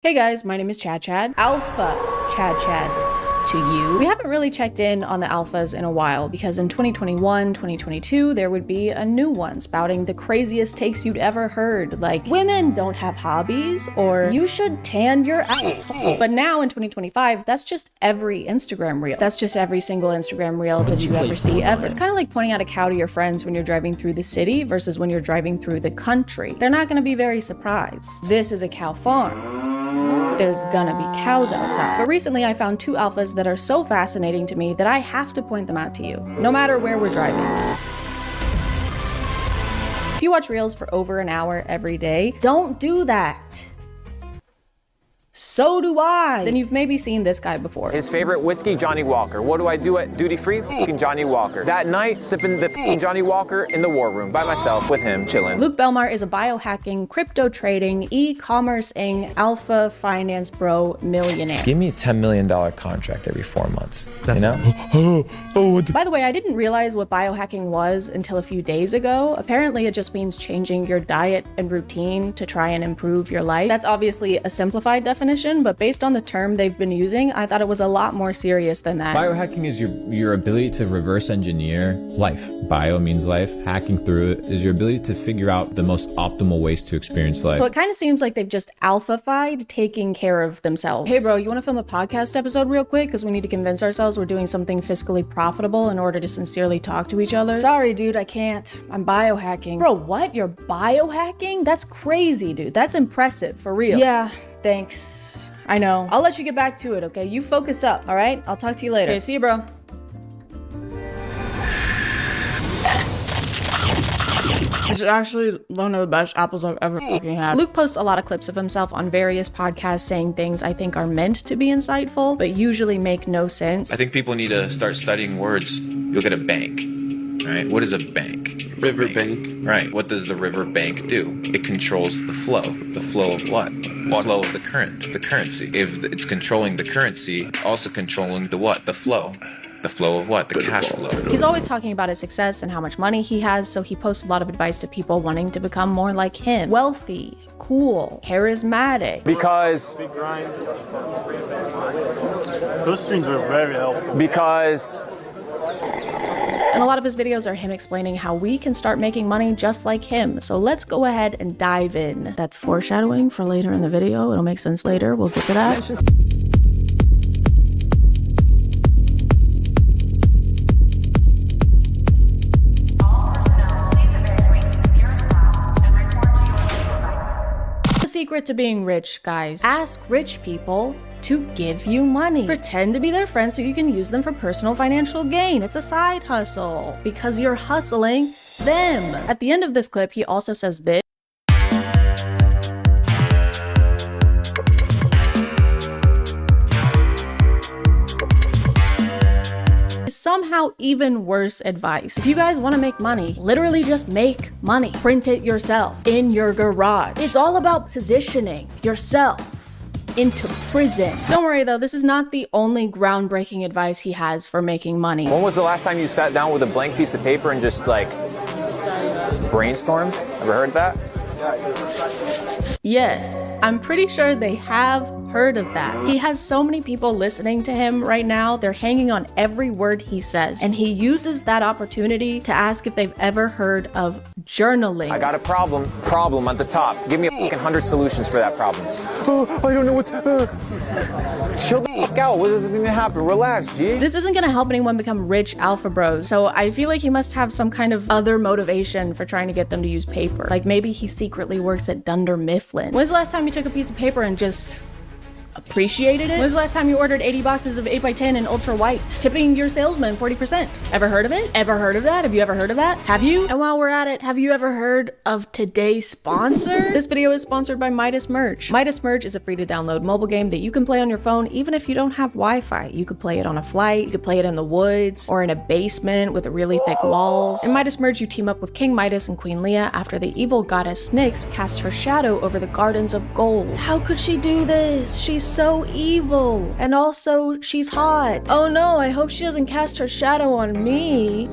Hey guys, my name is ChadChad. Alpha ChadChad to you. We haven't really checked in on the alphas in a while because in 2021, 2022, there would be a new one spouting the craziest takes you'd ever heard, like women don't have hobbies or you should tan your asshole. But now in 2025, that's just every Instagram reel. That's just every single Instagram reel that you ever see ever. It's kind of like pointing out a cow to your friends when you're driving through the city versus when you're driving through the country. They're not gonna be very surprised. This is a cow farm. There's gonna be cows outside. But recently I found two alphas that are so fascinating to me that I have to point them out to you, no matter where we're driving. If you watch reels for over an hour every day, don't do that. So do I. Then you've maybe seen this guy before. His favorite whiskey, Johnny Walker. What do I do at duty free? Fucking Johnny Walker. That night, sipping the Johnny Walker in the war room by myself with him, chilling. Luke Belmar is a biohacking, crypto trading, e-commerce-ing, alpha finance bro millionaire. Give me a $10 million contract every 4 months, That's you know? By the way, I didn't realize what biohacking was until a few days ago. Apparently, it just means changing your diet and routine to try and improve your life. That's obviously a simplified definition, but based on the term they've been using, I thought it was a lot more serious than that. Biohacking is your ability to reverse engineer life. Bio means life. Hacking through it is your ability to figure out the most optimal ways to experience life. So it kind of seems like they've just alpha-fied taking care of themselves. Hey bro, you want to film a podcast episode real quick? Because we need to convince ourselves we're doing something fiscally profitable in order to sincerely talk to each other. Sorry dude, I can't. I'm biohacking. Bro, what? You're biohacking? That's crazy, dude. That's impressive, for real. Yeah, thanks. I know. I'll let you get back to it, okay? You focus up, all right? I'll talk to you later. Okay, see you, bro. This is actually one of the best apples I've ever fucking had. Luke posts a lot of clips of himself on various podcasts saying things I think are meant to be insightful, but usually make no sense. I think people need to start studying words. You look at a bank, right? What is a bank? Riverbank. Right. What does the river bank do? It controls the flow. The flow of what? The flow of the current, the currency. If it's controlling the currency, it's also controlling the what? The flow. The flow of what? The cash flow. He's always talking about his success and how much money he has, so he posts a lot of advice to people wanting to become more like him. Wealthy, cool, charismatic. Because Those streams were very helpful. And a lot of his videos are him explaining how we can start making money just like him. So let's go ahead and dive in. That's foreshadowing for later in the video. It'll make sense later. We'll get to that. The secret to being rich, guys. Ask rich people to give you money. Pretend to be their friend so you can use them for personal financial gain. It's a side hustle because you're hustling them. At the end of this clip, he also says this. Somehow even worse advice. If you guys want to make money, literally just make money. Print it yourself in your garage. It's all about positioning yourself into prison. Don't worry though, this is not the only groundbreaking advice he has for making money. when was the last time you sat down with a blank piece of paper and just like brainstormed? Ever heard that? Yes, I'm pretty sure they have heard of that. He has so many people listening to him right now. They're hanging on every word he says. And he uses that opportunity to ask if they've ever heard of journaling. I got a problem at the top. Give me a fucking 100 solutions for that problem. Oh, I don't know what chill the fuck out. What is gonna happen? Relax, G. This isn't gonna help anyone become rich alpha bros. So I feel like he must have some kind of other motivation for trying to get them to use paper. Like maybe he secretly works at Dunder Mifflin. When's the last time you took a piece of paper and just appreciated it? When's the last time you ordered 80 boxes of 8x10 in ultra white, tipping your salesman 40%? Ever heard of it? Ever heard of that? Have you ever heard of that? Have you? And while we're at it, have you ever heard of today's sponsor? This video is sponsored by Midas Merge. Midas Merge is a free to download mobile game that you can play on your phone even if you don't have Wi-Fi. You could play it on a flight, you could play it in the woods, or in a basement with really thick walls. In Midas Merge, you team up with King Midas and Queen Leah after the evil goddess Nyx casts her shadow over the gardens of gold. How could she do this? She's so evil. And also, she's hot. Oh no, I hope she doesn't cast her shadow on me.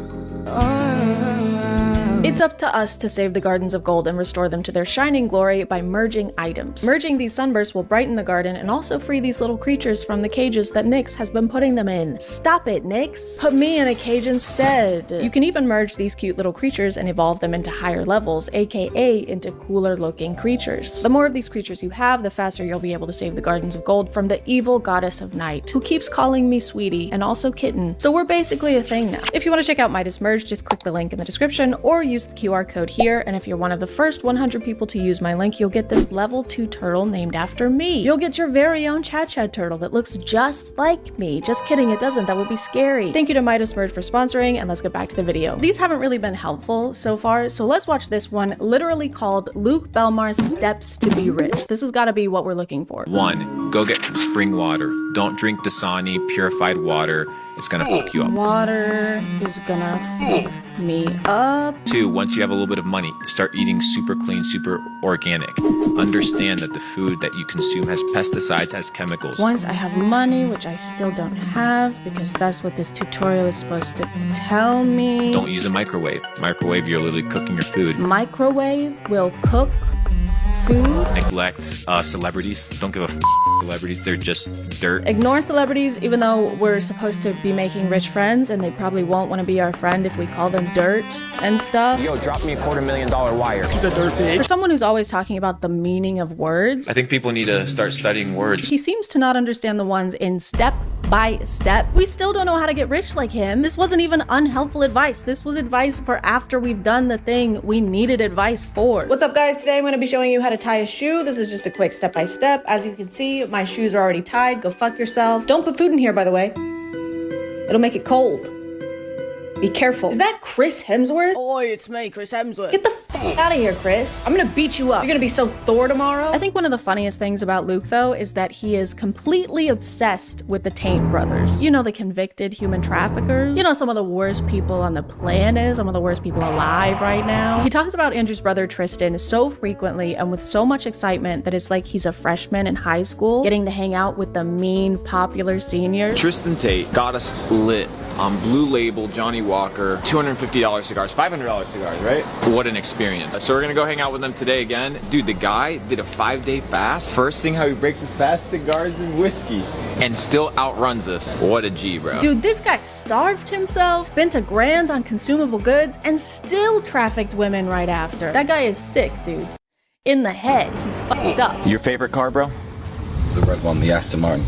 It's up to us to save the gardens of gold and restore them to their shining glory by merging items. Merging these sunbursts will brighten the garden and also free these little creatures from the cages that Nyx has been putting them in. Stop it, Nyx. Put me in a cage instead. You can even merge these cute little creatures and evolve them into higher levels, aka into cooler looking creatures. The more of these creatures you have, the faster you'll be able to save the gardens of gold from the evil goddess of night, who keeps calling me sweetie and also kitten. So we're basically a thing now. If you want to check out Midas Merge, just click the link in the description or use the QR code here, and if you're one of the first 100 people to use my link, you'll get this level 2 turtle named after me. You'll get your very own ChadChad turtle that looks just like me. Just kidding, it doesn't. That would be scary. Thank you to Midas Merge for sponsoring, and let's get back to the video. These haven't really been helpful so far, so let's watch this one, literally called Luke Belmar's Steps to Be Rich. This has got to be what we're looking for. 1. Go get spring water. Don't drink Dasani purified water. It's gonna fuck you up. Water is gonna fuck me up. 2. Once you have a little bit of money, start eating super clean, super organic. Understand that the food that you consume has pesticides, has chemicals. Once I have money, which I still don't have, because that's what this tutorial is supposed to tell me. Don't use a microwave. Microwave, you're literally cooking your food. Microwave will cook food. Neglect celebrities. Don't give a celebrities. They're just dirt. Ignore celebrities, even though we're supposed to be making rich friends, and they probably won't want to be our friend if we call them dirt and stuff. Yo, drop me a $250,000 wire. He's a dirt pig. For someone who's always talking about the meaning of words, I think people need to start studying words. he seems to not understand the ones in step by step. We still don't know how to get rich like him. This wasn't even unhelpful advice. This was advice for after we've done the thing we needed advice for. What's up, guys? Today I'm going to be showing you how to tie a shoe. This is just a quick step-by-step. As you can see, my shoes are already tied. Go fuck yourself. Don't put food in here, by the way. It'll make it cold. Be careful. Is that Chris Hemsworth? Oi, it's me, Chris Hemsworth. Get the fuck out of here, Chris. I'm gonna beat you up. You're gonna be so Thor tomorrow. I think one of the funniest things about Luke, though, is that he is completely obsessed with the Taint brothers. You know, the convicted human traffickers. You know, some of the worst people on the planet, some of the worst people alive right now. He talks about Andrew's brother Tristan so frequently and with so much excitement that it's like he's a freshman in high school, getting to hang out with the mean, popular seniors. Tristan Tate got us lit on Blue Label, Johnny Walker, $250 cigars, $500 cigars, right? What an experience. So we're gonna go hang out with them today again. Dude, the guy did a 5-day fast. First thing how he breaks his fast, cigars and whiskey, and still outruns us. What a G, bro. Dude, this guy starved himself, spent $1,000 on consumable goods, and still trafficked women right after. That guy is sick, dude. In the head, he's fucked up. Your favorite car, bro? The red one, the Aston Martin.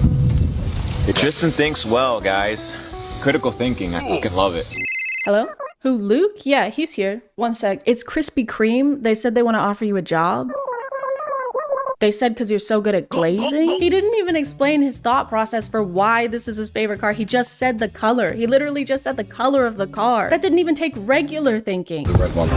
Tristan thinks well, guys. Critical thinking, I fucking love it. Hello? Who, Luke? Yeah, he's here. One sec. It's Krispy Kreme. They said they want to offer you a job. They said because you're so good at glazing. He didn't even explain his thought process for why this is his favorite car. He just said the color. He literally just said the color of the car. That didn't even take regular thinking. The red one.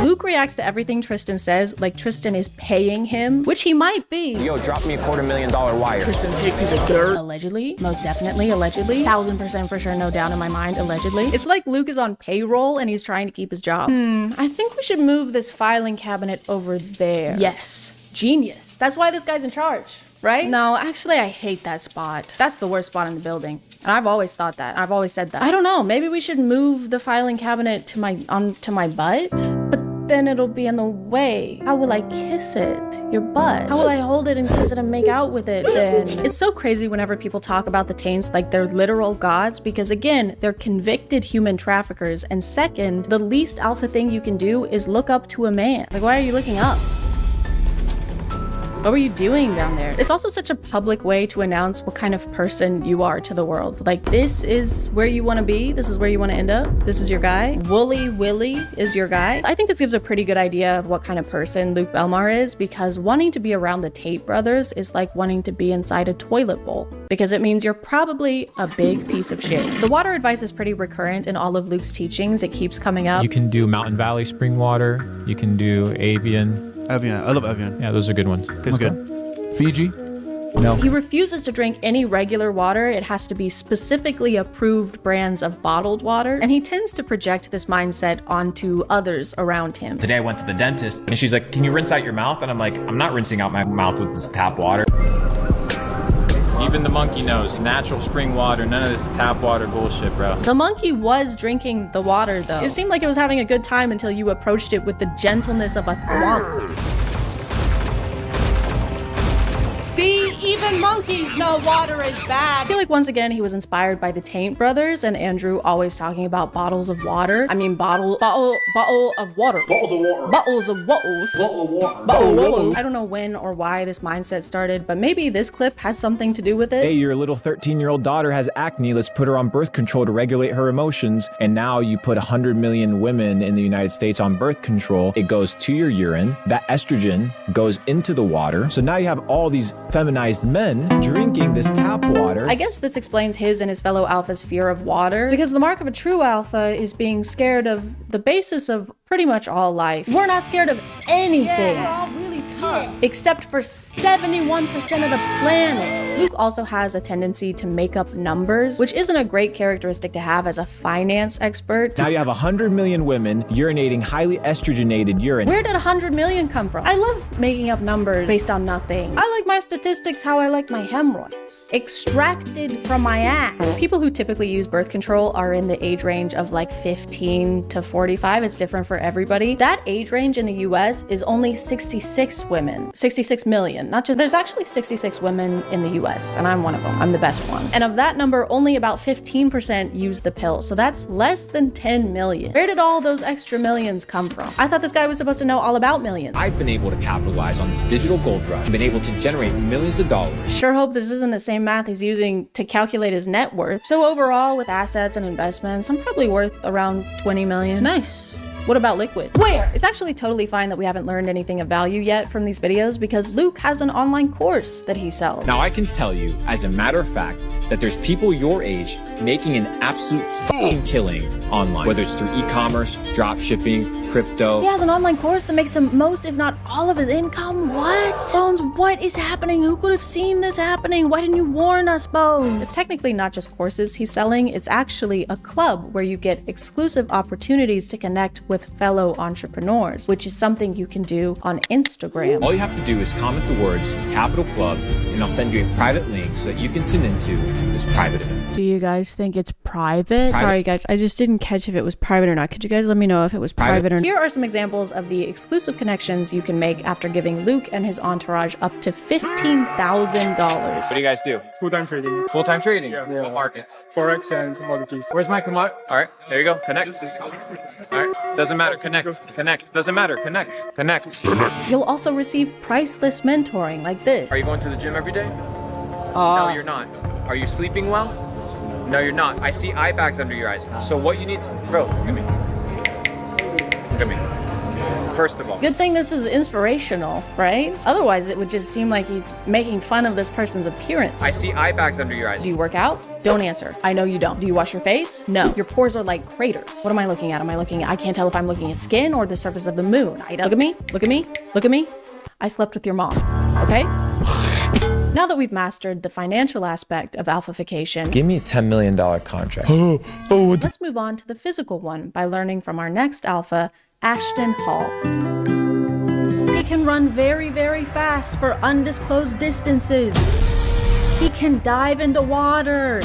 Luke reacts to everything Tristan says like Tristan is paying him, which he might be. Yo, drop me a $250,000 wire. Tristan Tate, piece of dirt. Allegedly, most definitely, allegedly, 1000% for sure, no doubt in my mind, allegedly. It's like Luke is on payroll and he's trying to keep his job. I think we should move this filing cabinet over there. Yes, genius. That's why this guy's in charge, right? No, actually, I hate that spot. That's the worst spot in the building. And I've always thought that. I've always said that. I don't know, maybe we should move the filing cabinet to my butt? But then it'll be in the way. How will I kiss it? Your butt. How will I hold it and kiss it and make out with it then? It's so crazy whenever people talk about the Taints like they're literal gods, because again, they're convicted human traffickers, and second, the least alpha thing you can do is look up to a man. Like, why are you looking up? What were you doing down there? It's also such a public way to announce what kind of person you are to the world. Like, this is where you want to be. This is where you want to end up. This is your guy. Wooly Willy is your guy. I think this gives a pretty good idea of what kind of person Luke Belmar is, because wanting to be around the Tate brothers is like wanting to be inside a toilet bowl, because it means you're probably a big piece of shit. The water advice is pretty recurrent in all of Luke's teachings. It keeps coming up. You can do Mountain Valley spring water. You can do Avian. Evian. I love Evian. Yeah, those are good ones. Tastes good. Fiji? No. He refuses to drink any regular water. It has to be specifically approved brands of bottled water. And he tends to project this mindset onto others around him. Today I went to the dentist and she's like, can you rinse out your mouth? And I'm like, I'm not rinsing out my mouth with this tap water. Even the monkey knows. Natural spring water, none of this tap water bullshit, bro. The monkey was drinking the water, though. It seemed like it was having a good time until you approached it with the gentleness of a thwomp. See, even monkeys know water is bad. I feel like once again he was inspired by the Taint brothers and Andrew always talking about bottles of water. I mean bottle of water. Bottles of water. Bottles of water. I don't know when or why this mindset started, but maybe this clip has something to do with it. Hey, your little 13-year-old daughter has acne. Let's put her on birth control to regulate her emotions. And now you put 100 million women in the United States on birth control. It goes to your urine. That estrogen goes into the water. So now you have all these feminized men drinking this tap water. I guess this explains his and his fellow alpha's fear of water, because the mark of a true alpha is being scared of the basis of pretty much all life. We're not scared of anything. We're all really tough. Except for 71% of the planet. Luke also has a tendency to make up numbers, which isn't a great characteristic to have as a finance expert. Now you have 100 million women urinating highly estrogenated urine. Where did 100 million come from? I love making up numbers based on nothing. I like my statistics how I like my hemorrhoids. Extracted from my ass. People who typically use birth control are in the age range of like 15 to 45. It's different for everybody. That age range in the US is only 66 women. 66 million. Not just, there's actually 66 women in the US, and I'm one of them. I'm the best one. And of that number, only about 15% use the pill. So that's less than 10 million. Where did all those extra millions come from? I thought this guy was supposed to know all about millions. I've been able to capitalize on this digital gold rush, been able to generate millions of dollars. Sure hope this isn't the same math he's using to calculate his net worth. So overall, with assets and investments, I'm probably worth around 20 million. Nice. What about liquid? Where? It's actually totally fine that we haven't learned anything of value yet from these videos because Luke has an online course that he sells. Now I can tell you, as a matter of fact, that there's people your age making an absolute fucking killing online, whether it's through e-commerce, drop shipping, crypto. He has an online course that makes him most, if not all of his income. What? Bones, what is happening? Who could have seen this happening? Why didn't you warn us, Bones? It's technically not just courses he's selling. It's actually a club where you get exclusive opportunities to connect with fellow entrepreneurs, which is something you can do on Instagram. All you have to do is comment the words Capital Club, and I'll send you a private link so that you can tune into this private event. Do you guys think it's private? Sorry guys, I just didn't catch if it was private or not. Could you guys let me know if it was private or not? Here are some examples of the exclusive connections you can make after giving Luke and his entourage up to $15,000. What do you guys do? Full-time trading. Full-time trading? Yeah. What markets? Forex and commodities. Where's my commodity? All right, there you go. Connect. All right, doesn't matter. Connect. Connect. Doesn't matter. Connect. Connect. You'll also receive priceless mentoring like this. Are you going to the gym every day? No, you're not. Are you sleeping well? No, you're not. I see eye bags under your eyes. So what you need to... Bro, look at me. Look at me. First of all. Good thing this is inspirational, right? Otherwise, it would just seem like he's making fun of this person's appearance. I see eye bags under your eyes. Do you work out? Don't answer. I know you don't. Do you wash your face? No. Your pores are like craters. What am I looking at? I can't tell if I'm looking at skin or the surface of the moon. Look at me. Look at me. Look at me. I slept with your mom. Okay? Now that we've mastered the financial aspect of alphafication, Give me a $10 million contract. let's move on to the physical one by learning from our next alpha, Ashton Hall. He can run very, very fast for undisclosed distances. He can dive into water.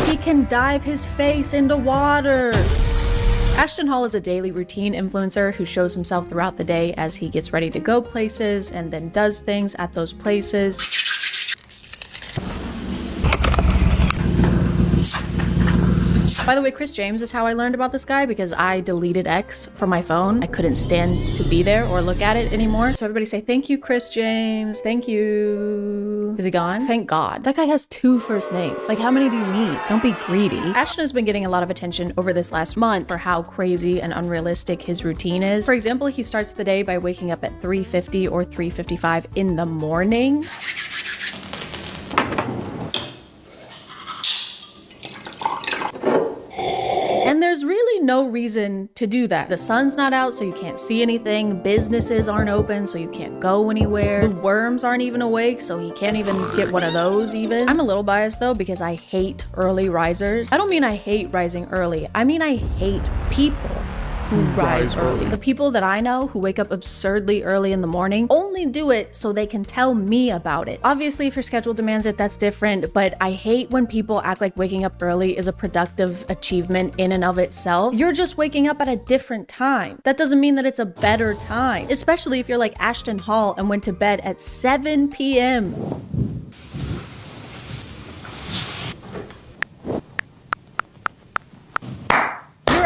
He can dive his face into water. Ashton Hall is a daily routine influencer who shows himself throughout the day as he gets ready to go places and then does things at those places. By the way, Chris James is how I learned about this guy because I deleted X from my phone. I couldn't stand to be there or look at it anymore. So everybody say, thank you, Chris James. Thank you. Is he gone? Thank God. That guy has 2 first names. Like, how many do you need? Don't be greedy. Ashton has been getting a lot of attention over this last month for how crazy and unrealistic his routine is. For example, he starts the day by waking up at 3:50 or 3:55 in the morning. And there's really no reason to do that. The sun's not out, so you can't see anything. Businesses aren't open, so you can't go anywhere. The worms aren't even awake, so he can't even get one of those even. I'm a little biased though, because I hate early risers. I don't mean I hate rising early. I mean I hate people who rise early. The people that I know who wake up absurdly early in the morning only do it so they can tell me about it. Obviously, if your schedule demands it, that's different, but I hate when people act like waking up early is a productive achievement in and of itself. You're just waking up at a different time. That doesn't mean that it's a better time, especially if you're like Ashton Hall and went to bed at 7 p.m.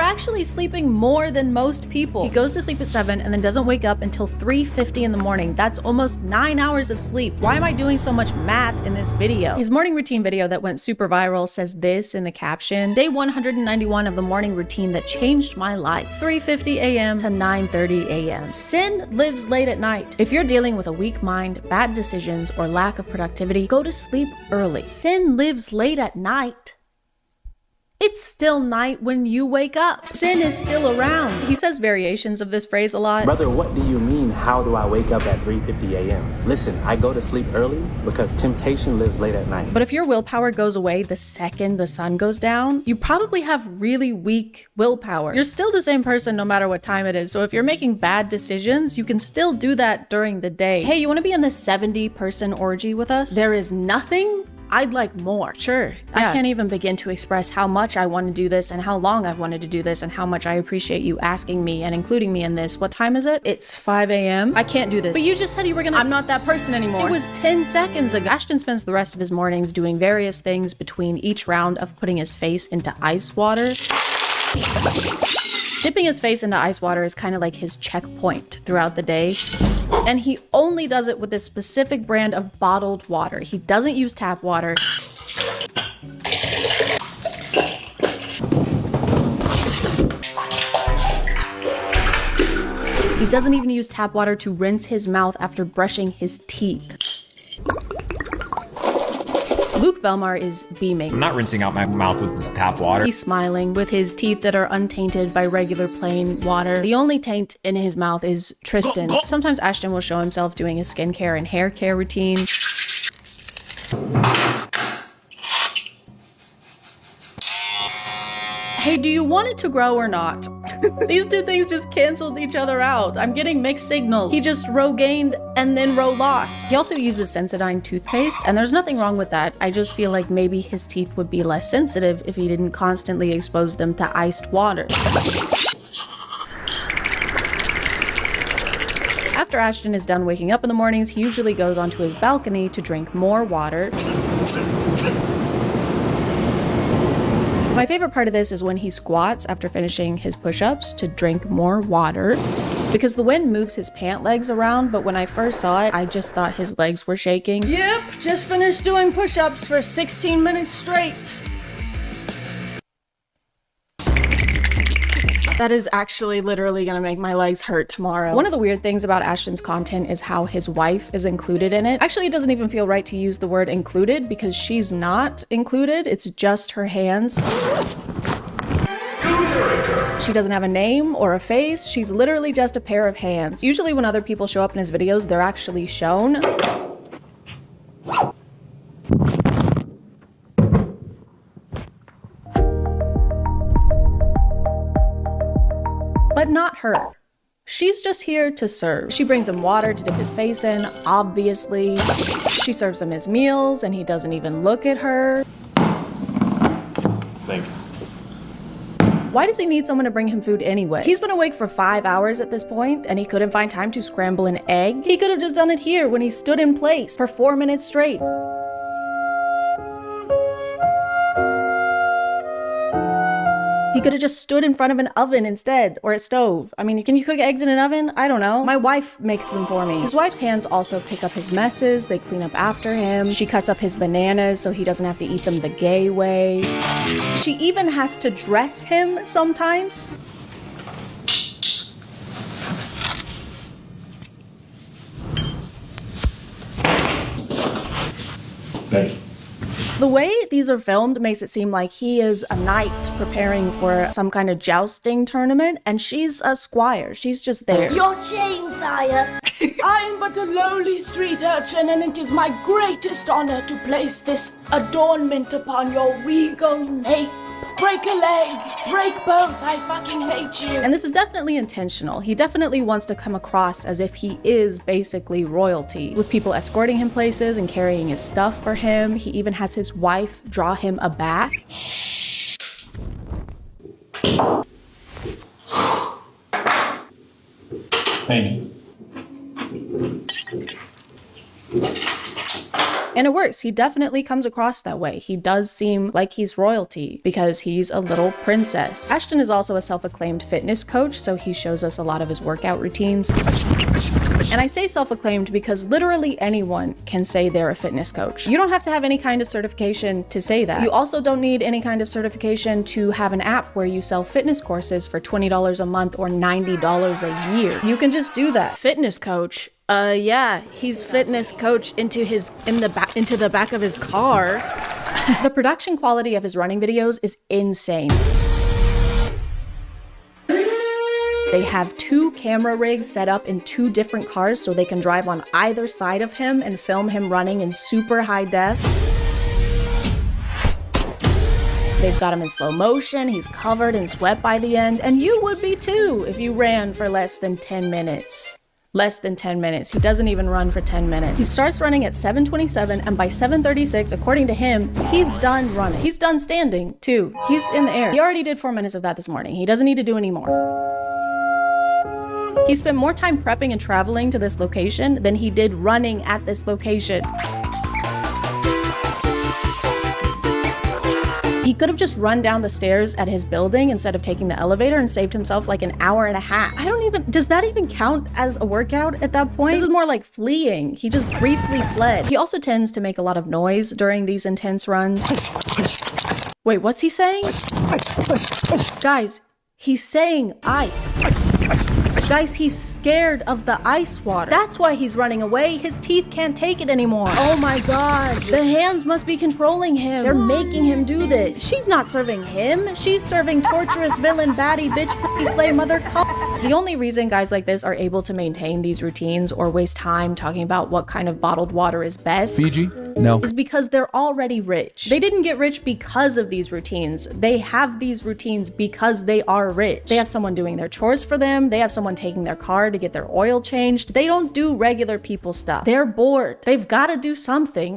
Actually sleeping more than most people. He goes to sleep at 7 and then doesn't wake up until 3:50 in the morning. That's almost 9 hours of sleep. Why am I doing so much math in this video? His morning routine video that went super viral says this in the caption: day 191 of the morning routine that changed my life. 3:50 a.m. to 9:30 a.m. Sin lives late at night. If you're dealing with a weak mind, bad decisions, or lack of productivity, go to sleep early. Sin lives late at night. It's still night when you wake up. Sin is still around. He says variations of this phrase a lot. Brother, what do you mean, how do I wake up at 3:50 a.m.? Listen, I go to sleep early because temptation lives late at night. But if your willpower goes away the second the sun goes down, you probably have really weak willpower. You're still the same person no matter what time it is. So if you're making bad decisions, you can still do that during the day. Hey, you want to be in this 70-person orgy with us? There is nothing I'd like more. Sure. I can't even begin to express how much I want to do this and how long I've wanted to do this and how much I appreciate you asking me and including me in this. What time is it? It's 5 a.m. I can't do this. But you just said you were gonna— I'm not that person anymore. It was 10 seconds ago. Ashton spends the rest of his mornings doing various things between each round of putting his face into ice water. Dipping his face into ice water is kind of like his checkpoint throughout the day. And he only does it with this specific brand of bottled water. He doesn't use tap water. He doesn't even use tap water to rinse his mouth after brushing his teeth. Luke Belmar is beaming. I'm not rinsing out my mouth with this tap water. He's smiling with his teeth that are untainted by regular plain water. The only taint in his mouth is Tristan's. Sometimes Ashton will show himself doing his skincare and hair care routine. Hey, do you want it to grow or not? These two things just canceled each other out. I'm getting mixed signals. He just row gained and then row lost. He also uses Sensodyne toothpaste, and there's nothing wrong with that. I just feel like maybe his teeth would be less sensitive if he didn't constantly expose them to iced water. After Ashton is done waking up in the mornings, he usually goes onto his balcony to drink more water. My favorite part of this is when he squats after finishing his push-ups to drink more water, because the wind moves his pant legs around, but when I first saw it, I just thought his legs were shaking. Yep, just finished doing push-ups for 16 minutes straight. That is actually literally gonna make my legs hurt tomorrow. One of the weird things about Ashton's content is how his wife is included in it. Actually, it doesn't even feel right to use the word included because she's not included. It's just her hands. She doesn't have a name or a face. She's literally just a pair of hands. Usually when other people show up in his videos, they're actually shown. But not her. She's just here to serve. She brings him water to dip his face in, obviously. She serves him his meals, and he doesn't even look at her. Thank you. Why does he need someone to bring him food anyway? He's been awake for 5 hours at this point, and he couldn't find time to scramble an egg. He could have just done it here when he stood in place for 4 minutes straight. He could have just stood in front of an oven instead, or a stove. I mean, can you cook eggs in an oven? I don't know. My wife makes them for me. His wife's hands also pick up his messes. They clean up after him. She cuts up his bananas so he doesn't have to eat them the gay way. She even has to dress him sometimes. Thank you. The way these are filmed makes it seem like he is a knight preparing for some kind of jousting tournament, and she's a squire. She's just there. Your chain, sire. I am but a lowly street urchin, and it is my greatest honor to place this adornment upon your regal nape. break a leg, break both, I fucking hate you. And this is definitely intentional. He definitely wants to come across as if he is basically royalty, with people escorting him places and carrying his stuff for him. He even has his wife draw him a bath. Hey. And it works. He definitely comes across that way. He does seem like he's royalty because he's a little princess. Ashton is also a self-acclaimed fitness coach, so he shows us a lot of his workout routines. And I say self-acclaimed because literally anyone can say they're a fitness coach. You don't have to have any kind of certification to say that. You also don't need any kind of certification to have an app where you sell fitness courses for $20 a month or $90 a year. You can just do that. Fitness coach. Yeah, he's fitness coach into the back of his car. The production quality of his running videos is insane. They have 2 camera rigs set up in 2 different cars so they can drive on either side of him and film him running in super high def. They've got him in slow motion, he's covered in sweat by the end, and you would be too if you ran for less than 10 minutes. Less than 10 minutes. He doesn't even run for 10 minutes. He starts running at 7:27 and by 7:36, according to him, he's done running. He's done standing too. He's in the air. He already did 4 minutes of that this morning. He doesn't need to do any more. He spent more time prepping and traveling to this location than he did running at this location. He could have just run down the stairs at his building instead of taking the elevator and saved himself like an hour and a half. Does that even count as a workout at that point? This is more like fleeing. He just briefly fled. He also tends to make a lot of noise during these intense runs. Wait, what's he saying? Guys, he's saying ice. Guys, he's scared of the ice water. That's why he's running away. His teeth can't take it anymore. Oh my god. The hands must be controlling him. They're making him do this. She's not serving him. She's serving torturous villain, baddie, bitch, pussy, slay, mother, The only reason guys like this are able to maintain these routines or waste time talking about what kind of bottled water is best Fiji? No. is because they're already rich. They didn't get rich because of these routines. They have these routines because they are rich. They have someone doing their chores for them. They have someone taking their car to get their oil changed. They don't do regular people stuff. They're bored. They've got to do something.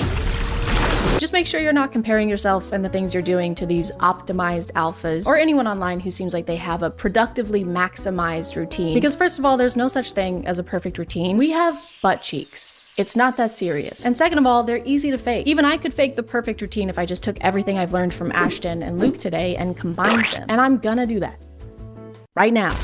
Just make sure you're not comparing yourself and the things you're doing to these optimized alphas or anyone online who seems like they have a productively maximized routine. Because first of all, there's no such thing as a perfect routine. We have butt cheeks. It's not that serious. And second of all, they're easy to fake. Even I could fake the perfect routine if I just took everything I've learned from Ashton and Luke today and combined them. And I'm gonna do that. Right now.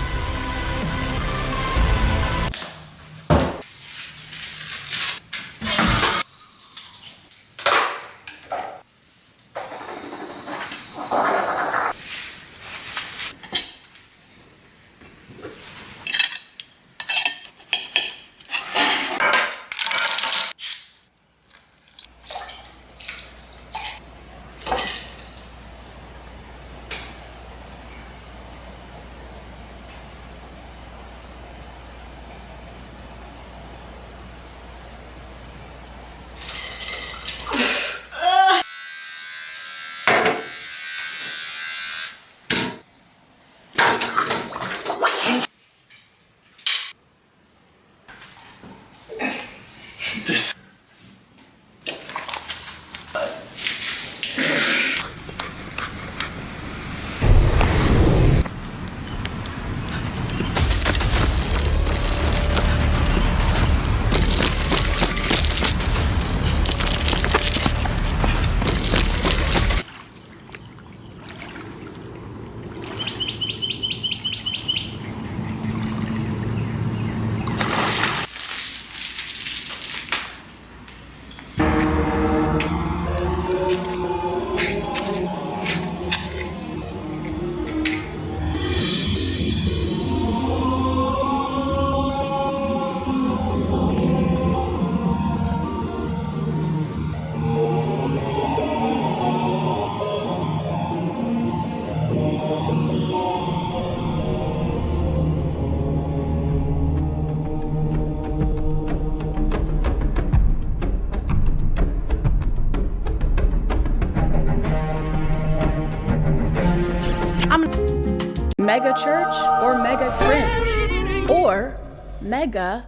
mega church or mega cringe or mega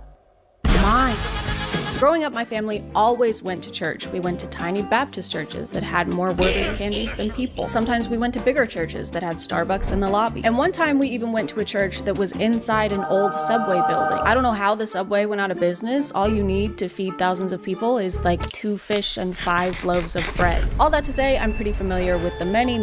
mind. Growing up, my family always went to church. We went to tiny Baptist churches that had more Werther's candies than people. Sometimes we went to bigger churches that had Starbucks in the lobby. And one time we even went to a church that was inside an old subway building. I don't know how the subway went out of business. All you need to feed thousands of people is like 2 fish and 5 loaves of bread. All that to say, I'm pretty familiar with the many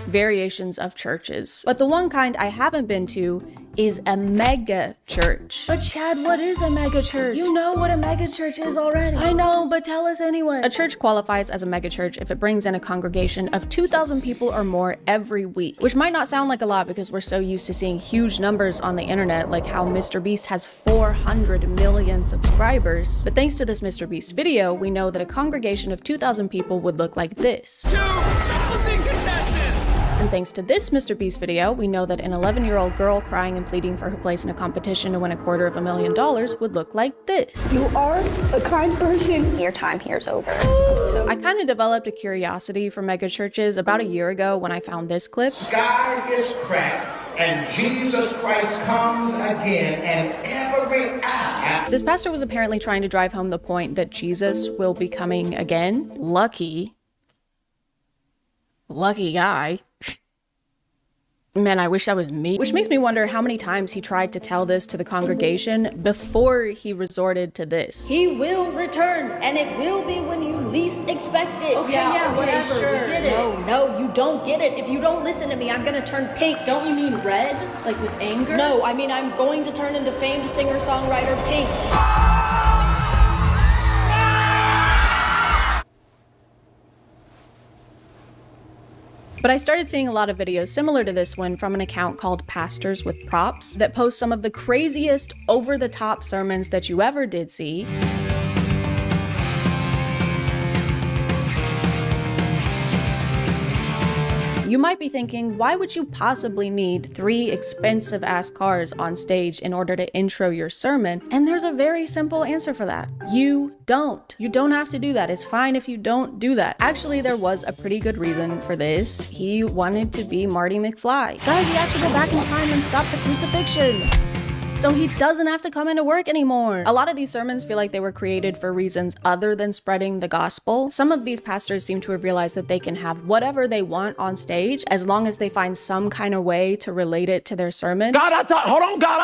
variations of churches. But the one kind I haven't been to is a mega church. But Chad, what is a mega church? You know what a mega church is already. I know, but tell us anyway. A church qualifies as a mega church if it brings in a congregation of 2,000 people or more every week, which might not sound like a lot because we're so used to seeing huge numbers on the internet, like how Mr. Beast has 400 million subscribers. But thanks to this Mr. Beast video, we know that a congregation of 2,000 people would look like this. 2,000 contestants! And thanks to this Mr. Beast video, we know that an 11-year-old girl crying and pleading for her place in a competition to win $250,000 would look like this. You are a kind person. Your time here is over. I kind of developed a curiosity for mega churches about a year ago when I found this clip. Sky is cracked and Jesus Christ comes again, and every eye. This pastor was apparently trying to drive home the point that Jesus will be coming again. Lucky guy. Man, I wish that was me. Which makes me wonder how many times he tried to tell this to the congregation before he resorted to this. He will return, and it will be when you least expect it. Okay, yeah, whatever, Sure. we get it. No, you don't get it. If you don't listen to me, I'm gonna turn pink. Don't you mean red? Like with anger? No, I mean I'm going to turn into famed singer-songwriter Pink. But I started seeing a lot of videos similar to this one from an account called Pastors with Props that post some of the craziest over-the-top sermons that you ever did see. You might be thinking, why would you possibly need 3 expensive-ass cars on stage in order to intro your sermon? And there's a very simple answer for that. You don't. You don't have to do that. It's fine if you don't do that. Actually, there was a pretty good reason for this. He wanted to be Marty McFly. Guys, he has to go back in time and stop the crucifixion, so he doesn't have to come into work anymore. A lot of these sermons feel like they were created for reasons other than spreading the gospel. Some of these pastors seem to have realized that they can have whatever they want on stage as long as they find some kind of way to relate it to their sermon. God, I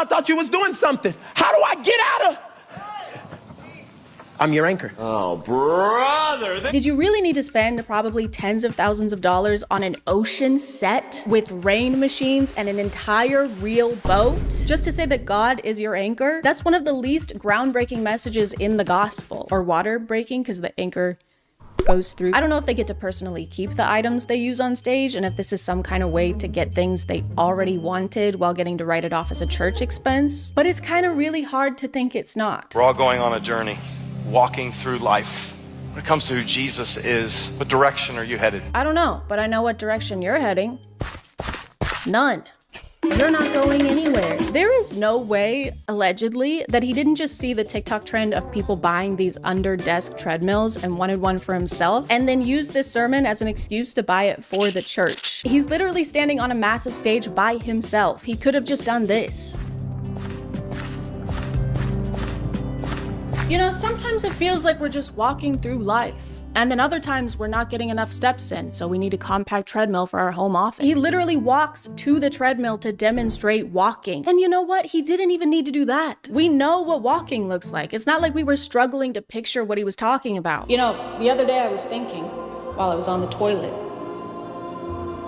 thought you was doing something. How do I get out of... I'm your anchor. Oh, brother. Did you really need to spend probably tens of thousands of dollars on an ocean set with rain machines and an entire real boat just to say that God is your anchor? That's one of the least groundbreaking messages in the gospel. Or water breaking, because the anchor goes through. I don't know if they get to personally keep the items they use on stage and if this is some kind of way to get things they already wanted while getting to write it off as a church expense, but it's kind of really hard to think it's not. We're all going on a journey, walking through life. When it comes to who Jesus is, what direction are you headed? I don't know, but I know what direction you're heading. None. You're not going anywhere. There is no way, allegedly, that he didn't just see the TikTok trend of people buying these under-desk treadmills and wanted one for himself, and then use this sermon as an excuse to buy it for the church. He's literally standing on a massive stage by himself. He could have just done this. You know, sometimes it feels like we're just walking through life. And then other times we're not getting enough steps in, so we need a compact treadmill for our home office. He literally walks to the treadmill to demonstrate walking. And you know what? He didn't even need to do that. We know what walking looks like. It's not like we were struggling to picture what he was talking about. You know, the other day I was thinking while I was on the toilet.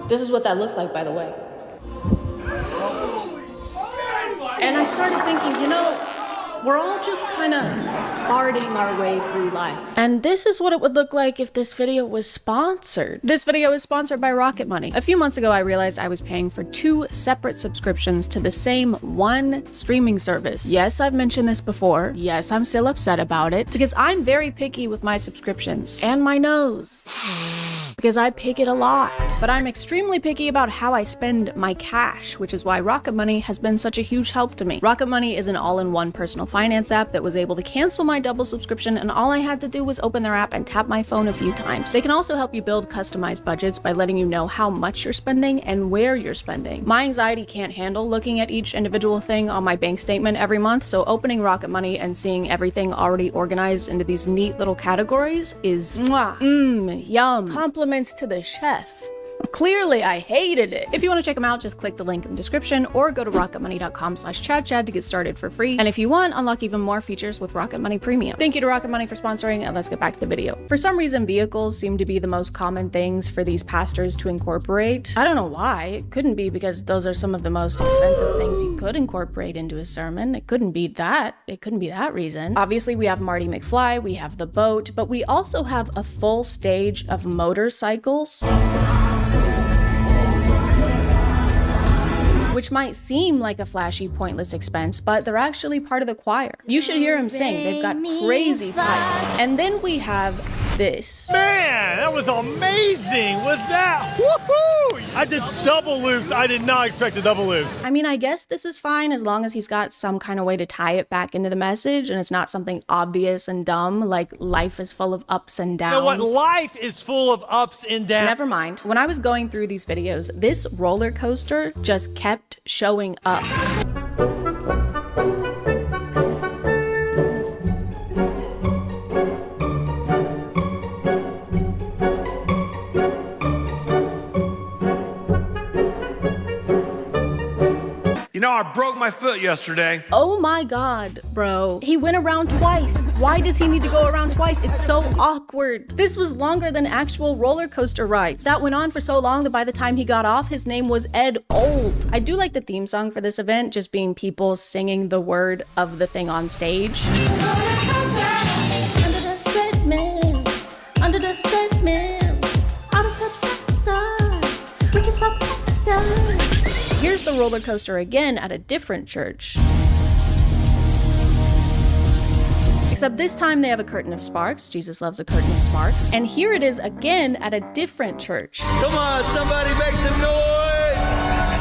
This is what that looks like, by the way. And I started thinking, you know, we're all just kind of farting our way through life. And this is what it would look like if this video was sponsored. This video is sponsored by Rocket Money. A few months ago, I realized I was paying for 2 separate subscriptions to the same one streaming service. Yes, I've mentioned this before. Yes, I'm still upset about it because I'm very picky with my subscriptions and my nose. because I pick it a lot. But I'm extremely picky about how I spend my cash, which is why Rocket Money has been such a huge help to me. Rocket Money is an all-in-one personal finance app that was able to cancel my double subscription, and all I had to do was open their app and tap my phone a few times. They can also help you build customized budgets by letting you know how much you're spending and where you're spending. My anxiety can't handle looking at each individual thing on my bank statement every month, so opening Rocket Money and seeing everything already organized into these neat little categories is yum. Compliments to the chef. Clearly, I hated it. If you want to check them out, just click the link in the description or go to rocketmoney.com/ChadChad to get started for free. And if you want, unlock even more features with Rocket Money Premium. Thank you to Rocket Money for sponsoring, and let's get back to the video. For some reason, vehicles seem to be the most common things for these pastors to incorporate. I don't know why. It couldn't be because those are some of the most expensive things you could incorporate into a sermon. It couldn't be that. It couldn't be that reason. Obviously, we have Marty McFly, we have the boat, but we also have a full stage of motorcycles, which might seem like a flashy, pointless expense, but they're actually part of the choir. You should hear them sing. They've got crazy pipes. And then we have this. Man, that was amazing. Was that? Woohoo! I did double loops. I did not expect a double loop. I mean, I guess this is fine as long as he's got some kind of way to tie it back into the message and it's not something obvious and dumb, like life is full of ups and downs. You know what? Life is full of ups and downs. Never mind. When I was going through these videos, this roller coaster just kept showing up. You know, I broke my foot yesterday. Oh my God, bro. He went around twice. Why does he need to go around twice? It's so awkward. This was longer than actual roller coaster rides. That went on for so long that by the time he got off, his name was Ed Old. I do like the theme song for this event, just being people singing the word of the thing on stage. Under the treadmill, under the treadmill, out of touch rock star, we just rock star. Here's the roller coaster again at a different church. Except this time they have a curtain of sparks. Jesus loves a curtain of sparks. And here it is again at a different church. Come on, somebody make some noise!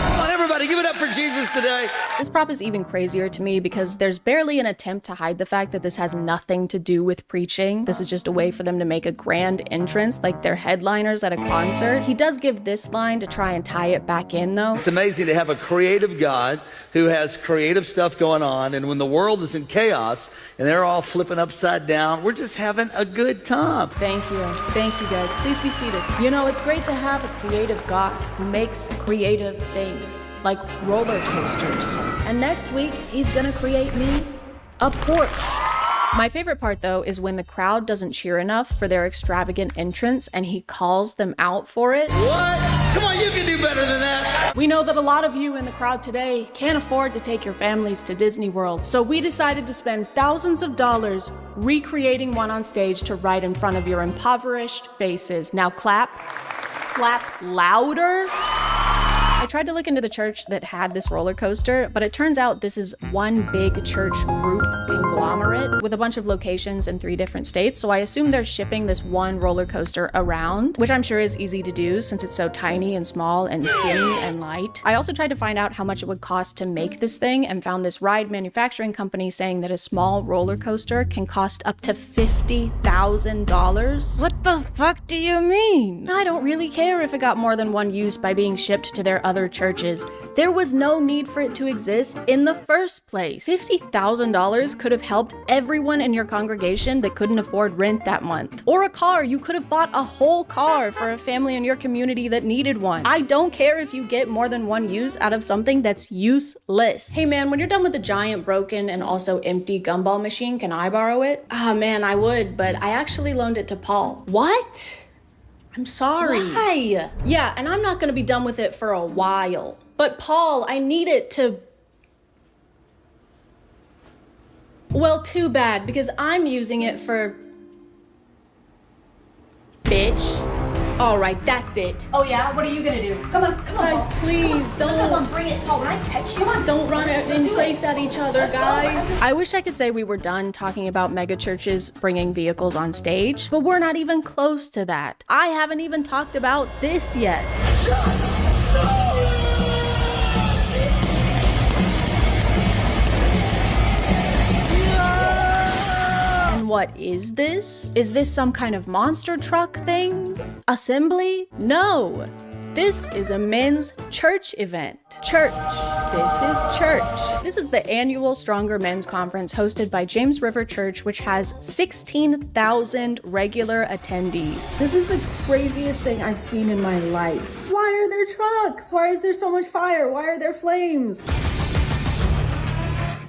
Come on, everybody, give it up for Jesus today. This prop is even crazier to me because there's barely an attempt to hide the fact that this has nothing to do with preaching. This is just a way for them to make a grand entrance like they're headliners at a concert. He does give this line to try and tie it back in though. It's amazing to have a creative God who has creative stuff going on, and when the world is in chaos and they're all flipping upside down, we're just having a good time. Thank you. Thank you guys. Please be seated. You know, it's great to have a creative God who makes creative things like roller coasters. And next week, he's gonna create me a Porsche. My favorite part though is when the crowd doesn't cheer enough for their extravagant entrance and he calls them out for it. What? Come on, you can do better than that. We know that a lot of you in the crowd today can't afford to take your families to Disney World, so we decided to spend thousands of dollars recreating one on stage to right in front of your impoverished faces. Now clap. Clap louder. I tried to look into the church that had this roller coaster, but it turns out this is one big church group conglomerate with a bunch of locations in 3 different states. So I assume they're shipping this one roller coaster around, which I'm sure is easy to do since it's so tiny and small and skinny and light. I also tried to find out how much it would cost to make this thing and found this ride manufacturing company saying that a small roller coaster can cost up to $50,000. What the fuck do you mean? I don't really care if it got more than one use by being shipped to their other churches. There was no need for it to exist in the first place. $50,000 could have helped everyone in your congregation that couldn't afford rent that month. Or a car. You could have bought a whole car for a family in your community that needed one. I don't care if you get more than one use out of something that's useless. Hey man, when you're done with the giant, broken, and also empty gumball machine, can I borrow it? Ah man, I would, but I actually loaned it to Paul. What? I'm sorry. Why? Yeah, and I'm not gonna be done with it for a while. But Paul, I need it to... Well, too bad, because I'm using it for... Bitch. All right, that's it. Oh yeah? What are you gonna do? Come on, Guys, please don't. Come on, bring it. Oh, when I catch you, Don't run it in place at each other, guys. I wish I could say we were done talking about mega churches bringing vehicles on stage, but we're not even close to that. I haven't even talked about this yet. And what is this? Is this some kind of monster truck thing? Assembly? No. This is a men's church event. Church. This is church. This is the annual Stronger Men's Conference hosted by James River Church, which has 16,000 regular attendees. This is the craziest thing I've seen in my life. Why are there trucks? Why is there so much fire? Why are there flames?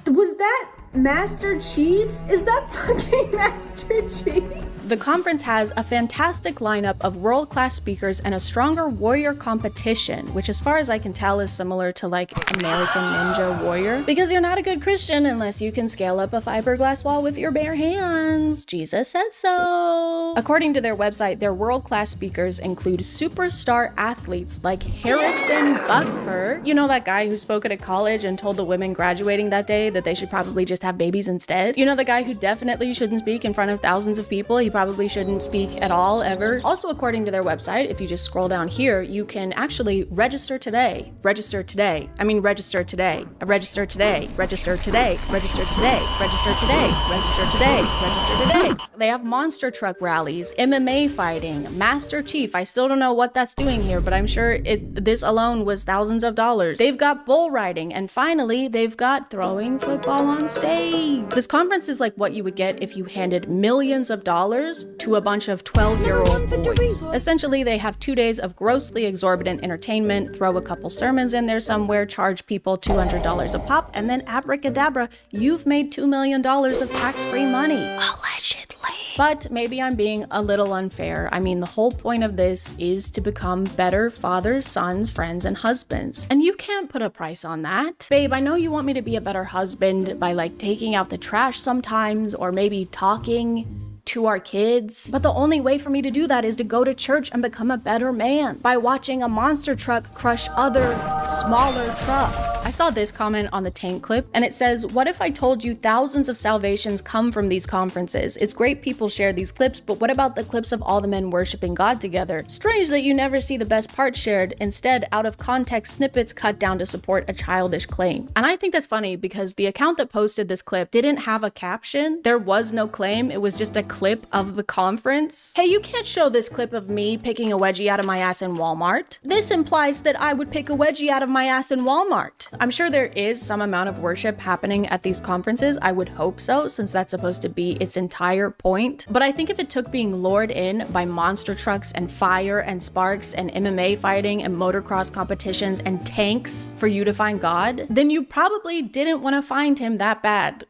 Was that Master Chief? Is that fucking Master Chief? The conference has a fantastic lineup of world-class speakers and a stronger warrior competition, which as far as I can tell is similar to like American Ninja Warrior, because you're not a good Christian unless you can scale up a fiberglass wall with your bare hands. Jesus said so. According to their website, their world-class speakers include superstar athletes like Harrison Butker. You know, that guy who spoke at a college and told the women graduating that day that they should probably just have babies instead? You know, the guy who definitely shouldn't speak in front of thousands of people. He probably shouldn't speak at all, ever. Also, according to their website, if you just scroll down here, you can actually register today. Register today. I mean, register today. Register today. Register today. Register today. Register today. Register today. Register today. They have monster truck rallies, MMA fighting, Master Chief. I still don't know what that's doing here, but I'm sure this alone was thousands of dollars. They've got bull riding, and finally, they've got throwing football on stage. This conference is like what you would get if you handed millions of dollars to a bunch of 12-year-old boys. Essentially, they have 2 days of grossly exorbitant entertainment, throw a couple sermons in there somewhere, charge people $200 a pop, and then abracadabra, you've made $2 million of tax-free money. Allegedly. But maybe I'm being a little unfair. I mean, the whole point of this is to become better fathers, sons, friends, and husbands. And you can't put a price on that. Babe, I know you want me to be a better husband by like taking out the trash sometimes, or maybe talking to our kids. But the only way for me to do that is to go to church and become a better man by watching a monster truck crush other smaller trucks. I saw this comment on the Tank clip, and it says, "What if I told you thousands of salvations come from these conferences? It's great people share these clips, but what about the clips of all the men worshiping God together? Strange that you never see the best part shared. Instead, out of context snippets cut down to support a childish claim." And I think that's funny because the account that posted this clip didn't have a caption. There was no claim. It was just a clip of the conference. Hey, you can't show this clip of me picking a wedgie out of my ass in Walmart. This implies that I would pick a wedgie out of my ass in Walmart. I'm sure there is some amount of worship happening at these conferences. I would hope so, since that's supposed to be its entire point. But I think if it took being lured in by monster trucks and fire and sparks and MMA fighting and motocross competitions and tanks for you to find God, then you probably didn't want to find him that bad.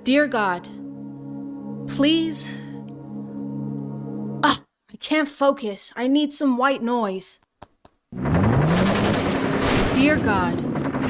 Dear God, please. I can't focus. I need some white noise. Dear God,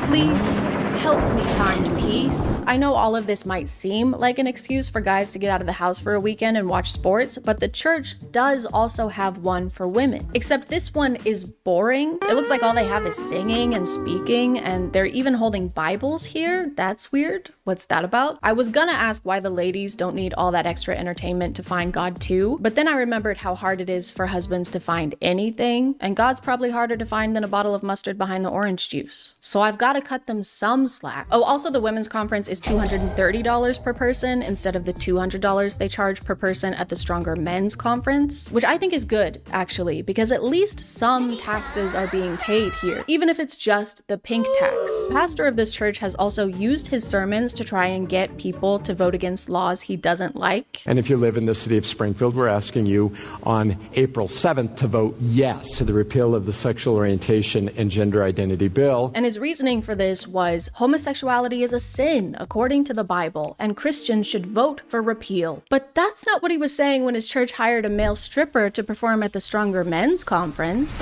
please help me find peace. I know all of this might seem like an excuse for guys to get out of the house for a weekend and watch sports, but the church does also have one for women. Except this one is boring. It looks like all they have is singing and speaking, and they're even holding Bibles here. That's weird. What's that about? I was gonna ask why the ladies don't need all that extra entertainment to find God too, but then I remembered how hard it is for husbands to find anything, and God's probably harder to find than a bottle of mustard behind the orange juice. So I've got to cut them some slack. Oh, also the women's conference is $230 per person instead of the $200 they charge per person at the Stronger Men's Conference, which I think is good, actually, because at least some taxes are being paid here, even if it's just the pink tax. The pastor of this church has also used his sermons to try and get people to vote against laws he doesn't like. And if you live in the city of Springfield, we're asking you on April 7th to vote yes to the repeal of the Sexual Orientation and Gender Identity Bill. And his reasoning for this was homosexuality is a sin according to the Bible, and Christians should vote for repeal. But that's not what he was saying when his church hired a male stripper to perform at the Stronger Men's Conference.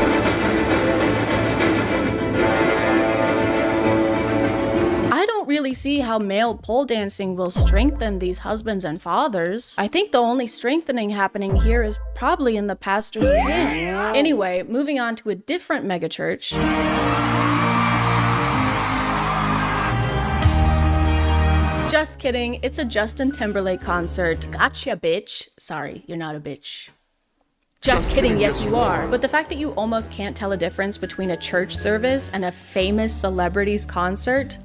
I don't really see how male pole dancing will strengthen these husbands and fathers. I think the only strengthening happening here is probably in the pastor's pants. Anyway, moving on to a different megachurch. Just kidding, it's a Justin Timberlake concert. Gotcha, bitch. Sorry, you're not a bitch. Just kidding, yes you are. But the fact that you almost can't tell a difference between a church service and a famous celebrity's concert,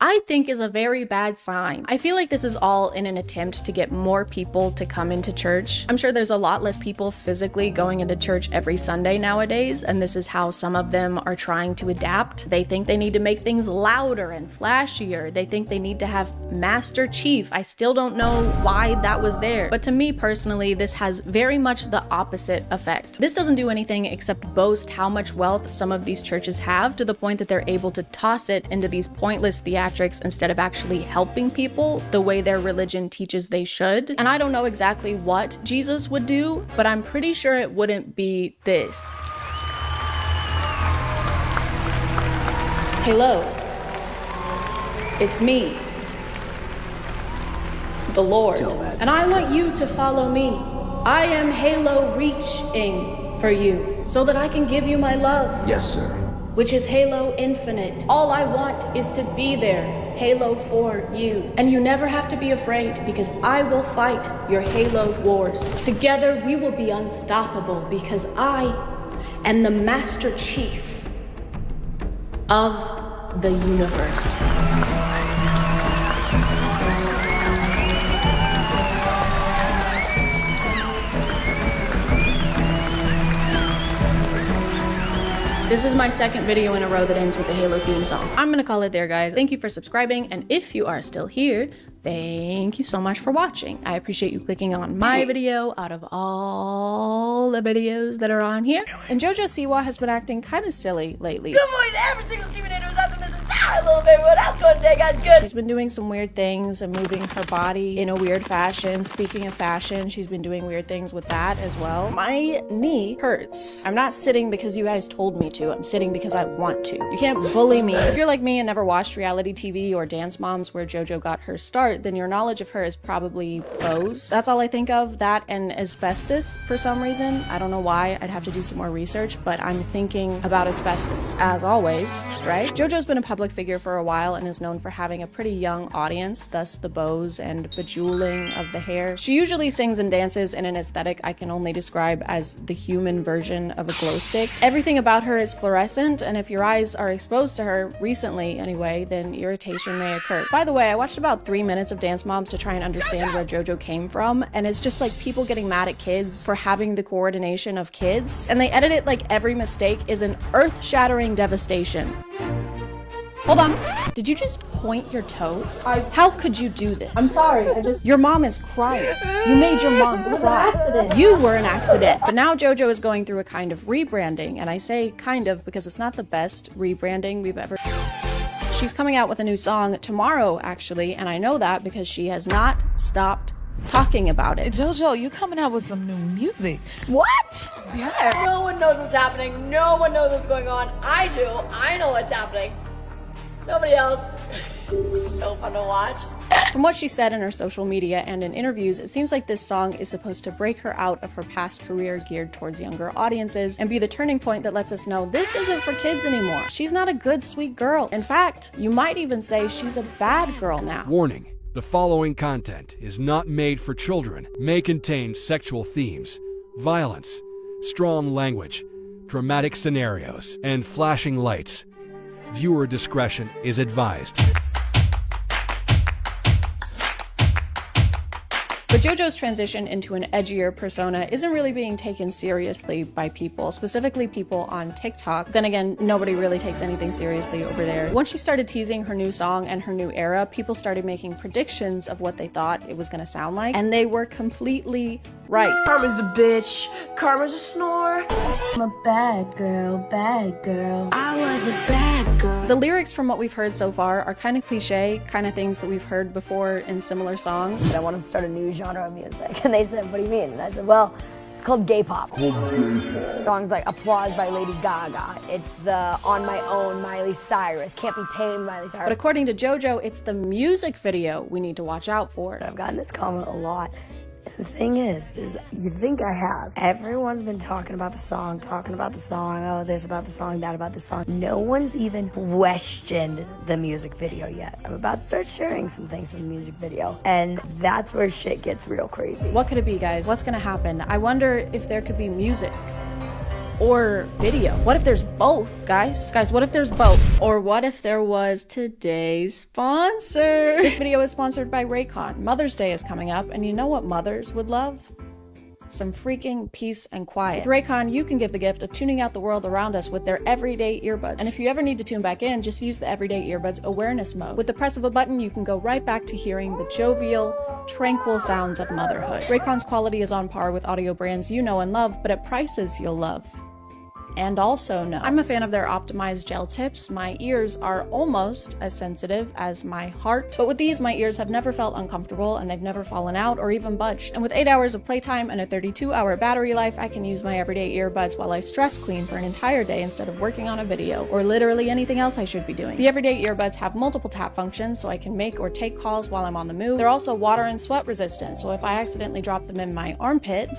I think is a very bad sign. I feel like this is all in an attempt to get more people to come into church. I'm sure there's a lot less people physically going into church every Sunday nowadays, and this is how some of them are trying to adapt. They think they need to make things louder and flashier. They think they need to have Master Chief. I still don't know why that was there. But to me personally, this has very much the opposite effect. This doesn't do anything except boast how much wealth some of these churches have, to the point that they're able to toss it into these pointless theatrics instead of actually helping people the way their religion teaches they should. And I don't know exactly what Jesus would do, but I'm pretty sure it wouldn't be this. Hello, it's me, the Lord, and I want you to follow me. I am Halo reaching for you so that I can give you my love. Yes, sir. Which is Halo Infinite. All I want is to be there, Halo for you. And you never have to be afraid, because I will fight your Halo wars. Together we will be unstoppable, because I am the Master Chief of the universe. This is my second video in a row that ends with the Halo theme song. I'm gonna call it there, guys. Thank you for subscribing, and if you are still here, thank you so much for watching. I appreciate you clicking on my video out of all the videos that are on here. And JoJo Siwa has been acting kind of silly lately. Good morning to every single Steven Andrews out in this entire little bit. What else going today, guys? Good. She's been doing some weird things and moving her body in a weird fashion. Speaking of fashion, she's been doing weird things with that as well. My knee hurts. I'm not sitting because you guys told me to. I'm sitting because I want to. You can't bully me. If you're like me and never watched reality TV or Dance Moms where JoJo got her start, then your knowledge of her is probably Bose. That's all I think of, that and asbestos for some reason. I don't know why. I'd have to do some more research, but I'm thinking about asbestos. As always, right? JoJo's been a public figure for a while and is known for having a pretty young audience, thus the bows and bejeweling of the hair. She usually sings and dances in an aesthetic I can only describe as the human version of a glow stick. Everything about her is fluorescent, and if your eyes are exposed to her, recently anyway, then irritation may occur. By the way, I watched about 3 minutes of Dance Moms to try and understand where JoJo came from, and it's just like people getting mad at kids for having the coordination of kids, and they edit it like every mistake is an earth-shattering devastation. Hold on. Did you just point your toes? How could you do this? I'm sorry, Your mom is crying. You made your mom cry. It was an accident. You were an accident. But now JoJo is going through a kind of rebranding, and I say kind of because it's not the best rebranding we've ever... She's coming out with a new song tomorrow, actually, and I know that because she has not stopped talking about it. JoJo, you coming out with some new music. What? Yes. No one knows what's happening. No one knows what's going on. I do. I know what's happening. Nobody else. So fun to watch. From what she said in her social media and in interviews, it seems like this song is supposed to break her out of her past career geared towards younger audiences and be the turning point that lets us know this isn't for kids anymore. She's not a good, sweet girl. In fact, you might even say she's a bad girl now. Warning. The following content is not made for children, may contain sexual themes, violence, strong language, dramatic scenarios, and flashing lights. Viewer discretion is advised. But JoJo's transition into an edgier persona isn't really being taken seriously by people, specifically people on TikTok. Then again, nobody really takes anything seriously over there. Once she started teasing her new song and her new era, people started making predictions of what they thought it was gonna sound like, and they were completely right. Karma's a bitch. Karma's a snore. I'm a bad girl, bad girl. I was a bad girl. The lyrics from what we've heard so far are kind of cliche, kind of things that we've heard before in similar songs. I wanted to start a new genre of music, and they said, what do you mean? And I said, well, called gay pop. Songs like Applause by Lady Gaga. It's the On My Own Miley Cyrus. Can't Be Tamed Miley Cyrus. But according to JoJo, it's the music video we need to watch out for. I've gotten this comment a lot. The thing is you think I have. Everyone's been talking about the song, oh, this about the song, that about the song. No one's even questioned the music video yet. I'm about to start sharing some things from the music video, and that's where shit gets real crazy. What could it be, guys? What's gonna happen? I wonder if there could be music or video. What if there's both, guys? Guys, what if there's both? Or what if there was today's sponsor? This video is sponsored by Raycon. Mother's Day is coming up, and you know what mothers would love? Some freaking peace and quiet. With Raycon, you can give the gift of tuning out the world around us with their everyday earbuds. And if you ever need to tune back in, just use the everyday earbuds awareness mode. With the press of a button, you can go right back to hearing the jovial, tranquil sounds of motherhood. Raycon's quality is on par with audio brands you know and love, but at prices you'll love. And also know. I'm a fan of their optimized gel tips. My ears are almost as sensitive as my heart, but with these, my ears have never felt uncomfortable and they've never fallen out or even budged. And with 8 hours of playtime and a 32-hour battery life, I can use my everyday earbuds while I stress clean for an entire day instead of working on a video or literally anything else I should be doing. The everyday earbuds have multiple tap functions, so I can make or take calls while I'm on the move. They're also water and sweat resistant, so if I accidentally drop them in my armpit,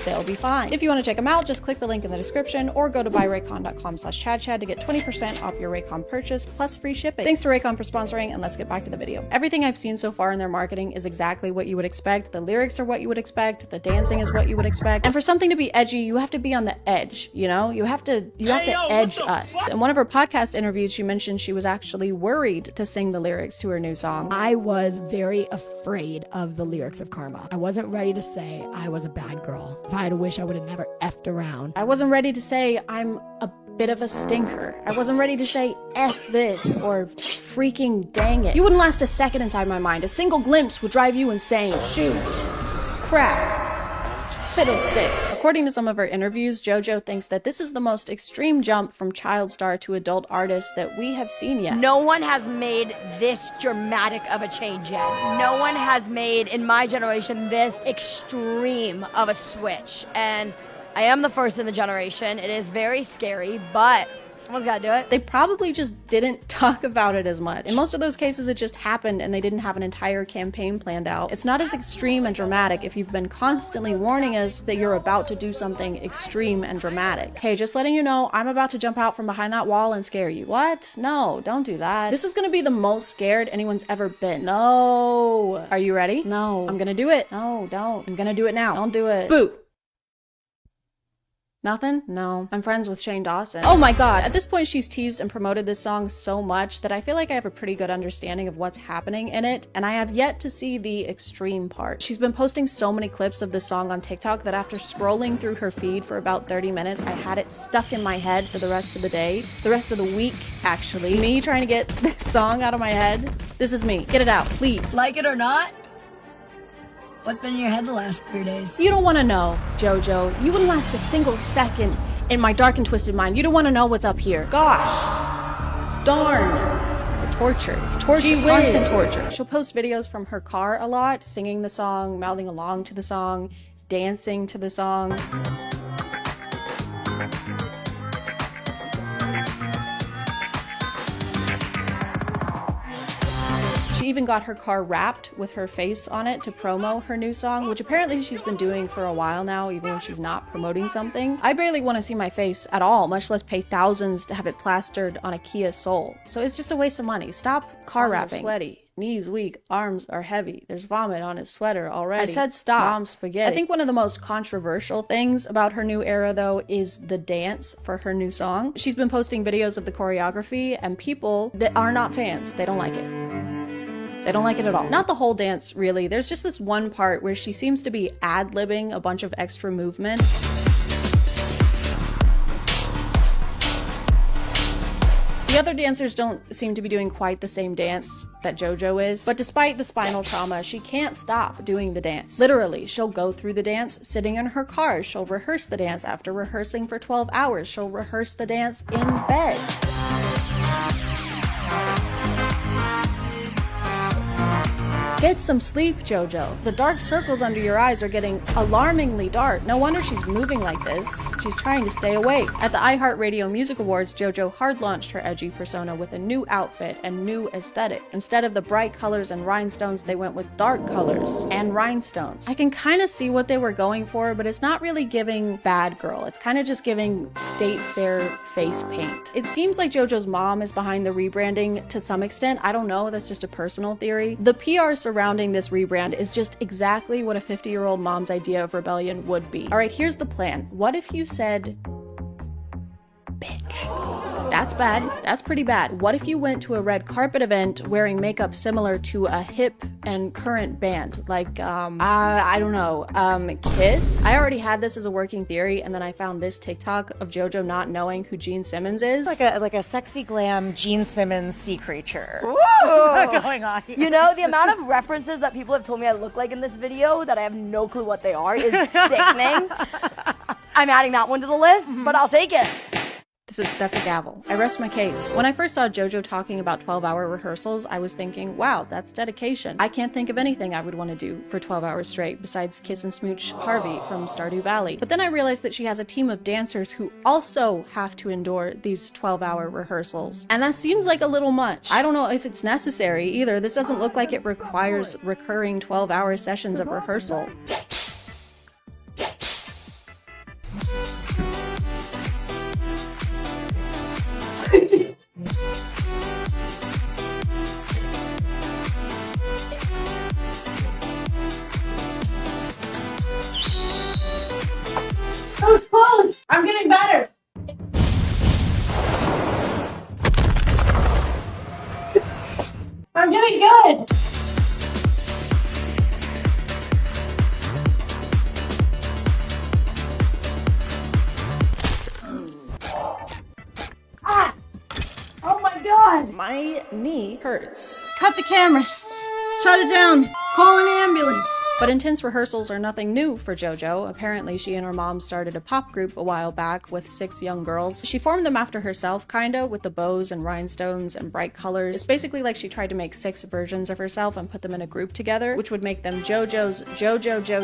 they'll be fine. If you want to check them out, just click the link in the description or go to buyraycon.com/ChadChad to get 20% off your Raycon purchase plus free shipping. Thanks to Raycon for sponsoring, and let's get back to the video. Everything I've seen so far in their marketing is exactly what you would expect. The lyrics are what you would expect. The dancing is what you would expect. And for something to be edgy, you have to be on the edge, you know? You have to edge us. In one of her podcast interviews, she mentioned she was actually worried to sing the lyrics to her new song. I was very afraid of the lyrics of Karma. I wasn't ready to say I was a bad girl. If I had a wish, I would have never effed around. I wasn't ready to say I'm a bit of a stinker. I wasn't ready to say F this or freaking dang it. You wouldn't last a second inside my mind. A single glimpse would drive you insane. Shoot. Crap. Fiddlesticks. According to some of her interviews, JoJo thinks that this is the most extreme jump from child star to adult artist that we have seen yet. No one has made this dramatic of a change yet. No one has made, in my generation, this extreme of a switch. And I am the first in the generation. It is very scary, but someone's got to do it. They probably just didn't talk about it as much. In most of those cases, it just happened and they didn't have an entire campaign planned out. It's not as extreme and dramatic if you've been constantly warning us that you're about to do something extreme and dramatic. Hey, just letting you know, I'm about to jump out from behind that wall and scare you. What? No, don't do that. This is gonna be the most scared anyone's ever been. No. Are you ready? No. I'm gonna do it. No, don't. I'm gonna do it now. Don't do it. Boo. Nothing? No. I'm friends with Shane Dawson. Oh my god. At this point, she's teased and promoted this song so much that I feel like I have a pretty good understanding of what's happening in it, and I have yet to see the extreme part. She's been posting so many clips of this song on TikTok that after scrolling through her feed for about 30 minutes, I had it stuck in my head for the rest of the day. The rest of the week, actually. Me trying to get this song out of my head. This is me. Get it out, please. Like it or not, what's been in your head the last 3 days? You don't want to know, JoJo. You wouldn't last a single second in my dark and twisted mind. You don't want to know what's up here. Gosh. Darn. It's a torture. It's torture. Constant torture. She'll post videos from her car a lot, singing the song, mouthing along to the song, dancing to the song. She even got her car wrapped with her face on it to promo her new song, which apparently she's been doing for a while now, even when she's not promoting something. I barely want to see my face at all, much less pay thousands to have it plastered on a Kia Soul. So it's just a waste of money. Stop car wrapping. Sweaty. Knees weak, arms are heavy. There's vomit on his sweater already. I said stop. Mom's spaghetti. I think one of the most controversial things about her new era, though, is the dance for her new song. She's been posting videos of the choreography, and people that are not fans, they don't like it. They don't like it at all. Not the whole dance, really. There's just this one part where she seems to be ad-libbing a bunch of extra movement. The other dancers don't seem to be doing quite the same dance that JoJo is, but despite the spinal trauma, she can't stop doing the dance. Literally, she'll go through the dance sitting in her car. She'll rehearse the dance after rehearsing for 12 hours. She'll rehearse the dance in bed. Get some sleep, JoJo. The dark circles under your eyes are getting alarmingly dark. No wonder she's moving like this. She's trying to stay awake. At the iHeartRadio Music Awards, JoJo hard launched her edgy persona with a new outfit and new aesthetic. Instead of the bright colors and rhinestones, they went with dark colors and rhinestones. I can kind of see what they were going for, but it's not really giving bad girl. It's kind of just giving state fair face paint. It seems like JoJo's mom is behind the rebranding to some extent. I don't know, that's just a personal theory. The PR surrounding this rebrand is just exactly what a 50-year-old mom's idea of rebellion would be. All right, here's the plan. What if you said, bitch? That's bad. That's pretty bad. What if you went to a red carpet event wearing makeup similar to a hip and current band? Like, I don't know, Kiss? I already had this as a working theory, and then I found this TikTok of JoJo not knowing who Gene Simmons is. Like a sexy glam Gene Simmons sea creature. Whoa. Going on here. You know, the amount of references that people have told me I look like in this video that I have no clue what they are is sickening. I'm adding that one to the list, but I'll take it. That's a gavel. I rest my case. When I first saw JoJo talking about 12-hour rehearsals, I was thinking, wow, that's dedication. I can't think of anything I would want to do for 12 hours straight besides kiss and smooch Harvey from Stardew Valley. But then I realized that she has a team of dancers who also have to endure these 12-hour rehearsals. And that seems like a little much. I don't know if it's necessary either. This doesn't look like it requires recurring 12-hour sessions of rehearsal. That was close. I'm getting better. I'm getting good. Ah! Oh my God! My knee hurts. Cut the cameras. Shut it down. Call an ambulance. But intense rehearsals are nothing new for JoJo. Apparently, she and her mom started a pop group a while back with 6 young girls. She formed them after herself, kinda, with the bows and rhinestones and bright colors. It's basically like she tried to make 6 versions of herself and put them in a group together, which would make them JoJo's, JoJo's.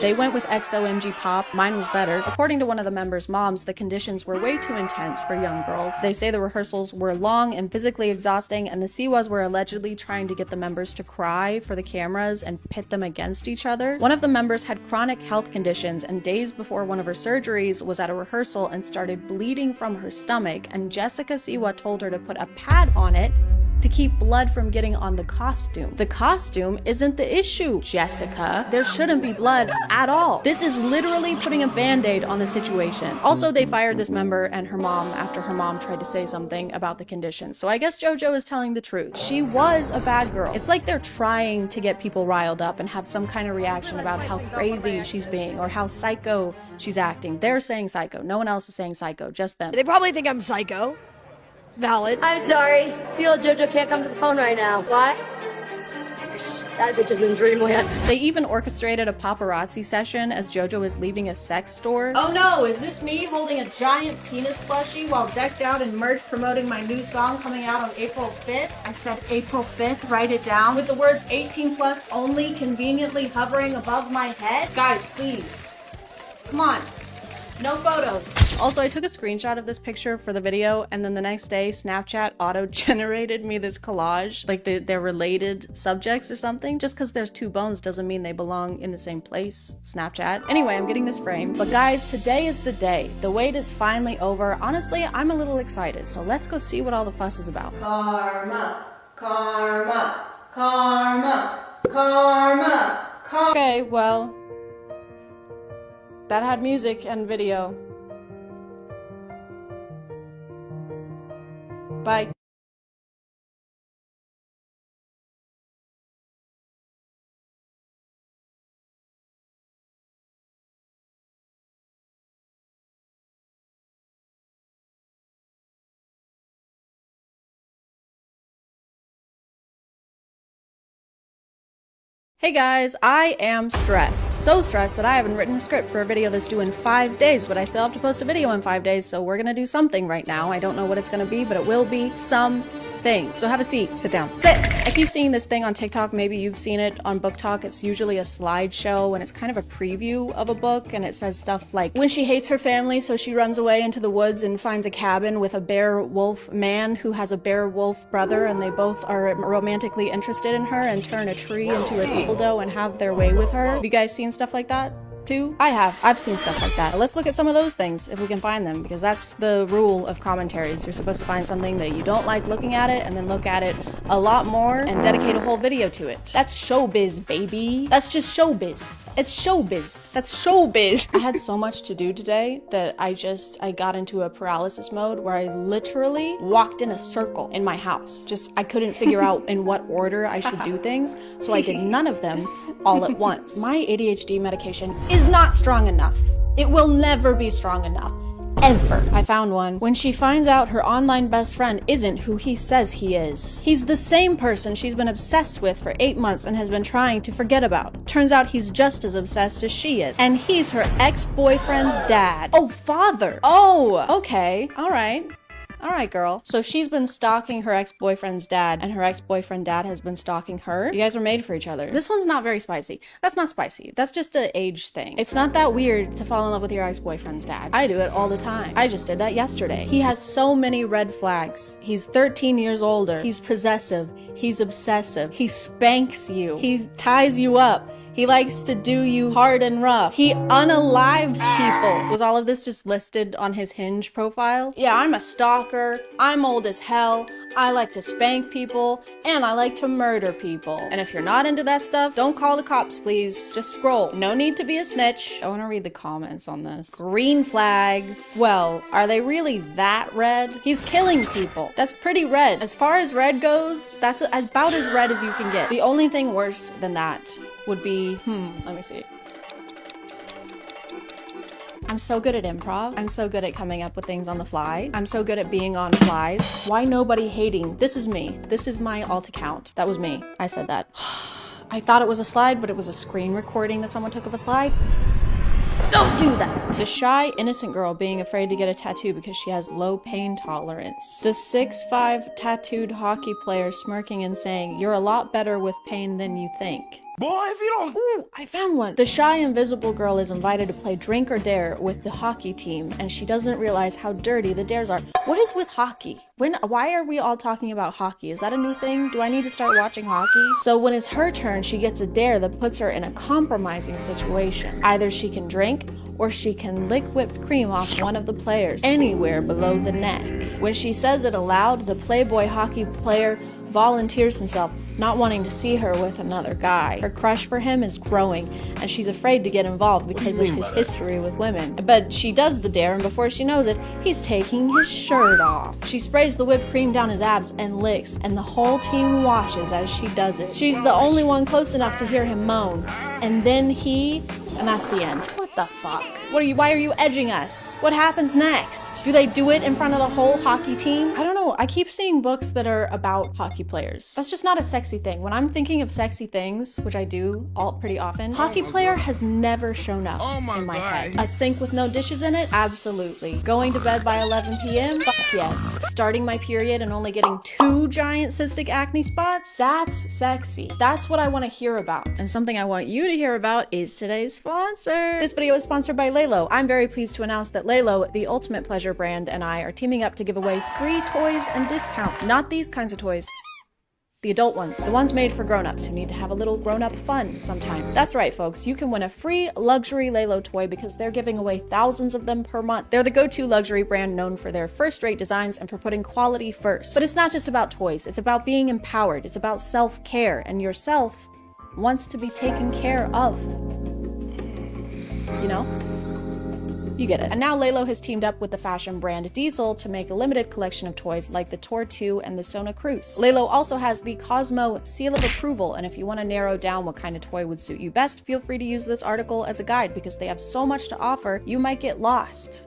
They went with XOMG Pop. Mine was better. According to one of the members' moms, the conditions were way too intense for young girls. They say the rehearsals were long and physically exhausting, and the Siwas were allegedly trying to get the members to cry for the cameras and pit them against each other. One of the members had chronic health conditions, and days before one of her surgeries was at a rehearsal and started bleeding from her stomach, and Jessica Siwa told her to put a pad on it to keep blood from getting on the costume. The costume isn't the issue, Jessica. There shouldn't be blood at all. This is literally putting a band-aid on the situation. Also, they fired this member and her mom after her mom tried to say something about the conditions. So I guess JoJo is telling the truth. She was a bad girl. It's like they're trying to get people riled up and have some kind of reaction about how crazy she's being or how psycho she's acting. They're saying psycho. No one else is saying psycho, just them. They probably think I'm psycho. Valid. I'm sorry. The old JoJo can't come to the phone right now. Why? That bitch is in dreamland. They even orchestrated a paparazzi session as JoJo is leaving a sex store. Oh no, is this me holding a giant penis plushie while decked out in merch promoting my new song coming out on April 5th? I said April 5th, write it down, with the words 18 plus only conveniently hovering above my head? Guys, please. Come on. No photos. Also, I took a screenshot of this picture for the video, and then the next day, Snapchat auto-generated me this collage, like they're related subjects or something. Just because there's 2 bones doesn't mean they belong in the same place, Snapchat. Anyway, I'm getting this framed. But guys, today is the day. The wait is finally over. Honestly, I'm a little excited, so let's go see what all the fuss is about. Karma, karma, karma, karma, karma. Okay, well, that had music and video. Bye. Hey guys, I am stressed. So stressed that I haven't written a script for a video that's due in 5 days, but I still have to post a video in 5 days, so we're gonna do something right now. I don't know what it's gonna be, but it will be something. thing. So have a seat, sit down, sit. I keep seeing this thing on TikTok. Maybe you've seen it on Book Talk. It's usually a slideshow and it's kind of a preview of a book, and it says stuff like, when she hates her family, so she runs away into the woods and finds a cabin with a bear wolf man who has a bear wolf brother, and they both are romantically interested in her and turn a tree into a dildo and have their way with her. Have you guys seen stuff like that too? I have. I've seen stuff like that. Let's look at some of those things if we can find them, because that's the rule of commentaries. You're supposed to find something that you don't like looking at it and then look at it a lot more and dedicate a whole video to it. That's showbiz, baby. That's just showbiz. It's showbiz. That's showbiz. I had so much to do today that I got into a paralysis mode where I literally walked in a circle in my house. I couldn't figure out in what order I should do things, so I did none of them all at once. My ADHD medication is not strong enough. It will never be strong enough. Ever. I found one. When she finds out her online best friend isn't who he says he is. He's the same person she's been obsessed with for 8 months and has been trying to forget about. Turns out he's just as obsessed as she is. And he's her ex-boyfriend's dad. Oh, father. Oh, okay. All right. All right, girl. So she's been stalking her ex-boyfriend's dad, and her ex-boyfriend dad has been stalking her. You guys are made for each other. This one's not very spicy. That's not spicy. That's just an age thing. It's not that weird to fall in love with your ex-boyfriend's dad. I do it all the time. I just did that yesterday. He has so many red flags. He's 13 years older. He's possessive. He's obsessive. He spanks you. He ties you up. He likes to do you hard and rough. He unalives people. Was all of this just listed on his Hinge profile? Yeah, I'm a stalker. I'm old as hell. I like to spank people, and I like to murder people. And if you're not into that stuff, don't call the cops, please. Just scroll. No need to be a snitch. I want to read the comments on this. Green flags. Well, are they really that red? He's killing people. That's pretty red. As far as red goes, that's about as red as you can get. The only thing worse than that would be, let me see. I'm so good at improv. I'm so good at coming up with things on the fly. I'm so good at being on flies. Why nobody hating? This is me. This is my alt account. That was me. I said that. I thought it was a slide, but it was a screen recording that someone took of a slide. Don't do that. The shy, innocent girl being afraid to get a tattoo because she has low pain tolerance. The 6'5" tattooed hockey player smirking and saying, "You're a lot better with pain than you think." Boy, if you don't... Ooh, I found one. The shy, invisible girl is invited to play Drink or Dare with the hockey team, and she doesn't realize how dirty the dares are. What is with hockey? Why are we all talking about hockey? Is that a new thing? Do I need to start watching hockey? So when it's her turn, she gets a dare that puts her in a compromising situation. Either she can drink, or she can lick whipped cream off one of the players, anywhere below the neck. When she says it aloud, the Playboy hockey player volunteers himself, not wanting to see her with another guy. Her crush for him is growing, and she's afraid to get involved because of his history with women. But she does the dare, and before she knows it, he's taking his shirt off. She sprays the whipped cream down his abs and licks, and the whole team watches as she does it. She's the only one close enough to hear him moan. And then and that's the end. What the fuck? Why are you edging us? What happens next? Do they do it in front of the whole hockey team? I don't know. I keep seeing books that are about hockey players. That's just not a sexy thing. When I'm thinking of sexy things, which I do pretty often, hockey player has never shown up in my head. A sink with no dishes in it? Absolutely. Going to bed by 11 p.m.? Fuck yes. Starting my period and only getting 2 giant cystic acne spots? That's sexy. That's what I want to hear about. And something I want you to hear about is today's sponsor. This video is sponsored by Lelo. I'm very pleased to announce that Lelo, the ultimate pleasure brand, and I are teaming up to give away free toys and discounts. Not these kinds of toys. The adult ones. The ones made for grown-ups who need to have a little grown-up fun sometimes. That's right, folks. You can win a free luxury Lelo toy because they're giving away thousands of them per month. They're the go-to luxury brand known for their first-rate designs and for putting quality first. But it's not just about toys. It's about being empowered. It's about self-care. And yourself wants to be taken care of. You know? You get it. And now Lelo has teamed up with the fashion brand Diesel to make a limited collection of toys like the Tor 2 and the Sona Cruz. Lelo also has the Cosmo Seal of Approval, and if you want to narrow down what kind of toy would suit you best, feel free to use this article as a guide because they have so much to offer, you might get lost.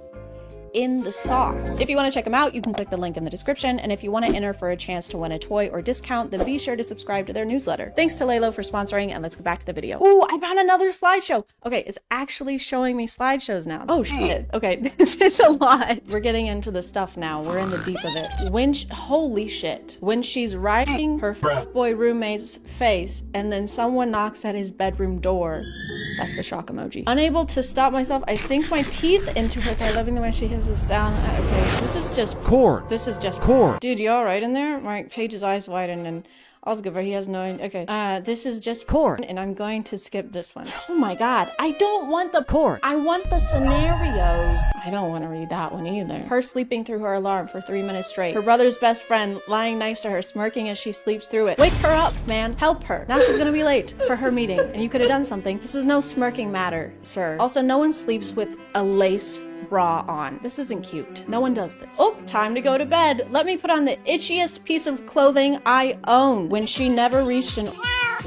in the sauce. If you want to check them out, you can click the link in the description. And if you want to enter for a chance to win a toy or discount, then be sure to subscribe to their newsletter. Thanks to Lalo for sponsoring, and let's get back to the video. Ooh, I found another slideshow. Okay, it's actually showing me slideshows now. Oh shit. Okay, this is a lot. We're getting into the stuff now. We're in the deep of it. Holy shit. When she's riding her boy roommate's face and then someone knocks at his bedroom door. That's the shock emoji. Unable to stop myself, I sink my teeth into her thigh, loving the way she hisses down. Okay, this is just corn. This is just corn. Dude, you all right in there? My Page's eyes widen and all's good, but he has no idea. Okay, this is just corn, and I'm going to skip this one. Oh my god, I don't want the corn. I want the scenarios. I don't want to read that one either. Her sleeping through her alarm for 3 minutes straight. Her brother's best friend lying next to her, smirking as she sleeps through it. Wake her up, man. Help her. Now she's gonna be late for her meeting, and you could have done something. This is no smirking matter, sir. Also, no one sleeps with a lace bra on. This isn't cute. No one does this. Oh, time to go to bed. Let me put on the itchiest piece of clothing I own. When she never reached an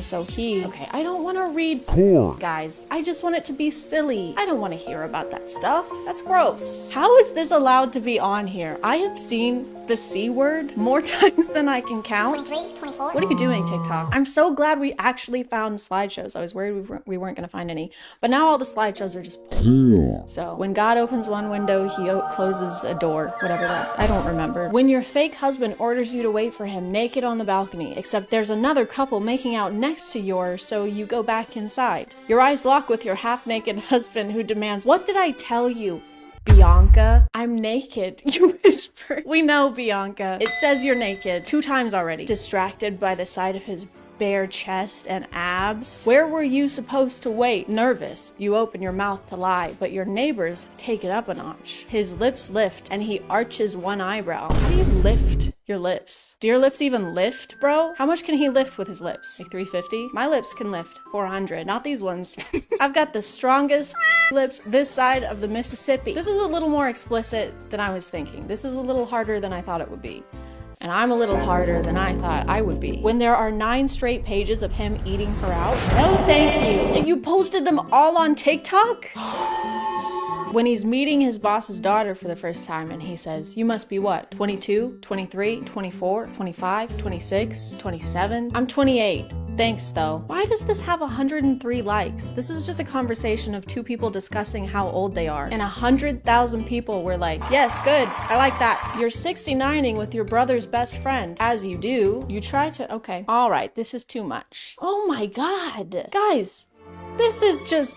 so he... Okay, I don't want to read porn. Guys, I just want it to be silly. I don't want to hear about that stuff. That's gross. How is this allowed to be on here? I have seen the C word more times than I can count. 23, 24. What are you doing, TikTok? I'm so glad we actually found slideshows. I was worried we weren't going to find any. But now all the slideshows are just porn. So when God opens one window, he closes a door. Whatever that. I don't remember. When your fake husband orders you to wait for him naked on the balcony, except there's another couple making out next to yours, so you go back inside. Your eyes lock with your half-naked husband who demands, "What did I tell you, Bianca? I'm naked," you whisper. We know, Bianca. It says you're naked 2 times already. Distracted by the sight of his bare chest and abs. Where were you supposed to wait? Nervous, you open your mouth to lie, but your neighbors take it up a notch. His lips lift and he arches one eyebrow. How do you lift your lips? Do your lips even lift, bro? How much can he lift with his lips? Like 350? My lips can lift 400, not these ones. I've got the strongest lips this side of the Mississippi. This is a little more explicit than I was thinking. This is a little harder than I thought it would be. And I'm a little harder than I thought I would be. When there are 9 straight pages of him eating her out? No, thank you. And you posted them all on TikTok? When he's meeting his boss's daughter for the first time and he says, "You must be what, 22, 23, 24, 25, 26, 27? I'm 28. Thanks though." Why does this have 103 likes? This is just a conversation of 2 people discussing how old they are. And 100,000 people were like, "Yes, good. I like that." You're 69ing with your brother's best friend. As you do, you try to, okay. All right, this is too much. Oh my God. Guys, this is just...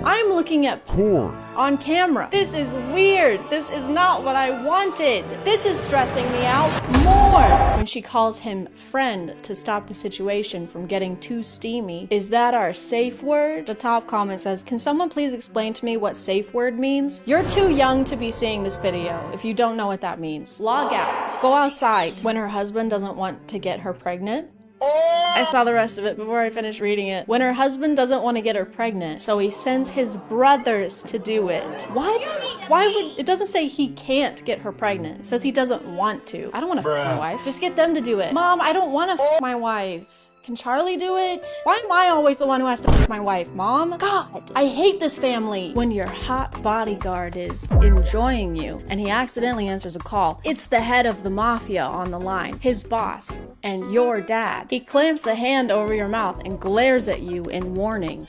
I'm looking at porn on camera. This is weird. This is not what I wanted. This is stressing me out more. When she calls him friend to stop the situation from getting too steamy. Is that our safe word? The top comment says, "Can someone please explain to me what safe word means?" You're too young to be seeing this video if you don't know what that means. Log out. Go outside. When her husband doesn't want to get her pregnant. I saw the rest of it before I finished reading it. When her husband doesn't want to get her pregnant, so he sends his brothers to do it. What? Why would... It doesn't say he can't get her pregnant. It says he doesn't want to. I don't want to f my wife. Just get them to do it. Mom, I don't want to f my wife. Can Charlie do it? Why am I always the one who has to f my wife, Mom? God, I hate this family. When your hot bodyguard is enjoying you and he accidentally answers a call, it's the head of the mafia on the line, his boss, and your dad. He clamps a hand over your mouth and glares at you in warning.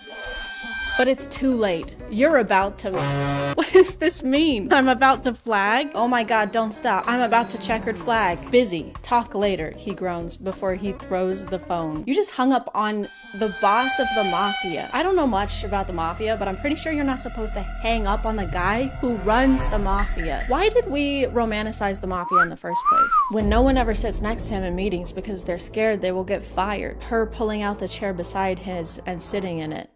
But it's too late. You're about to... What does this mean? I'm about to flag? Oh my God, don't stop. I'm about to checkered flag. Busy. Talk later, he groans before he throws the phone. You just hung up on the boss of the mafia. I don't know much about the mafia, but I'm pretty sure you're not supposed to hang up on the guy who runs the mafia. Why did we romanticize the mafia in the first place? When no one ever sits next to him in meetings because they're scared they will get fired. Her pulling out the chair beside his and sitting in it.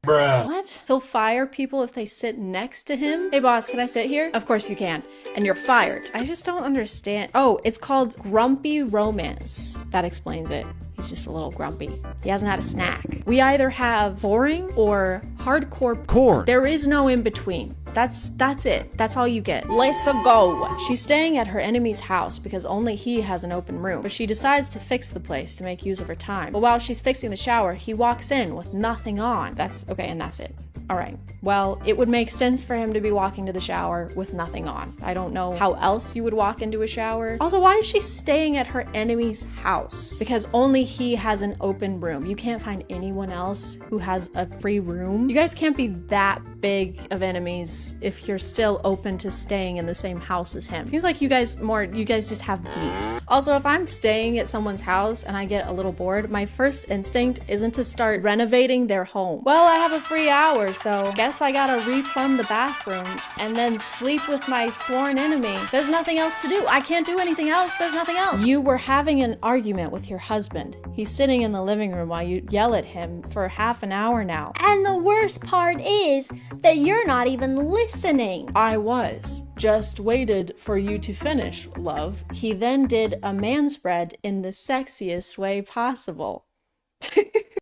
Bruh. What? He'll fire people if they sit next to him? Hey boss, can I sit here? Of course you can. And you're fired. I just don't understand. Oh, it's called grumpy romance. That explains it. He's just a little grumpy. He hasn't had a snack. We either have boring or hardcore corn. There is no in between. That's it. That's all you get. Let's go. She's staying at her enemy's house because only he has an open room. But she decides to fix the place to make use of her time. But while she's fixing the shower, he walks in with nothing on. That's okay, and that's it. All right. Well, it would make sense for him to be walking to the shower with nothing on. I don't know how else you would walk into a shower. Also, why is she staying at her enemy's house? Because only he has an open room. You can't find anyone else who has a free room. You guys can't be that big of enemies if you're still open to staying in the same house as him. Seems like you guys just have beef. Also, if I'm staying at someone's house and I get a little bored, my first instinct isn't to start renovating their home. Well, I have a free hour, so guess I gotta replumb the bathrooms and then sleep with my sworn enemy. There's nothing else to do. I can't do anything else. There's nothing else. You were having an argument with your husband. He's sitting in the living room while you yell at him for half an hour now. And the worst part is that you're not even listening. I was. Just waited for you to finish, love. He then did a man spread in the sexiest way possible.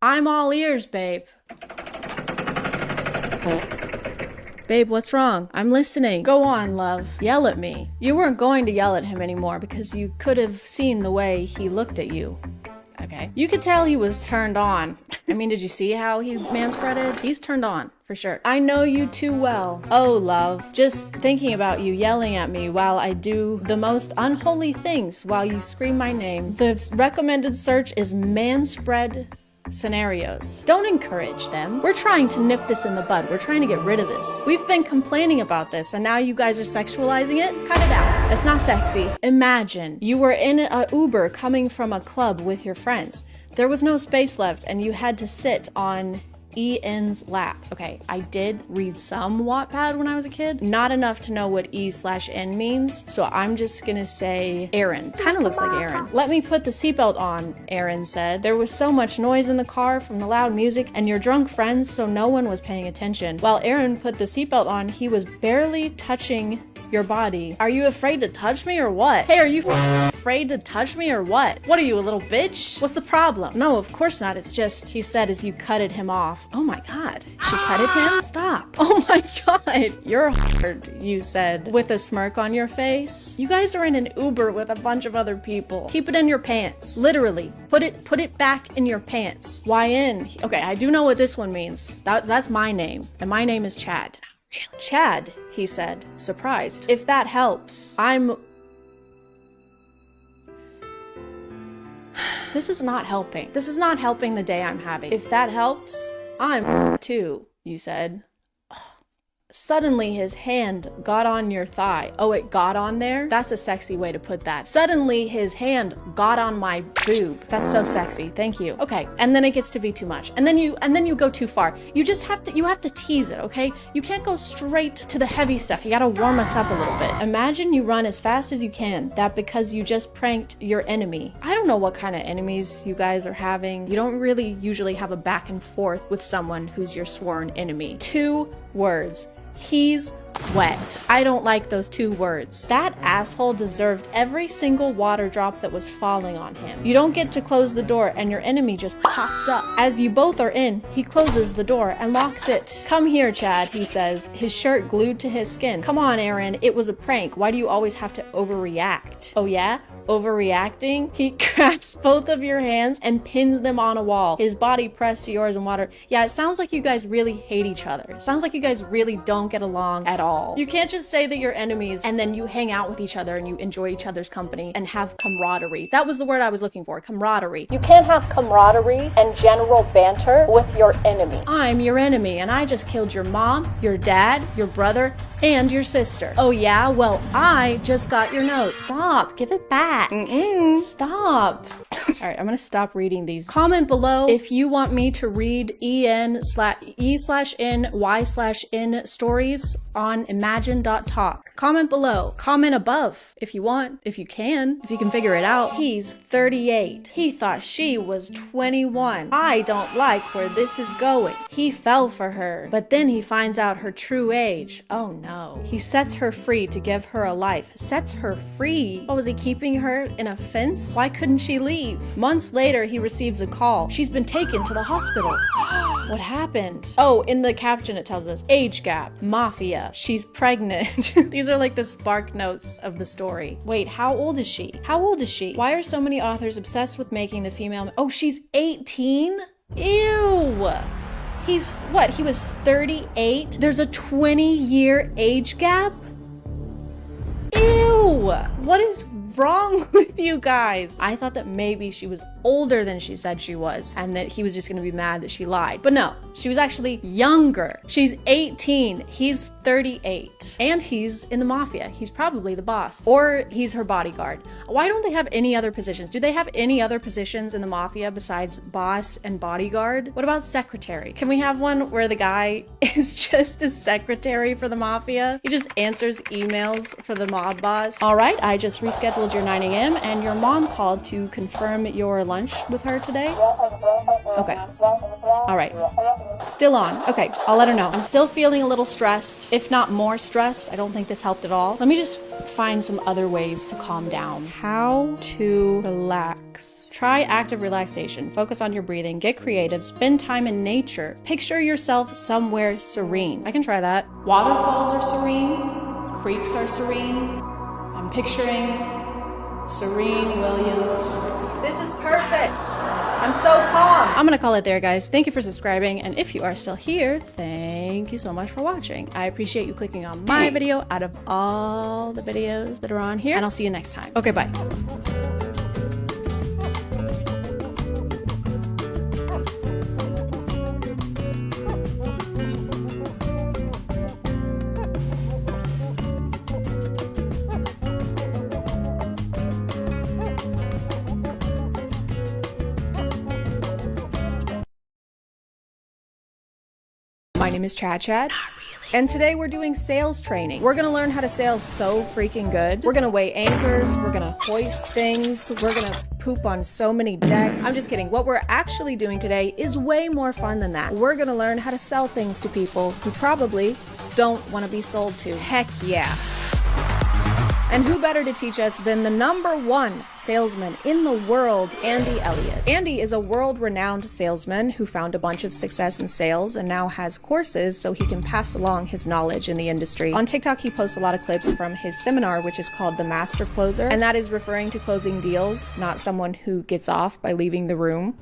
I'm all ears, babe. Babe, what's wrong? I'm listening. Go on, love. Yell at me. You weren't going to yell at him anymore because you could have seen the way he looked at you. Okay. You could tell he was turned on. I mean, did you see how he manspreaded? He's turned on, for sure. I know you too well. Oh, love. Just thinking about you yelling at me while I do the most unholy things while you scream my name. The recommended search is manspread scenarios. Don't encourage them. We're trying to nip this in the bud. We're trying to get rid of this. We've been complaining about this and now you guys are sexualizing it? Cut it out. It's not sexy. Imagine you were in a Uber coming from a club with your friends. There was no space left and you had to sit on E.N.'s lap. Okay, I did read some Wattpad when I was a kid. Not enough to know what E/N means, so I'm just gonna say Aaron. Kind of looks like Aaron. Let me put the seatbelt on, Aaron said. There was so much noise in the car from the loud music and your drunk friends, so no one was paying attention. While Aaron put the seatbelt on, he was barely touching your body. Are you afraid to touch me or what? Hey, are you afraid to touch me or what? What are you, a little bitch? What's the problem? No, of course not. It's just, he said as you cutted him off. Oh my God. She cutted him? Stop. Oh my God. You're hard, you said, with a smirk on your face. You guys are in an Uber with a bunch of other people. Keep it in your pants. Literally. Put it back in your pants. Why in? Okay, I do know what this one means. That's my name. And my name is Chad. Chad, he said, surprised. If that helps, This is not helping. This is not helping the day I'm having. If that helps, I'm too, you said. Suddenly his hand got on your thigh. Oh, it got on there? That's a sexy way to put that. Suddenly his hand got on my boob. That's so sexy. Thank you. Okay, and then it gets to be too much. And then you go too far. You have to tease it, okay? You can't go straight to the heavy stuff. You gotta warm us up a little bit. Imagine you run as fast as you can. That because you just pranked your enemy. I don't know what kind of enemies you guys are having. You don't really usually have a back and forth with someone who's your sworn enemy. 2 words. He's wet. I don't like those 2 words. That asshole deserved every single water drop that was falling on him. You don't get to close the door and your enemy just pops up. As you both are in, he closes the door and locks it. Come here, Chad, he says, his shirt glued to his skin. Come on, Aaron, it was a prank. Why do you always have to overreact? Oh yeah? Overreacting? He grabs both of your hands and pins them on a wall, his body pressed to yours in water. Yeah, it sounds like you guys really hate each other. It sounds like you guys really don't get along at all. You can't just say that you're enemies and then you hang out with each other and you enjoy each other's company and have camaraderie. That was the word I was looking for, camaraderie. You can't have camaraderie and general banter with your enemy. I'm your enemy and I just killed your mom, your dad, your brother, and your sister. Oh yeah? Well, I just got your nose. Stop. Give it back. Stop. All right, I'm gonna stop reading these. Comment below if you want me to read E/N/Y/N stories on imagine.talk. Comment below. Comment above if you want, if you can figure it out. He's 38. He thought she was 21. I don't like where this is going. He fell for her, but then he finds out her true age. Oh no. He sets her free to give her a life. Sets her free? What, was he keeping her in a fence? Why couldn't she leave? Months later, he receives a call. She's been taken to the hospital. What happened? Oh, in the caption it tells us, age gap, mafia, she's pregnant. These are like the spark notes of the story. Wait, how old is she? How old is she? Why are so many authors obsessed with making the female? Oh, she's 18? Ew! He's what? He was 38? There's a 20-year age gap? Ew! What is wrong with you guys? I thought that maybe she was older than she said she was and that he was just gonna be mad that she lied. But no, she was actually younger. She's 18, he's 38. And he's in the mafia. He's probably the boss. Or he's her bodyguard. Why don't they have any other positions? Do they have any other positions in the mafia besides boss and bodyguard? What about secretary? Can we have one where the guy is just a secretary for the mafia? He just answers emails for the mob boss. All right, I just rescheduled your 9 a.m. and your mom called to confirm your lunch with her today. Okay. All right. Still on. Okay, I'll let her know. I'm still feeling a little stressed, if not more stressed. I don't think this helped at all. Let me just find some other ways to calm down. How to relax. Try active relaxation. Focus on your breathing. Get creative. Spend time in nature. Picture yourself somewhere serene. I can try that. Waterfalls are serene. Creeks are serene. I'm picturing Serene Williams. This is perfect. I'm so calm. I'm gonna call it there, guys. Thank you for subscribing, and if you are still here, thank you so much for watching. I appreciate you clicking on my video out of all the videos that are on here, and I'll see you next time. Okay, bye. My name is ChadChad. And today we're doing sales training. We're gonna learn how to sail so freaking good. We're gonna weigh anchors, we're gonna hoist things, we're gonna poop on so many decks. I'm just kidding. What we're actually doing today is way more fun than that. We're gonna learn how to sell things to people who probably don't wanna be sold to. Heck yeah. And who better to teach us than the #1 salesman in the world, Andy Elliott. Andy is a world-renowned salesman who found a bunch of success in sales and now has courses so he can pass along his knowledge in the industry. On TikTok, he posts a lot of clips from his seminar, which is called The Master Closer, and that is referring to closing deals, not someone who gets off by leaving the room.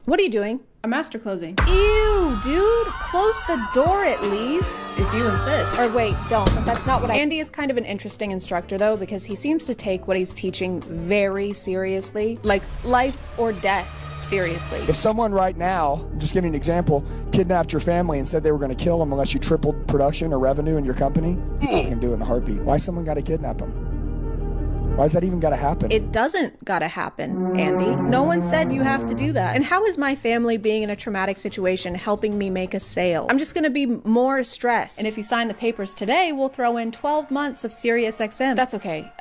What are you doing? I'm master closing. Ew, dude. Close the door at least. If you insist. Or wait, don't. That's not what Andy is kind of an interesting instructor though, because he seems to take what he's teaching very seriously. Like life or death. Seriously. If someone right now, just giving an example, kidnapped your family and said they were going to kill them unless you tripled production or revenue in your company, you can do it in a heartbeat. Why someone got to kidnap them? Why's that even gotta happen? It doesn't gotta happen, Andy. No one said you have to do that. And how is my family being in a traumatic situation helping me make a sale? I'm just gonna be more stressed. And if you sign the papers today, we'll throw in 12 months of SiriusXM. That's okay.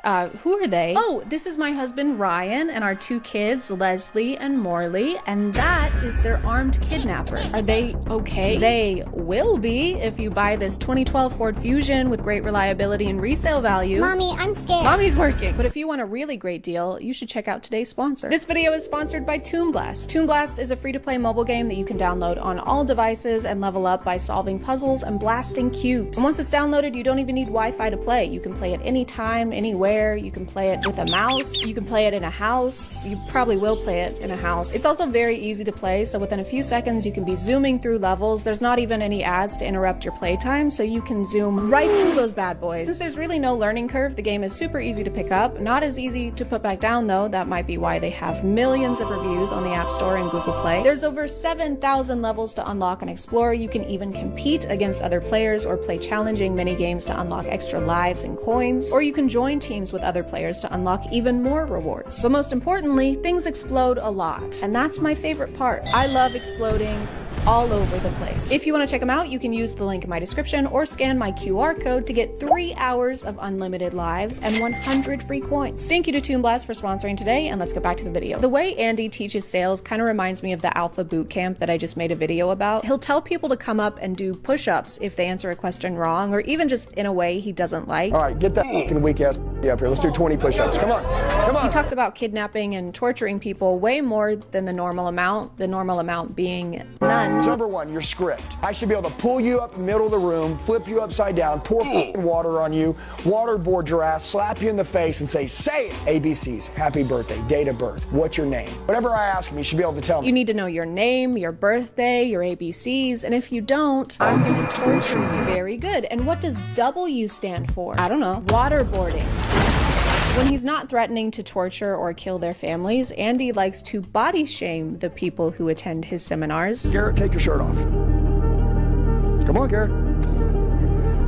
Who are they? Oh, this is my husband, Ryan, and our 2 kids, Leslie and Morley, and that is their armed kidnapper. Are they okay? They will be if you buy this 2012 Ford Fusion with great reliability and resale value. Mommy, I'm scared. Mommy's working. But if you want a really great deal, you should check out today's sponsor. This video is sponsored by Toon Blast. Toon Blast is a free-to-play mobile game that you can download on all devices and level up by solving puzzles and blasting cubes. And once it's downloaded, you don't even need Wi-Fi to play. You can play it anytime, anywhere. You can play it with a mouse. You can play it in a house. You probably will play it in a house. It's also very easy to play, so within a few seconds, you can be zooming through levels. There's not even any ads to interrupt your playtime, so you can zoom right through those bad boys. Since there's really no learning curve, the game is super easy to pick up. Not as easy to put back down though. That might be why they have millions of reviews on the App Store and Google Play. There's over 7,000 levels to unlock and explore. You can even compete against other players or play challenging mini games to unlock extra lives and coins. Or you can join teams with other players to unlock even more rewards. But most importantly, things explode a lot. And that's my favorite part. I love exploding all over the place. If you want to check them out, you can use the link in my description or scan my QR code to get 3 hours of unlimited lives and 100 free coins. Thank you to Toon Blast for sponsoring today, and let's get back to the video. The way Andy teaches sales kind of reminds me of the Alpha Bootcamp that I just made a video about. He'll tell people to come up and do push-ups if they answer a question wrong, or even just in a way he doesn't like. All right, get that fucking weak ass Yeah, up here. Let's do 20 push-ups. Come on. Come on. He talks about kidnapping and torturing people way more than the normal amount being none. Number one, your script. I should be able to pull you up in the middle of the room, flip you upside down, pour water on you, waterboard your ass, slap you in the face, and say it. ABCs, happy birthday, date of birth, what's your name? Whatever I ask him, you should be able to tell me. You need to know your name, your birthday, your ABCs, and if you don't, I'm gonna torture you. Very good. And what does W stand for? I don't know. Waterboarding. When he's not threatening to torture or kill their families, Andy likes to body shame the people who attend his seminars. Garrett, take your shirt off. Come on, Garrett.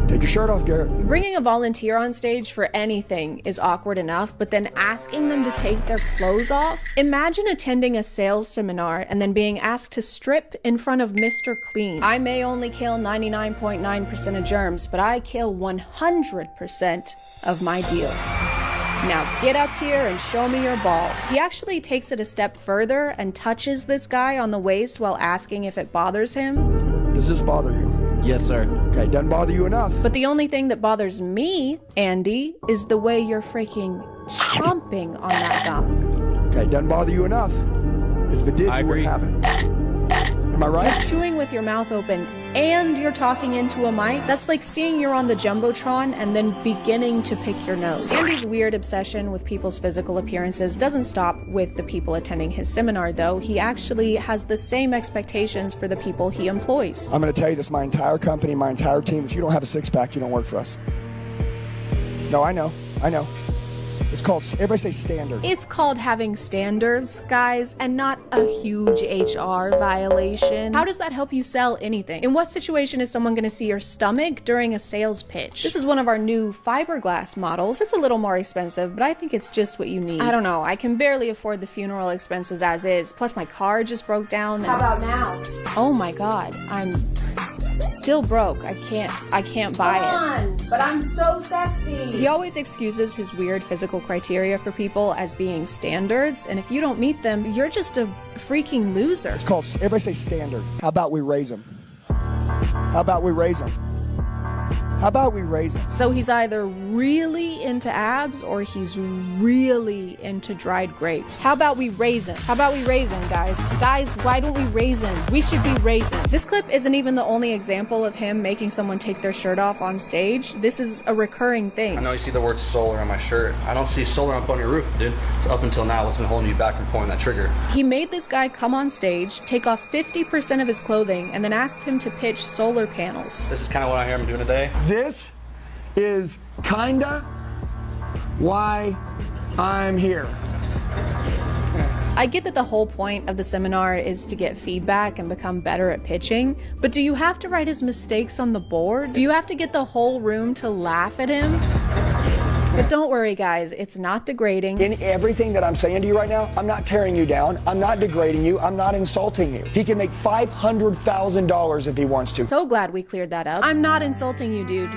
Take your shirt off, Garrett. Bringing a volunteer on stage for anything is awkward enough, but then asking them to take their clothes off? Imagine attending a sales seminar and then being asked to strip in front of Mr. Clean. I may only kill 99.9% of germs, but I kill 100% of my deals. Now get up here and show me your balls. He actually takes it a step further and touches this guy on the waist while asking if it bothers him. Does this bother you? Yes, sir. Okay, doesn't bother you enough. But the only thing that bothers me, Andy, is the way you're freaking chomping on that gum. Okay, doesn't bother you enough. If it did, you wouldn't have it. Am I right? You're chewing with your mouth open and you're talking into a mic. That's like seeing you're on the Jumbotron and then beginning to pick your nose. Andy's weird obsession with people's physical appearances doesn't stop with the people attending his seminar, though. He actually has the same expectations for the people he employs. I'm going to tell you this, my entire company, my entire team, if you don't have a six-pack, you don't work for us. No, I know. It's called, everybody say standard. It's called having standards, guys, and not a huge HR violation. How does that help you sell anything? In what situation is someone gonna see your stomach during a sales pitch? This is one of our new fiberglass models. It's a little more expensive, but I think it's just what you need. I don't know, I can barely afford the funeral expenses as is. Plus my car just broke down. How about now? Oh my God, I'm still broke. I can't buy it. But I'm so sexy. He always excuses his weird physical criteria for people as being standards, and if you don't meet them, you're just a freaking loser. It's called, everybody say standard. How about we raise them? How about we raise them? How about we raise them? So he's either really into abs or he's really into dried grapes. How about we raise him? How about we raise him, guys? Guys, why don't we raise him? We should be raising. This clip isn't even the only example of him making someone take their shirt off on stage. This is a recurring thing. I know you see the word solar on my shirt. I don't see solar up on your roof, dude. So up until now, what's been holding you back from pulling that trigger? He made this guy come on stage, take off 50% of his clothing, and then asked him to pitch solar panels. This is kind of what I hear him doing today. This is kinda why I'm here. I get that the whole point of the seminar is to get feedback and become better at pitching, but do you have to write his mistakes on the board? Do you have to get the whole room to laugh at him? But don't worry, guys, it's not degrading. In everything that I'm saying to you right now, I'm not tearing you down, I'm not degrading you, I'm not insulting you. He can make $500,000 if he wants to. So glad we cleared that up. I'm not insulting you, dude.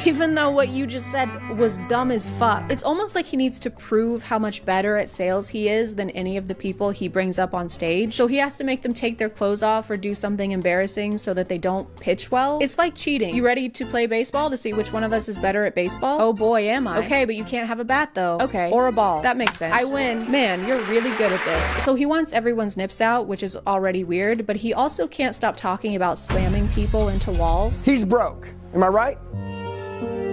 Even though what you just said was dumb as fuck. It's almost like he needs to prove how much better at sales he is than any of the people he brings up on stage. So he has to make them take their clothes off or do something embarrassing so that they don't pitch well. It's like cheating. You ready to play baseball to see which one of us is better at baseball? Oh boy, am I. Okay, but you can't have a bat though. Okay, or a ball. That makes sense. I win. Man, you're really good at this. So he wants everyone's nips out, which is already weird, but he also can't stop talking about slamming people into walls. He's broke. Am I right?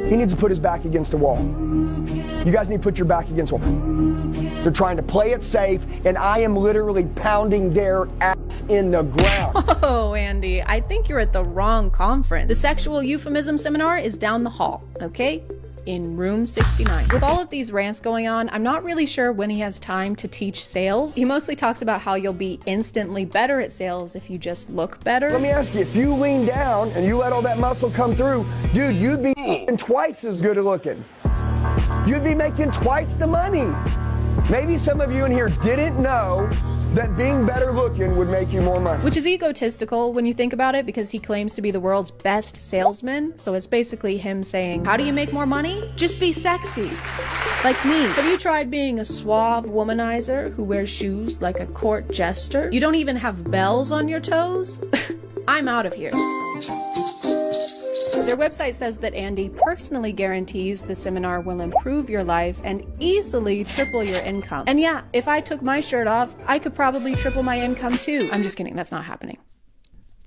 He needs to put his back against the wall. You guys need to put your back against the wall. They're trying to play it safe, and I am literally pounding their ass in the ground. Oh, Andy, I think you're at the wrong conference. The sexual euphemism seminar is down the hall, okay? In room 69. With all of these rants going on, I'm not really sure when he has time to teach sales. He mostly talks about how you'll be instantly better at sales if you just look better. Let me ask you, if you lean down and you let all that muscle come through, dude, you'd be twice as good at looking. You'd be making twice the money. Maybe some of you in here didn't know that being better looking would make you more money. Which is egotistical when you think about it, because he claims to be the world's best salesman. So it's basically him saying, how do you make more money? Just be sexy. Like me. Have you tried being a suave womanizer who wears shoes like a court jester? You don't even have bells on your toes? I'm out of here. Their website says that Andy personally guarantees the seminar will improve your life and easily triple your income. And yeah, if I took my shirt off, I could probably triple my income too. I'm just kidding, that's not happening.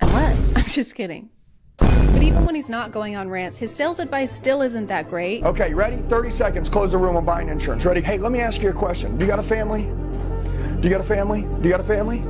Unless, I'm just kidding. But even when he's not going on rants, his sales advice still isn't that great. Okay, you ready? 30 seconds, close the room on buying insurance. Ready? Hey, let me ask you a question. Do you got a family? Do you got a family? Do you got a family?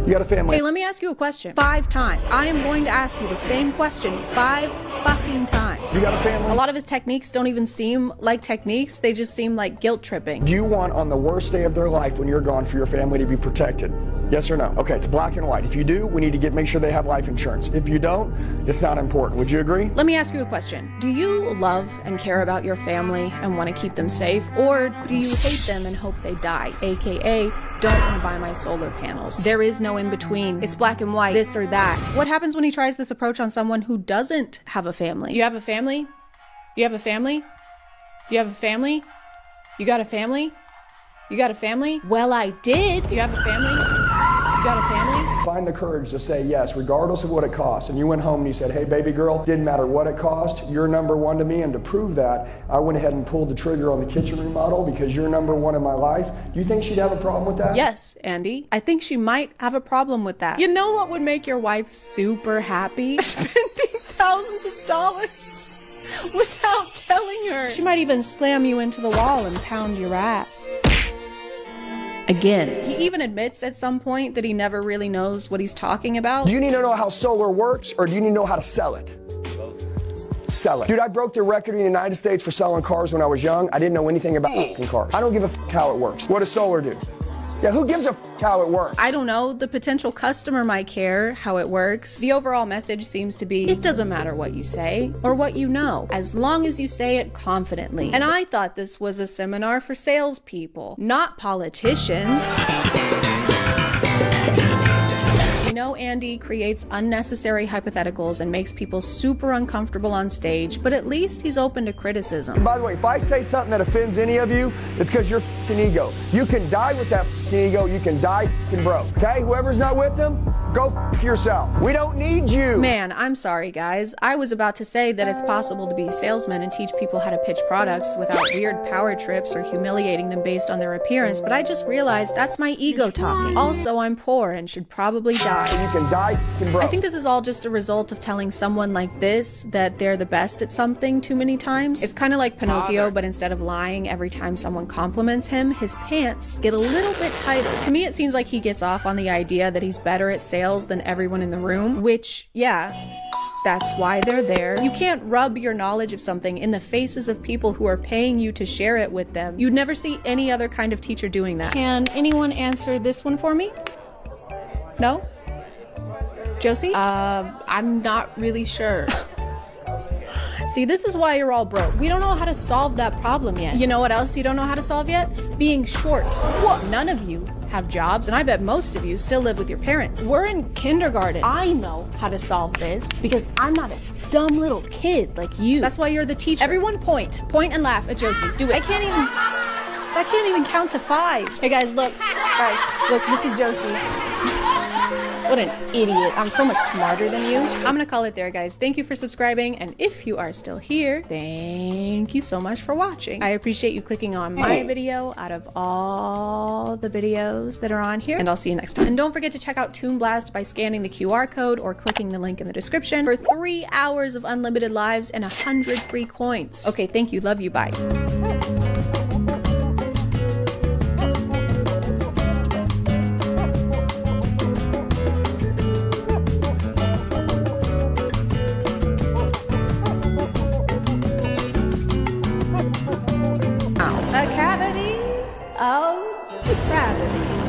You got a family? Hey, let me ask you a question. 5 times. I am going to ask you the same question 5 fucking times. You got a family? A lot of his techniques don't even seem like techniques. They just seem like guilt tripping. Do you want on the worst day of their life when you're gone for your family to be protected? Yes or no? Okay, it's black and white. If you do, we need to make sure they have life insurance. If you don't, it's not important. Would you agree? Let me ask you a question. Do you love and care about your family and want to keep them safe? Or do you hate them and hope they die? AKA, don't want to buy my solar panels. There is no in between. It's black and white, this or that. What happens when he tries this approach on someone who doesn't have a family? You have a family? You have a family? You have a family? You got a family? You got a family? Well, I did. Do you have a family? You got a family? Find the courage to say yes, regardless of what it costs. And you went home and you said, hey, baby girl, didn't matter what it cost, you're number one to me. And to prove that, I went ahead and pulled the trigger on the kitchen remodel because you're number one in my life. Do you think she'd have a problem with that? Yes, Andy. I think she might have a problem with that. You know what would make your wife super happy? Spending thousands of dollars without telling her. She might even slam you into the wall and pound your ass. Again. He even admits at some point that he never really knows what he's talking about. Do you need to know how solar works or do you need to know how to sell it? Sell it. Dude, I broke the record in the United States for selling cars when I was young. I didn't know anything about cars. I don't give a how it works. What does solar do? Yeah, who gives a how it works? I don't know. The potential customer might care how it works. The overall message seems to be, it doesn't matter what you say or what you know, as long as you say it confidently. And I thought this was a seminar for salespeople, not politicians. You know, Andy creates unnecessary hypotheticals and makes people super uncomfortable on stage, but at least he's open to criticism. And by the way, if I say something that offends any of you, it's because you're f***ing ego. You can die with that f***ing ego. You can die f***ing broke. Okay? Whoever's not with them, go f*** yourself. We don't need you. Man, I'm sorry, guys. I was about to say that it's possible to be a salesman and teach people how to pitch products without weird power trips or humiliating them based on their appearance, but I just realized that's my ego talking. Also, I'm poor and should probably die. You can die f***ing broke. I think this is all just a result of telling someone like this that they're the best at something too many times. It's kind of like Pinocchio, but instead of lying every time someone compliments him, his pants get a little bit tighter. To me, it seems like he gets off on the idea that he's better at sales than everyone in the room, which, yeah, that's why they're there. You can't rub your knowledge of something in the faces of people who are paying you to share it with them. You'd never see any other kind of teacher doing that. Can anyone answer this one for me? No? Josie? I'm not really sure. See, this is why you're all broke. We don't know how to solve that problem yet. You know what else you don't know how to solve yet? Being short. What? None of you have jobs, and I bet most of you still live with your parents. We're in kindergarten. I know how to solve this because I'm not a dumb little kid like you. That's why you're the teacher. Everyone point and laugh at Josie. Do it. I can't even count to 5. Hey guys, look, this is Josie. What an idiot. I'm so much smarter than you. I'm gonna call it there, guys. Thank you for subscribing, and if you are still here, thank you so much for watching. I appreciate you clicking on my video out of all the videos that are on here, and I'll see you next time. And don't forget to check out Toon Blast by scanning the QR code or clicking the link in the description for 3 hours of unlimited lives and 100 free coins. Okay, thank you. Love you. Bye.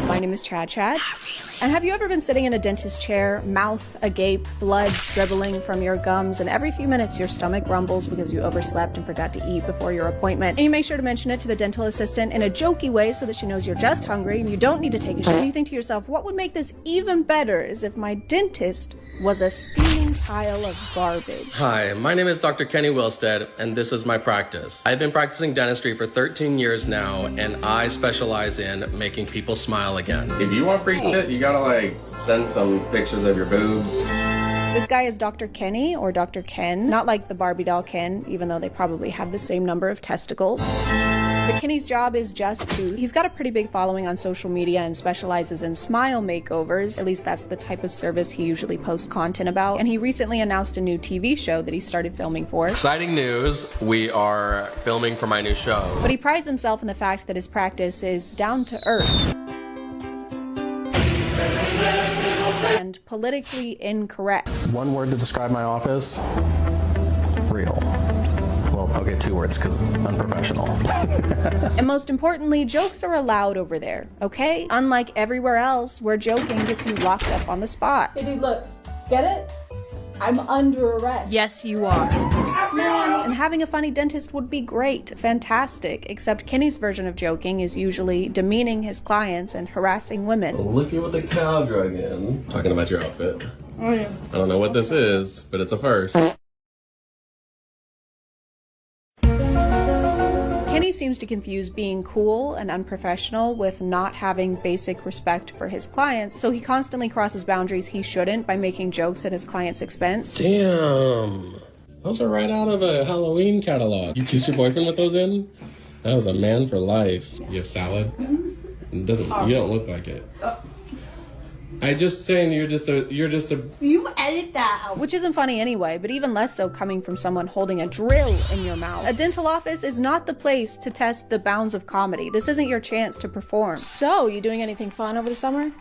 My name is ChadChad. And have you ever been sitting in a dentist chair, mouth agape, blood dribbling from your gums, and every few minutes your stomach rumbles because you overslept and forgot to eat before your appointment? And you make sure to mention it to the dental assistant in a jokey way so that she knows you're just hungry and you don't need to take a shit. And you think to yourself, what would make this even better is if my dentist was a steaming pile of garbage. Hi, my name is Dr. Kenny Wilstead, and this is my practice. I've been practicing dentistry for 13 years now, and I specialize in making people smile again. If you want free shit, you gotta like send some pictures of your boobs. This guy is Dr. Kenny or Dr. Ken, not like the Barbie doll Ken, even though they probably have the same number of testicles. But Kenny's job is just to, he's got a pretty big following on social media and specializes in smile makeovers. At least that's the type of service he usually posts content about. And he recently announced a new TV show that he started filming for. Exciting news, we are filming for my new show. But he prides himself in the fact that his practice is down to earth and politically incorrect. One word to describe my office, real. Well, okay, 2 words, because unprofessional. And most importantly, jokes are allowed over there, okay? Unlike everywhere else where joking gets you locked up on the spot. Hey dude, look, get it? I'm under arrest. Yes, you are. Man, and having a funny dentist would be great, fantastic, except Kenny's version of joking is usually demeaning his clients and harassing women. Look at what the cow drug in. Talking about your outfit. Oh yeah. I don't know what this is, but it's a first. Kenny seems to confuse being cool and unprofessional with not having basic respect for his clients, so he constantly crosses boundaries he shouldn't by making jokes at his clients' expense. Damn. Those are right out of a Halloween catalog. You kiss your boyfriend with those in? That was a man for life. You have salad? It doesn't, you don't look like it. I just saying you're just a You edit that out. Which isn't funny anyway, but even less so coming from someone holding a drill in your mouth. A dental office is not the place to test the bounds of comedy. This isn't your chance to perform. So, you doing anything fun over the summer?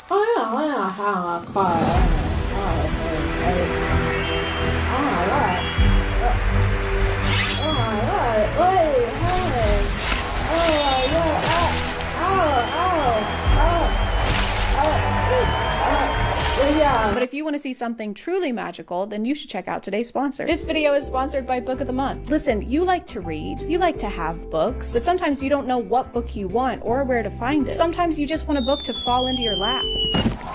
But if you want to see something truly magical, then you should check out today's sponsor. This video is sponsored by Book of the Month. Listen, you like to read, you like to have books, but sometimes you don't know what book you want or where to find it. Sometimes you just want a book to fall into your lap.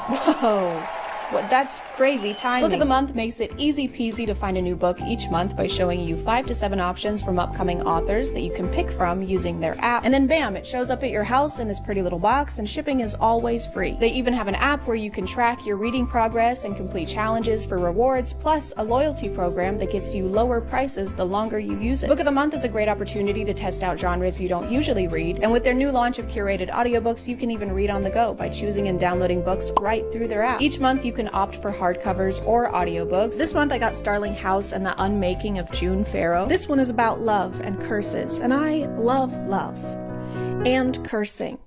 Whoa. What, that's crazy timing. Book of the Month makes it easy peasy to find a new book each month by showing you 5 to 7 options from upcoming authors that you can pick from using their app. And then bam, it shows up at your house in this pretty little box, and shipping is always free. They even have an app where you can track your reading progress and complete challenges for rewards, plus a loyalty program that gets you lower prices the longer you use it. Book of the Month is a great opportunity to test out genres you don't usually read, and with their new launch of curated audiobooks, you can even read on the go by choosing and downloading books right through their app. Each month you can opt for hardcovers or audiobooks. This month I got Starling House and the Unmaking of June Farrow. This one is about love and curses, and I love love and cursing.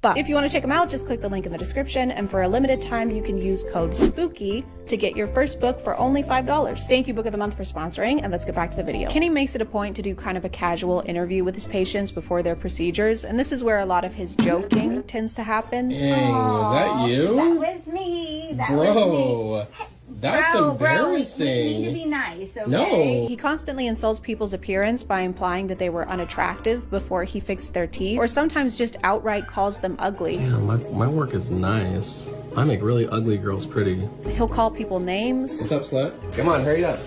But if you want to check them out, just click the link in the description, and for a limited time you can use code SPOOKY to get your first book for only $5. Thank you, Book of the Month, for sponsoring, and let's get back to the video. Kenny makes it a point to do kind of a casual interview with his patients before their procedures, and this is where a lot of his joking tends to happen. Dang, was that you? That was me. That Bro, was me. that's embarrassing. Bro, you need to be nice, okay? No. He constantly insults people's appearance by implying that they were unattractive before he fixed their teeth, or sometimes just outright calls them ugly. Damn, my work is nice. I make really ugly girls pretty. He'll call people names. What's up, slut? Come on, hurry up.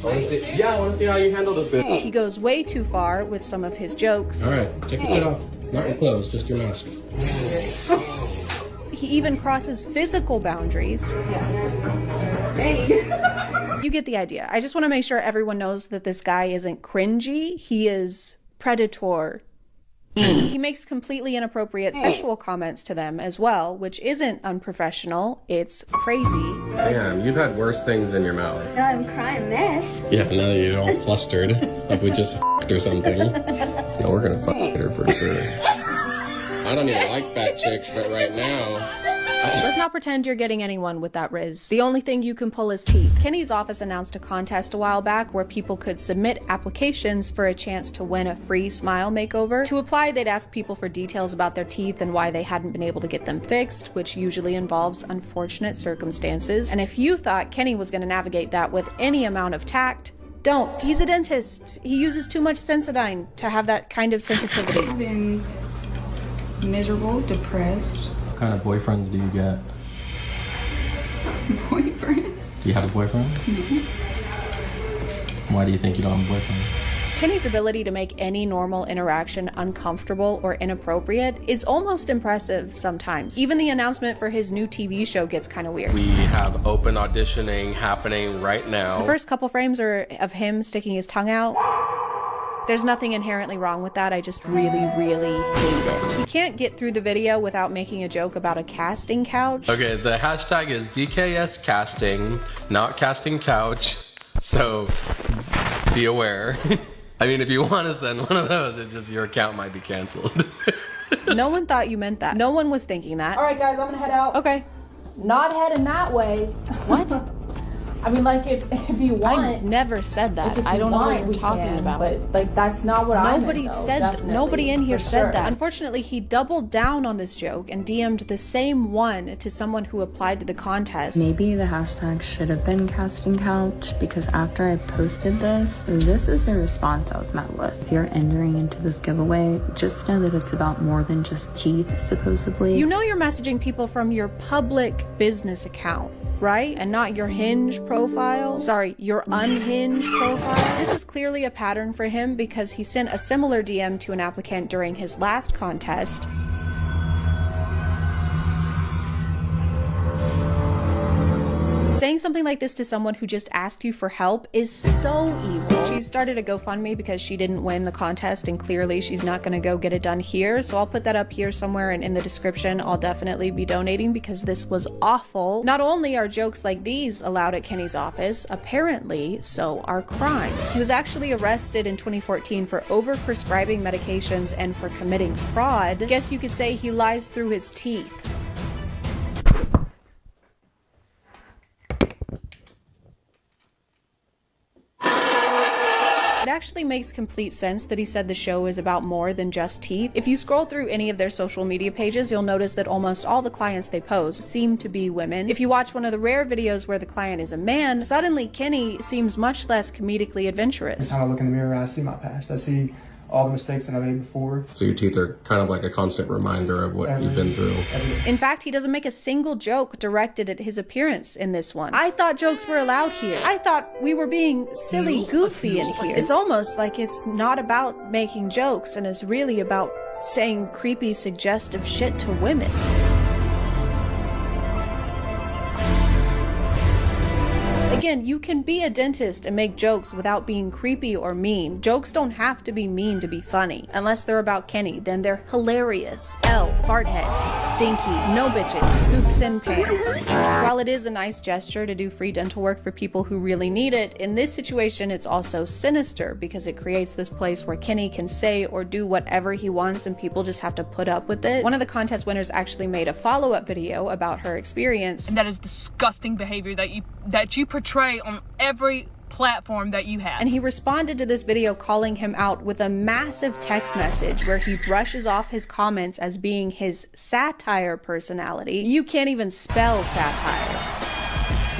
I want to see how you handle this bitch. He goes way too far with some of his jokes. All right, take your shit off. Not your clothes, just your mask. He even crosses physical boundaries. You get the idea. I just want to make sure everyone knows that this guy isn't cringy. He is predator. He makes completely inappropriate sexual comments to them as well, which isn't unprofessional. It's crazy. Damn, you've had worse things in your mouth. No, I'm crying mess. Yeah, but now you're all flustered, like we just f***ed or something. No, we're gonna f*** her for sure. I don't even like fat chicks, but right now... Let's not pretend you're getting anyone with that riz. The only thing you can pull is teeth. Kenny's office announced a contest a while back where people could submit applications for a chance to win a free smile makeover. To apply, they'd ask people for details about their teeth and why they hadn't been able to get them fixed, which usually involves unfortunate circumstances. And if you thought Kenny was going to navigate that with any amount of tact, don't. He's a dentist. He uses too much Sensodyne to have that kind of sensitivity. I've been miserable, depressed. What kind of boyfriends do you get? Boyfriends? Do you have a boyfriend? No. Why do you think you don't have a boyfriend? Kenny's ability to make any normal interaction uncomfortable or inappropriate is almost impressive sometimes. Even the announcement for his new TV show gets kind of weird. We have open auditioning happening right now. The first couple frames are of him sticking his tongue out. There's nothing inherently wrong with that. I just really, really hate it. He can't get through the video without making a joke about a casting couch. Okay, the hashtag is DKS casting, not casting couch. So be aware. I mean, if you want to send one of those, it just your account might be canceled. No one thought you meant that. No one was thinking that. All right, guys, I'm gonna head out. Okay. Not heading that way. What? I mean, like, if you want. I never said that. Like, if I you don't know want, what you're we talking can, about. But, like, that's not what I meant, Nobody though, said that. definitely, Nobody in here for said sure. that. Unfortunately, he doubled down on this joke and DM'd the same one to someone who applied to the contest. Maybe the hashtag should have been casting couch, because after I posted this is the response I was met with. If you're entering into this giveaway, just know that it's about more than just teeth, supposedly. You know you're messaging people from your public business account, right? And not your Hinge profile. Sorry, your unhinged profile. This is clearly a pattern for him because he sent a similar DM to an applicant during his last contest. Saying something like this to someone who just asked you for help is so evil. She started a GoFundMe because she didn't win the contest and clearly she's not gonna go get it done here. So I'll put that up here somewhere and in the description. I'll definitely be donating because this was awful. Not only are jokes like these allowed at Kenny's office, apparently so are crimes. He was actually arrested in 2014 for overprescribing medications and for committing fraud. Guess you could say he lies through his teeth. It actually makes complete sense that he said the show is about more than just teeth. If you scroll through any of their social media pages, you'll notice that almost all the clients they post seem to be women. If you watch one of the rare videos where the client is a man, suddenly Kenny seems much less comedically adventurous. Every time I look in the mirror, I see my past. I see all the mistakes that I made before. So your teeth are kind of like a constant reminder of what you've been through. In fact, he doesn't make a single joke directed at his appearance in this one. I thought jokes were allowed here. I thought we were being silly, goofy in here. It's almost like it's not about making jokes and is really about saying creepy, suggestive shit to women. Again, you can be a dentist and make jokes without being creepy or mean. Jokes don't have to be mean to be funny. Unless they're about Kenny, then they're hilarious. L, farthead, stinky, no bitches, hoops and pants. While it is a nice gesture to do free dental work for people who really need it, in this situation it's also sinister because it creates this place where Kenny can say or do whatever he wants and people just have to put up with it. One of the contest winners actually made a follow-up video about her experience. And that is disgusting behavior that you portray on every platform that you have. And he responded to this video calling him out with a massive text message where he brushes off his comments as being his satire personality. You can't even spell satire.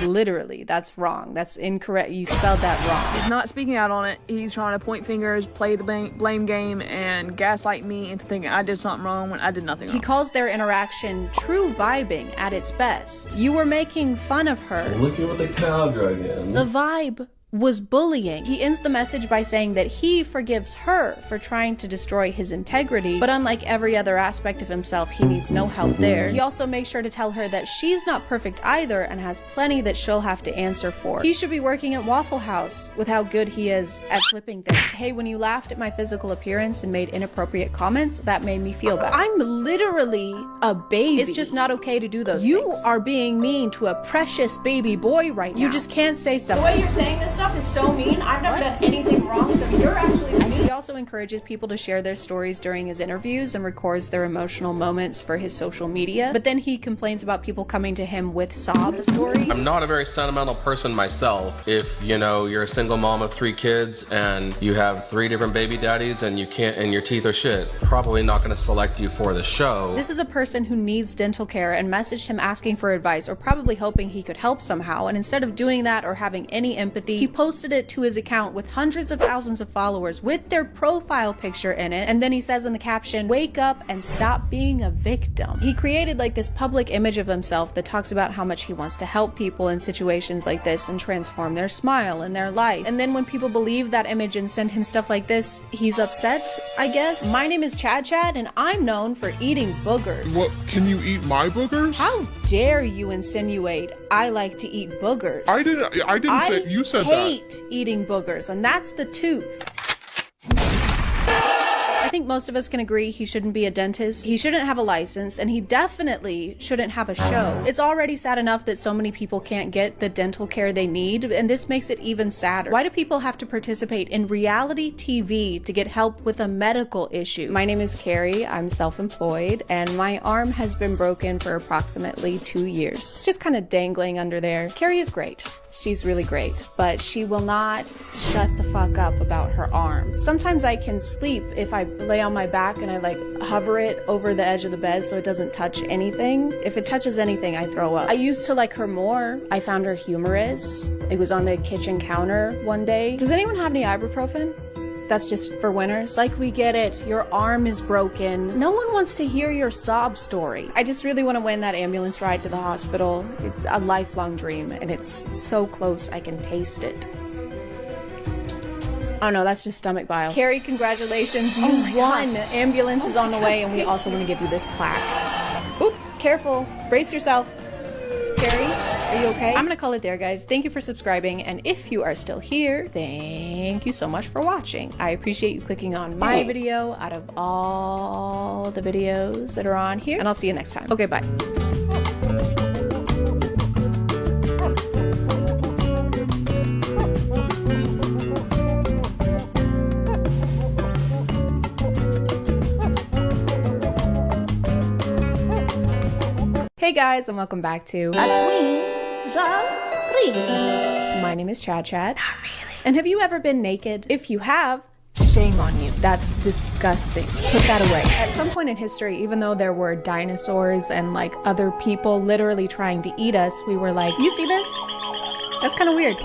Literally, that's wrong. That's incorrect. You spelled that wrong. He's not speaking out on it. He's trying to point fingers, play the blame game, and gaslight me into thinking I did something wrong when I did nothing wrong. He calls their interaction true vibing at its best. You were making fun of her. Look at what the cow drug in. The vibe was bullying. He ends the message by saying that he forgives her for trying to destroy his integrity, but unlike every other aspect of himself, he needs no help there. He also makes sure to tell her that she's not perfect either and has plenty that she'll have to answer for. He should be working at Waffle House with how good he is at flipping things. Hey, when you laughed at my physical appearance and made inappropriate comments, that made me feel bad. I'm literally a baby. It's just not okay to do those things. You are being mean to a precious baby boy right now. You just can't say stuff. The way you're saying this stuff is so mean. I've never done anything wrong, so you're actually mean. He also encourages people to share their stories during his interviews and records their emotional moments for his social media. But then he complains about people coming to him with sob stories. I'm not a very sentimental person myself. If, you know, you're a single mom of 3 kids and you have 3 different baby daddies and you can't, and your teeth are shit, probably not going to select you for the show. This is a person who needs dental care and messaged him asking for advice or probably hoping he could help somehow. And instead of doing that or having any empathy, he He posted it to his account with hundreds of thousands of followers with their profile picture in it, and then he says in the caption, "Wake up and stop being a victim." He created like this public image of himself that talks about how much he wants to help people in situations like this and transform their smile and their life. And then when people believe that image and send him stuff like this, he's upset, I guess. My name is ChadChad, and I'm known for eating boogers. What, can you eat my boogers? How dare you insinuate I like to eat boogers? I didn't say, you said that. I hate eating boogers, and that's the tooth. I think most of us can agree he shouldn't be a dentist, he shouldn't have a license, and he definitely shouldn't have a show. It's already sad enough that so many people can't get the dental care they need, and this makes it even sadder. Why do people have to participate in reality TV to get help with a medical issue? My name is Carrie, I'm self-employed, and my arm has been broken for approximately 2 years. It's just kind of dangling under there. Carrie is great. She's really great, but she will not shut the fuck up about her arm. Sometimes I can sleep if I lay on my back and I like hover it over the edge of the bed so it doesn't touch anything. If it touches anything, I throw up. I used to like her more. I found her humorous. It was on the kitchen counter one day. Does anyone have any ibuprofen? That's just for winners. Like, we get it. Your arm is broken. No one wants to hear your sob story. I just really want to win that ambulance ride to the hospital. It's a lifelong dream, and it's so close I can taste it. Oh no, that's just stomach bile. Carrie, congratulations. You won. The ambulance is on the way, and we also want to give you this plaque. Oop, careful. Brace yourself. Carrie, are you okay? I'm gonna call it there, guys. Thank you for subscribing, and if you are still here, thank you so much for watching. I appreciate you clicking on my video out of all the videos that are on here, and I'll see you next time. Okay, bye. Hey guys, and welcome back to My name is ChadChad. Not really. And have you ever been naked? If you have, shame on you. That's disgusting. Put that away. At some point in history, even though there were dinosaurs and like other people literally trying to eat us, we were like, you see this? That's kind of weird.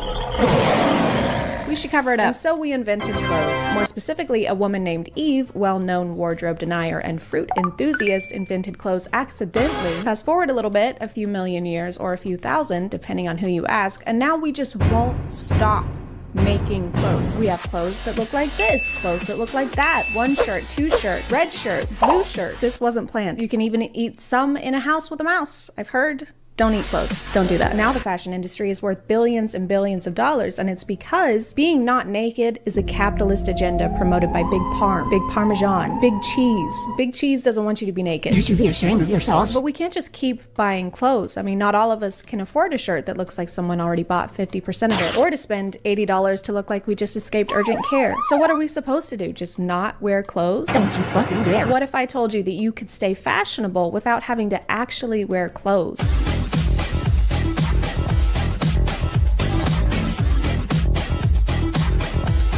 We should cover it up. And so we invented clothes. More specifically, a woman named Eve, well-known wardrobe denier and fruit enthusiast, invented clothes accidentally. Fast forward a little bit, a few million years or a few thousand, depending on who you ask, and now we just won't stop making clothes. We have clothes that look like this, clothes that look like that, one shirt, two shirts, red shirt, blue shirt. This wasn't planned. You can even eat some in a house with a mouse, I've heard. Don't eat clothes. Don't do that. Now the fashion industry is worth billions and billions of dollars, and it's because being not naked is a capitalist agenda promoted by Big Parm, Big Parmesan, Big Cheese. Big Cheese doesn't want you to be naked. You should be ashamed of yourselves. But we can't just keep buying clothes. I mean, not all of us can afford a shirt that looks like someone already bought 50% of it, or to spend $80 to look like we just escaped urgent care. So what are we supposed to do? Just not wear clothes? Don't you fucking dare. What if I told you that you could stay fashionable without having to actually wear clothes?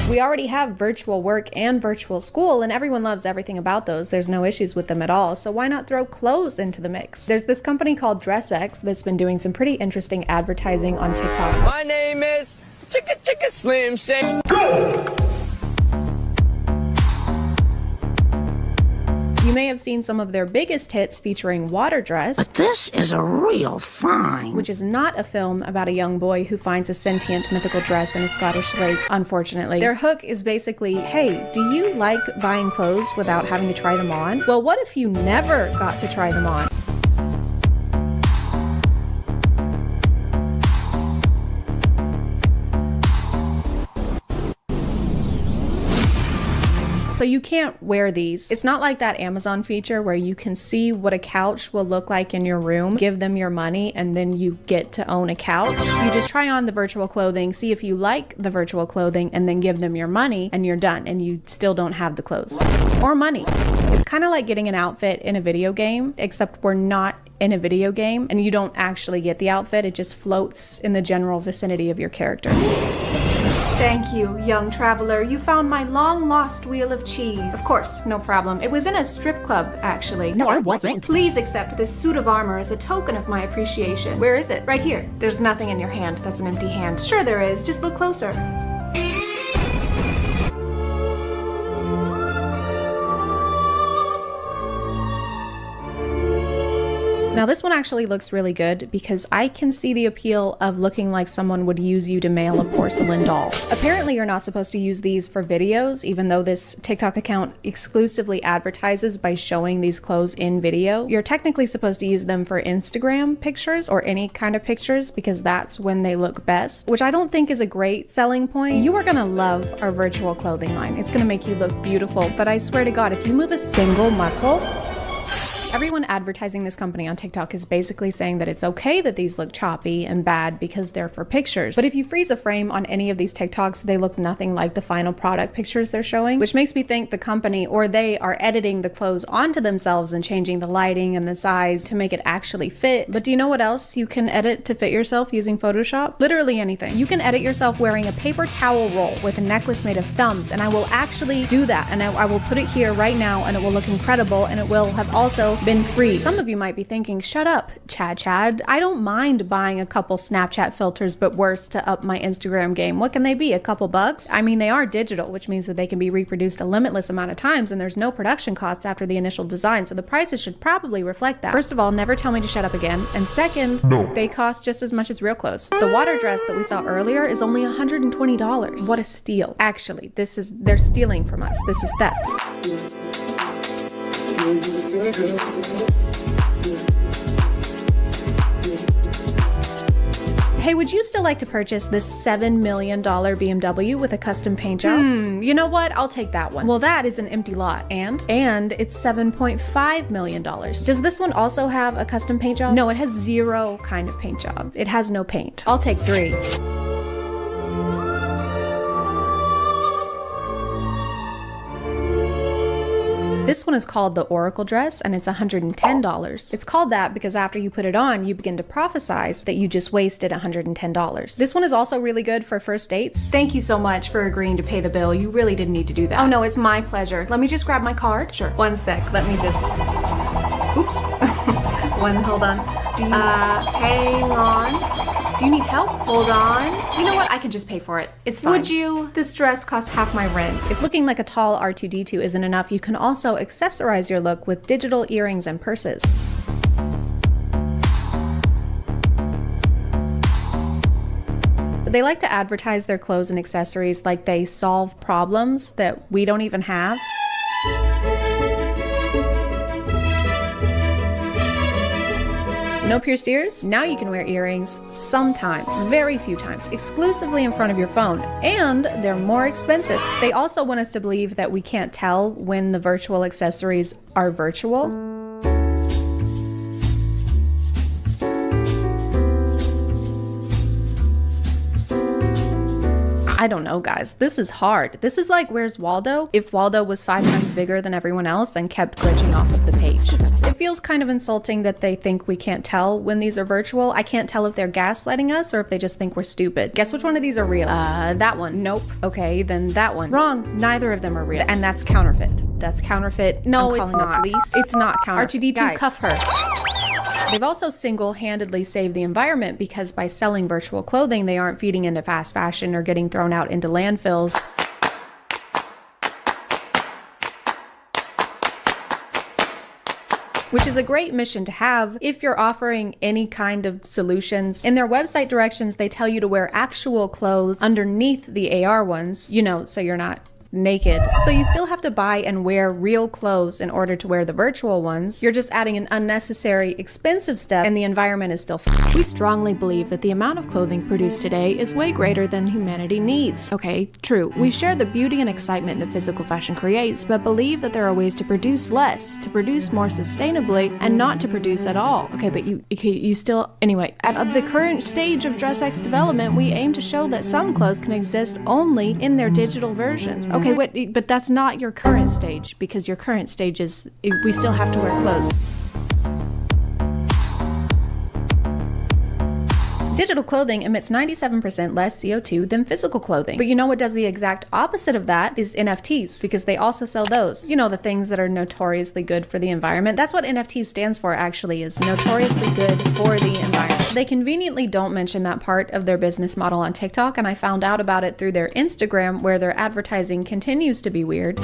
We already have virtual work and virtual school, and everyone loves everything about those. There's no issues with them at all, so why not throw clothes into the mix? There's this company called DressX that's been doing some pretty interesting advertising on TikTok. My name is Chicka Slim Shady. You may have seen some of their biggest hits featuring Water Dress. But this is a real find. Which is not a film about a young boy who finds a sentient mythical dress in a Scottish lake, unfortunately. Their hook is basically, hey, do you like buying clothes without having to try them on? Well, what if you never got to try them on? So you can't wear these. It's not like that Amazon feature where you can see what a couch will look like in your room, give them your money, and then you get to own a couch. You just try on the virtual clothing, see if you like the virtual clothing, and then give them your money, and you're done, and you still don't have the clothes or money. It's kind of like getting an outfit in a video game, except we're not in a video game, and you don't actually get the outfit. It just floats in the general vicinity of your character. Thank you, young traveler. You found my long-lost wheel of cheese. Of course, no problem. It was in a strip club, actually. No, it wasn't. Please accept this suit of armor as a token of my appreciation. Where is it? Right here. There's nothing in your hand. That's an empty hand. Sure there is. Just look closer. Now this one actually looks really good because I can see the appeal of looking like someone would use you to mail a porcelain doll. Apparently you're not supposed to use these for videos, even though this TikTok account exclusively advertises by showing these clothes in video. You're technically supposed to use them for Instagram pictures or any kind of pictures because that's when they look best, which I don't think is a great selling point. You are gonna love our virtual clothing line. It's gonna make you look beautiful, but I swear to God, if you move a single muscle, everyone advertising this company on TikTok is basically saying that it's okay that these look choppy and bad because they're for pictures. But if you freeze a frame on any of these TikToks, they look nothing like the final product pictures they're showing, which makes me think the company or they are editing the clothes onto themselves and changing the lighting and the size to make it actually fit. But do you know what else you can edit to fit yourself using Photoshop? Literally anything. You can edit yourself wearing a paper towel roll with a necklace made of thumbs, and I will actually do that, and I will put it here right now, and it will look incredible, and it will have also been free. Some of you might be thinking, shut up, Chad. I don't mind buying a couple Snapchat filters, but worse, to up my Instagram game. What can they be, a couple bucks? I mean, they are digital, which means that they can be reproduced a limitless amount of times, and there's no production costs after the initial design, so the prices should probably reflect that. First of all, never tell me to shut up again, and second, they cost just as much as real clothes. The water dress that we saw earlier is only $120. What a steal. Actually, they're stealing from us. This is theft. Hey, would you still like to purchase this $7 million BMW with a custom paint job? You know what? I'll take that one. Well, that is an empty lot, and it's $7.5 million. Does this one also have a custom paint job? No, it has zero kind of paint job. It has no paint. I'll take 3. This one is called the Oracle dress, and it's $110. It's called that because after you put it on, you begin to prophesize that you just wasted $110. This one is also really good for first dates. Thank you so much for agreeing to pay the bill. You really didn't need to do that. Oh no, it's my pleasure. Let me just grab my card. Sure. One sec. Let me just... Oops. Hold on. Hang on. Do you need help? Hold on. You know what? I can just pay for it. It's fine. Would you? This dress costs half my rent. If looking like a tall R2-D2 isn't enough, you can also accessorize your look with digital earrings and purses. They like to advertise their clothes and accessories like they solve problems that we don't even have. No pierced ears? Now you can wear earrings sometimes, very few times, exclusively in front of your phone, and they're more expensive. They also want us to believe that we can't tell when the virtual accessories are virtual. I don't know, guys. This is hard. This is like Where's Waldo? If Waldo was 5 times bigger than everyone else and kept glitching off of the page. It feels kind of insulting that they think we can't tell when these are virtual. I can't tell if they're gaslighting us or if they just think we're stupid. Guess which one of these are real? That one. Nope. Okay, then that one. Wrong. Neither of them are real. And that's counterfeit. That's counterfeit. No, it's not. It's not counterfeit. R2-D2, guys, cuff her. They've also single-handedly saved the environment because by selling virtual clothing, they aren't feeding into fast fashion or getting thrown out into landfills. Which is a great mission to have if you're offering any kind of solutions. In their website directions, they tell you to wear actual clothes underneath the AR ones, you know, so you're not naked. So you still have to buy and wear real clothes in order to wear the virtual ones. You're just adding an unnecessary, expensive step, and the environment is still We strongly believe that the amount of clothing produced today is way greater than humanity needs. Okay, true. We share the beauty and excitement that physical fashion creates, but believe that there are ways to produce less, to produce more sustainably, and not to produce at all. Okay, but you still... Anyway, at the current stage of DressX development, we aim to show that some clothes can exist only in their digital versions. Okay, wait, but that's not your current stage, because your current stage is we still have to wear clothes. Digital clothing emits 97% less CO2 than physical clothing. But you know what does the exact opposite of that is NFTs, because they also sell those. You know, the things that are notoriously good for the environment. That's what NFTs stands for, actually, is notoriously good for the environment. They conveniently don't mention that part of their business model on TikTok, and I found out about it through their Instagram, where their advertising continues to be weird.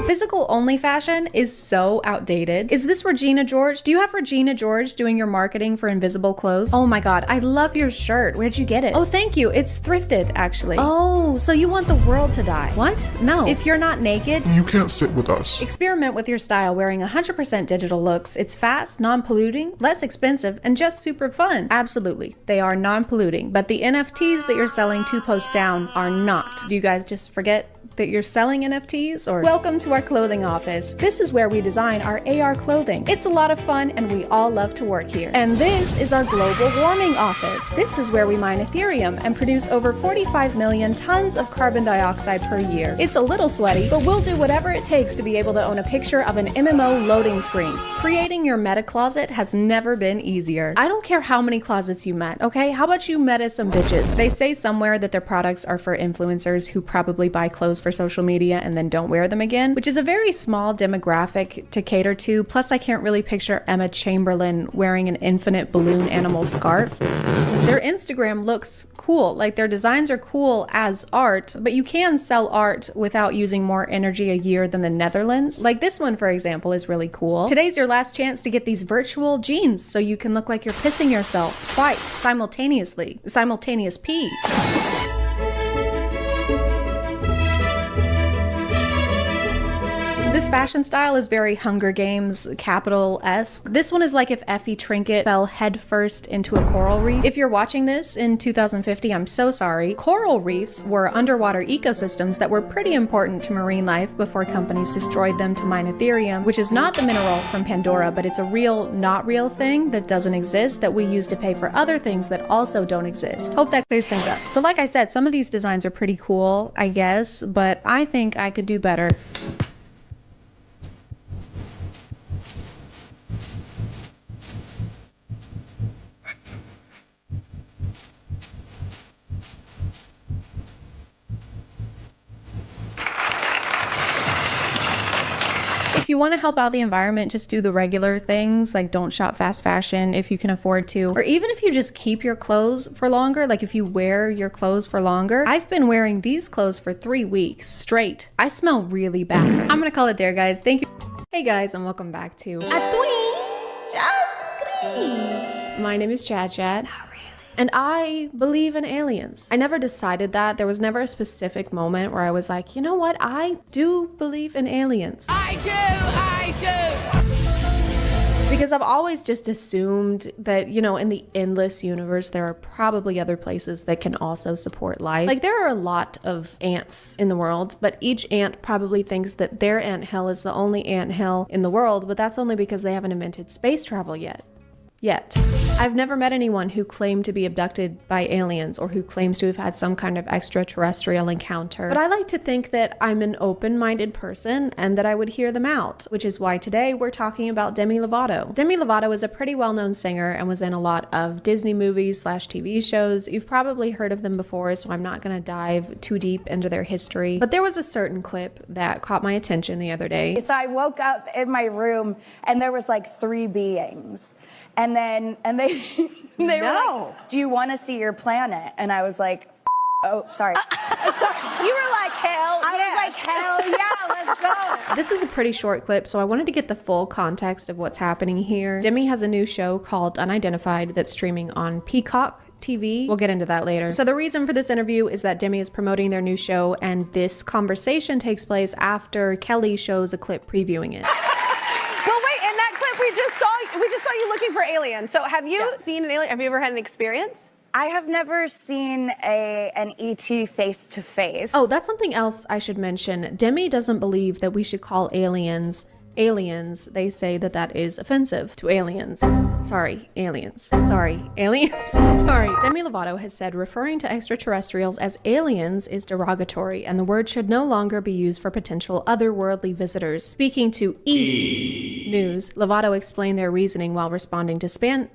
Physical only fashion is so outdated. Is this Regina George? Do you have Regina George doing your marketing for invisible clothes? Oh my god, I love your shirt. Where'd you get it? Oh, thank you. It's thrifted, actually. Oh, so you want the world to die. What? No. If you're not naked, You can't sit with us. experiment with your style wearing 100% digital looks. It's fast, non-polluting, less expensive, and just super fun. Absolutely, they are non-polluting, but the NFTs that you're selling 2 posts down are not. Do you guys just forget that you're selling NFTs? Or welcome to our clothing office. This is where we design our AR clothing. It's a lot of fun and we all love to work here. And this is our global warming office. This is where we mine Ethereum and produce over 45 million tons of carbon dioxide per year. It's a little sweaty, but we'll do whatever it takes to be able to own a picture of an MMO loading screen. Creating your meta closet has never been easier. I don't care how many closets you met, okay? How about you meta some bitches? They say somewhere that their products are for influencers who probably buy clothes for social media and then don't wear them again, which is a very small demographic to cater to. Plus, I can't really picture Emma Chamberlain wearing an infinite balloon animal scarf. Their Instagram looks cool. Like, their designs are cool as art, but you can sell art without using more energy a year than the Netherlands. Like this one, for example, is really cool. Today's your last chance to get these virtual jeans so you can look like you're pissing yourself twice simultaneously. Simultaneous pee. This fashion style is very Hunger Games capital-esque. This one is like if Effie Trinket fell headfirst into a coral reef. If you're watching this in 2050, I'm so sorry. Coral reefs were underwater ecosystems that were pretty important to marine life before companies destroyed them to mine Ethereum, which is not the mineral from Pandora, but it's a real, not real thing that doesn't exist that we use to pay for other things that also don't exist. Hope that clears things up. So like I said, some of these designs are pretty cool, I guess, but I think I could do better. If you want to help out the environment, just do the regular things, like don't shop fast fashion if you can afford to. Or even if you just keep your clothes for longer, like if you wear your clothes for longer. I've been wearing these clothes for 3 weeks straight. I smell really bad. I'm gonna call it there, guys. Thank you. Hey guys, and welcome back to My name is ChadChad. And I believe in aliens. I never decided that. There was never a specific moment where I was like, you know what? I do believe in aliens. I do! Because I've always just assumed that, you know, in the endless universe, there are probably other places that can also support life. Like, there are a lot of ants in the world, but each ant probably thinks that their anthill is the only anthill in the world, but that's only because they haven't invented space travel yet. I've never met anyone who claimed to be abducted by aliens or who claims to have had some kind of extraterrestrial encounter. But I like to think that I'm an open-minded person and that I would hear them out, which is why today we're talking about Demi Lovato. Demi Lovato is a pretty well-known singer and was in a lot of Disney movies / TV shows. You've probably heard of them before, so I'm not gonna dive too deep into their history. But there was a certain clip that caught my attention the other day. So I woke up in my room and there was like 3 beings. And they were like, do you want to see your planet? And I was like, oh, sorry. Sorry. You were like, hell yeah. I was like, hell yeah, let's go. This is a pretty short clip, so I wanted to get the full context of what's happening here. Demi has a new show called Unidentified that's streaming on Peacock TV. We'll get into that later. So the reason for this interview is that Demi is promoting their new show, and this conversation takes place after Kelly shows a clip previewing it. Well, wait, in that clip we just saw you looking for aliens. So have you seen an alien? Have you ever had an experience? I have never seen an ET face to face. Oh, that's something else I should mention. Demi doesn't believe that we should call aliens aliens, they say that that is offensive to aliens. Sorry, aliens. Sorry, aliens. Sorry. Demi Lovato has said referring to extraterrestrials as aliens is derogatory, and the word should no longer be used for potential otherworldly visitors. Speaking to E! News, Lovato explained their reasoning while responding to Span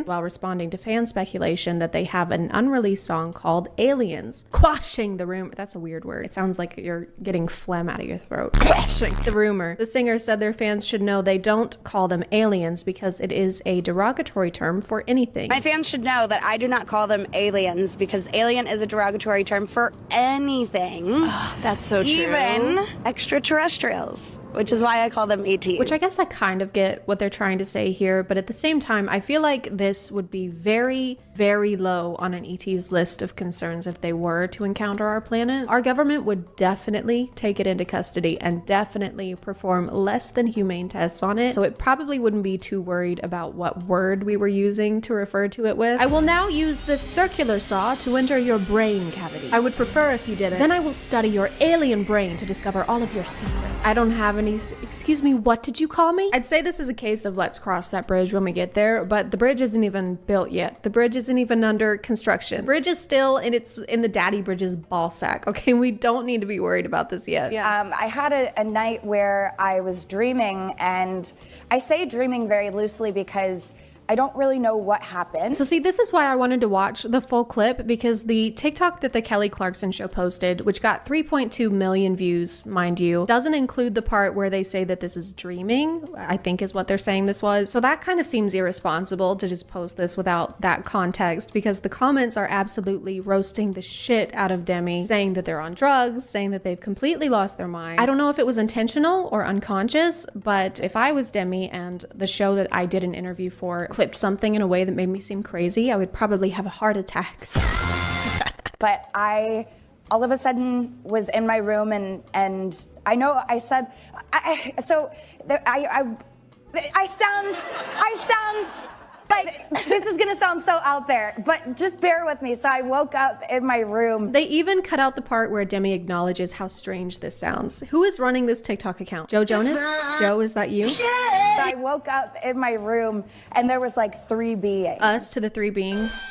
while responding to fan speculation that they have an unreleased song called Aliens. Quashing the rumor. That's a weird word. It sounds like you're getting phlegm out of your throat. Quashing the rumor. The singer said their fans should know they don't call them aliens because it is a derogatory term for anything. My fans should know that I do not call them aliens because alien is a derogatory term for anything. That's so true. Even extraterrestrials, which is why I call them ETs. Which I guess I kind of get what they're trying to say here, but at the same time, I feel like this would be very, very low on an ET's list of concerns if they were to encounter our planet. Our government would definitely take it into custody and definitely perform less than humane tests on it, so it probably wouldn't be too worried about what word we were using to refer to it with. I will now use this circular saw to enter your brain cavity. I would prefer if you didn't. Then I will study your alien brain to discover all of your secrets. I don't have any... Excuse me, what did you call me? I'd say this is a case of let's cross that bridge when we get there, but the bridge isn't even built yet. The bridge isn't even under construction. The bridge is still in the Daddy Bridge's ball sack, okay? We don't need to be worried about this yet. Yeah. I had a night where I was dreaming, and I say dreaming very loosely because I don't really know what happened. So see, this is why I wanted to watch the full clip, because the TikTok that the Kelly Clarkson show posted, which got 3.2 million views, mind you, doesn't include the part where they say that this is dreaming, I think is what they're saying this was. So that kind of seems irresponsible to just post this without that context, because the comments are absolutely roasting the shit out of Demi, saying that they're on drugs, saying that they've completely lost their mind. I don't know if it was intentional or unconscious, but if I was Demi and the show that I did an interview for clipped something in a way that made me seem crazy, I would probably have a heart attack. But I all of a sudden was in my room, and I know I said, I sound like this is gonna sound so out there, but just bear with me. So I woke up in my room. They even cut out the part where Demi acknowledges how strange this sounds. Who is running this TikTok account? Joe Jonas? Joe, is that you? So I woke up in my room and there was like 3 beings. Us to the 3 beings?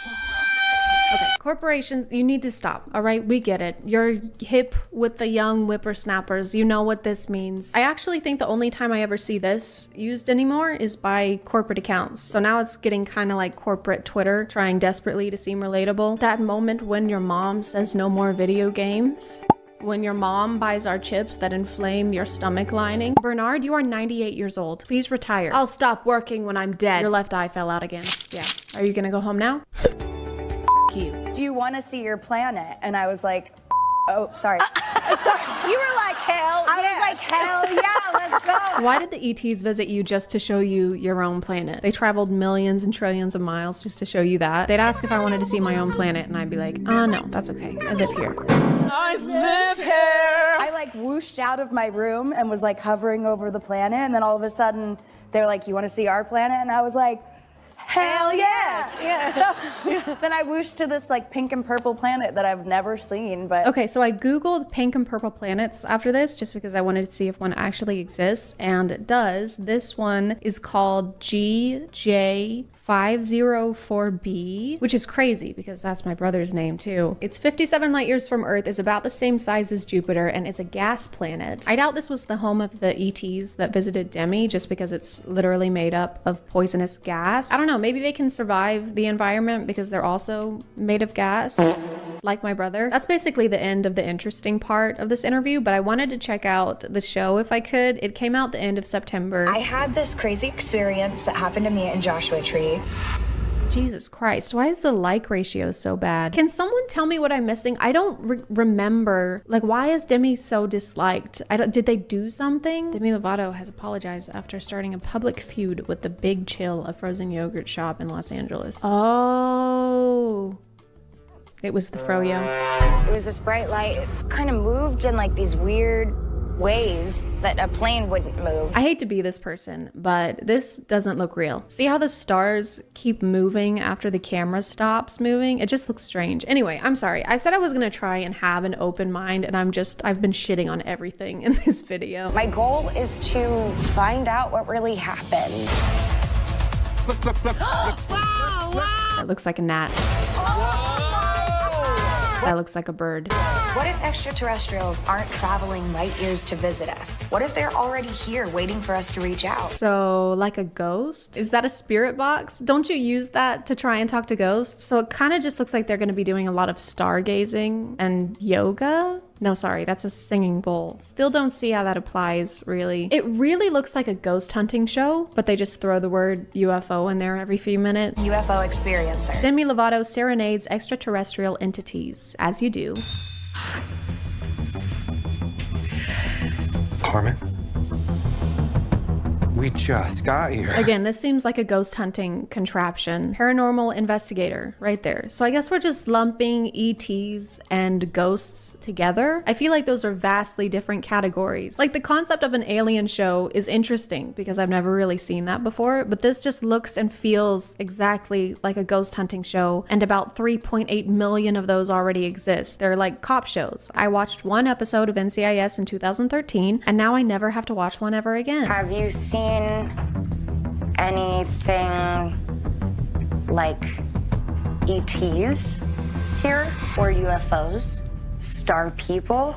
Okay, corporations, you need to stop, all right? We get it. You're hip with the young whippersnappers. You know what this means. I actually think the only time I ever see this used anymore is by corporate accounts. So now it's getting kind of like corporate Twitter, trying desperately to seem relatable. That moment when your mom says no more video games. When your mom buys our chips that inflame your stomach lining. Bernard, you are 98 years old. Please retire. I'll stop working when I'm dead. Your left eye fell out again. Yeah. Are you gonna go home now? You. Do you want to see your planet? And I was like, oh, sorry. You were like, hell yeah. I was like, hell yeah, let's go. Why did the ETs visit you just to show you your own planet? They traveled millions and trillions of miles just to show you that. They'd ask if I wanted to see my own planet, and I'd be like, oh no, that's okay. I live here. I live here. I like whooshed out of my room and was like hovering over the planet, and then all of a sudden they're like, you want to see our planet? And I was like, hell yeah! Yeah. So then I whooshed to this like pink and purple planet that I've never seen. But okay, so I googled pink and purple planets after this just because I wanted to see if one actually exists, and it does. This one is called GJ504b, which is crazy because that's my brother's name too. It's 57 light years from Earth, is about the same size as Jupiter, and it's a gas planet. I doubt this was the home of the ETs that visited Demi just because it's literally made up of poisonous gas. I don't know, maybe they can survive the environment because they're also made of gas, like my brother. That's basically the end of the interesting part of this interview, but I wanted to check out the show if I could. It came out the end of September. I had this crazy experience that happened to me in Joshua Tree. Jesus Christ, why is the like ratio so bad? Can someone tell me what I'm missing? I don't remember. Like, why is Demi so disliked? Did they do something? Demi Lovato has apologized after starting a public feud with the Big Chill, a frozen yogurt shop in Los Angeles. Oh. It was the froyo. It was this bright light. It kind of moved in like these weird ways that a plane wouldn't move. I hate to be this person, but this doesn't look real. See how the stars keep moving after the camera stops moving? It just looks strange. Anyway, I'm sorry. I said I was gonna try and have an open mind, and I've been shitting on everything in this video. My goal is to find out what really happened. That looks like a gnat. That looks like a bird. What if extraterrestrials aren't traveling light years to visit us? What if they're already here waiting for us to reach out? So, like a ghost? Is that a spirit box? Don't you use that to try and talk to ghosts? So it kind of just looks like they're going to be doing a lot of stargazing and yoga. No, sorry, that's a singing bowl. Still don't see how that applies, really. It really looks like a ghost hunting show, but they just throw the word UFO in there every few minutes. UFO experiencer. Demi Lovato serenades extraterrestrial entities, as you do. Carmen? We just got here. Again, this seems like a ghost hunting contraption. Paranormal investigator, right there. So I guess we're just lumping ETs and ghosts together. I feel like those are vastly different categories. Like the concept of an alien show is interesting because I've never really seen that before, but this just looks and feels exactly like a ghost hunting show, and about 3.8 million of those already exist. They're like cop shows. I watched one episode of NCIS in 2013, and now I never have to watch one ever again. Have you seen anything like ETs here or UFOs? Star people?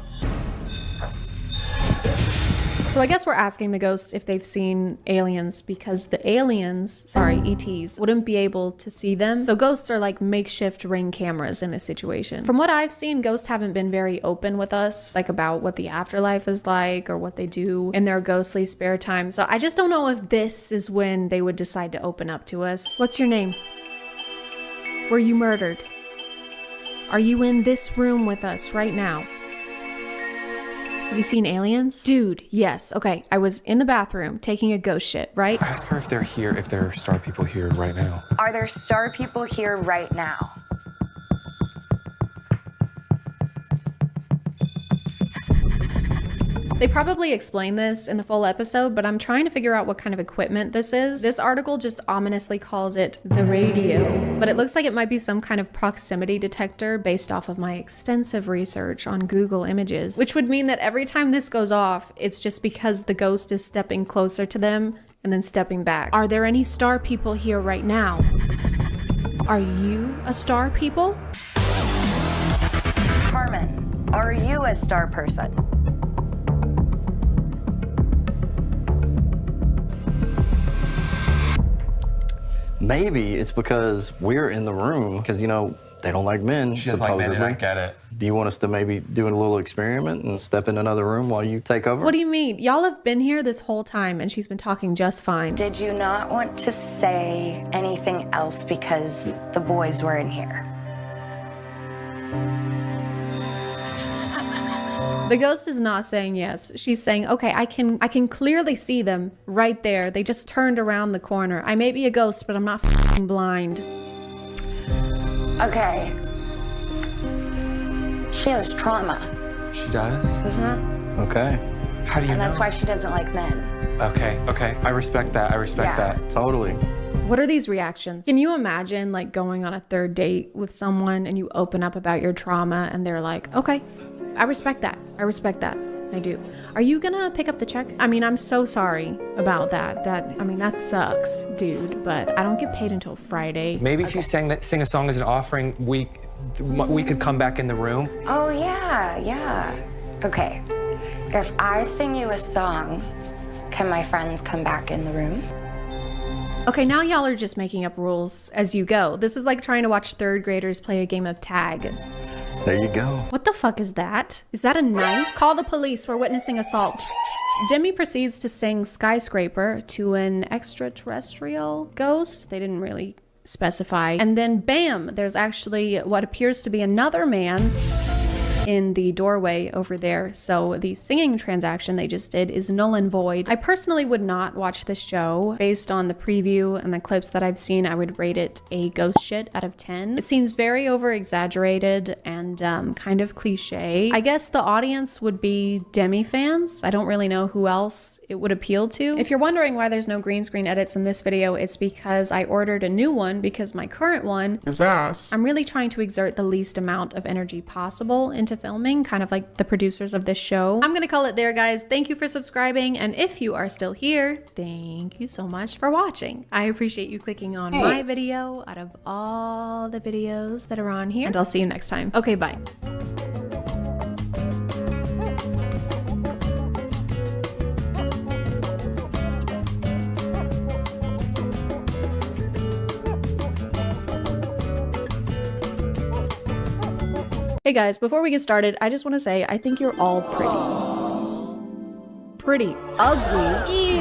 So I guess we're asking the ghosts if they've seen aliens because the aliens, ETs, wouldn't be able to see them. So ghosts are like makeshift Ring cameras in this situation. From what I've seen, ghosts haven't been very open with us, like about what the afterlife is like or what they do in their ghostly spare time. So I just don't know if this is when they would decide to open up to us. What's your name? Were you murdered? Are you in this room with us right now? Have you seen aliens? Dude, yes. Okay, I was in the bathroom taking a ghost shit, right? Ask her if they're here, if there are star people here right now. Are there star people here right now? They probably explain this in the full episode, but I'm trying to figure out what kind of equipment this is. This article just ominously calls it the radio, but it looks like it might be some kind of proximity detector based off of my extensive research on Google Images, which would mean that every time this goes off, it's just because the ghost is stepping closer to them and then stepping back. Are there any star people here right now? Are you a star people? Carmen, are you a star person? Maybe it's because we're in the room, because, you know, they don't like men, She doesn't like men, and I get it. Do you want us to maybe do a little experiment and step in another room while you take over? What do you mean? Y'all have been here this whole time and she's been talking just fine. Did you not want to say anything else because the boys were in here? The ghost is not saying yes. She's saying, okay, I can clearly see them right there. They just turned around the corner. I may be a ghost, but I'm not f***ing blind. Okay. She has trauma. She does? Mm-hmm. Okay. How do you know? And that's why she doesn't like men. Okay. I respect that. I respect that. Totally. What are these reactions? Can you imagine like going on a third date with someone and you open up about your trauma and they're like, okay, I respect that. I respect that. I do. Are you gonna pick up the check? I mean, I'm so sorry about that. That sucks, dude, but I don't get paid until Friday. Maybe if you sing a song as an offering, we could come back in the room. Oh, yeah. Okay. If I sing you a song, can my friends come back in the room? Okay, now y'all are just making up rules as you go. This is like trying to watch third graders play a game of tag. There you go. What the fuck is that? Is that a knife? Call the police, we're witnessing assault. Demi proceeds to sing Skyscraper to an extraterrestrial ghost. They didn't really specify. And then bam, there's actually what appears to be another man in the doorway over there. So the singing transaction they just did is null and void. I personally would not watch this show. Based on the preview and the clips that I've seen, I would rate it a ghost shit out of 10. It seems very over exaggerated and kind of cliche. I guess the audience would be Demi fans. I don't really know who else it would appeal to. If you're wondering why there's no green screen edits in this video, it's because I ordered a new one because my current one is ass. I'm really trying to exert the least amount of energy possible into filming, kind of like the producers of this show. I'm gonna call it there, guys. Thank you for subscribing, and if you are still here, thank you so much for watching. I appreciate you clicking on my video out of all the videos that are on here, and I'll see you next time. Okay, bye. Hey guys, before we get started, I just want to say I think you're all pretty ugly. Ew,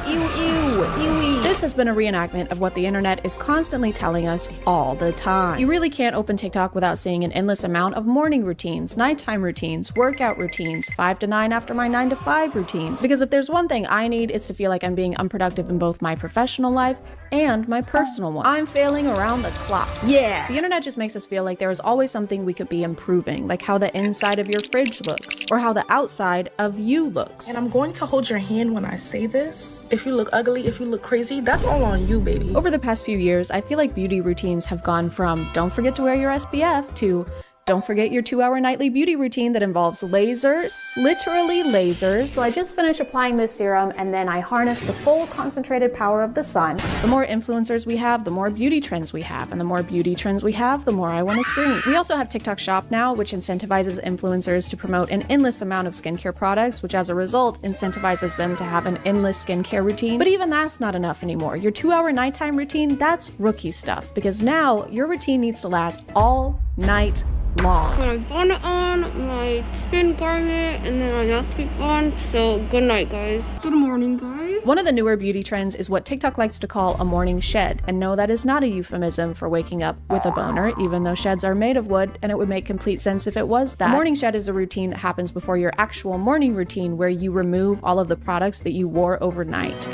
ew, ew, ew. This has been a reenactment of what the internet is constantly telling us all the time. You really can't open TikTok without seeing an endless amount of morning routines, nighttime routines, workout routines, 5 to 9 after my 9 to 5 routines. Because if there's one thing I need, it's to feel like I'm being unproductive in both my professional life and my personal one. I'm failing around the clock. Yeah. The internet just makes us feel like there is always something we could be improving, like how the inside of your fridge looks, or how the outside of you looks. And I'm going to hold your hand when I say this. If you look ugly, if you look crazy, that's all on you, baby. Over the past few years, I feel like beauty routines have gone from don't forget to wear your SPF to don't forget your 2-hour nightly beauty routine that involves lasers, literally lasers. So I just finished applying this serum and then I harness the full concentrated power of the sun. The more influencers we have, the more beauty trends we have. And the more beauty trends we have, the more I want to scream. We also have TikTok Shop now, which incentivizes influencers to promote an endless amount of skincare products, which as a result incentivizes them to have an endless skincare routine. But even that's not enough anymore. Your 2-hour nighttime routine, that's rookie stuff, because now your routine needs to last all night long. Put my bonnet on, my shin garment, and then my nappy on. So good night, guys. Good morning, guys. One of the newer beauty trends is what TikTok likes to call a morning shed. And no, that is not a euphemism for waking up with a boner, even though sheds are made of wood, and it would make complete sense if it was that. A morning shed is a routine that happens before your actual morning routine, where you remove all of the products that you wore overnight.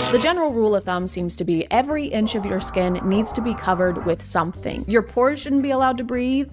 The general rule of thumb seems to be every inch of your skin needs to be covered with something. Your pores shouldn't be allowed to breathe.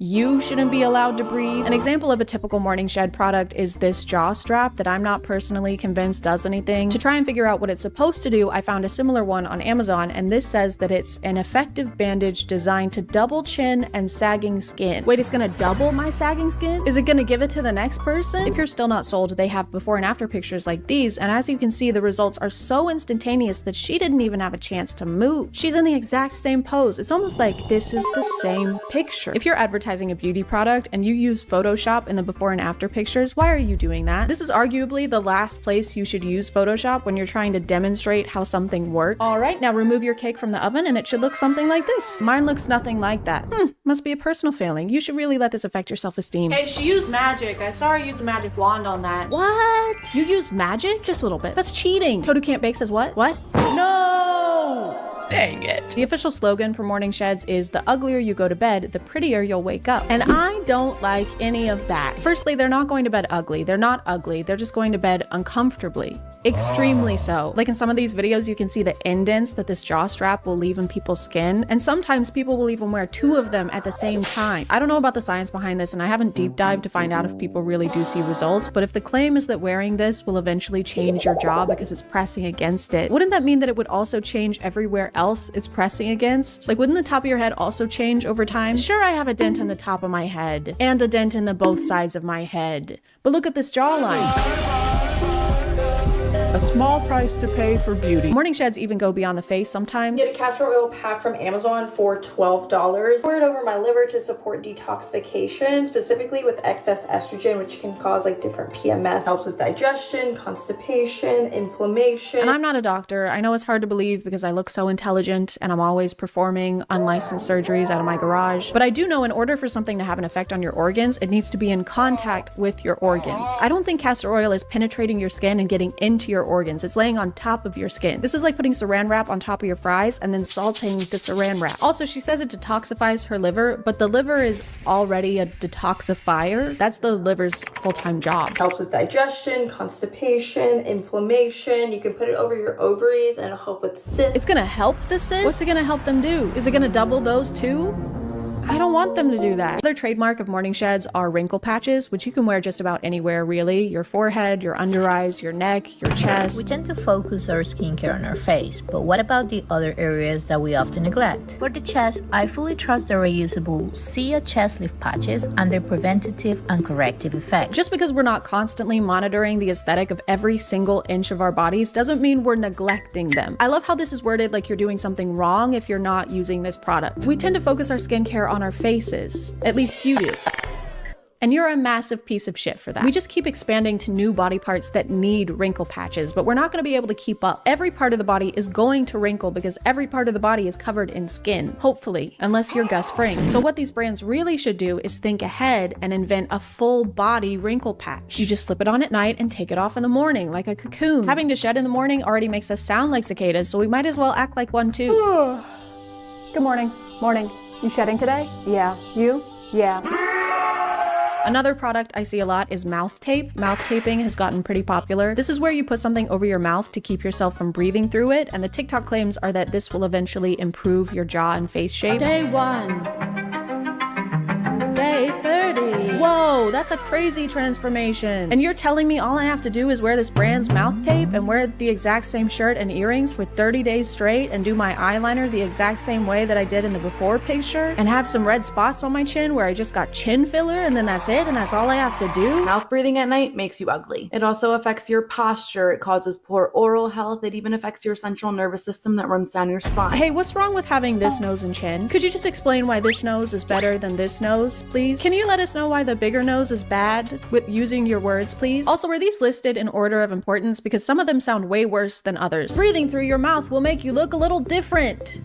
You shouldn't be allowed to breathe. An example of a typical morning shed product is this jaw strap that I'm not personally convinced does anything. To try and figure out what it's supposed to do, I found a similar one on Amazon, and this says that it's an effective bandage designed to double chin and sagging skin. Wait, it's gonna double my sagging skin? Is it gonna give it to the next person? If you're still not sold, they have before and after pictures like these, and as you can see, the results are so instantaneous that she didn't even have a chance to move. She's in the exact same pose. It's almost like this is the same picture. If you're advertising a beauty product and you use Photoshop in the before and after pictures, why are you doing that? This is arguably the last place you should use Photoshop when you're trying to demonstrate how something works. All right, now remove your cake from the oven and it should look something like this. Mine looks nothing like that. Must be a personal failing. You should really let this affect your self-esteem. Hey, she used magic. I saw her use a magic wand on that. What? You used magic? Just a little bit. That's cheating. Toad Who Can't Bake says what? What? No! Dang it. The official slogan for morning sheds is the uglier you go to bed, the prettier you'll wake up. And I don't like any of that. Firstly, they're not going to bed ugly. They're not ugly. They're just going to bed uncomfortably. Extremely so. Like in some of these videos, you can see the indents that this jaw strap will leave in people's skin. And sometimes people will even wear 2 of them at the same time. I don't know about the science behind this, and I haven't deep dived to find out if people really do see results, but if the claim is that wearing this will eventually change your jaw because it's pressing against it, wouldn't that mean that it would also change everywhere else it's pressing against? Like, wouldn't the top of your head also change over time? Sure, I have a dent in the top of my head and a dent in the both sides of my head, but look at this jawline. A small price to pay for beauty. Morning sheds even go beyond the face sometimes. Get a castor oil pack from Amazon for $12. Pour it over my liver to support detoxification, specifically with excess estrogen, which can cause like different PMS. Helps with digestion, constipation, inflammation. And I'm not a doctor. I know it's hard to believe because I look so intelligent and I'm always performing unlicensed surgeries out of my garage. But I do know in order for something to have an effect on your organs, it needs to be in contact with your organs. I don't think castor oil is penetrating your skin and getting into your organs. It's laying on top of your skin. This is like putting saran wrap on top of your fries and then salting the saran wrap. Also, she says it detoxifies her liver, but the liver is already a detoxifier. That's the liver's full-time job. Helps with digestion, constipation, inflammation. You can put it over your ovaries and it'll help with cysts. It's gonna help the cysts? What's it gonna help them do? Is it gonna double those too? I don't want them to do that. Another trademark of Morning Sheds are wrinkle patches, which you can wear just about anywhere really. Your forehead, your under eyes, your neck, your chest. We tend to focus our skincare on our face, but what about the other areas that we often neglect? For the chest, I fully trust the reusable Sia chest lift patches and their preventative and corrective effect. Just because we're not constantly monitoring the aesthetic of every single inch of our bodies doesn't mean we're neglecting them. I love how this is worded like you're doing something wrong if you're not using this product. We tend to focus our skincare on our faces. At least you do. And you're a massive piece of shit for that. We just keep expanding to new body parts that need wrinkle patches, but we're not gonna be able to keep up. Every part of the body is going to wrinkle because every part of the body is covered in skin, hopefully, unless you're Gus Fring. So what these brands really should do is think ahead and invent a full body wrinkle patch. You just slip it on at night and take it off in the morning, like a cocoon. Having to shed in the morning already makes us sound like cicadas, so we might as well act like one too. Good morning. Morning. You shedding today? Yeah. You? Yeah. Another product I see a lot is mouth tape. Mouth taping has gotten pretty popular. This is where you put something over your mouth to keep yourself from breathing through it, and the TikTok claims are that this will eventually improve your jaw and face shape. Day 1. Day 30. Whoa, that's a crazy transformation. And you're telling me all I have to do is wear this brand's mouth tape and wear the exact same shirt and earrings for 30 days straight and do my eyeliner the exact same way that I did in the before picture and have some red spots on my chin where I just got chin filler and then that's it and that's all I have to do? Mouth breathing at night makes you ugly. It also affects your posture. It causes poor oral health. It even affects your central nervous system that runs down your spine. Hey, what's wrong with having this nose and chin? Could you just explain why this nose is better than this nose, please? Can you let us know why the bigger nose is bad with using your words, please? Also, are these listed in order of importance? Because some of them sound way worse than others. Breathing through your mouth will make you look a little different.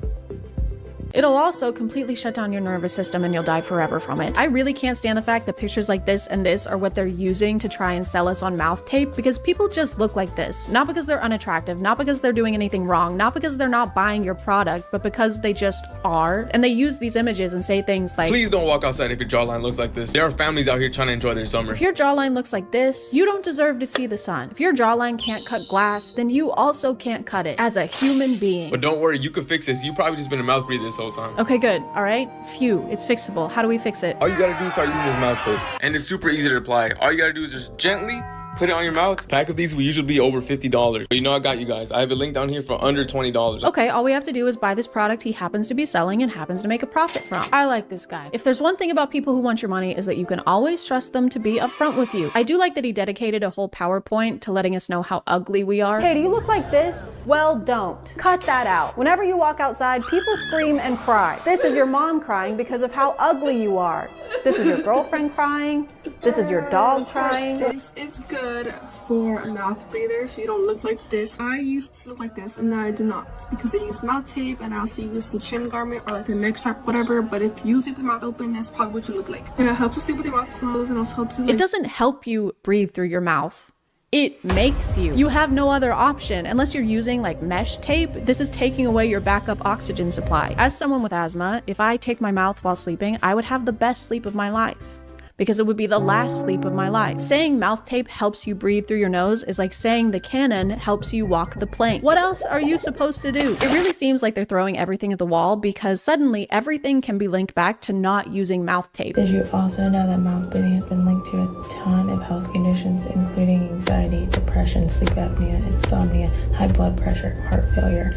It'll also completely shut down your nervous system and you'll die forever from it. I really can't stand the fact that pictures like this and this are what they're using to try and sell us on mouth tape because people just look like this. Not because they're unattractive, not because they're doing anything wrong, not because they're not buying your product, but because they just are. And they use these images and say things like, please don't walk outside if your jawline looks like this. There are families out here trying to enjoy their summer. If your jawline looks like this, you don't deserve to see the sun. If your jawline can't cut glass, then you also can't cut it as a human being. But don't worry, you can fix this. You've probably just been a mouth breather this whole time. Okay, good. All right. Phew, it's fixable. How do we fix it? All you gotta do is start using this mouth tape. And it's super easy to apply. All you gotta do is just gently put it on your mouth. Pack of these will usually be over $50. But you know I got you guys. I have a link down here for under $20. Okay, all we have to do is buy this product he happens to be selling and happens to make a profit from. I like this guy. If there's one thing about people who want your money is that you can always trust them to be upfront with you. I do like that he dedicated a whole PowerPoint to letting us know how ugly we are. Hey, do you look like this? Well, don't. Cut that out. Whenever you walk outside, people scream and cry. This is your mom crying because of how ugly you are. This is your girlfriend crying. This is your dog crying. This is good for a mouth breather so you don't look like this. I used to look like this and now I do not because I use mouth tape and I also use the chin garment or like the neck strap, whatever. But if you leave the mouth open, that's probably what you look like. And it helps you sleep with your mouth closed and also helps you It doesn't help you breathe through your mouth. It makes you. You have no other option. Unless you're using like mesh tape, this is taking away your backup oxygen supply. As someone with asthma, if I take my mouth while sleeping, I would have the best sleep of my life. Because it would be the last sleep of my life. Saying mouth tape helps you breathe through your nose is like saying the cannon helps you walk the plank. What else are you supposed to do? It really seems like they're throwing everything at the wall because suddenly everything can be linked back to not using mouth tape. Did you also know that mouth breathing has been linked to a ton of health conditions, including anxiety, depression, sleep apnea, insomnia, high blood pressure, heart failure,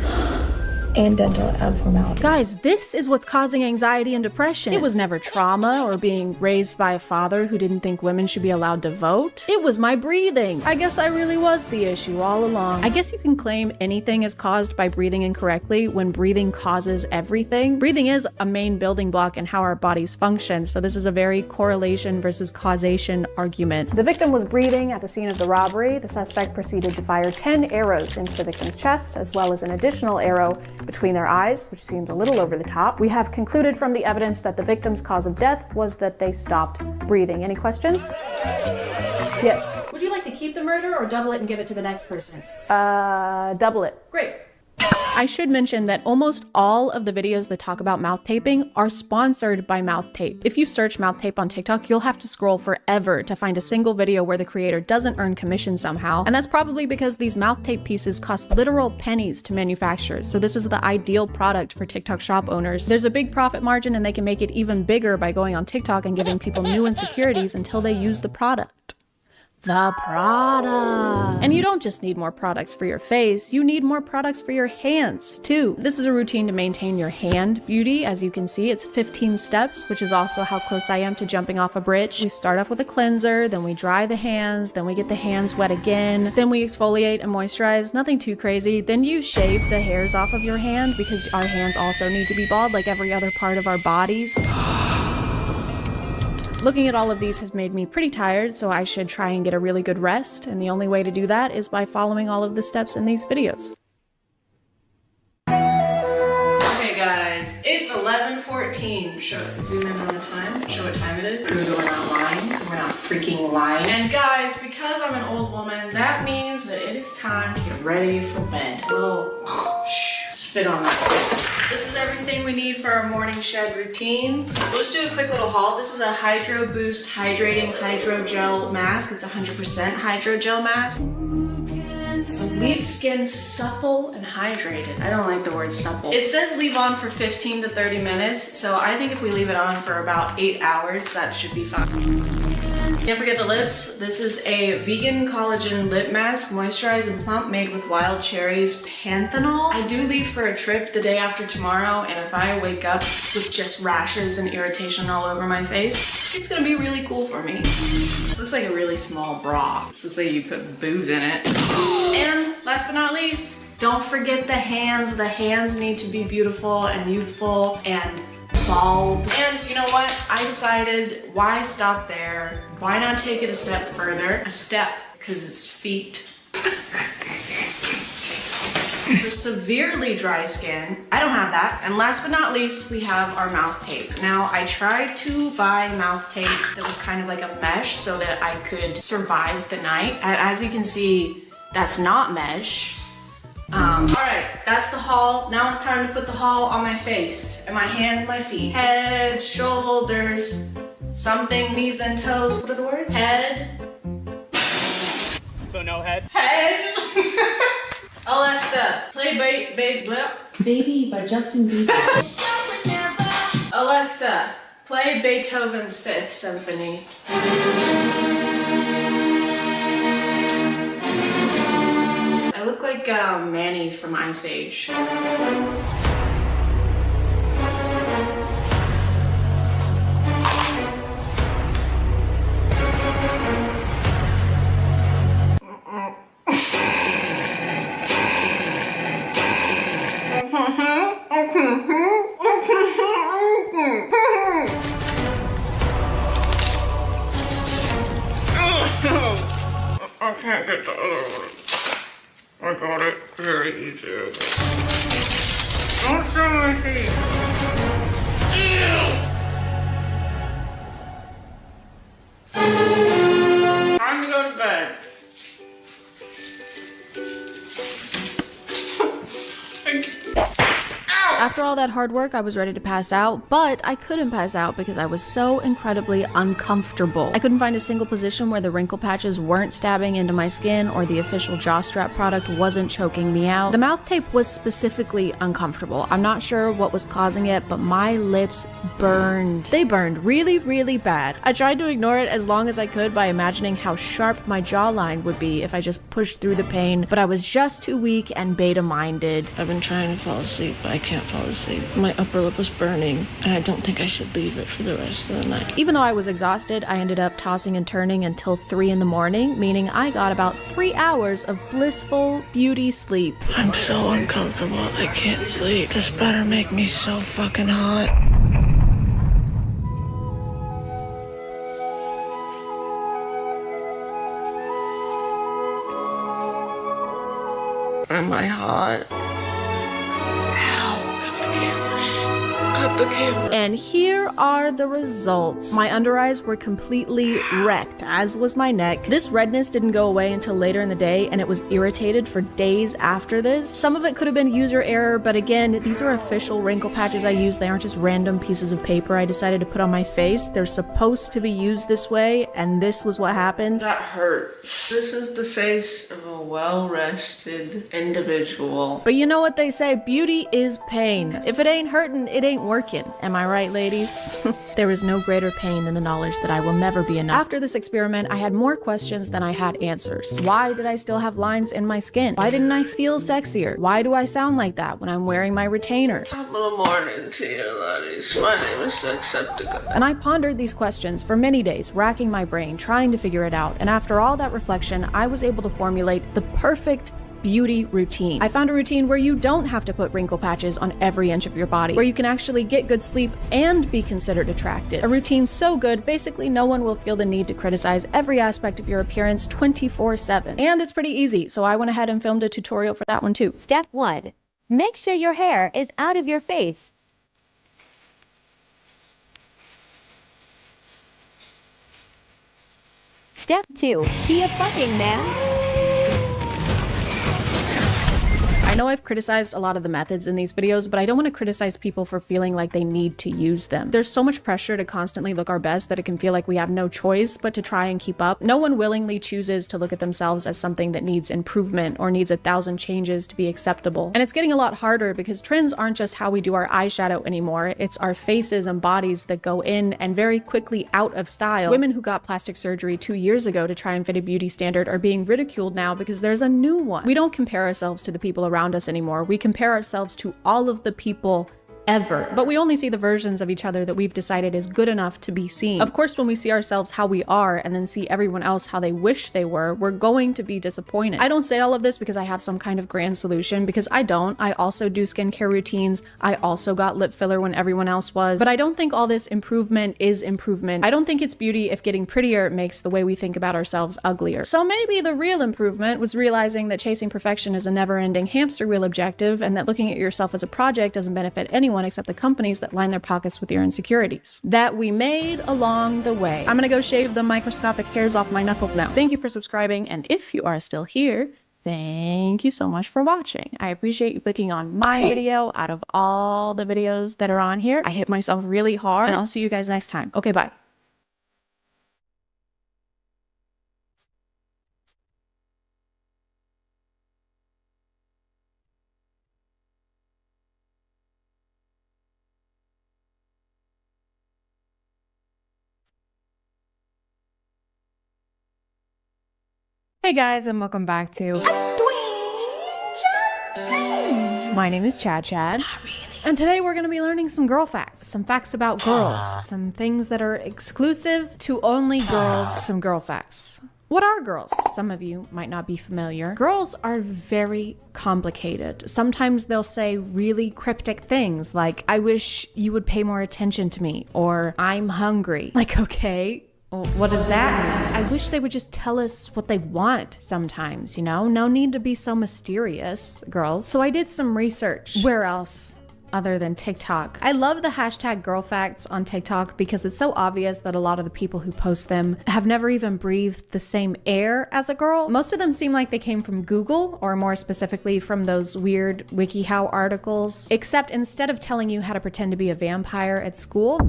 and dental abnormalities. Guys, this is what's causing anxiety and depression. It was never trauma or being raised by a father who didn't think women should be allowed to vote. It was my breathing. I guess I really was the issue all along. I guess you can claim anything is caused by breathing incorrectly when breathing causes everything. Breathing is a main building block in how our bodies function, so this is a very correlation versus causation argument. The victim was breathing at the scene of the robbery. The suspect proceeded to fire 10 arrows into the victim's chest, as well as an additional arrow between their eyes, which seemed a little over the top. We have concluded from the evidence that the victim's cause of death was that they stopped breathing. Any questions? Yes. Would you like to keep the murder or double it and give it to the next person? Double it. Great. I should mention that almost all of the videos that talk about mouth taping are sponsored by mouth tape. If you search mouth tape on TikTok, you'll have to scroll forever to find a single video where the creator doesn't earn commission somehow. And that's probably because these mouth tape pieces cost literal pennies to manufacture. So this is the ideal product for TikTok shop owners. There's a big profit margin and they can make it even bigger by going on TikTok and giving people new insecurities until they use the product. The product. And you don't just need more products for your face, you need more products for your hands too. This is a routine to maintain your hand beauty. As you can see, it's 15 steps, which is also how close I am to jumping off a bridge. We start off with a cleanser, then we dry the hands, then we get the hands wet again, then we exfoliate and moisturize, nothing too crazy. Then you shave the hairs off of your hand because our hands also need to be bald like every other part of our bodies. Looking at all of these has made me pretty tired, so I should try and get a really good rest, and the only way to do that is by following all of the steps in these videos. Okay guys, it's 11:14. Zoom in on the time, show what time it is. We're not lying, we're not freaking lying. And guys, because I'm an old woman, that means that it is time to get ready for bed. A little spit on that. This is everything we need for our morning shed routine. We'll just do a quick little haul. This is a Hydro Boost Hydrating Hydrogel Mask. It's 100% hydrogel mask. Leave skin supple and hydrated. I don't like the word supple. It says leave on for 15 to 30 minutes, so I think if we leave it on for about 8 hours, that should be fine. Can't forget the lips. This is a vegan collagen lip mask, moisturized and plump, made with wild cherries panthenol. I do leave for a trip the day after tomorrow, and if I wake up with just rashes and irritation all over my face, it's gonna be really cool for me. This looks like a really small bra. This looks like you put boobs in it. And last but not least, don't forget the hands. The hands need to be beautiful and youthful and bald. And you know what? I decided, why stop there? Why not take it a step further? A step, because it's feet. For severely dry skin, I don't have that. And last but not least, we have our mouth tape. Now, I tried to buy mouth tape that was kind of like a mesh so that I could survive the night. And as you can see, that's not mesh. Alright, that's the haul. Now it's time to put the haul on my face, and my hands, and my feet. Head, shoulders, something, knees and toes. What are the words? Head. So no head? Head. Alexa, play Baby by Justin Bieber. Alexa, play Beethoven's Fifth Symphony. I look like Manny from Ice Age. I can't get the other one. I got it very easy. Don't show my feet. Time to go to bed. After all that hard work, I was ready to pass out, but I couldn't pass out because I was so incredibly uncomfortable. I couldn't find a single position where the wrinkle patches weren't stabbing into my skin or the official jaw strap product wasn't choking me out. The mouth tape was specifically uncomfortable. I'm not sure what was causing it, but my lips burned. They burned really, really bad. I tried to ignore it as long as I could by imagining how sharp my jawline would be if I just pushed through the pain, but I was just too weak and beta-minded. I've been trying to fall asleep, but I can't fall asleep. My upper lip was burning, and I don't think I should leave it for the rest of the night. Even though I was exhausted, I ended up tossing and turning until 3 in the morning, meaning I got about 3 hours of blissful beauty sleep. I'm so uncomfortable, I can't sleep. This better make me so fucking hot. Am I hot? Ow, cut the cameras. Cut at the camera. And here are the results. My under eyes were completely wrecked, as was my neck. This redness didn't go away until later in the day, and it was irritated for days after this. Some of it could have been user error, but again, these are official wrinkle patches I use. They aren't just random pieces of paper I decided to put on my face. They're supposed to be used this way, and this was what happened. That hurts. This is the face of a well-rested individual. But you know what they say, beauty is pain. If it ain't hurting, it ain't working. Am I right, ladies? There is no greater pain than the knowledge that I will never be enough. After this experiment, I had more questions than I had answers. Why did I still have lines in my skin? Why didn't I feel sexier? Why do I sound like that when I'm wearing my retainer? Top of the morning to you, ladies. My name is Sexceptica. And I pondered these questions for many days, racking my brain, trying to figure it out. And after all that reflection, I was able to formulate the perfect beauty routine. I found a routine where you don't have to put wrinkle patches on every inch of your body, where you can actually get good sleep and be considered attractive. A routine so good, basically no one will feel the need to criticize every aspect of your appearance 24/7. And it's pretty easy, so I went ahead and filmed a tutorial for that one too. Step 1. Make sure your hair is out of your face. Step 2. Be a fucking man. I know I've criticized a lot of the methods in these videos, but I don't want to criticize people for feeling like they need to use them. There's so much pressure to constantly look our best that it can feel like we have no choice but to try and keep up. No one willingly chooses to look at themselves as something that needs improvement or needs 1,000 changes to be acceptable. And it's getting a lot harder because trends aren't just how we do our eyeshadow anymore. It's our faces and bodies that go in and very quickly out of style. Women who got plastic surgery 2 years ago to try and fit a beauty standard are being ridiculed now because there's a new one. We don't compare ourselves to the people around us anymore. We compare ourselves to all of the people ever. But we only see the versions of each other that we've decided is good enough to be seen. Of course, when we see ourselves how we are and then see everyone else how they wish they were, we're going to be disappointed. I don't say all of this because I have some kind of grand solution, because I don't. I also do skincare routines. I also got lip filler when everyone else was. But I don't think all this improvement is improvement. I don't think it's beauty if getting prettier makes the way we think about ourselves uglier. So maybe the real improvement was realizing that chasing perfection is a never-ending hamster wheel objective, and that looking at yourself as a project doesn't benefit anyone except the companies that line their pockets with your insecurities. That we made along the way. I'm gonna go shave the microscopic hairs off my knuckles now. Thank you for subscribing, and if you are still here, thank you so much for watching. I appreciate you clicking on my video out of all the videos that are on here. I hit myself really hard, and I'll see you guys next time. Okay, bye. Hey guys, and welcome back to My name is ChadChad. And today we're going to be learning some girl facts, some facts about girls, some things that are exclusive to only girls, some girl facts. What are girls? Some of you might not be familiar. Girls are very complicated. Sometimes they'll say really cryptic things like, I wish you would pay more attention to me, or I'm hungry. Like, okay, well, what does that mean? I wish they would just tell us what they want sometimes, you know? No need to be so mysterious, girls. So I did some research. Where else other than TikTok? I love the hashtag girl facts on TikTok because it's so obvious that a lot of the people who post them have never even breathed the same air as a girl. Most of them seem like they came from Google, or more specifically from those weird WikiHow articles, except instead of telling you how to pretend to be a vampire at school,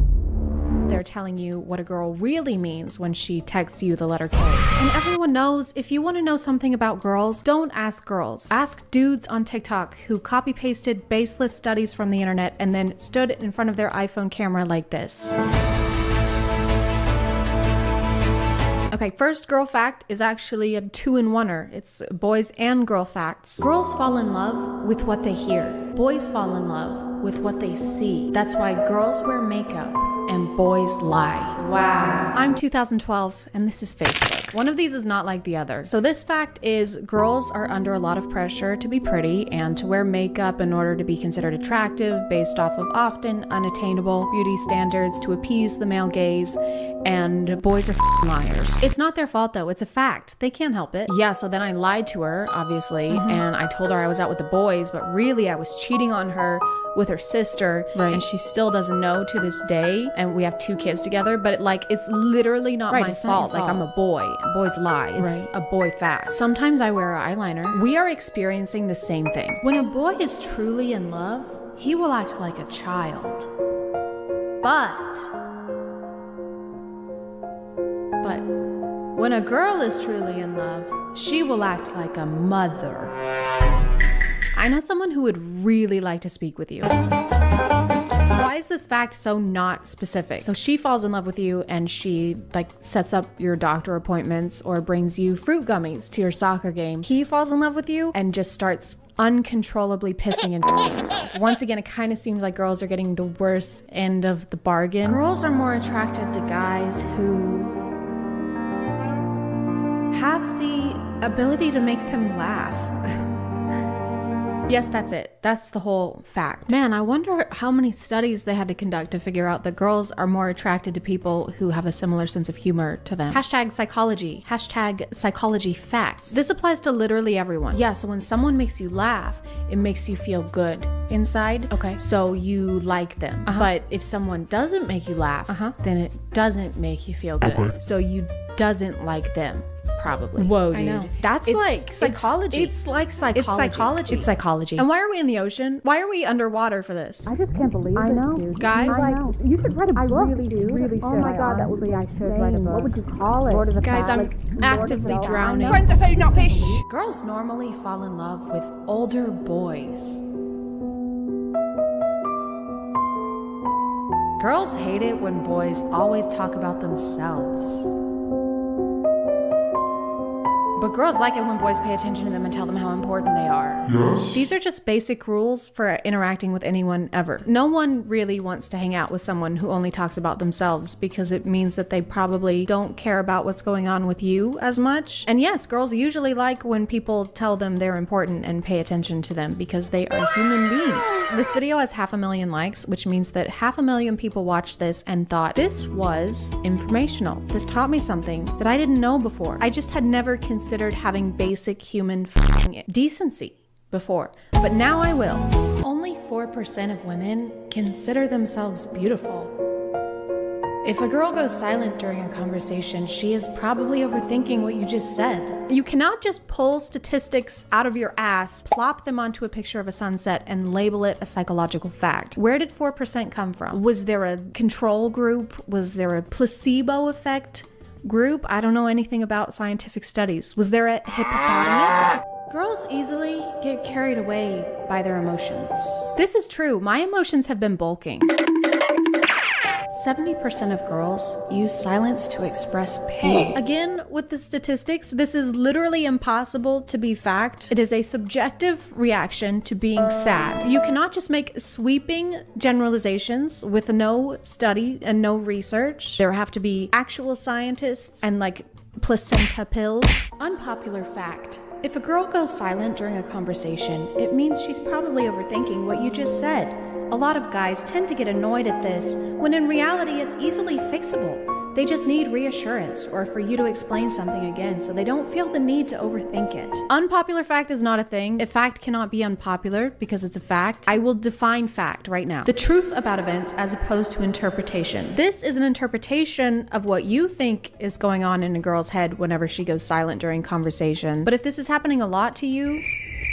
they're telling you what a girl really means when she texts you the letter K. And everyone knows, if you want to know something about girls, don't ask girls. Ask dudes on TikTok who copy-pasted baseless studies from the internet and then stood in front of their iPhone camera like this. Okay, first girl fact is actually a 2-in-1er. It's boys and girl facts. Girls fall in love with what they hear. Boys fall in love with what they see. That's why girls wear makeup and boys lie. Wow. I'm 2012 and this is Facebook. One of these is not like the other. So this fact is girls are under a lot of pressure to be pretty and to wear makeup in order to be considered attractive based off of often unattainable beauty standards to appease the male gaze, and boys are liars. It's not their fault though, it's a fact. They can't help it. Yeah, so then I lied to her, obviously, and I told her I was out with the boys, but really I was cheating on her with her sister, and she still doesn't know to this day, and we have 2 kids together, but it's literally not my fault. Like, I'm a boy. Boys lie. It's a boy fact. Sometimes I wear eyeliner. We are experiencing the same thing. When a boy is truly in love, he will act like a child. But when a girl is truly in love, she will act like a mother. I know someone who would really like to speak with you. Why is this fact so not specific? So she falls in love with you and she sets up your doctor appointments or brings you fruit gummies to your soccer game. He falls in love with you and just starts uncontrollably pissing into himself. Once again, it kind of seems like girls are getting the worst end of the bargain. Girls are more attracted to guys who have the ability to make them laugh. Yes, that's it. That's the whole fact. Man, I wonder how many studies they had to conduct to figure out that girls are more attracted to people who have a similar sense of humor to them. Hashtag psychology. Hashtag psychology facts. This applies to literally everyone. Yeah, so when someone makes you laugh, it makes you feel good inside. Okay. So you like them. But if someone doesn't make you laugh, then it doesn't make you feel good. Okay. So you doesn't like them. Probably. Whoa, dude. I know. That's like psychology. It's like psychology. It's psychology. It's psychology. And why are we in the ocean? Why are we underwater for this? I just can't believe it. I know. Guys, you should write a book. I really do. Really oh my god, that would be I should write a book. What would you call it? Lord of the Guys, I'm actively drowning. Friends of food, not fish. Girls normally fall in love with older boys. Girls hate it when boys always talk about themselves. But girls like it when boys pay attention to them and tell them how important they are. Yes. These are just basic rules for interacting with anyone ever. No one really wants to hang out with someone who only talks about themselves because it means that they probably don't care about what's going on with you as much. And yes, girls usually like when people tell them they're important and pay attention to them because they are human beings. This video has 500,000 likes, which means that 500,000 people watched this and thought this was informational. This taught me something that I didn't know before. I just had never considered having basic human decency before, but now I will. Only 4% of women consider themselves beautiful. If a girl goes silent during a conversation, she is probably overthinking what you just said. You cannot just pull statistics out of your ass, plop them onto a picture of a sunset, and label it a psychological fact. Where did 4% come from? Was there a control group? Was there a placebo effect group? I don't know anything about scientific studies. Was there a hippopotamus? Girls easily get carried away by their emotions. This is true. My emotions have been bulking. 70% of girls use silence to express pain. Again, with the statistics, this is literally impossible to be fact. It is a subjective reaction to being sad. You cannot just make sweeping generalizations with no study and no research. There have to be actual scientists and placenta pills. Unpopular fact. If a girl goes silent during a conversation, it means she's probably overthinking what you just said. A lot of guys tend to get annoyed at this, when in reality it's easily fixable. They just need reassurance or for you to explain something again so they don't feel the need to overthink it. Unpopular fact is not a thing. A fact cannot be unpopular because it's a fact. I will define fact right now. The truth about events as opposed to interpretation. This is an interpretation of what you think is going on in a girl's head whenever she goes silent during conversation. But if this is happening a lot to you,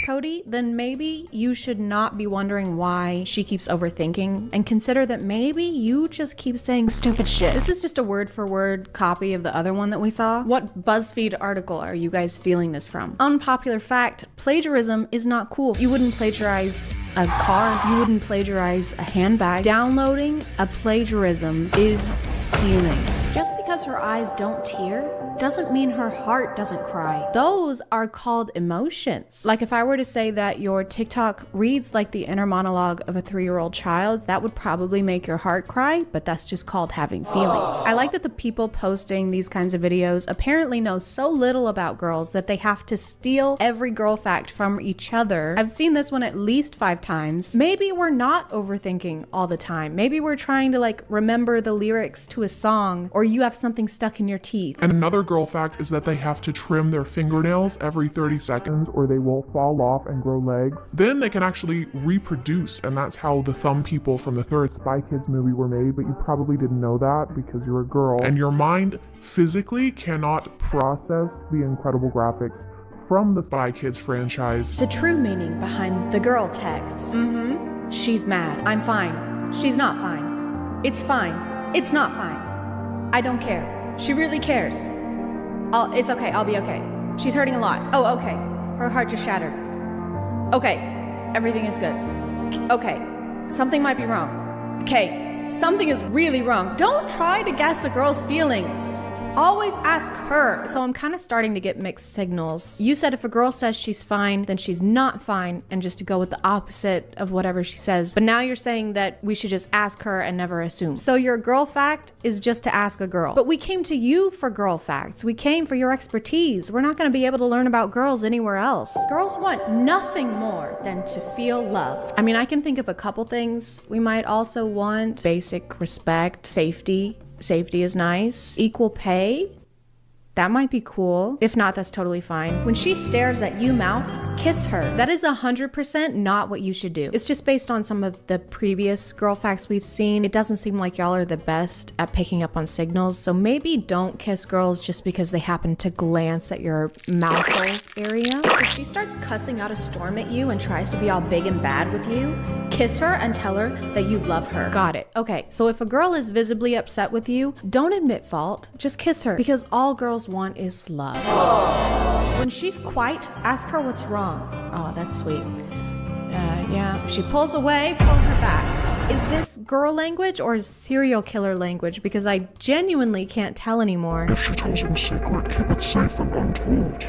Cody, then maybe you should not be wondering why she keeps overthinking and consider that maybe you just keep saying stupid shit. This is just a word for word copy of the other one that we saw. What BuzzFeed article are you guys stealing this from? Unpopular fact, plagiarism is not cool. You wouldn't plagiarize a car. You wouldn't plagiarize a handbag. Downloading a plagiarism is stealing. Just because her eyes don't tear doesn't mean her heart doesn't cry. Those are called emotions. Like if I were to say that your TikTok reads like the inner monologue of a 3-year-old child, that would probably make your heart cry, but that's just called having feelings. I like that the people posting these kinds of videos apparently know so little about girls that they have to steal every girl fact from each other. I've seen this one at least 5 times. Maybe we're not overthinking all the time. Maybe we're trying to like remember the lyrics to a song, or you have something stuck in your teeth. And another girl fact is that they have to trim their fingernails every 30 seconds or they will fall off and grow legs. Then they can actually reproduce, and that's how the thumb people from the third Spy Kids movie were made, but you probably didn't know that because you're a girl. And your mind physically cannot process the incredible graphics from the Spy Kids franchise. The true meaning behind the girl texts. She's mad. I'm fine. She's not fine. It's fine. It's not fine. I don't care. She really cares. It's okay. I'll be okay. She's hurting a lot. Oh, okay. Her heart just shattered. Okay. Everything is good. Okay. Something might be wrong. Okay. Something is really wrong. Don't try to guess a girl's feelings. Always ask her. So I'm kind of starting to get mixed signals. You said if a girl says she's fine, then she's not fine, and just to go with the opposite of whatever she says. But now you're saying that we should just ask her and never assume. So your girl fact is just to ask a girl. But we came to you for girl facts. We came for your expertise. We're not going to be able to learn about girls anywhere else. Girls want nothing more than to feel loved. I mean, I can think of a couple things. We might also want basic respect, safety. Safety is nice. Equal pay. That might be cool. If not, that's totally fine. When she stares at you mouth, kiss her. That is 100% not what you should do. It's just based on some of the previous girl facts we've seen. It doesn't seem like y'all are the best at picking up on signals, so maybe don't kiss girls just because they happen to glance at your mouth hole area. If she starts cussing out a storm at you and tries to be all big and bad with you, kiss her and tell her that you love her. Got it. Okay, so if a girl is visibly upset with you, don't admit fault. Just kiss her, because all girls want is love. When she's quiet, ask her what's wrong. Oh, that's sweet. Yeah. If she pulls away, pull her back. Is this girl language or serial killer language? Because I genuinely can't tell anymore. If she tells you a secret, keep it safe and untold.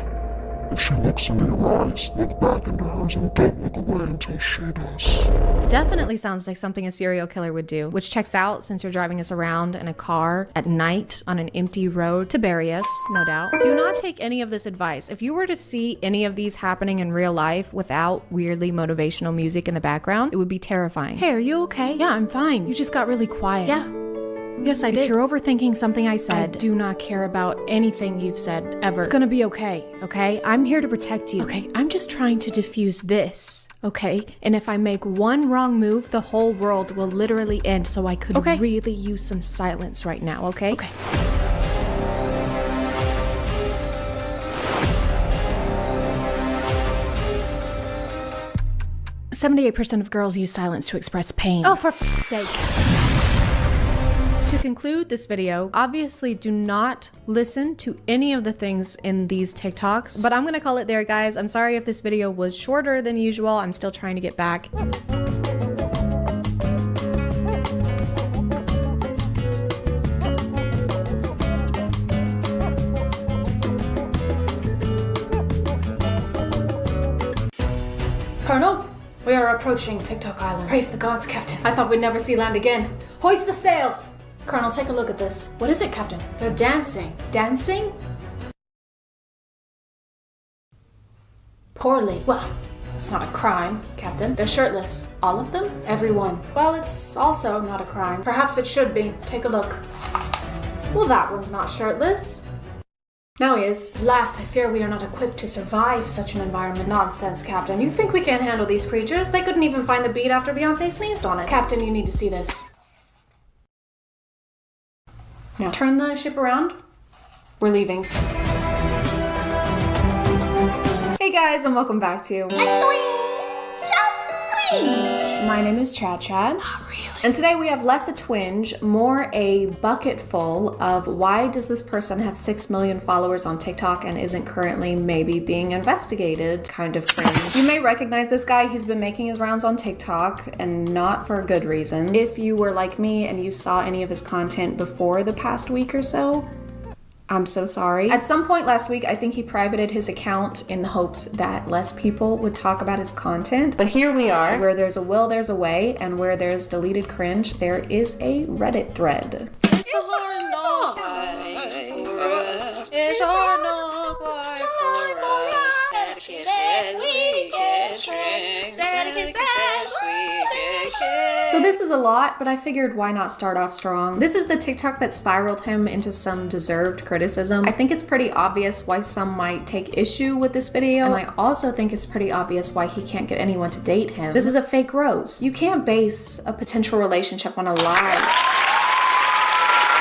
If she looks into your eyes, look back into hers and don't look away until she does. Definitely sounds like something a serial killer would do, which checks out since you're driving us around in a car at night on an empty road to bury us, no doubt. Do not take any of this advice. If you were to see any of these happening in real life without weirdly motivational music in the background, it would be terrifying. Hey, are you okay? Yeah, I'm fine. You just got really quiet. Yeah. Yes, I did. If you're overthinking something I said, I do not care about anything you've said ever. It's gonna be okay, okay? I'm here to protect you. Okay, I'm just trying to diffuse this, okay? And if I make one wrong move, the whole world will literally end, so I could really use some silence right now, okay? Okay. "78% of girls use silence to express pain." Oh, for f***'s sake. To conclude this video, obviously do not listen to any of the things in these TikToks, but I'm gonna call it there, guys. I'm sorry if this video was shorter than usual. I'm still trying to get back. Colonel, we are approaching TikTok Island. Praise the gods, Captain. I thought we'd never see land again. Hoist the sails! Colonel, take a look at this. What is it, Captain? They're dancing. Dancing? Poorly. Well, it's not a crime, Captain. They're shirtless. All of them? Everyone. Well, it's also not a crime. Perhaps it should be. Take a look. Well, that one's not shirtless. Now he is. Alas, I fear we are not equipped to survive such an environment. Nonsense, Captain. You think we can't handle these creatures? They couldn't even find the beat after Beyonce sneezed on it. Captain, you need to see this. Now, turn the ship around. We're leaving. Hey guys, and welcome back to My name is ChadChad. Not really. And today we have less a twinge, more a bucket full of why does this person have 6 million followers on TikTok and isn't currently maybe being investigated? Kind of cringe. You may recognize this guy. He's been making his rounds on TikTok and not for good reasons. If you were like me and you saw any of his content before the past week or so, I'm so sorry. At some point last week, I think he privated his account in the hopes that less people would talk about his content. But here we are. Where there's a will, there's a way. And where there's deleted cringe, there is a Reddit thread. It's a hard knock life for us. It's a hard knock life for us. Static says we get strings. Static says we get kissed. So this is a lot, but I figured why not start off strong. This is the TikTok that spiraled him into some deserved criticism. I think it's pretty obvious why some might take issue with this video, and I also think it's pretty obvious why he can't get anyone to date him. This is a fake rose. You can't base a potential relationship on a lie.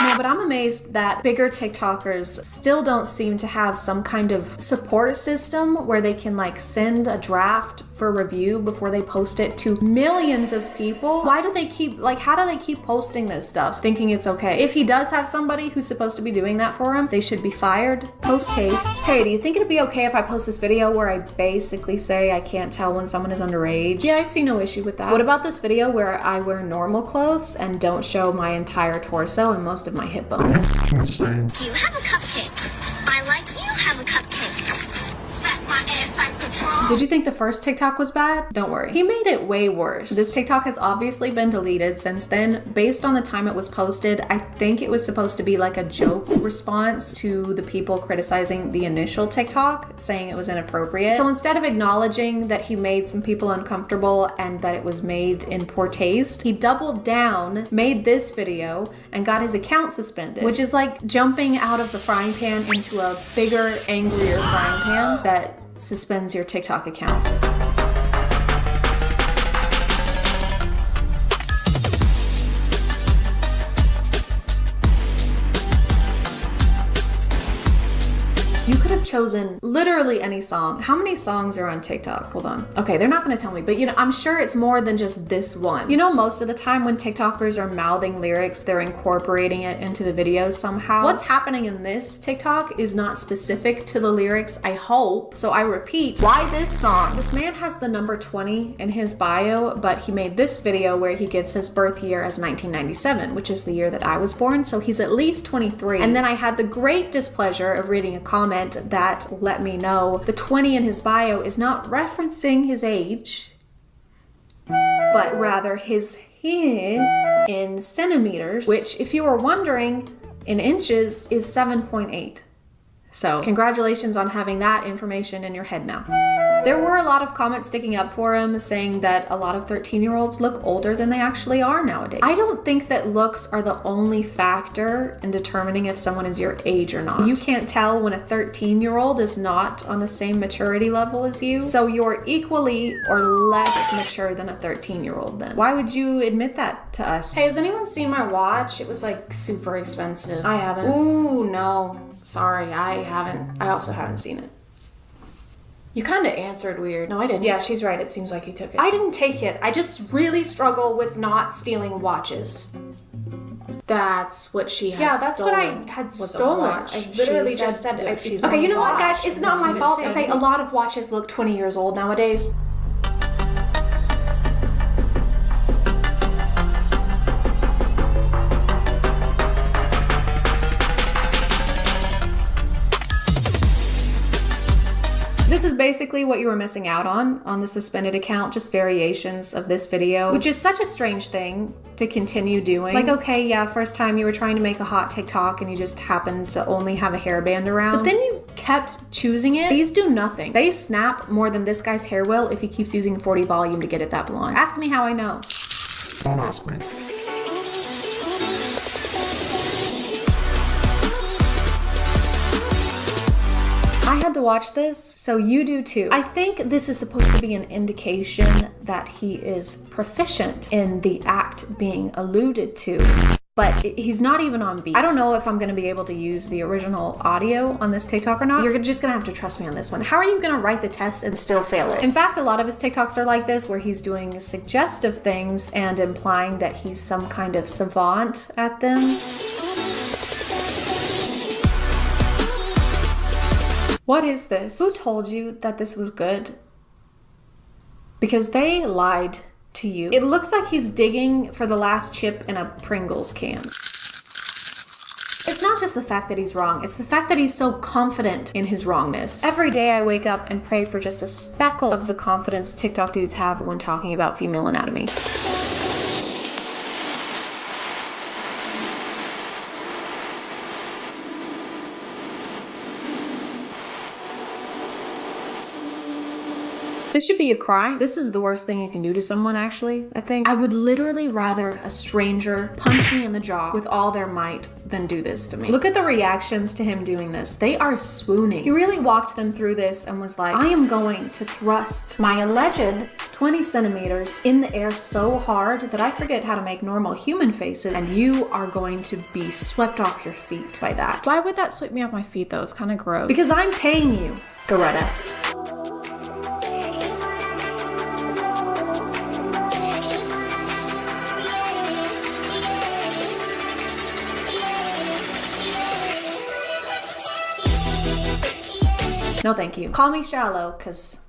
No, but I'm amazed that bigger TikTokers still don't seem to have some kind of support system where they can like send a draft for review before they post it to millions of people. Why do they keep, like, how do they keep posting this stuff thinking it's okay? If he does have somebody who's supposed to be doing that for him, they should be fired post haste. Hey, do you think it'd be okay if I post this video where I basically say I can't tell when someone is underage? Yeah, I see no issue with that. What about this video where I wear normal clothes and don't show my entire torso and most of my hip bones? Insane. You have a cupcake. I like you have a cupcake. Smack my ass like the drum. Did you think the first TikTok was bad? Don't worry. He made it way worse. This TikTok has obviously been deleted since then. Based on the time it was posted, I think it was supposed to be like a joke response to the people criticizing the initial TikTok, saying it was inappropriate. So instead of acknowledging that he made some people uncomfortable and that it was made in poor taste, he doubled down, made this video, and got his account suspended, which is like jumping out of the frying pan into a bigger, angrier frying pan that suspends your TikTok account. You could have chosen literally any song. How many songs are on TikTok? Hold on. Okay, they're not gonna tell me, but you know, I'm sure it's more than just this one. You know, most of the time when TikTokers are mouthing lyrics, they're incorporating it into the videos somehow. What's happening in this TikTok is not specific to the lyrics, I hope. So I repeat, why this song? This man has the number 20 in his bio, but he made this video where he gives his birth year as 1997, which is the year that I was born, so he's at least 23. And then I had the great displeasure of reading a comment that let me know the 20 in his bio is not referencing his age, but rather his hair in centimeters, which, if you were wondering, in inches is 7.8. So congratulations on having that information in your head now. There were a lot of comments sticking up for him, saying that a lot of 13-year-olds look older than they actually are nowadays. I don't think that looks are the only factor in determining if someone is your age or not. You can't tell when a 13-year-old is not on the same maturity level as you, so you're equally or less mature than a 13-year-old then. Why would you admit that to us? Hey, has anyone seen my watch? It was like super expensive. I haven't. Ooh, no. Sorry, I haven't. I also haven't seen it. You kind of answered weird. No, I didn't. Yeah, she's right. It seems like you took it. I didn't take it. I just really struggle with not stealing watches. That's what she had. Yeah, that's stolen. What I had stolen. I literally just said it. Okay, you know what, guys? It's not my fault. Okay, a lot of watches look 20 years old nowadays. This is basically what you were missing out on the suspended account, just variations of this video, which is such a strange thing to continue doing. Like, okay, yeah, first time you were trying to make a hot TikTok and you just happened to only have a hairband around, but then you kept choosing it. These do nothing. They snap more than this guy's hair will if he keeps using 40 volume to get it that blonde. Ask me how I know. Don't ask me. I had to watch this, so you do too. I think this is supposed to be an indication that he is proficient in the act being alluded to. but he's not even on beat. I don't know if I'm gonna be able to use the original audio on this TikTok or not. You're just gonna have to trust me on this one. How are you gonna write the test and still fail it? In fact, a lot of his TikToks are like this, where he's doing suggestive things and implying that he's some kind of savant at them. What is this? Who told you that this was good? Because they lied to you. It looks like he's digging for the last chip in a Pringles can. It's not just the fact that he's wrong, it's the fact that he's so confident in his wrongness. Every day I wake up and pray for just a speckle of the confidence TikTok dudes have when talking about female anatomy. This should be a crime. This is the worst thing you can do to someone, actually, I think. I would literally rather a stranger punch me in the jaw with all their might than do this to me. Look at the reactions to him doing this. They are swooning. He really walked them through this and was like, I am going to thrust my alleged 20 centimeters in the air so hard that I forget how to make normal human faces, and you are going to be swept off your feet by that. Why would that sweep me off my feet though? It's kind of gross. Because I'm paying you, Greta. No thank you. Call me shallow, cause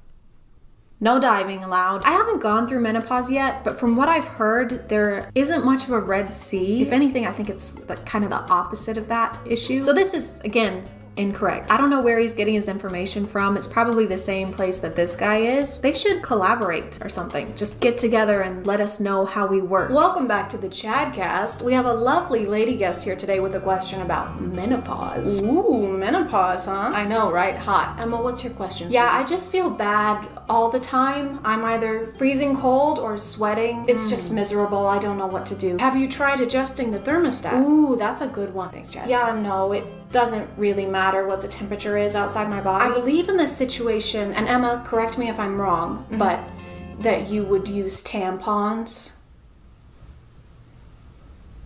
no diving allowed. I haven't gone through menopause yet, but from what I've heard, there isn't much of a Red Sea. If anything, I think it's kind of the opposite of that issue. So this is, again, incorrect. I don't know where he's getting his information from. It's probably the same place that this guy is. They should collaborate or something. Just get together and let us know how we work. Welcome back to the ChadCast. We have a lovely lady guest here today with a question about menopause. Ooh, menopause, huh? I know, right? Hot. Emma, what's your question? Yeah, I just feel bad all the time. I'm either freezing cold or sweating. It's just miserable. I don't know what to do. Have you tried adjusting the thermostat? Ooh, that's a good one. Thanks, Chad. Yeah, no, it doesn't really matter what the temperature is outside my body. I believe in this situation, and Emma, correct me if I'm wrong, but that you would use tampons.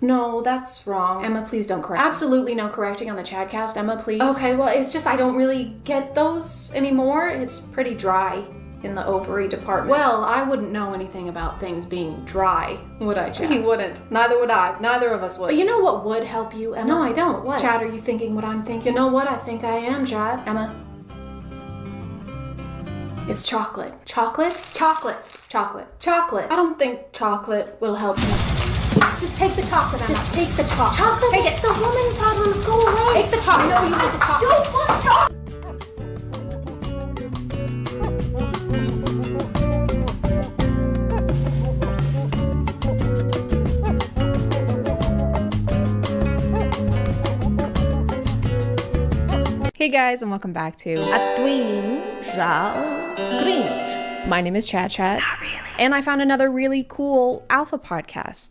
No, that's wrong. Emma, please don't correct me. Absolutely no correcting on the ChadCast, Emma, please. Okay, well, it's just I don't really get those anymore. It's pretty dry in the ovary department. Well, I wouldn't know anything about things being dry, would I, Chad? You wouldn't. Neither would I. Neither of us would. But you know what would help you, Emma? No, I don't. What? Chad, are you thinking what I'm thinking? You know what? I think I am, Chad. Emma. It's chocolate. Chocolate? Chocolate. Chocolate. Chocolate. I don't think chocolate will help you. Just take the chocolate, Emma. Just take the chocolate. Chocolate makes the woman problems go away. Take the chocolate. No, you need the chocolate. Don't want chocolate. Hey guys, and welcome back to Cringe. My name is ChadChad. Not really. And I found another really cool alpha podcast.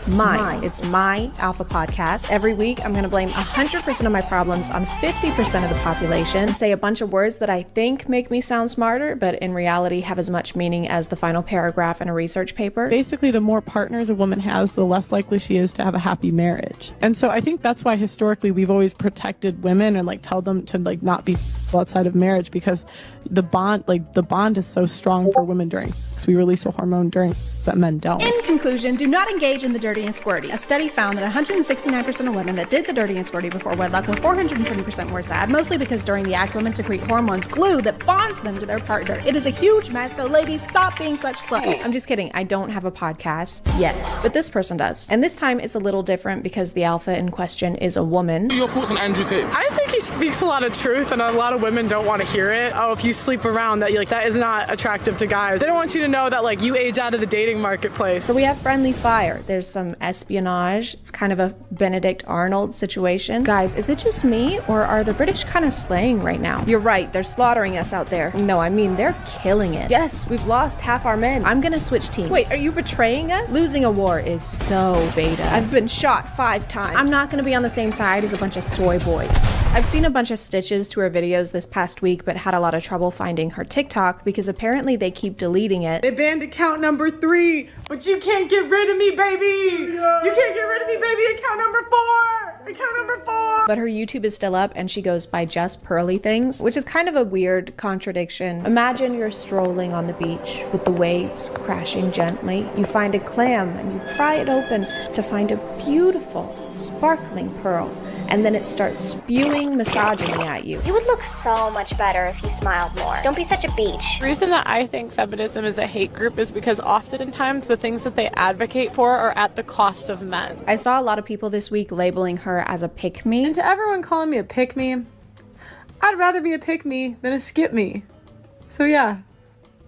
It's my alpha podcast. Every week, I'm going to blame 100% of my problems on 50% of the population and say a bunch of words that I think make me sound smarter, but in reality have as much meaning as the final paragraph in a research paper. Basically, the more partners a woman has, the less likely she is to have a happy marriage. And so I think that's why historically we've always protected women and tell them to not be outside of marriage, because the bond is so strong for women during sex. We release a hormone during that men don't. In conclusion, do not engage in the dirty and squirty. A study found that 169% of women that did the dirty and squirty before wedlock were 420% more sad, mostly because during the act, women secrete hormones glue that bonds them to their partner. It is a huge mess, so ladies, stop being such sluts. I'm just kidding. I don't have a podcast yet, but this person does. And this time it's a little different because the alpha in question is a woman. Your thoughts on Andrew Tate? I think he speaks a lot of truth, and a lot of women don't want to hear it. Oh, if you sleep around, that is not attractive to guys. They don't want you to know that you age out of the dating marketplace. So we have friendly fire. There's some espionage. It's kind of a Benedict Arnold situation. Guys, is it just me, or are the British kind of slaying right now? You're right, they're slaughtering us out there. No, I mean, they're killing it. Yes, we've lost half our men. I'm gonna switch teams. Wait, are you betraying us? Losing a war is so beta. I've been shot 5 times. I'm not gonna be on the same side as a bunch of soy boys. I've seen a bunch of stitches to her videos this past week, but had a lot of trouble finding her TikTok because apparently they keep deleting it. They banned account number 3. free, but you can't get rid of me, baby. You can't get rid of me, baby. Account number 4. Account number 4. But her YouTube is still up and she goes by Just Pearly Things, which is kind of a weird contradiction. Imagine you're strolling on the beach with the waves crashing gently. You find a clam and you pry it open to find a beautiful, sparkling pearl. And then it starts spewing misogyny at you. You would look so much better if you smiled more. Don't be such a beach. The reason that I think feminism is a hate group is because oftentimes the things that they advocate for are at the cost of men. I saw a lot of people this week labeling her as a pick-me. And to everyone calling me a pick-me, I'd rather be a pick-me than a skip-me. So yeah.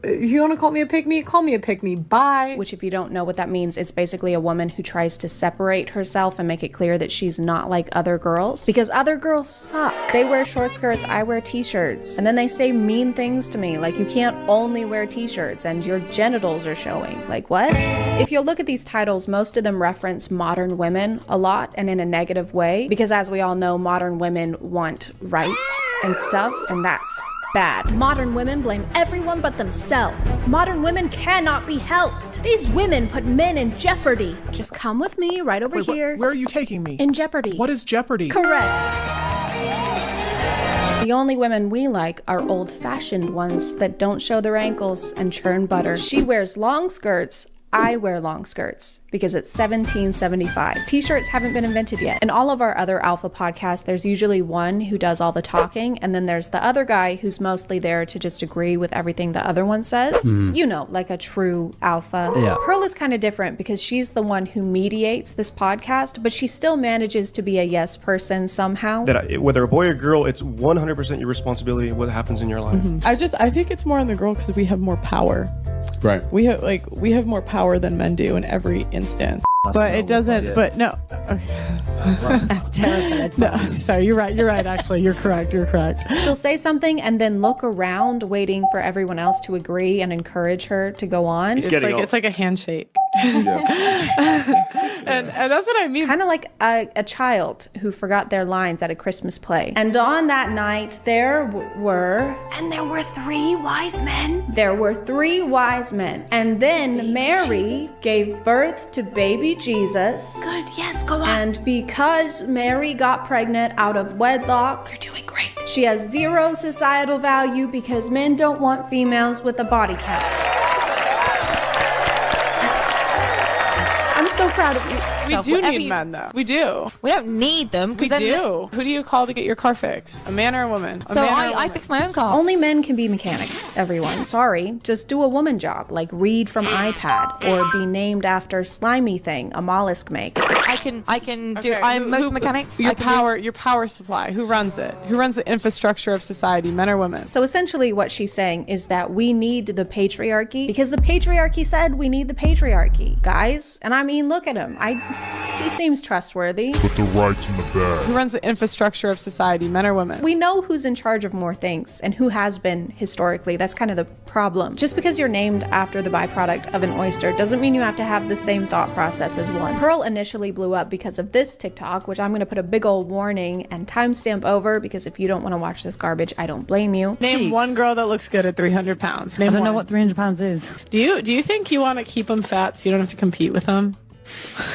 If you want to call me a pick-me, call me a pick-me. Bye. Which, if you don't know what that means, it's basically a woman who tries to separate herself and make it clear that she's not like other girls. Because other girls suck. They wear short skirts, I wear t-shirts. And then they say mean things to me, like you can't only wear t-shirts and your genitals are showing. Like, what? If you'll look at these titles, most of them reference modern women a lot and in a negative way. Because as we all know, modern women want rights and stuff, and that's bad. Modern women blame everyone but themselves. Modern women cannot be helped. These women put men in jeopardy. Just come with me right over here. Where are you taking me? In jeopardy. What is jeopardy? Correct. The only women we like are old-fashioned ones that don't show their ankles and churn butter. She wears long skirts. I wear long skirts because it's 1775. T-shirts haven't been invented yet. In all of our other alpha podcasts, there's usually one who does all the talking, and then there's the other guy who's mostly there to just agree with everything the other one says. You know, like a true alpha. Yeah. Pearl is kind of different because she's the one who mediates this podcast, but she still manages to be a yes person somehow. Whether a boy or girl, it's 100% your responsibility what happens in your life. I think it's more on the girl because we have more power. Right. We have more power than men do in every instance. But it doesn't. Yeah. But no. Okay. That's terrible. No, sorry. You're right. Actually, you're correct. She'll say something and then look around, waiting for everyone else to agree and encourage her to go on. It's like a handshake. and that's what I mean. Kind of like a child who forgot their lines at a Christmas play. And on that night, there were 3 wise men. There were 3 wise men. And then Mary gave birth to baby Jesus. Good, yes, go on. And because Mary got pregnant out of wedlock, you're doing great. She has 0 societal value because men don't want females with a body count. I'm so proud of you. We do need men, though. We do. We don't need them. We do. Who do you call to get your car fixed? A man or a woman? I fix my own car. Only men can be mechanics, everyone. Sorry. Just do a woman job, like read from iPad or be named after slimy thing a mollusk makes. I can do. I'm most mechanics. Your power supply. Who runs it? Who runs the infrastructure of society? Men or women? So essentially, what she's saying is that we need the patriarchy because the patriarchy said we need the patriarchy, guys. And I mean, look at him. He seems trustworthy. Put the rights in the bag. Who runs the infrastructure of society? Men or women? We know who's in charge of more things and who has been historically. That's kind of the problem. Just because you're named after the byproduct of an oyster doesn't mean you have to have the same thought process as one. Pearl initially blew up because of this TikTok, which I'm going to put a big old warning and timestamp over because if you don't want to watch this garbage, I don't blame you. Name one girl that looks good at 300 pounds. I don't know what 300 pounds is. Do you think you want to keep them fat so you don't have to compete with them?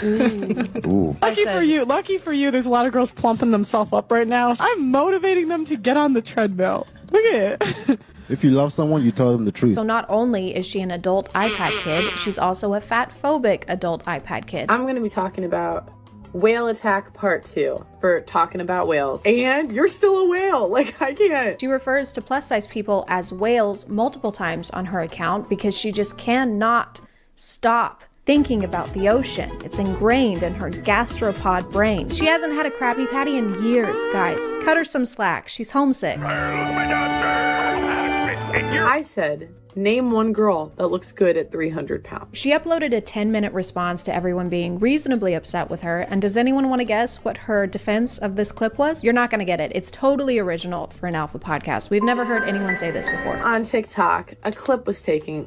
Ooh. Lucky for you, there's a lot of girls plumping themselves up right now. I'm motivating them to get on the treadmill. Look at it. If you love someone, you tell them the truth. So not only is she an adult iPad kid, she's also a fat-phobic adult iPad kid. I'm going to be talking about Whale Attack Part 2 for talking about whales. And you're still a whale. Like, I can't. She refers to plus-size people as whales multiple times on her account because she just cannot stop thinking about the ocean. It's ingrained in her gastropod brain. She hasn't had a Krabby Patty in years, guys. Cut her some slack. She's homesick. I said, name one girl that looks good at 300 pounds. She uploaded a 10-minute response to everyone being reasonably upset with her. And does anyone want to guess what her defense of this clip was? You're not going to get it. It's totally original for an alpha podcast. We've never heard anyone say this before. On TikTok, a clip was taken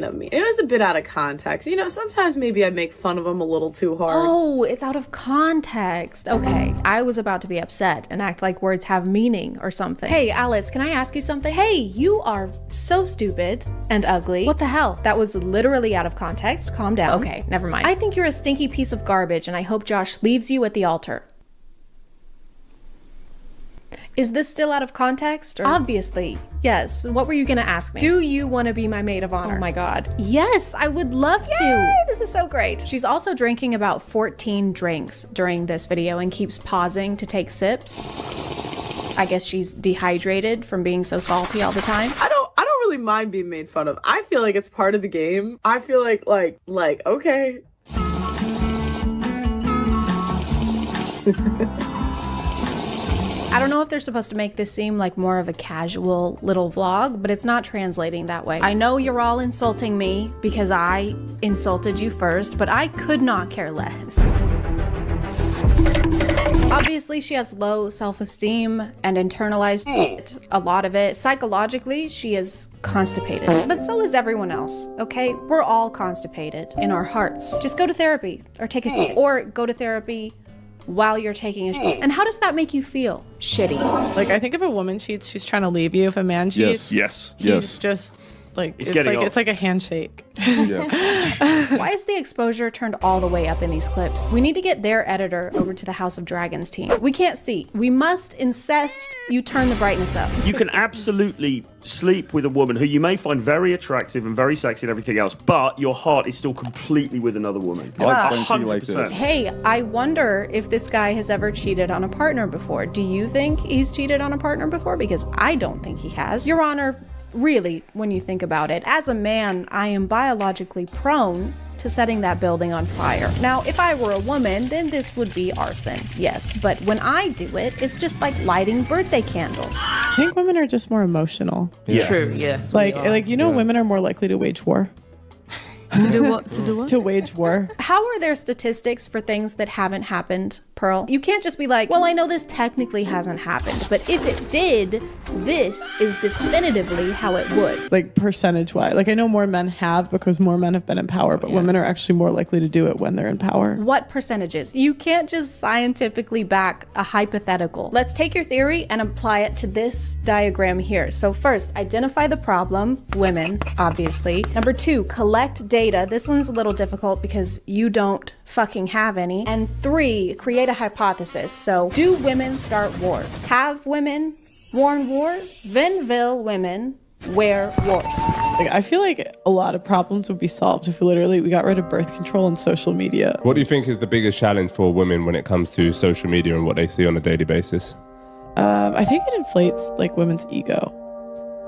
of me. It was a bit out of context. You know, sometimes maybe I make fun of them a little too hard. Oh, it's out of context. Okay, I was about to be upset and act like words have meaning or something. Hey, Alice, can I ask you something? Hey, you are so stupid. and ugly. What the hell? That was literally out of context. Calm down. Okay, never mind. I think you're a stinky piece of garbage, and I hope Josh leaves you at the altar. Is this still out of context? Or? Obviously, yes. What were you gonna ask me? Do you want to be my maid of honor? Oh my god. Yes, I would love to. Yay, this is so great. She's also drinking about 14 drinks during this video and keeps pausing to take sips. I guess she's dehydrated from being so salty all the time. I don't really mind being made fun of. I feel like it's part of the game. I feel like okay. I don't know if they're supposed to make this seem like more of a casual little vlog, but it's not translating that way. I know you're all insulting me because I insulted you first, but I could not care less. Obviously, she has low self-esteem and internalized a lot of it. Psychologically, she is constipated, but so is everyone else, okay? We're all constipated in our hearts. Just go to therapy or take a or go to therapy while you're taking a shit. And how does that make you feel? Shitty. Like, I think if a woman cheats, she's trying to leave you. If a man cheats, he's just like, it's like a handshake. Yeah. Why is the exposure turned all the way up in these clips? We need to get their editor over to the House of Dragons team. We can't see. We must insist you turn the brightness up. You can absolutely sleep with a woman who you may find very attractive and very sexy and everything else, but your heart is still completely with another woman. I'll explain to you like this. Hey, I wonder if this guy has ever cheated on a partner before. Do you think he's cheated on a partner before? Because I don't think he has. Your Honor, really, when you think about it, as a man, I am biologically prone to setting that building on fire. Now, if I were a woman, then this would be arson, yes. But when I do it, it's just like lighting birthday candles. I think women are just more emotional. Yeah. True, yes. Like women are more likely to wage war. To do what? To do what? To wage war. How are there statistics for things that haven't happened, Pearl? You can't just be like, well, I know this technically hasn't happened, but if it did, this is definitively how it would. Like percentage-wise. Like I know more men have because more men have been in power, but women are actually more likely to do it when they're in power. What percentages? You can't just scientifically back a hypothetical. Let's take your theory and apply it to this diagram here. So first, identify the problem, women, obviously. Number 2, collect data. This one's a little difficult because you don't fucking have any. And 3, create a hypothesis. So, do women start wars? Have women worn wars? Then will women wear wars? Like, I feel like a lot of problems would be solved if we got rid of birth control and social media. What do you think is the biggest challenge for women when it comes to social media and what they see on a daily basis? I think it inflates like women's ego.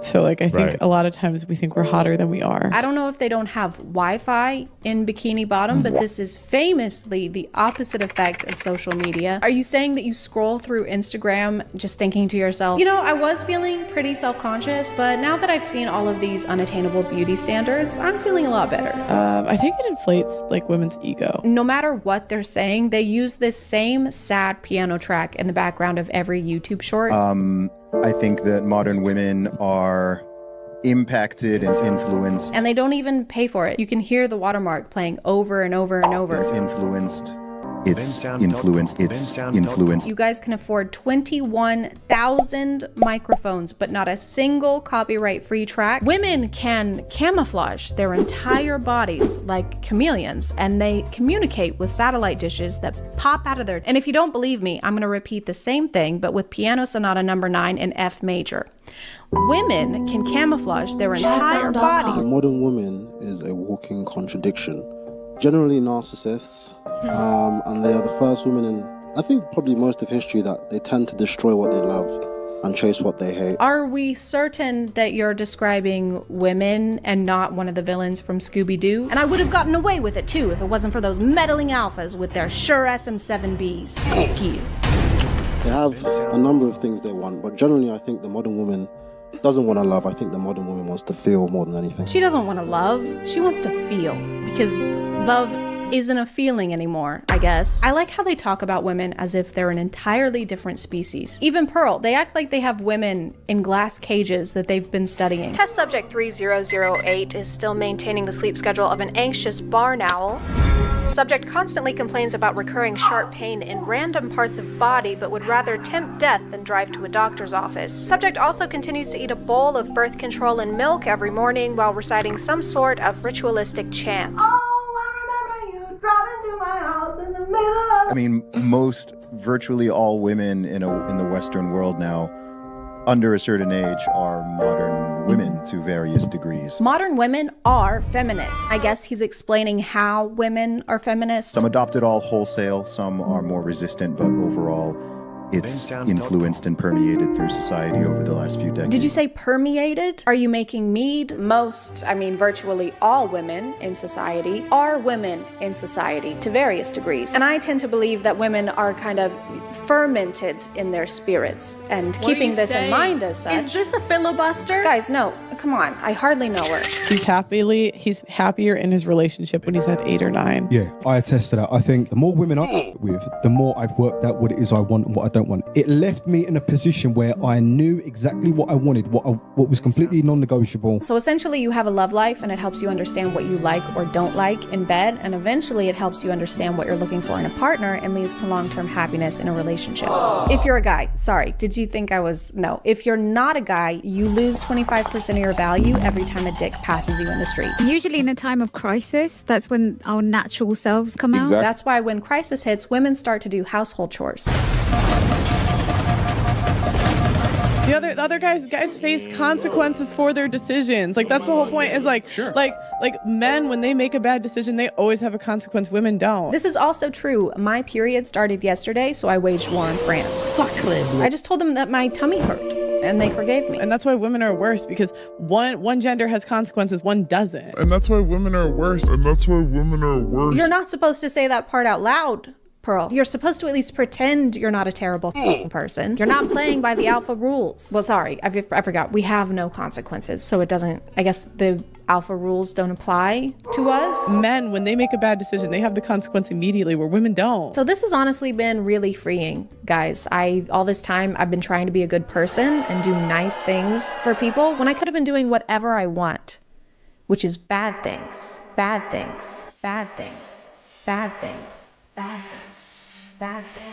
So like I think a lot of times we think we're hotter than we are. I don't know if they don't have Wi-Fi in Bikini Bottom, but this is famously the opposite effect of social media. Are you saying that you scroll through Instagram just thinking to yourself, you know, I was feeling pretty self-conscious, but now that I've seen all of these unattainable beauty standards, I'm feeling a lot better. I think it inflates like women's ego. No matter what they're saying, they use this same sad piano track in the background of every YouTube short. I think that modern women are impacted and influenced. And they don't even pay for it. You can hear the watermark playing over and over and over. It's influenced. You guys can afford 21,000 microphones, but not a single copyright-free track. Women can camouflage their entire bodies like chameleons, and they communicate with satellite dishes that pop out of their... And if you don't believe me, I'm gonna repeat the same thing, but with Piano Sonata number 9 in F major. Women can camouflage their entire bodies. The modern woman is a walking contradiction. Generally narcissists, and they are the first women in, I think, probably most of history that they tend to destroy what they love and chase what they hate. Are we certain that you're describing women and not one of the villains from Scooby-Doo? And I would have gotten away with it too if it wasn't for those meddling alphas with their sure SM7Bs. Thank you. They have a number of things they want, but generally I think the modern woman doesn't want to love. I think the modern woman wants to feel more than anything. She doesn't want to love, she wants to feel, because love isn't a feeling anymore, I guess. I like how they talk about women as if they're an entirely different species. Even Pearl, they act like they have women in glass cages that they've been studying. Test subject 3008 is still maintaining the sleep schedule of an anxious barn owl. Subject constantly complains about recurring sharp pain in random parts of body, but would rather tempt death than drive to a doctor's office. Subject also continues to eat a bowl of birth control and milk every morning while reciting some sort of ritualistic chant. I mean, virtually all women in the Western world now, under a certain age, are modern women to various degrees. Modern women are feminists. I guess he's explaining how women are feminists. Some adopt it all wholesale, some are more resistant, but overall, it's influenced and permeated through society over the last few decades. Did you say permeated? Are you making mead? Virtually all women in society are women in society to various degrees. And I tend to believe that women are kind of fermented in their spirits. And keeping this in mind as such. Is this a filibuster? Guys, no. Come on. I hardly know her. He's happier in his relationship when he's had 8 or 9. Yeah, I attest to that. I think the more women I work with, the more I've worked out what it is I want and what I don't want. It left me in a position where I knew exactly what I wanted, what was completely non-negotiable. So essentially you have a love life and it helps you understand what you like or don't like in bed, and eventually it helps you understand what you're looking for in a partner and leads to long-term happiness in a relationship. If you're a guy, did you think I was? No. If you're not a guy, you lose 25% of your value every time a dick passes you in the street. Usually in a time of crisis, that's when our natural selves come out. That's why when crisis hits, women start to do household chores. The other guys face consequences for their decisions. Like, that's the whole point, is like, sure. like men, when they make a bad decision, they always have a consequence. Women don't. This is also true. My period started yesterday, so I waged war on France. Fuck them. I just told them that my tummy hurt, and they forgave me. And that's why women are worse, because one gender has consequences, one doesn't. And that's why women are worse. You're not supposed to say that part out loud, Pearl. You're supposed to at least pretend you're not a terrible person. You're not playing by the alpha rules. Well, sorry, I forgot. We have no consequences, so it doesn't, I guess the alpha rules don't apply to us. Men, when they make a bad decision, they have the consequence immediately, where women don't. So this has honestly been really freeing, guys. All this time, I've been trying to be a good person and do nice things for people when I could have been doing whatever I want, which is bad things, bad things, bad things, bad things, bad things. Bad thing.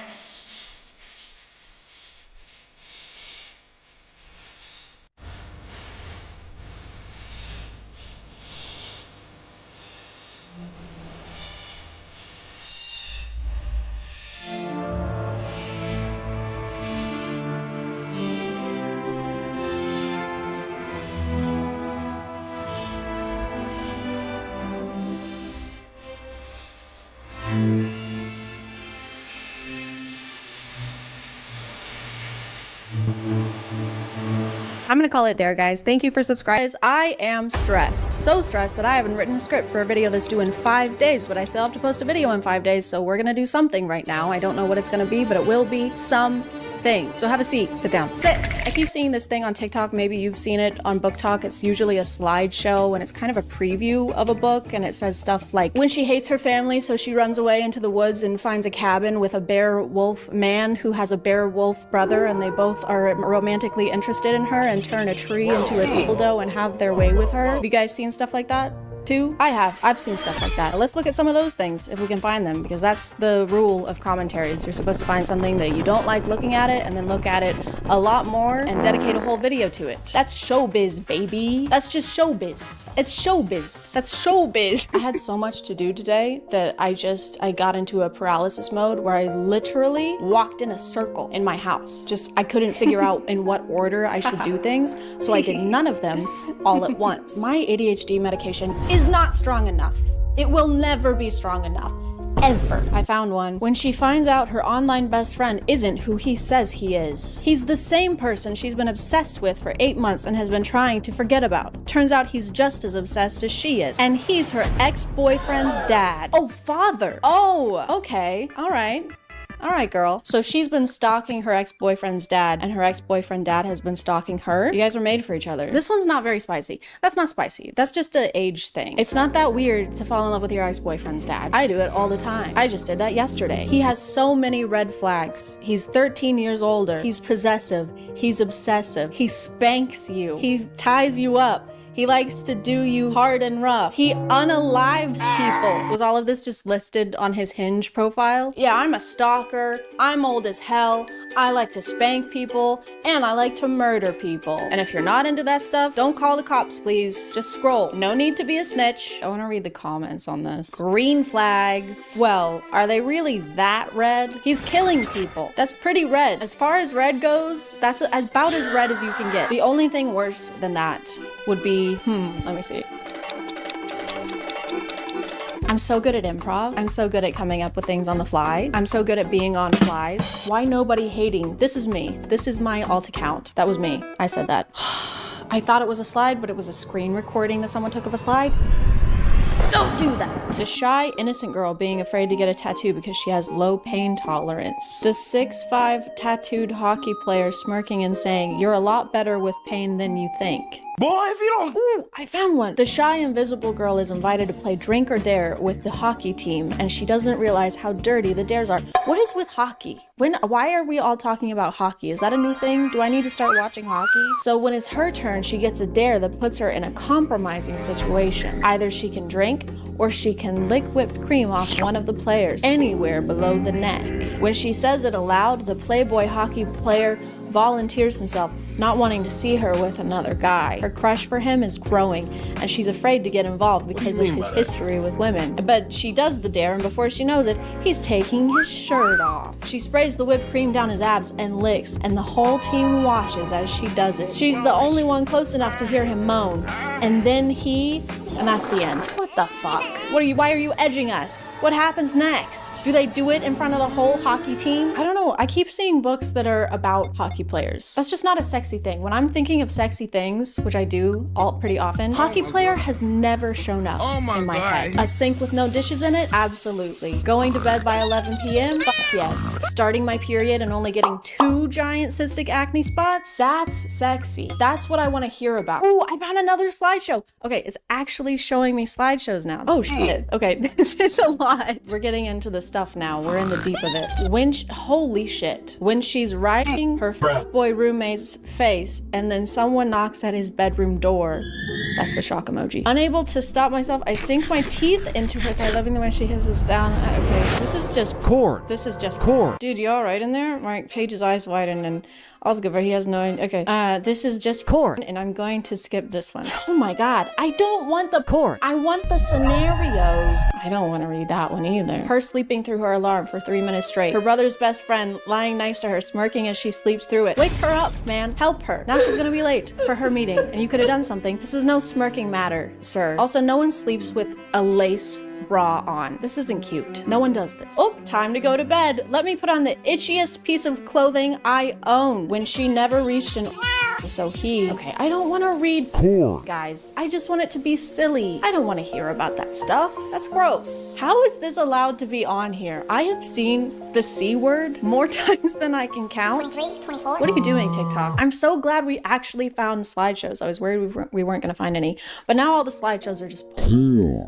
I'm gonna call it there, guys. Thank you for subscribing. I am stressed. So stressed that I haven't written a script for a video that's due in 5 days, but I still have to post a video in 5 days, so we're gonna do something right now. I don't know what it's gonna be, but it will be something. So have a seat, sit down, sit. I keep seeing this thing on TikTok, maybe you've seen it on Book Talk. It's usually a slideshow and it's kind of a preview of a book, and it says stuff like, when she hates her family, so she runs away into the woods and finds a cabin with a bear wolf man who has a bear wolf brother, and they both are romantically interested in her and turn a tree into a dildo and have their way with her. Have you guys seen stuff like that? Too? I've seen stuff like that. Let's look at some of those things if we can find them, because that's the rule of commentaries. You're supposed to find something that you don't like looking at it and then look at it a lot more and dedicate a whole video to it. That's showbiz, baby. That's just showbiz. It's showbiz. That's showbiz. I had so much to do today that I got into a paralysis mode where I literally walked in a circle in my house. I couldn't figure out in what order I should do things, so I did none of them all at once. My ADHD medication is not strong enough. It will never be strong enough. Ever. I found one. When she finds out her online best friend isn't who he says he is. He's the same person she's been obsessed with for 8 months and has been trying to forget about. Turns out he's just as obsessed as she is. And he's her ex-boyfriend's dad. Oh, father. Oh, okay. All right. All right, girl. So she's been stalking her ex-boyfriend's dad, and her ex-boyfriend dad has been stalking her. You guys are made for each other. This one's not very spicy. That's not spicy. That's just an age thing. It's not that weird to fall in love with your ex-boyfriend's dad. I do it all the time. I just did that yesterday. He has so many red flags. He's 13 years older. He's possessive. He's obsessive. He spanks you. He ties you up. He likes to do you hard and rough. He unalives people. Was all of this just listed on his Hinge profile? Yeah, I'm a stalker. I'm old as hell. I like to spank people, and I like to murder people. And if you're not into that stuff, don't call the cops, please. Just scroll. No need to be a snitch. I want to read the comments on this. Green flags. Well, are they really that red? He's killing people. That's pretty red. As far as red goes, that's about as red as you can get. The only thing worse than that would be, let me see. I'm so good at improv. I'm so good at coming up with things on the fly. I'm so good at being on flies. Why nobody hating? This is me. This is my alt account. That was me. I said that. I thought it was a slide, but it was a screen recording that someone took of a slide. Don't do that. The shy, innocent girl being afraid to get a tattoo because she has low pain tolerance. The 6'5" tattooed hockey player smirking and saying, "You're a lot better with pain than you think." Boy, if you don't... Ooh, I found one. The shy, invisible girl is invited to play Drink or Dare with the hockey team, and she doesn't realize how dirty the dares are. What is with hockey? Why are we all talking about hockey? Is that a new thing? Do I need to start watching hockey? So when it's her turn, she gets a dare that puts her in a compromising situation. Either she can drink, or she can lick whipped cream off one of the players anywhere below the neck. When she says it aloud, the Playboy hockey player volunteers himself, not wanting to see her with another guy. Her crush for him is growing, and she's afraid to get involved because of his history with women. But she does the dare, and before she knows it, he's taking his shirt off. She sprays the whipped cream down his abs and licks, and the whole team watches as she does it. She's the only one close enough to hear him moan, and then and that's the end. What the fuck? Why are you edging us? What happens next? Do they do it in front of the whole hockey team? I don't know. I keep seeing books that are about hockey players. That's just not a sexy thing. When I'm thinking of sexy things, which I do pretty often, hockey player has never shown up in my head. A sink with no dishes in it? Absolutely. Going to bed by 11 p.m.? Fuck yes. Starting my period and only getting 2 giant cystic acne spots? That's sexy. That's what I want to hear about. Oh, I found another slideshow. Okay, it's actually showing me slideshows now. Oh shit. Okay, this is a lot. We're getting into the stuff now. We're in the deep of it. Holy shit. When she's riding her boy roommate's face and then someone knocks at his bedroom door. That's the shock emoji. Unable to stop myself, I sink my teeth into her thigh, loving the way she hisses down. Okay, this is just cord. This is just cord. Dude, you all right in there? My Page's eyes widen and all's good, but he has no idea. Okay, this is just cord, and I'm going to skip this one. Oh my god, I don't want the cord. I want the scenarios. I don't want to read that one either. Her sleeping through her alarm for 3 minutes straight. Her brother's best friend lying nice to her, smirking as she sleeps through it. Wake her up, man. Help her. Now she's gonna be late for her meeting, and you could have done something. This is no smirking matter, sir. Also, no one sleeps with a lace bra on. This isn't cute. No one does this. Oh, time to go to bed. Let me put on the itchiest piece of clothing I own. When she never reached an okay, I don't want to read guys. I just want it to be silly. I don't want to hear about that stuff. That's gross. How is this allowed to be on here? I have seen the C word more times than I can count. 23, 24. What are you doing, TikTok? I'm so glad we actually found slideshows. I was worried we weren't going to find any, but now all the slideshows are just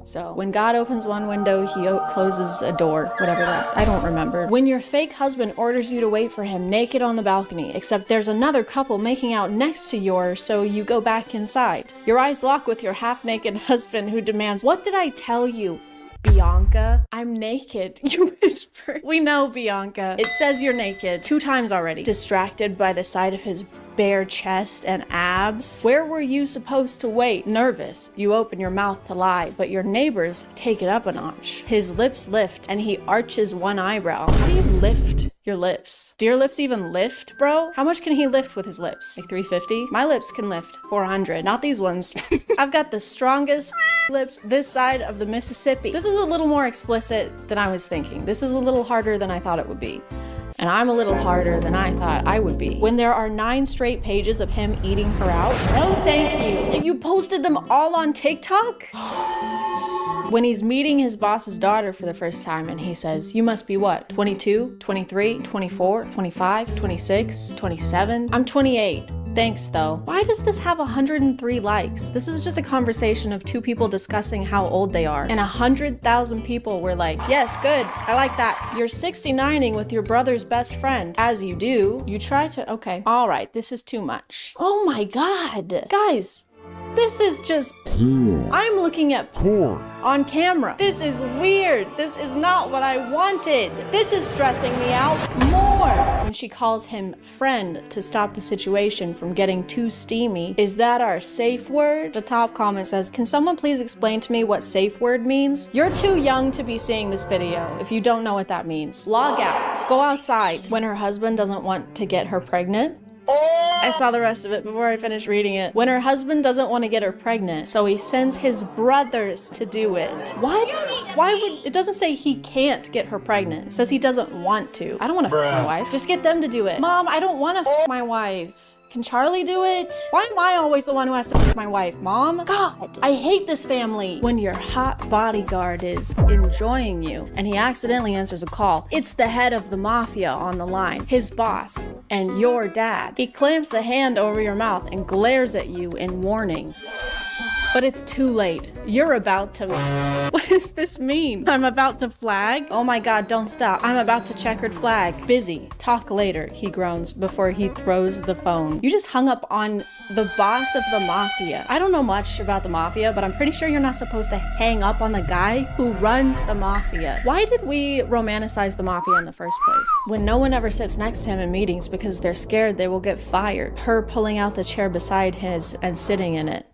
So when God opens one window, he closes a door, whatever that, I don't remember. When your fake husband orders you to wait for him naked on the balcony, except there's another couple making out next to yours, so you go back inside. Your eyes lock with your half-naked husband who demands, "What did I tell you, Bianca? I'm naked," you whisper. We know, Bianca. It says you're naked 2 times already. Distracted by the sight of his bare chest and abs. Where were you supposed to wait? Nervous, you open your mouth to lie, but your neighbors take it up a notch. His lips lift and he arches one eyebrow. How do you lift your lips? Do your lips even lift, bro? How much can he lift with his lips? Like 350? My lips can lift 400, not these ones. I've got the strongest lips this side of the Mississippi. This is a little more explicit than I was thinking. This is a little harder than I thought it would be. And I'm a little harder than I thought I would be. When there are 9 straight pages of him eating her out, no thank you. And you posted them all on TikTok? When he's meeting his boss's daughter for the first time and he says, you must be what, 22, 23, 24, 25, 26, 27? I'm 28. Thanks though. Why does this have 103 likes? This is just a conversation of two people discussing how old they are. And 100,000 people were like, yes, good. I like that. You're 69ing with your brother's best friend. As you do, you try to, okay. All right, this is too much. Oh my God. Guys, this is just, I'm looking at porn on camera. This is weird. This is not what I wanted. This is stressing me out more. When she calls him friend to stop the situation from getting too steamy, is that our safe word? The top comment says, can someone please explain to me what safe word means? You're too young to be seeing this video if you don't know what that means. Log out. Go outside. When her husband doesn't want to get her pregnant, I saw the rest of it before I finished reading it. When her husband doesn't want to get her pregnant, so he sends his brothers to do it. What? Why would, it doesn't say he can't get her pregnant. It says he doesn't want to. I don't want to f my wife. Just get them to do it. Mom, I don't want to f my wife. Can Charlie do it? Why am I always the one who has to f my wife, Mom? God, I hate this family. When your hot bodyguard is enjoying you and he accidentally answers a call, it's the head of the mafia on the line, his boss, and your dad. He clamps a hand over your mouth and glares at you in warning. But it's too late. You're about to... What does this mean? I'm about to flag? Oh my God, don't stop. I'm about to checkered flag. Busy. Talk later, he groans before he throws the phone. You just hung up on the boss of the mafia. I don't know much about the mafia, but I'm pretty sure you're not supposed to hang up on the guy who runs the mafia. Why did we romanticize the mafia in the first place? When no one ever sits next to him in meetings because they're scared they will get fired. Her pulling out the chair beside his and sitting in it.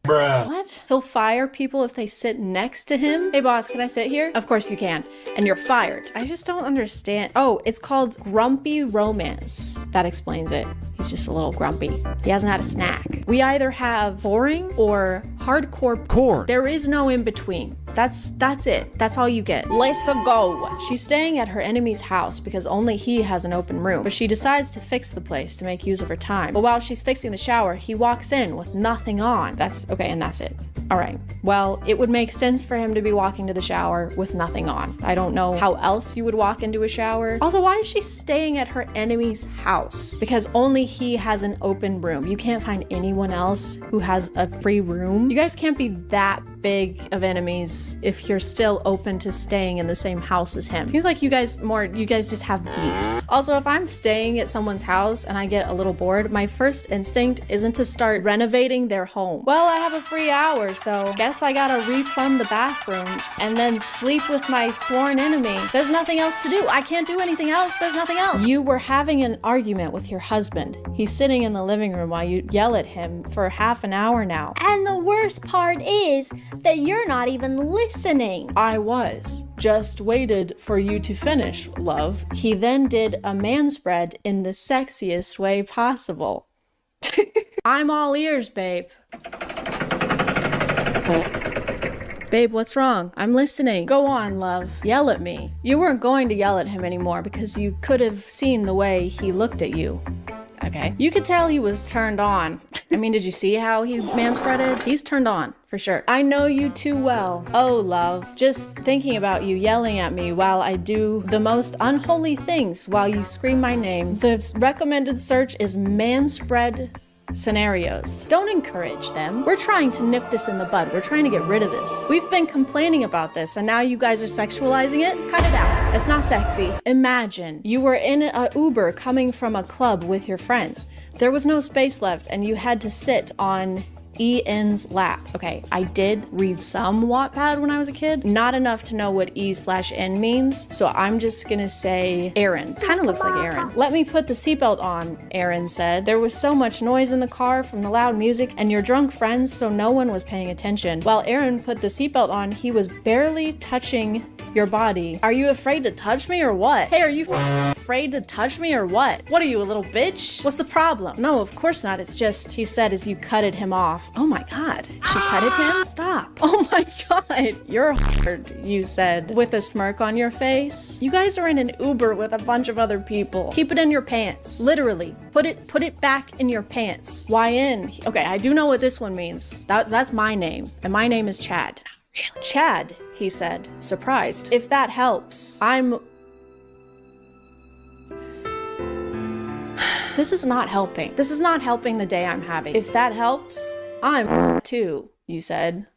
Bruh. What? He'll fire people if they sit next to him? Hey boss, can I sit here? Of course you can. And you're fired. I just don't understand. Oh, it's called grumpy romance. That explains it. He's just a little grumpy. He hasn't had a snack. We either have boring or hardcore core. There is no in between. That's it. That's all you get. Let's go. She's staying at her enemy's house because only he has an open room, but she decides to fix the place to make use of her time. But while she's fixing the shower, he walks in with nothing on. That's okay, and that's it. All right. Well, it would make sense for him to be walking to the shower with nothing on. I don't know how else you would walk into a shower. Also, why is she staying at her enemy's house? Because only he has an open room. You can't find anyone else who has a free room. You guys can't be that big of enemies if you're still open to staying in the same house as him. Seems like you guys just have beef. Also, if I'm staying at someone's house and I get a little bored, my first instinct isn't to start renovating their home. Well, I have a free hour, so guess I gotta replumb the bathrooms and then sleep with my sworn enemy. There's nothing else to do. I can't do anything else. There's nothing else. You were having an argument with your husband. He's sitting in the living room while you yell at him for half an hour now. And the worst part is that you're not even listening. I was. Just waited for you to finish, love. He then did a manspread in the sexiest way possible. I'm all ears, babe. Babe, what's wrong? I'm listening. Go on, love. Yell at me. You weren't going to yell at him anymore because you could have seen the way he looked at you. Okay. You could tell he was turned on. I mean, did you see how he manspreaded? He's turned on, for sure. I know you too well. Oh, love. Just thinking about you yelling at me while I do the most unholy things while you scream my name. The recommended search is manspread scenarios. Don't encourage them. We're trying to nip this in the bud. We're trying to get rid of this. We've been complaining about this and now you guys are sexualizing it? Cut it out. It's not sexy. Imagine you were in a Uber coming from a club with your friends. There was no space left and you had to sit on E.N.'s lap. Okay, I did read some Wattpad when I was a kid. Not enough to know what E/N means, so I'm just gonna say Aaron. Kind of looks like Aaron. Let me put the seatbelt on, Aaron said. There was so much noise in the car from the loud music and your drunk friends, so no one was paying attention. While Aaron put the seatbelt on, he was barely touching your body. Are you afraid to touch me or what? Hey, are you afraid to touch me or what? What are you, a little bitch? What's the problem? No, of course not. It's just, he said as you cutted him off. Oh my God, she cutted him? Stop. Oh my God, you're hard, you said, with a smirk on your face. You guys are in an Uber with a bunch of other people. Keep it in your pants. Literally, put it back in your pants. Why in? Okay, I do know what this one means. That's my name, and my name is Chad. Really? Chad, he said, surprised. If that helps, This is not helping. This is not helping the day I'm having. If that helps, I'm too, you said.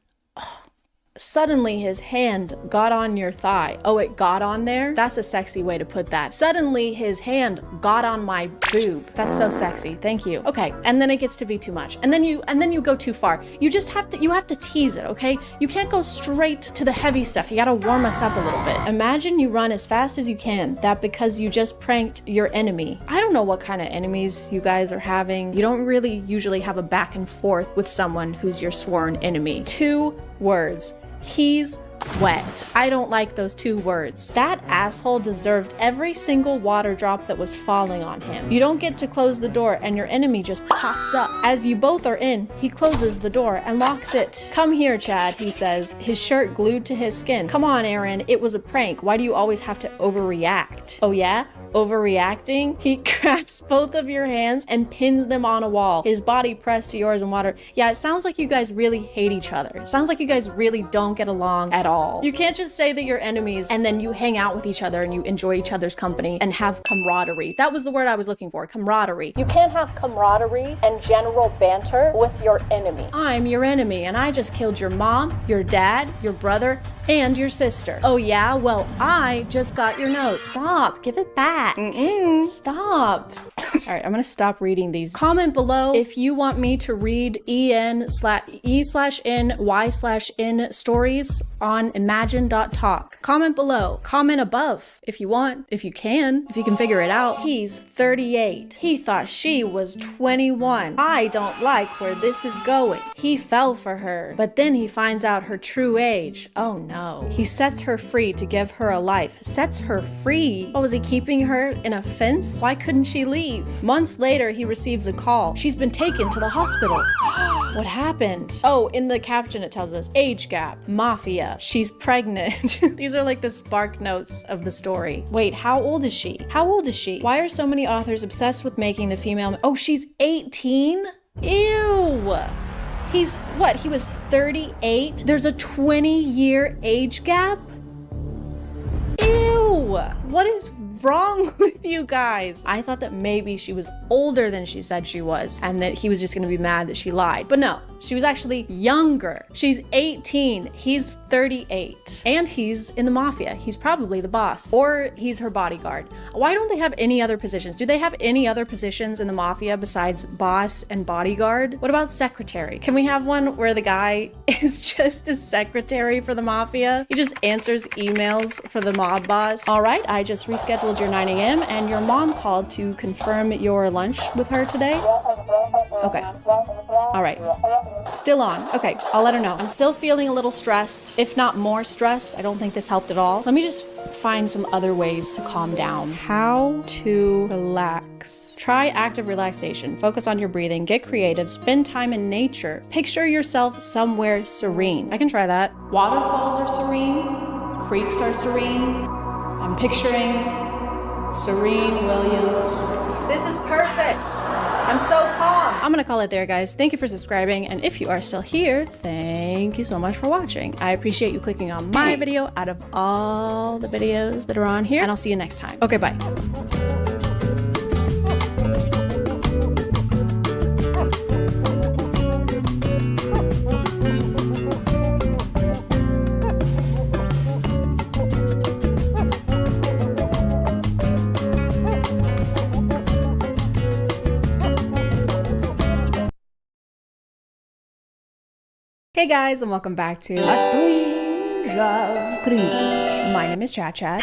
Suddenly his hand got on your thigh. Oh, it got on there? That's a sexy way to put that. Suddenly his hand got on my boob. That's so sexy. Thank you. Okay, and then it gets to be too much. And then you go too far. You have to tease it, okay? You can't go straight to the heavy stuff. You gotta warm us up a little bit. Imagine you run as fast as you can. That because you just pranked your enemy. I don't know what kind of enemies you guys are having. You don't really usually have a back and forth with someone who's your sworn enemy. 2 words. He's wet. I don't like those 2 words. That asshole deserved every single water drop that was falling on him. You don't get to close the door and your enemy just pops up. As you both are in, he closes the door and locks it. Come here, Chad, he says, his shirt glued to his skin. Come on, Aaron, it was a prank. Why do you always have to overreact? Oh yeah? Overreacting? He grabs both of your hands and pins them on a wall, his body pressed to yours in water. Yeah, it sounds like you guys really hate each other. It sounds like you guys really don't get along at all. You can't just say that you're enemies and then you hang out with each other and you enjoy each other's company and have camaraderie. That was the word I was looking for, camaraderie. You can't have camaraderie and general banter with your enemy. I'm your enemy and I just killed your mom, your dad, your brother, and your sister. Oh yeah? Well, I just got your nose. Stop, give it back. Stop. All right, I'm gonna stop reading these. Comment below if you want me to read E/N/Y/N stories on imagine.talk. Comment below. Comment above if you want, if you can figure it out. He's 38. He thought she was 21. I don't like where this is going. He fell for her, but then he finds out her true age. Oh no. He sets her free to give her a life. Sets her free? What, was he keeping her in a fence? Why couldn't she leave? Months later, he receives a call. She's been taken to the hospital. What happened? Oh, in the caption it tells us, age gap, mafia, she's pregnant. These are like the spark notes of the story. Wait, how old is she? How old is she? Why are so many authors obsessed with making the female... Oh, she's 18? Ew! He's, what, he was 38? There's a 20-year age gap? Ew! What is wrong with you guys? I thought that maybe she was older than she said she was and that he was just gonna be mad that she lied. But no, she was actually younger. She's 18, he's 38. And he's in the mafia. He's probably the boss. Or he's her bodyguard. Why don't they have any other positions? Do they have any other positions in the mafia besides boss and bodyguard? What about secretary? Can we have one where the guy is just a secretary for the mafia? He just answers emails for the mob boss. All right, I just rescheduled your 9 a.m. and your mom called to confirm your lunch with her today. Okay. All right. Still on. Okay, I'll let her know. I'm still feeling a little stressed, if not more stressed. I don't think this helped at all. Let me just find some other ways to calm down. How to relax. Try active relaxation. Focus on your breathing. Get creative. Spend time in nature. Picture yourself somewhere serene. I can try that. Waterfalls are serene. Creeks are serene. I'm picturing Serene Williams. This is perfect. I'm so calm. I'm gonna call it there, guys. Thank you for subscribing. And if you are still here, thank you so much for watching. I appreciate you clicking on my video out of all the videos that are on here. And I'll see you next time. Okay, bye. Hey guys, and welcome back to A Twinge of Cringe. My name is ChadChad.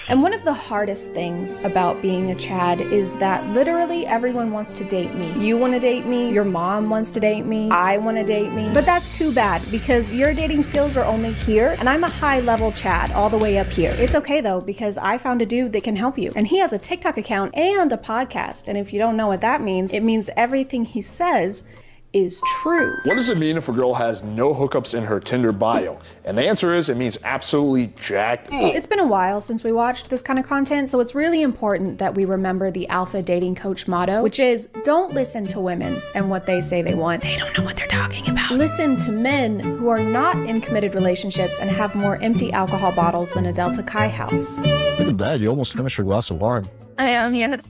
And one of the hardest things about being a Chad is that literally everyone wants to date me. You want to date me, your mom wants to date me, I want to date me. But that's too bad because your dating skills are only here and I'm a high-level Chad all the way up here. It's okay though because I found a dude that can help you. And he has a TikTok account and a podcast. And if you don't know what that means, it means everything he says is true. What does it mean if a girl has no hookups in her Tinder bio? And the answer is, it means absolutely jack. It's been a while since we watched this kind of content, so it's really important that we remember the alpha dating coach motto, which is don't listen to women and what they say they want. They don't know what they're talking about. Listen to men who are not in committed relationships and have more empty alcohol bottles than a Delta Chi house. Look at that, you almost finished your glass of wine. I am, yes.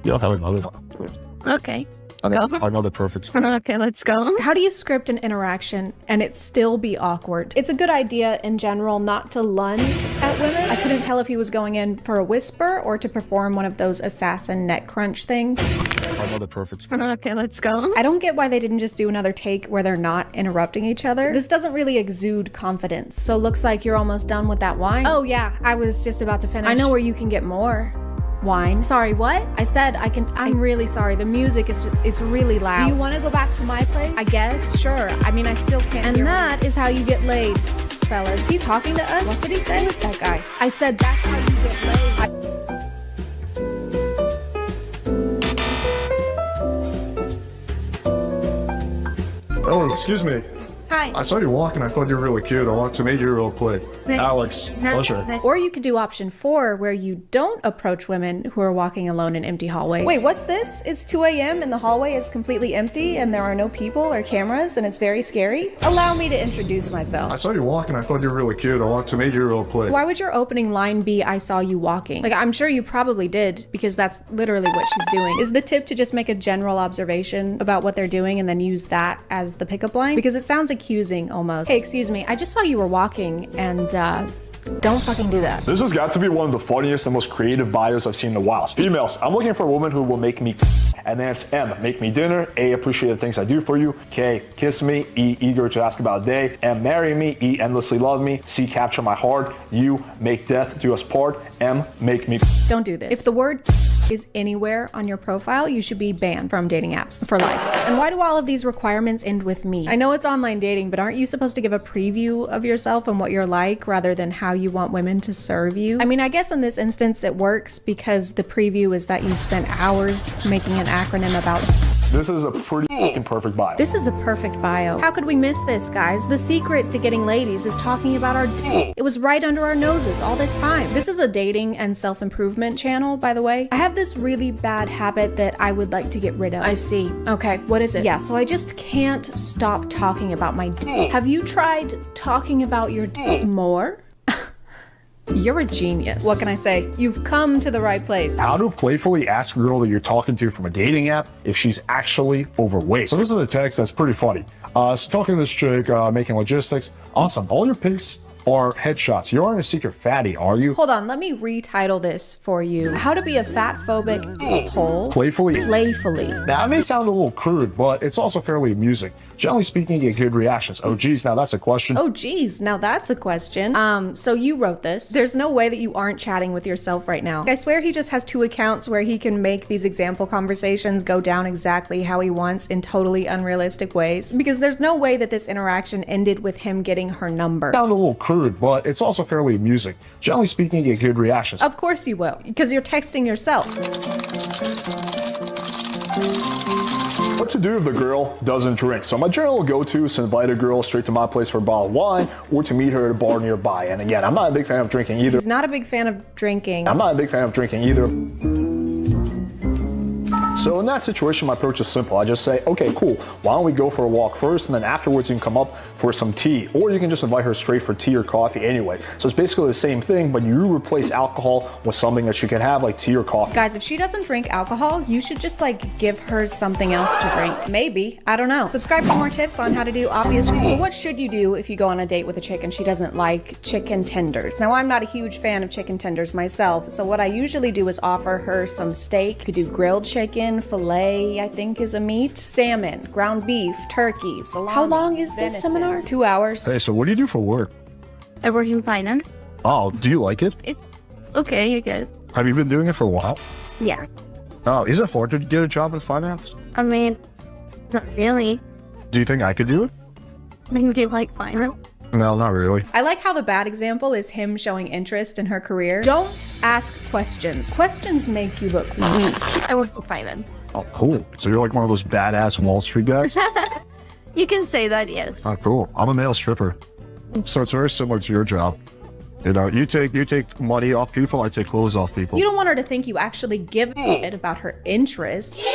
You don't have another one. Okay. Another perfect. Okay, let's go. How do you script an interaction and it still be awkward? It's a good idea in general not to lunge at women. I couldn't tell if he was going in for a whisper or to perform one of those assassin neck crunch things. Another perfect. Okay, let's go. I don't get why they didn't just do another take where they're not interrupting each other. This doesn't really exude confidence. So looks like you're almost done with that wine. Oh yeah, I was just about to finish. I know where you can get more. Wine. Sorry, what? I said I can. I'm really sorry. The music is it's really loud. Do you want to go back to my place? I guess. Sure. I mean, I still can't. And that is how you get laid, fellas. Is he talking to us? What did he say? Who's that guy? I said that's how you get laid. Oh, excuse me. Hi. I saw you walking. I thought you were really cute. I want to meet you real quick. Alex, pleasure. Or you could do option 4 where you don't approach women who are walking alone in empty hallways. Wait, what's this? It's 2 a.m. and the hallway is completely empty and there are no people or cameras and it's very scary? Allow me to introduce myself. I saw you walking. I thought you were really cute. I want to meet you real quick. Why would your opening line be, I saw you walking? Like, I'm sure you probably did because that's literally what she's doing. Is the tip to just make a general observation about what they're doing and then use that as the pickup line? Because it sounds accusing almost. Hey, excuse me, I just saw you were walking and don't fucking do that. This has got to be one of the funniest and most creative bios I've seen in a while. Females, I'm looking for a woman who will make me. And then it's M, make me dinner. A, appreciate the things I do for you. K, kiss me. E, eager to ask about a day. M, marry me. E, endlessly love me. C, capture my heart. U, make death do us part. M, make me. Don't do this. If the word is anywhere on your profile, you should be banned from dating apps for life. And why do all of these requirements end with me? I know it's online dating, but aren't you supposed to give a preview of yourself and what you're like rather than how you want women to serve you? I mean, I guess in this instance it works because the preview is that you spent hours making an acronym about. This is a pretty perfect bio. This is a perfect bio. How could we miss this, guys? The secret to getting ladies is talking about our It was right under our noses all this time. This is a dating and self-improvement channel, by the way. I have this really bad habit that I would like to get rid of. I see. Okay, what is it? Yeah, so I just can't stop talking about my Have you tried talking about your more? You're a genius. What can I say? You've come to the right place. How to playfully ask a girl that you're talking to from a dating app if she's actually overweight. So this is a text that's pretty funny. So talking to this chick, making logistics. Awesome. All your pics are headshots. You aren't a secret fatty, are you? Hold on, let me retitle this for you. How to be a fat-phobic pole. Playfully. Now, that may sound a little crude, but it's also fairly amusing. Generally speaking, you get good reactions. Oh geez, now that's a question. Oh geez, now that's a question. So you wrote this. There's no way that you aren't chatting with yourself right now. I swear he just has 2 accounts where he can make these example conversations go down exactly how he wants in totally unrealistic ways. Because there's no way that this interaction ended with him getting her number. Sound a little crude, but it's also fairly amusing. Generally speaking, you get good reactions. Of course you will, because you're texting yourself. What to do if the girl doesn't drink? So my general go-to is to invite a girl straight to my place for a bottle of wine or to meet her at a bar nearby. And again, I'm not a big fan of drinking either. He's not a big fan of drinking. I'm not a big fan of drinking either. So in that situation, my approach is simple. I just say, okay, cool. Why don't we go for a walk first, and then afterwards you can come up for some tea, or you can just invite her straight for tea or coffee anyway. So it's basically the same thing, but you replace alcohol with something that she can have, like tea or coffee. Guys, if she doesn't drink alcohol, you should just like give her something else to drink. Maybe, I don't know. Subscribe for more tips on how to do obvious. So what should you do if you go on a date with a chick and she doesn't like chicken tenders? Now, I'm not a huge fan of chicken tenders myself, so what I usually do is offer her some steak. You could do grilled chicken, filet, I think is a meat, salmon, ground beef, turkey, salami. How long is this seminar? 2 hours. Hey, so what do you do for work? I work in finance. Oh, do you like it? It's okay, I guess. Have you been doing it for a while? Yeah. Oh, is it hard to get a job in finance? I mean, not really. Do you think I could do it? I mean, do you like finance? No, not really. I like how the bad example is him showing interest in her career. Don't ask questions. Questions make you look weak. I work for finance. Oh, cool. So you're like one of those badass Wall Street guys? You can say that, yes. Oh, cool. I'm a male stripper. So it's very similar to your job. You know, you take money off people, I take clothes off people. You don't want her to think you actually give a shit about her interests.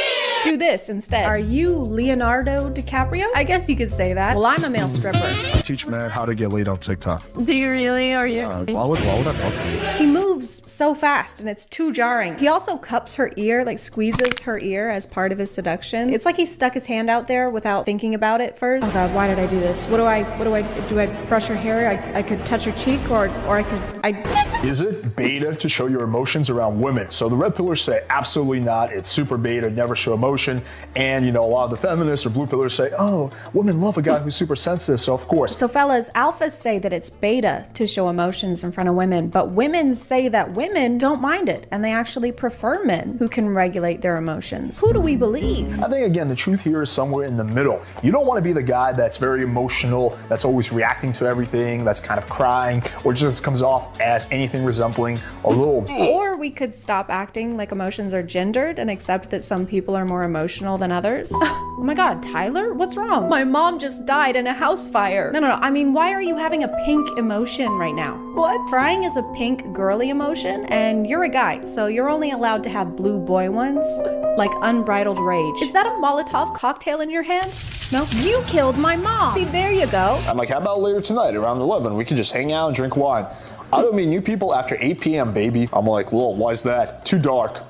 Do this instead. Are you Leonardo DiCaprio? I guess you could say that. Well, I'm a male stripper. I teach men how to get laid on TikTok. Do you really? Are you? Why would I offer you? He moves so fast and it's too jarring. He also cups her ear, like squeezes her ear as part of his seduction. It's like he stuck his hand out there without thinking about it first. Oh God, why did I do this? Do I brush her hair? I could touch her cheek or Is it beta to show your emotions around women? So the red pillars say absolutely not. It's super beta, never show emotion. And, you know, a lot of the feminists or blue pillars say, oh, women love a guy who's super sensitive, so of course. So fellas, alphas say that it's beta to show emotions in front of women, but women say that women don't mind it, and they actually prefer men who can regulate their emotions. Who do we believe? I think, again, the truth here is somewhere in the middle. You don't want to be the guy that's very emotional, that's always reacting to everything, that's kind of crying, or just comes off as anything resembling a little... Or we could stop acting like emotions are gendered and accept that some people are more emotional than others. Oh my God, Tyler, what's wrong? My mom just died in a house fire. No. I mean, why are you having a pink emotion right now? What? Crying is a pink girly emotion, and you're a guy, so you're only allowed to have blue boy ones, like unbridled rage. Is that a Molotov cocktail in your hand? No? You killed my mom. See, there you go. I'm like, how about later tonight around 11? We can just hang out and drink wine. I don't meet new people after 8 p.m., baby. I'm like, lol, why is that? Too dark.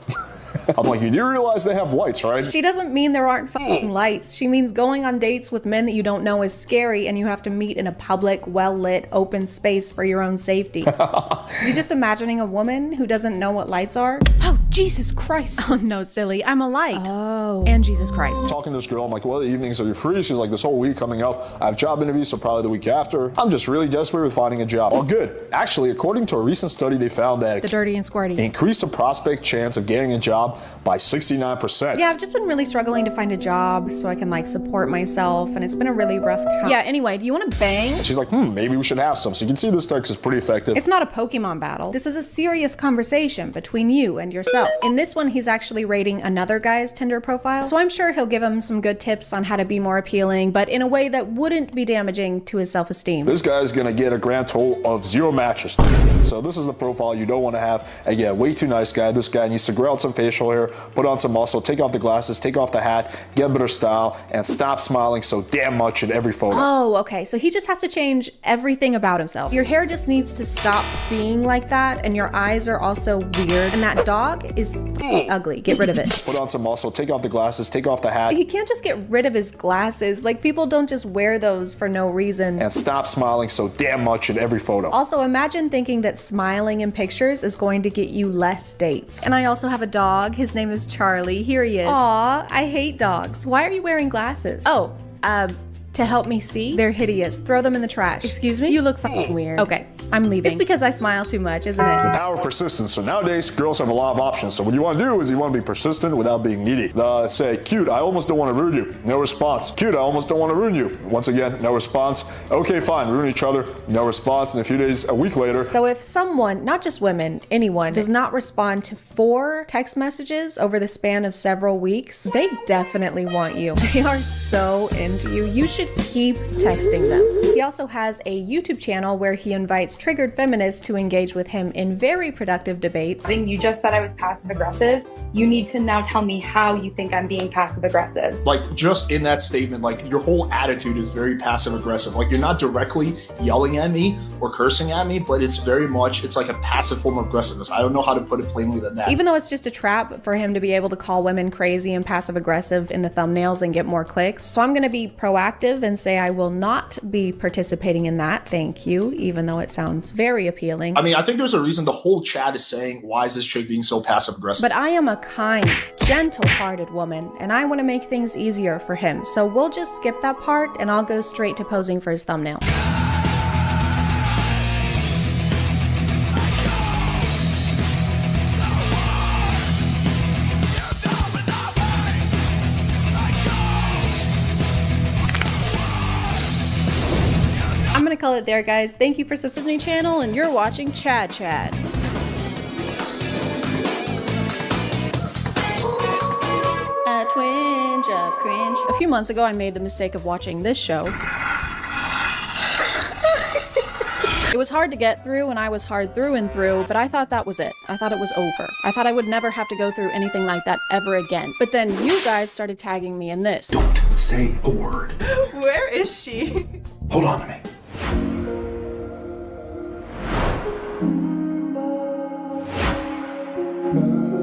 I'm like, you do realize they have lights, right? She doesn't mean there aren't fucking lights. She means going on dates with men that you don't know is scary and you have to meet in a public, well-lit, open space for your own safety. Is he just imagining a woman who doesn't know what lights are? Oh, Jesus Christ. Oh, no, silly. I'm a light. Oh. And Jesus Christ. Talking to this girl, I'm like, what evenings are you free? She's like, this whole week coming up. I have job interviews, so probably the week after. I'm just really desperate with finding a job. All good. Actually, according to a recent study, they found that the dirty and squirty increased the prospect chance of getting a job by 69%. Yeah, I've just been really struggling to find a job so I can like support myself, and it's been a really rough time. Yeah, anyway, do you want to bang? And she's like, maybe we should have some. So you can see this text is pretty effective. It's not a Pokemon battle. This is a serious conversation between you and yourself. In this one, he's actually rating another guy's Tinder profile, so I'm sure he'll give him some good tips on how to be more appealing, but in a way that wouldn't be damaging to his self-esteem. This guy's gonna get a grand total of 0 matches. So this is the profile you don't want to have. Again, way too nice guy. This guy needs to grow out some facial hair, put on some muscle, take off the glasses, take off the hat, get better style, and stop smiling so damn much in every photo. Oh, okay. So he just has to change everything about himself. Your hair just needs to stop being like that, and your eyes are also weird, and that dog is ugly. Get rid of it. Put on some muscle, take off the glasses, take off the hat. He can't just get rid of his glasses. Like, people don't just wear those for no reason. And stop smiling so damn much in every photo. Also, imagine thinking that smiling in pictures is going to get you less dates. And I also have a dog. His name is Charlie. Here he is. Aw, I hate dogs. Why are you wearing glasses? Oh, to help me see? They're hideous. Throw them in the trash. Excuse me? You look fucking weird. Okay, I'm leaving. It's because I smile too much, isn't it? The power of persistence. So nowadays, girls have a lot of options. So what you want to do is you want to be persistent without being needy. Say, cute, I almost don't want to ruin you. No response. Cute, I almost don't want to ruin you. Once again, no response. Okay, fine, ruin each other. No response. And a few days, a week later. So if someone, not just women, anyone, does not respond to 4 text messages over the span of several weeks, they definitely want you. They are so into you. You should keep texting them. He also has a YouTube channel where he invites triggered feminists to engage with him in very productive debates. You just said I was passive aggressive. You need to now tell me how you think I'm being passive aggressive. Like, just in that statement, like, your whole attitude is very passive aggressive. Like, you're not directly yelling at me or cursing at me, but it's very much, it's like a passive form of aggressiveness. I don't know how to put it plainly than that. Even though it's just a trap for him to be able to call women crazy and passive aggressive in the thumbnails and get more clicks. So I'm gonna be proactive and say I will not be participating in that. Thank you, even though it sounds very appealing. I mean, I think there's a reason the whole chat is saying, why is this chick being so passive aggressive? But I am a kind, gentle-hearted woman, and I want to make things easier for him. So we'll just skip that part, and I'll go straight to posing for his thumbnail. call it there, guys. Thank you for subscribing to Disney Channel, and you're watching ChadChad. A twinge of cringe. A few months ago, I made the mistake of watching this show. It was hard to get through, and I was hard through and through, but I thought that was it. I thought it was over. I thought I would never have to go through anything like that ever again. But then you guys started tagging me in this. Don't say a word. Where is she? Hold on to me.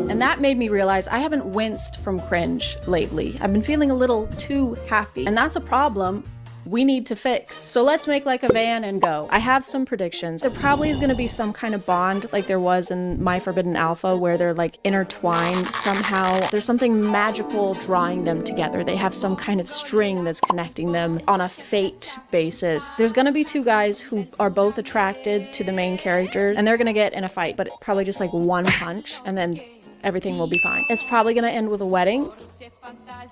And that made me realize I haven't winced from cringe lately. I've been feeling a little too happy, and that's a problem we need to fix. So let's make like a van and go. I have some predictions. There probably is gonna be some kind of bond like there was in My Forbidden Alpha where they're like intertwined somehow. There's something magical drawing them together. They have some kind of string that's connecting them on a fate basis. There's gonna be two guys who are both attracted to the main character, and they're gonna get in a fight, but probably just like one punch, and then everything will be fine. It's probably gonna end with a wedding.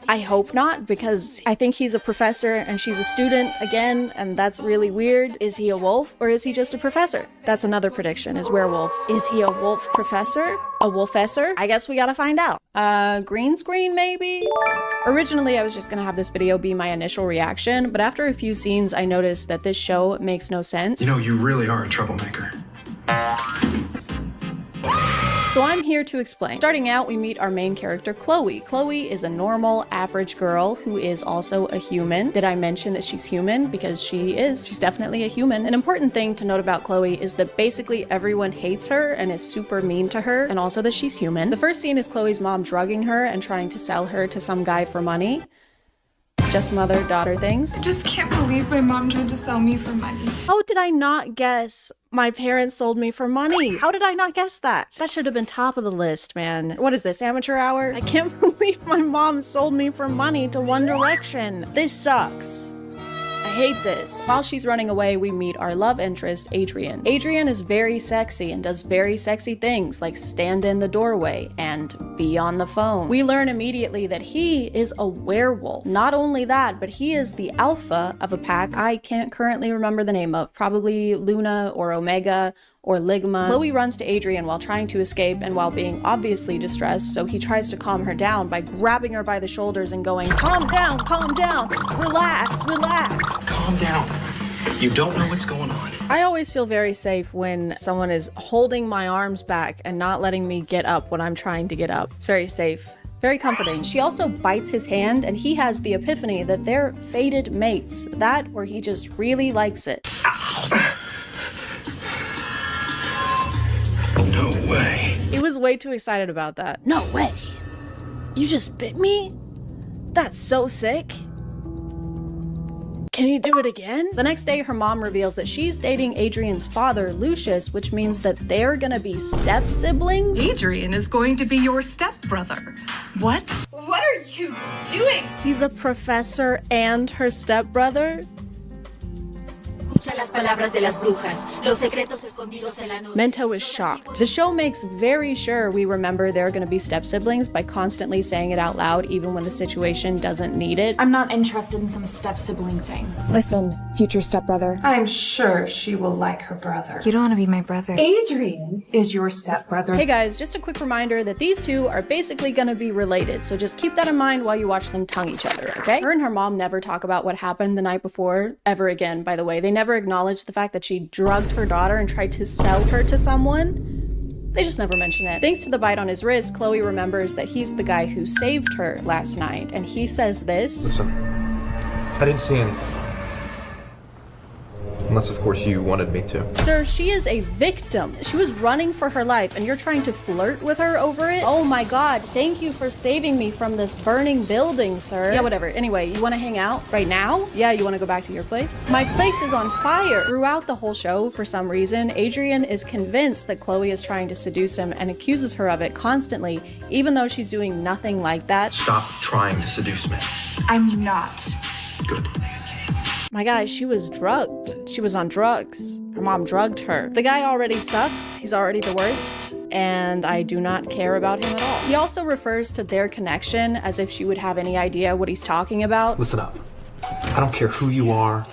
I hope not, because I think he's a professor and she's a student again, and that's really weird. Is he a wolf or is he just a professor? That's another prediction, is werewolves. Is he a wolf professor? A wolfessor? I guess we gotta find out. Green screen maybe? Originally, I was just gonna have this video be my initial reaction, but after a few scenes, I noticed that this show makes no sense. You know, you really are a troublemaker. So I'm here to explain. Starting out, we meet our main character, Chloe. Chloe is a normal, average girl who is also a human. Did I mention that she's human? Because she is. She's definitely a human. An important thing to note about Chloe is that basically everyone hates her and is super mean to her, and also that she's human. The first scene is Chloe's mom drugging her and trying to sell her to some guy for money. Just mother-daughter things. I just can't believe my mom tried to sell me for money. How did I not guess my parents sold me for money? How did I not guess that? That should have been top of the list, man. What is this, amateur hour? I can't believe my mom sold me for money to One Direction. This sucks. I hate this. While she's running away, we meet our love interest, Adrian. Adrian is very sexy and does very sexy things like stand in the doorway and be on the phone. We learn immediately that he is a werewolf. Not only that, but he is the alpha of a pack I can't currently remember the name of. Probably Luna or Omega or Ligma. Chloe runs to Adrian while trying to escape and while being obviously distressed, so he tries to calm her down by grabbing her by the shoulders and going, calm down, relax, relax. Calm down. You don't know what's going on. I always feel very safe when someone is holding my arms back and not letting me get up when I'm trying to get up. It's very safe. Very comforting. She also bites his hand and he has the epiphany that they're fated mates. That or he just really likes it. No way. He was way too excited about that. No way. You just bit me? That's so sick. Can he do it again? The next day, her mom reveals that she's dating Adrian's father, Lucius, which means that they're gonna be step-siblings? Adrian is going to be your stepbrother. What? What are you doing? He's a professor and her stepbrother? Mento is shocked. The show makes very sure we remember they're going to be step-siblings by constantly saying it out loud even when the situation doesn't need it. I'm not interested in some step-sibling thing. Listen, future stepbrother. I'm sure she will like her brother. You don't want to be my brother. Adrian is your stepbrother. Hey guys, just a quick reminder that these two are basically going to be related, so just keep that in mind while you watch them tongue each other, okay? Her and her mom never talk about what happened the night before, ever again, by the way. They never acknowledge the fact that she drugged her daughter and tried to sell her to someone. They just never mention it. Thanks to the bite on his wrist, Chloe remembers that he's the guy who saved her last night, and he says this. Listen, I didn't see anything. Unless, of course, you wanted me to. Sir, she is a victim. She was running for her life, and you're trying to flirt with her over it? Oh my god, thank you for saving me from this burning building, sir. Yeah, whatever. Anyway, you want to hang out right now? Yeah, you want to go back to your place? My place is on fire. Throughout the whole show, for some reason, Adrian is convinced that Chloe is trying to seduce him and accuses her of it constantly, even though she's doing nothing like that. Stop trying to seduce me. I'm not. Good. My guy, she was drugged. She was on drugs. Her mom drugged her. The guy already sucks. He's already the worst. And I do not care about him at all. He also refers to their connection as if she would have any idea what he's talking about. Listen up. I don't care who you are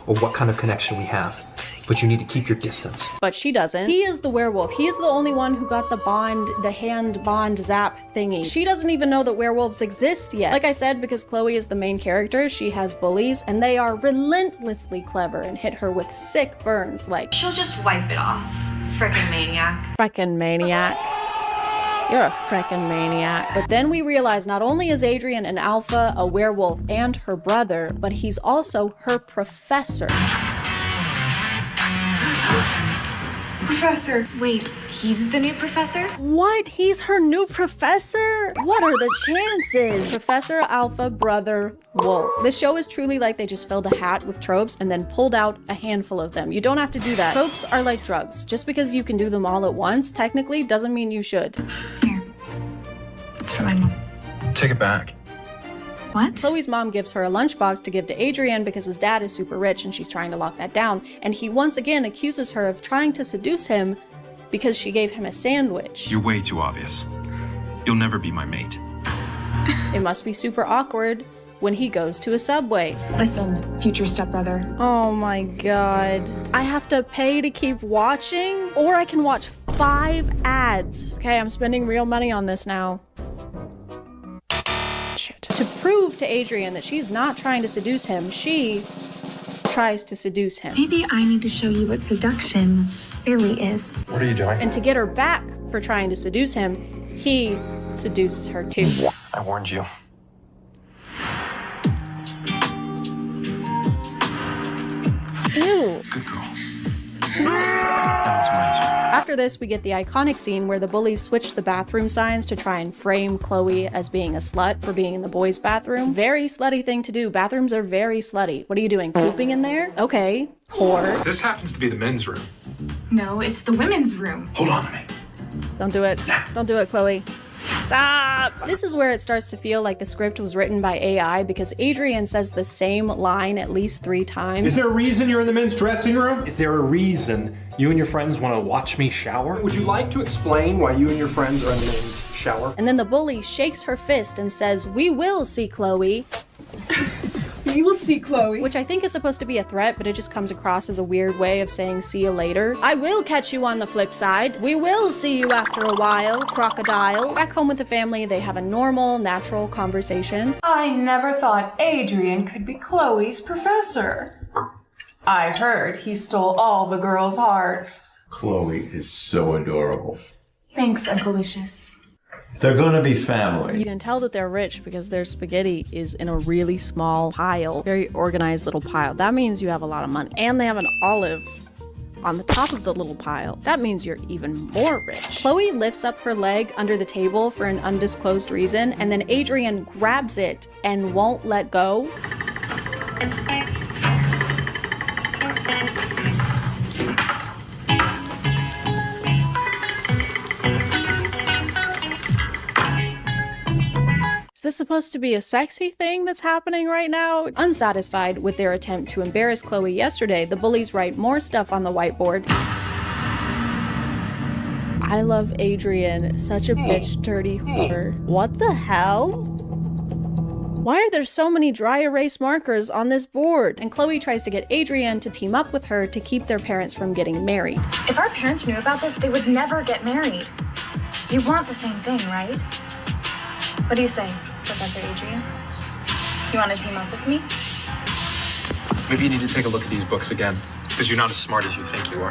or what kind of connection we have. But you need to keep your distance. But she doesn't. He is the werewolf. He is the only one who got the hand bond zap thingy. She doesn't even know that werewolves exist yet. Like I said, because Chloe is the main character, she has bullies, and they are relentlessly clever and hit her with sick burns like, She'll just wipe it off. Frickin' maniac. Frickin' maniac. You're a frickin' maniac. But then we realize not only is Adrian an alpha, a werewolf, and her brother, but he's also her professor. Professor. Wait, he's the new professor? What? He's her new professor? What are the chances? Professor Alpha Brother Wolf. This show is truly like they just filled a hat with tropes and then pulled out a handful of them. You don't have to do that. Tropes are like drugs. Just because you can do them all at once, technically, doesn't mean you should. Here. It's for my mom. Take it back. What? Chloe's mom gives her a lunchbox to give to Adrian because his dad is super rich and she's trying to lock that down. And he once again accuses her of trying to seduce him because she gave him a sandwich. You're way too obvious. You'll never be my mate. It must be super awkward when he goes to a Subway. Listen, future stepbrother. Oh my god. I have to pay to keep watching? Or I can watch 5 ads. Okay, I'm spending real money on this now. Shit. To prove to Adrian that she's not trying to seduce him, she tries to seduce him. Maybe I need to show you what seduction really is. What are you doing? And to get her back for trying to seduce him, he seduces her too. I warned you. Ew. Good girl. Now it's my turn. After this, we get the iconic scene where the bullies switch the bathroom signs to try and frame Chloe as being a slut for being in the boys' bathroom. Very slutty thing to do. Bathrooms are very slutty. What are you doing, pooping in there? Okay, whore. This happens to be the men's room. No, it's the women's room. Hold on to me. Don't do it. Don't do it, Chloe. Stop! This is where it starts to feel like the script was written by AI because Adrian says the same line at least 3 times. Is there a reason you're in the men's dressing room? Is there a reason you and your friends want to watch me shower? Would you like to explain why you and your friends are in the men's shower? And then the bully shakes her fist and says, "We will see Chloe." You will see Chloe. Which I think is supposed to be a threat, but it just comes across as a weird way of saying see you later. I will catch you on the flip side. We will see you after a while, crocodile. Back home with the family, they have a normal, natural conversation. I never thought Adrian could be Chloe's professor. I heard he stole all the girls' hearts. Chloe is so adorable. Thanks, Uncle Lucius. They're gonna be family. You can tell that they're rich because their spaghetti is in a really small pile, very organized little pile. That means you have a lot of money. And they have an olive on the top of the little pile. That means you're even more rich. Chloe lifts up her leg under the table for an undisclosed reason, and then Adrian grabs it and won't let go. Is this supposed to be a sexy thing that's happening right now? Unsatisfied with their attempt to embarrass Chloe yesterday, the bullies write more stuff on the whiteboard. I love Adrian, such a bitch dirty whore. What the hell? Why are there so many dry erase markers on this board? And Chloe tries to get Adrian to team up with her to keep their parents from getting married. If our parents knew about this, they would never get married. You want the same thing, right? What do you say, Professor Adrian? You want to team up with me? Maybe you need to take a look at these books again, because you're not as smart as you think you are.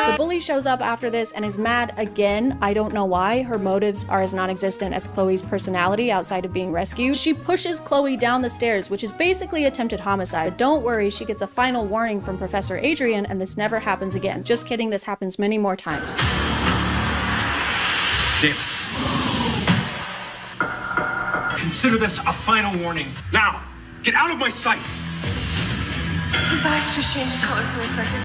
The bully shows up after this and is mad again. I don't know why. Her motives are as non-existent as Chloe's personality outside of being rescued. She pushes Chloe down the stairs, which is basically attempted homicide. But don't worry, she gets a final warning from Professor Adrian and this never happens again. Just kidding, this happens many more times. Damn. Consider this a final warning. Now, get out of my sight! His eyes just changed color for a second.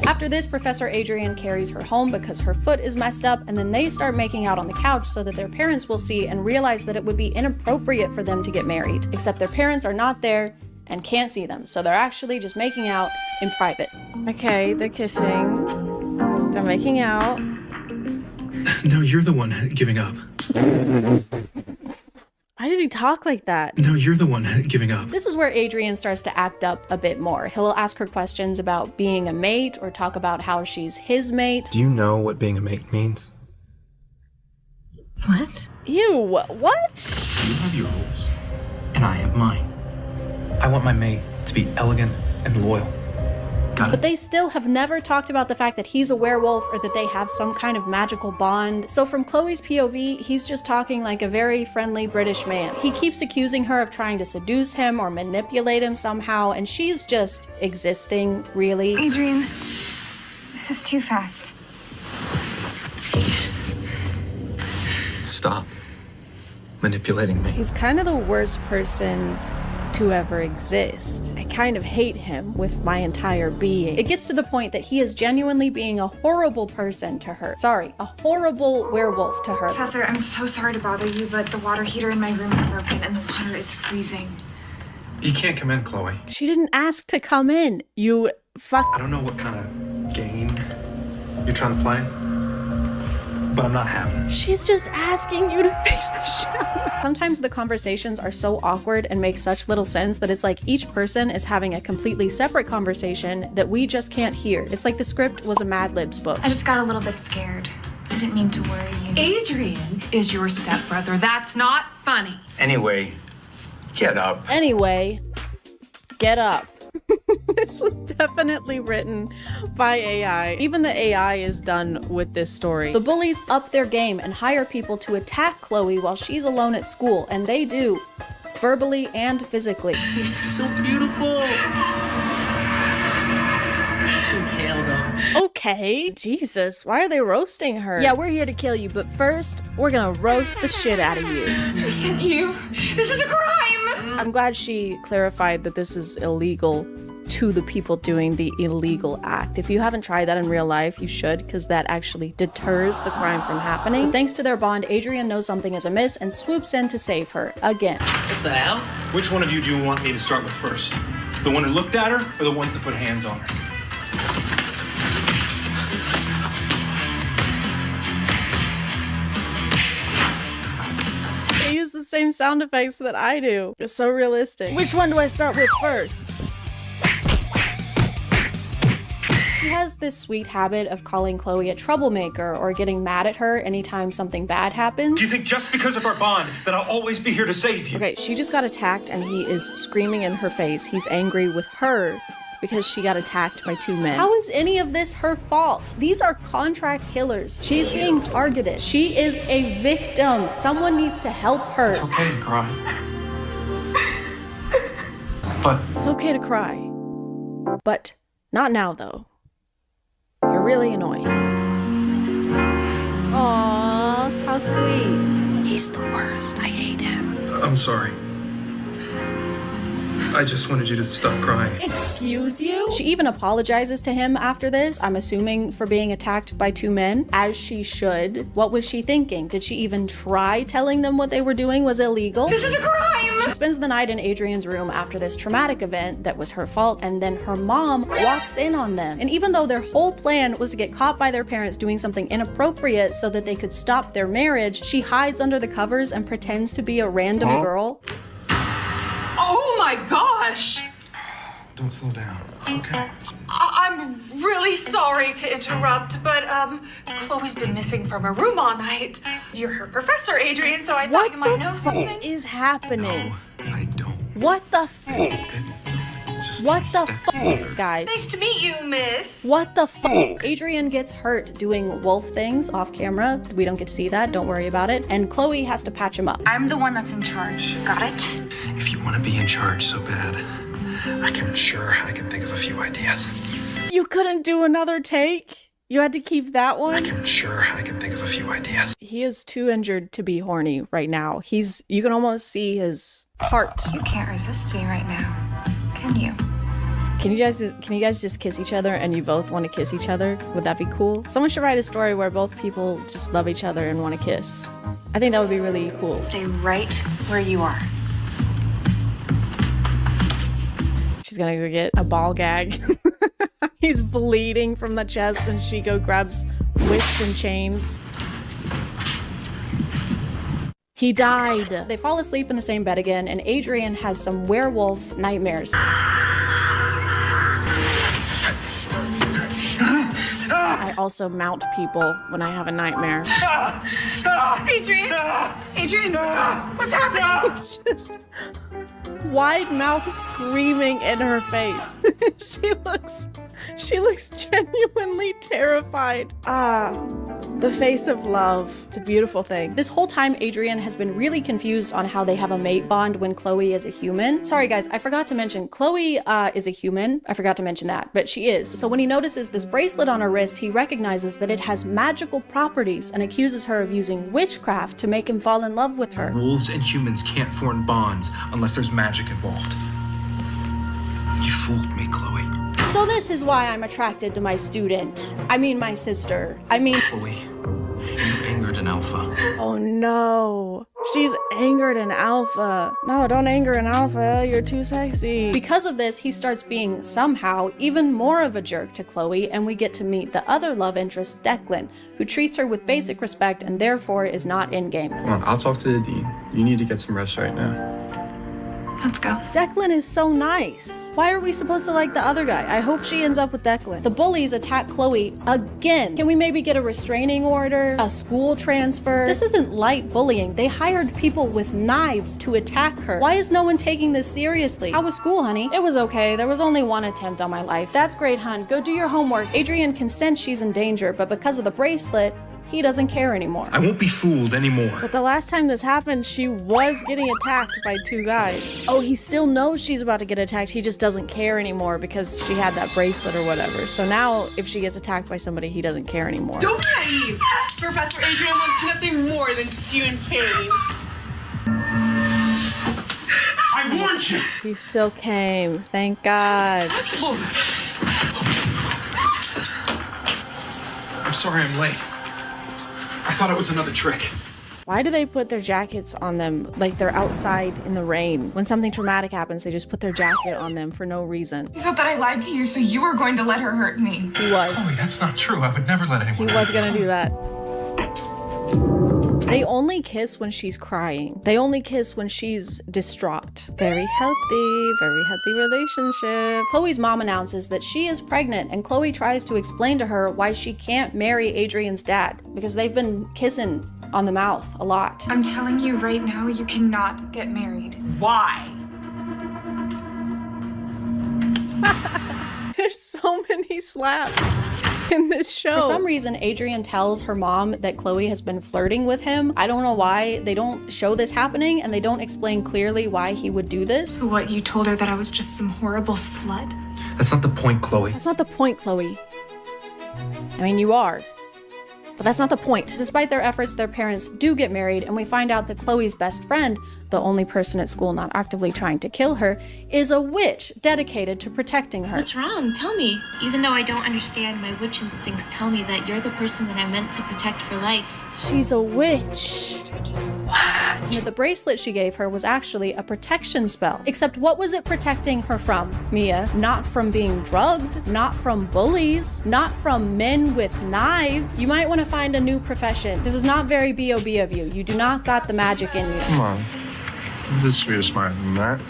After this, Professor Adrian carries her home because her foot is messed up, and then they start making out on the couch so that their parents will see and realize that it would be inappropriate for them to get married. Except their parents are not there and can't see them, so they're actually just making out in private. Okay, they're kissing. They're making out. No, you're the one giving up. Why does he talk like that? No, you're the one giving up. This is where Adrian starts to act up a bit more. He'll ask her questions about being a mate or talk about how she's his mate. Do you know what being a mate means? What? Ew, what? You have your rules, and I have mine. I want my mate to be elegant and loyal. Got it? But they still have never talked about the fact that he's a werewolf or that they have some kind of magical bond. So from Chloe's POV, he's just talking like a very friendly British man. He keeps accusing her of trying to seduce him or manipulate him somehow, and she's just existing, really. Adrian, this is too fast. Stop manipulating me. He's kind of the worst person to ever exist. I kind of hate him with my entire being. It gets to the point that he is genuinely being a horrible person to her. Sorry, a horrible werewolf to her. Professor, I'm so sorry to bother you, but the water heater in my room is broken and the water is freezing. You can't come in, Chloe. She didn't ask to come in. You fuck. I don't know what kind of game you're trying to play, but I'm not having it. She's just asking you to fix the shower. Sometimes the conversations are so awkward and make such little sense that it's like each person is having a completely separate conversation that we just can't hear. It's like the script was a Mad Libs book. I just got a little bit scared. I didn't mean to worry you. Adrian is your stepbrother. That's not funny. Anyway, get up. Anyway, get up. This was definitely written by AI. Even the AI is done with this story. The bullies up their game and hire people to attack Chloe while she's alone at school, and they do, verbally and physically. This is so beautiful. She's too pale though. Okay, Jesus, why are they roasting her? Yeah, we're here to kill you, but first, we're gonna roast the shit out of you. Listen, you. This is a crime! I'm glad she clarified that this is illegal to the people doing the illegal act. If you haven't tried that in real life, you should, because that actually deters the crime from happening. But thanks to their bond, Adrian knows something is amiss and swoops in to save her again. What the hell? Which one of you do you want me to start with first? The one who looked at her, or the ones that put hands on her? They use the same sound effects that I do. It's so realistic. Which one do I start with first? He has this sweet habit of calling Chloe a troublemaker or getting mad at her anytime something bad happens. Do you think just because of our bond that I'll always be here to save you? Okay, she just got attacked and he is screaming in her face. He's angry with her because she got attacked by two men. How is any of this her fault? These are contract killers. She's being targeted. She is a victim. Someone needs to help her. It's okay to cry. But it's okay to cry. But not now, though. You're really annoying. Aww, how sweet. He's the worst. I hate him. I'm sorry. I just wanted you to stop crying. Excuse you? She even apologizes to him after this, I'm assuming for being attacked by two men, as she should. What was she thinking? Did she even try telling them what they were doing was illegal? This is a crime! She spends the night in Adrian's room after this traumatic event that was her fault, and then her mom walks in on them. And even though their whole plan was to get caught by their parents doing something inappropriate so that they could stop their marriage, she hides under the covers and pretends to be a random girl. Oh my gosh! Don't slow down. It's okay. I'm really sorry to interrupt, but Chloe's been missing from her room all night. You're her professor, Adrian, so I thought you might know something. What is happening? No, I don't. What the fuck? What the fuck, guys? Nice to meet you, miss. What the fuck? Adrian gets hurt doing wolf things off camera. We don't get to see that, don't worry about it. And Chloe has to patch him up. I'm the one that's in charge. Got it? If you want to be in charge so bad, I can think of a few ideas. You couldn't do another take? You had to keep that one? I can think of a few ideas. He is too injured to be horny right now. You can almost see his heart. You can't resist me right now, can you? Can you guys just kiss each other and you both want to kiss each other? Would that be cool? Someone should write a story where both people just love each other and want to kiss. I think that would be really cool. Stay right where you are. She's gonna go get a ball gag. He's bleeding from the chest and she grabs whips and chains. He died. They fall asleep in the same bed again, and Adrian has some werewolf nightmares. I also mount people when I have a nightmare. Adrian! Adrian! What's happening? It's just wide mouth screaming in her face. She looks genuinely terrified. The face of love. It's a beautiful thing. This whole time, Adrian has been really confused on how they have a mate bond when Chloe is a human. Sorry guys, I forgot to mention, Chloe is a human. I forgot to mention that, but she is. So when he notices this bracelet on her wrist, he recognizes that it has magical properties and accuses her of using witchcraft to make him fall in love with her. Wolves and humans can't form bonds unless there's magic involved. You fooled me, Chloe. So this is why I'm attracted to my student. I mean, my sister. Chloe, you've angered an alpha. Oh no. She's angered an alpha. No, don't anger an alpha. You're too sexy. Because of this, he starts being somehow even more of a jerk to Chloe, and we get to meet the other love interest, Declan, who treats her with basic respect and therefore is not in-game. Come on, I'll talk to the dean. You need to get some rest right now. Let's go. Declan is so nice. Why are we supposed to like the other guy? I hope she ends up with Declan. The bullies attack Chloe again. Can we maybe get a restraining order? A school transfer? This isn't light bullying. They hired people with knives to attack her. Why is no one taking this seriously? How was school, honey? It was okay. There was only one attempt on my life. That's great, hun. Go do your homework. Adrian can sense she's in danger, but because of the bracelet, he doesn't care anymore. I won't be fooled anymore. But the last time this happened, she was getting attacked by two guys. Oh, he still knows she's about to get attacked. He just doesn't care anymore because she had that bracelet or whatever. So now if she gets attacked by somebody, he doesn't care anymore. Don't be naive. Professor Adrian wants nothing more than to see you in pain. I warned you. He still came. Thank God. I'm sorry I'm late. I thought it was another trick. Why do they put their jackets on them like they're outside in the rain? When something traumatic happens, they just put their jacket on them for no reason. You thought that I lied to you, so you were going to let her hurt me. He was. Chloe, that's not true. I would never let anyone. He was gonna do that. They only kiss when she's crying. They only kiss when she's distraught. Very healthy relationship. Chloe's mom announces that she is pregnant, and Chloe tries to explain to her why she can't marry Adrian's dad because they've been kissing on the mouth a lot. I'm telling you right now, you cannot get married. Why? There's so many slaps in this show. For some reason, Adrian tells her mom that Chloe has been flirting with him. I don't know why. They don't show this happening, and they don't explain clearly why he would do this. What, you told her that I was just some horrible slut? That's not the point, Chloe. That's not the point, Chloe. I mean, you are. But that's not the point. Despite their efforts, their parents do get married, and we find out that Chloe's best friend, the only person at school not actively trying to kill her, is a witch dedicated to protecting her. What's wrong? Tell me. Even though I don't understand, my witch instincts tell me that you're the person that I'm meant to protect for life. She's a witch. What? And the bracelet she gave her was actually a protection spell. Except what was it protecting her from, Mia? Not from being drugged, not from bullies, not from men with knives. You might want to find a new profession. This is not very B.O.B. of you. You do not got the magic in you. Come on. This should be smarter than that.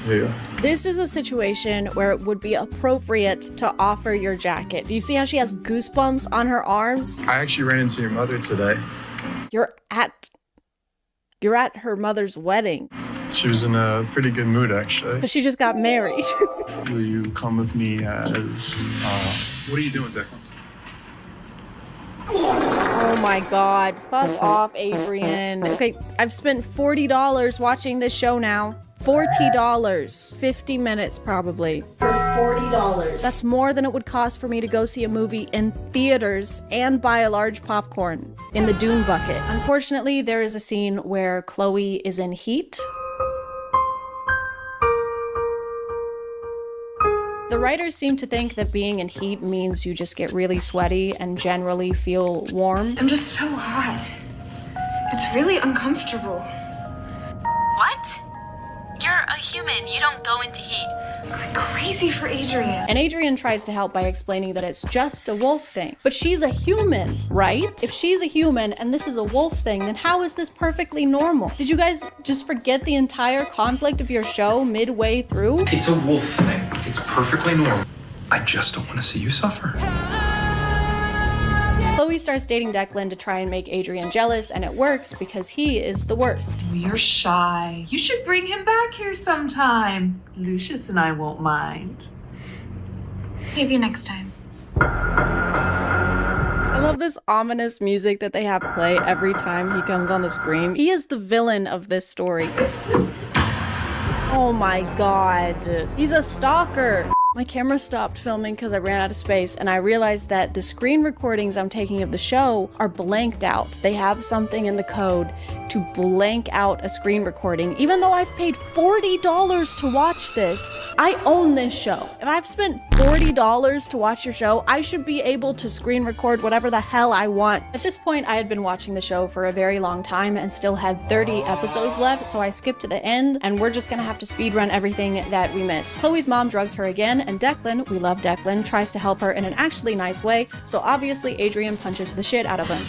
Yeah. This is a situation where it would be appropriate to offer your jacket. Do you see how she has goosebumps on her arms? I actually ran into your mother today. You're at her mother's wedding. She was in a pretty good mood, actually. But she just got married. Will you come with me as, what are you doing, Declan? Oh my God, fuck off, Adrian. Okay, I've spent $40 watching this show now. $40. 50 minutes probably. For $40. That's more than it would cost for me to go see a movie in theaters and buy a large popcorn in the Dune bucket. Unfortunately, there is a scene where Chloe is in heat. The writers seem to think that being in heat means you just get really sweaty and generally feel warm. I'm just so hot. It's really uncomfortable. What? You're a human. You don't go into heat. I'm going crazy for Adrian. And Adrian tries to help by explaining that it's just a wolf thing. But she's a human, right? If she's a human and this is a wolf thing, then how is this perfectly normal? Did you guys just forget the entire conflict of your show midway through? It's a wolf thing. It's perfectly normal. I just don't want to see you suffer. Chloe starts dating Declan to try and make Adrian jealous, and it works because he is the worst. You're shy. You should bring him back here sometime. Lucius and I won't mind. Maybe next time. I love this ominous music that they have play every time he comes on the screen. He is the villain of this story. Oh my god. He's a stalker. My camera stopped filming because I ran out of space, and I realized that the screen recordings I'm taking of the show are blanked out. They have something in the code to blank out a screen recording, even though I've paid $40 to watch this. I own this show. If I've spent $40 to watch your show, I should be able to screen record whatever the hell I want. At this point, I had been watching the show for a very long time and still had 30 episodes left, so I skipped to the end, and we're just gonna have to speedrun everything that we missed. Chloe's mom drugs her again, and Declan, we love Declan, tries to help her in an actually nice way, so obviously Adrian punches the shit out of him.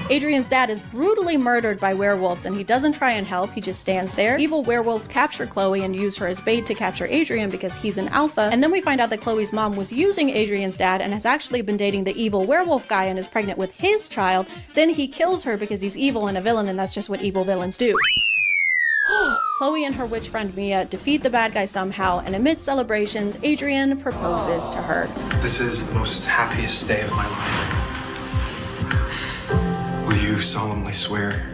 Adrian's dad is brutally murdered by werewolves, and he doesn't try and help, he just stands there. Evil werewolves capture Chloe and use her as bait to capture Adrian because he's an alpha, and then we find out that Chloe's mom was using Adrian's dad and has actually been dating the evil werewolf guy and is pregnant with his child. Then he kills her because he's evil and a villain, and that's just what evil villains do. Chloe and her witch friend Mia defeat the bad guy somehow, and amidst celebrations, Adrian proposes to her. This is the most happiest day of my life. Will you solemnly swear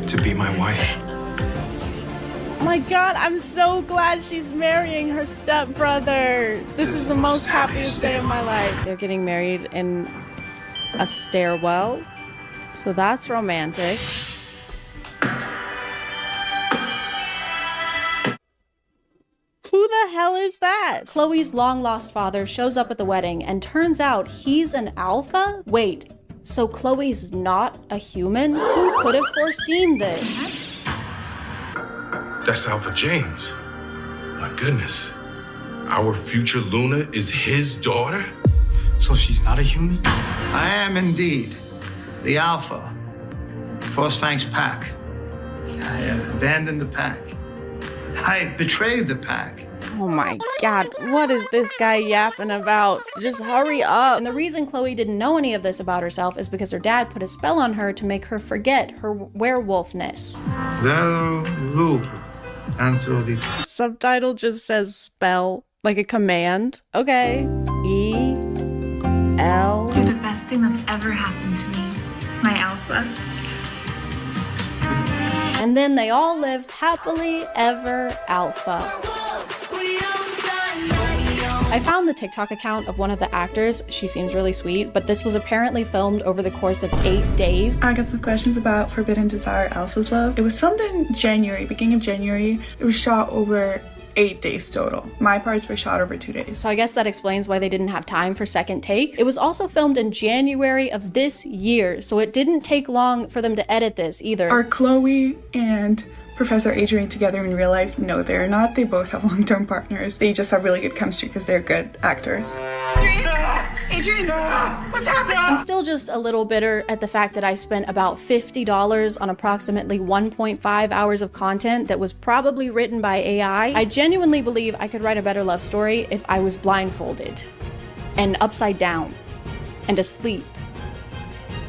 to be my wife? Oh my god, I'm so glad she's marrying her stepbrother. This is the most happiest day of my life. They're getting married in a stairwell, so that's romantic. Who the hell is that? Chloe's long-lost father shows up at the wedding, and turns out he's an alpha? Wait, so Chloe's not a human? Who could have foreseen this? That's Alpha James. My goodness. Our future Luna is his daughter? So she's not a human? I am indeed. The Alpha. Force Fang's pack. I abandoned the pack. I betrayed the pack. Oh my god, what is this guy yapping about? Just hurry up. And the reason Chloe didn't know any of this about herself is because her dad put a spell on her to make her forget her werewolfness. Subtitle just says spell, like a command. Okay. E-L. You're the best thing that's ever happened to me, my Alpha. And then they all lived happily ever alpha. I found the TikTok account of one of the actors. She seems really sweet, but this was apparently filmed over the course of 8 days. I got some questions about Forbidden Desire Alpha's Love. It was filmed in January, beginning of January. It was shot over 8 days total. My parts were shot over 2 days. So I guess that explains why they didn't have time for second takes. It was also filmed in January of this year, so it didn't take long for them to edit this either. Are Chloe and Professor Adrian together in real life? No, they're not. They both have long-term partners. They just have really good chemistry because they're good actors. Adrian, what's happening? I'm still just a little bitter at the fact that I spent about $50 on approximately 1.5 hours of content that was probably written by AI. I genuinely believe I could write a better love story if I was blindfolded and upside down and asleep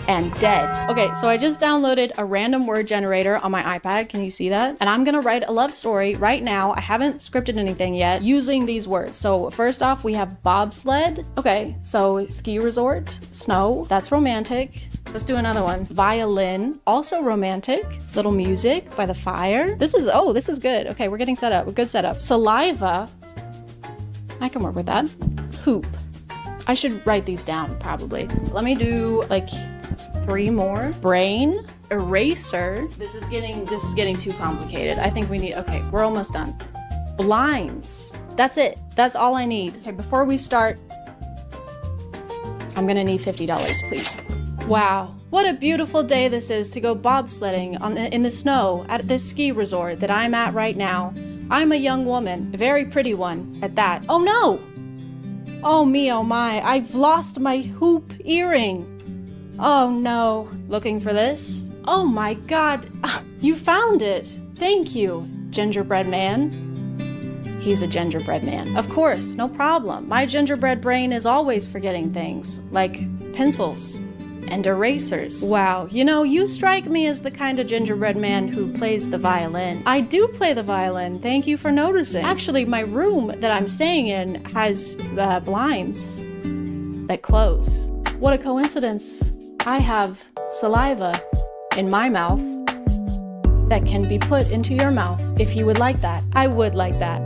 and dead. Okay, so I just downloaded a random word generator on my iPad. Can you see that? And I'm gonna write a love story right now. I haven't scripted anything yet using these words. So first off, we have bobsled. Okay, so ski resort, snow, that's romantic. Let's do another one. Violin, also romantic. Little music by the fire. This is good. Okay, we're getting set up, good setup. Saliva, I can work with that. Hoop. I should write these down probably. Let me do like 3 more. Brain, eraser. This is getting too complicated. I think we need, okay, we're almost done. Blinds. That's it. That's all I need. Okay, before we start, I'm gonna need $50, please. Wow, what a beautiful day this is to go bobsledding in the snow at this ski resort that I'm at right now. I'm a young woman, a very pretty one at that. Oh no! Oh me, oh my, I've lost my hoop earring. Oh no, looking for this? Oh my god, you found it. Thank you, gingerbread man. He's a gingerbread man. Of course, no problem. My gingerbread brain is always forgetting things, like pencils and erasers. Wow, you know, you strike me as the kind of gingerbread man who plays the violin. I do play the violin, thank you for noticing. Actually, my room that I'm staying in has blinds that close. What a coincidence. I have saliva in my mouth that can be put into your mouth if you would like that. I would like that.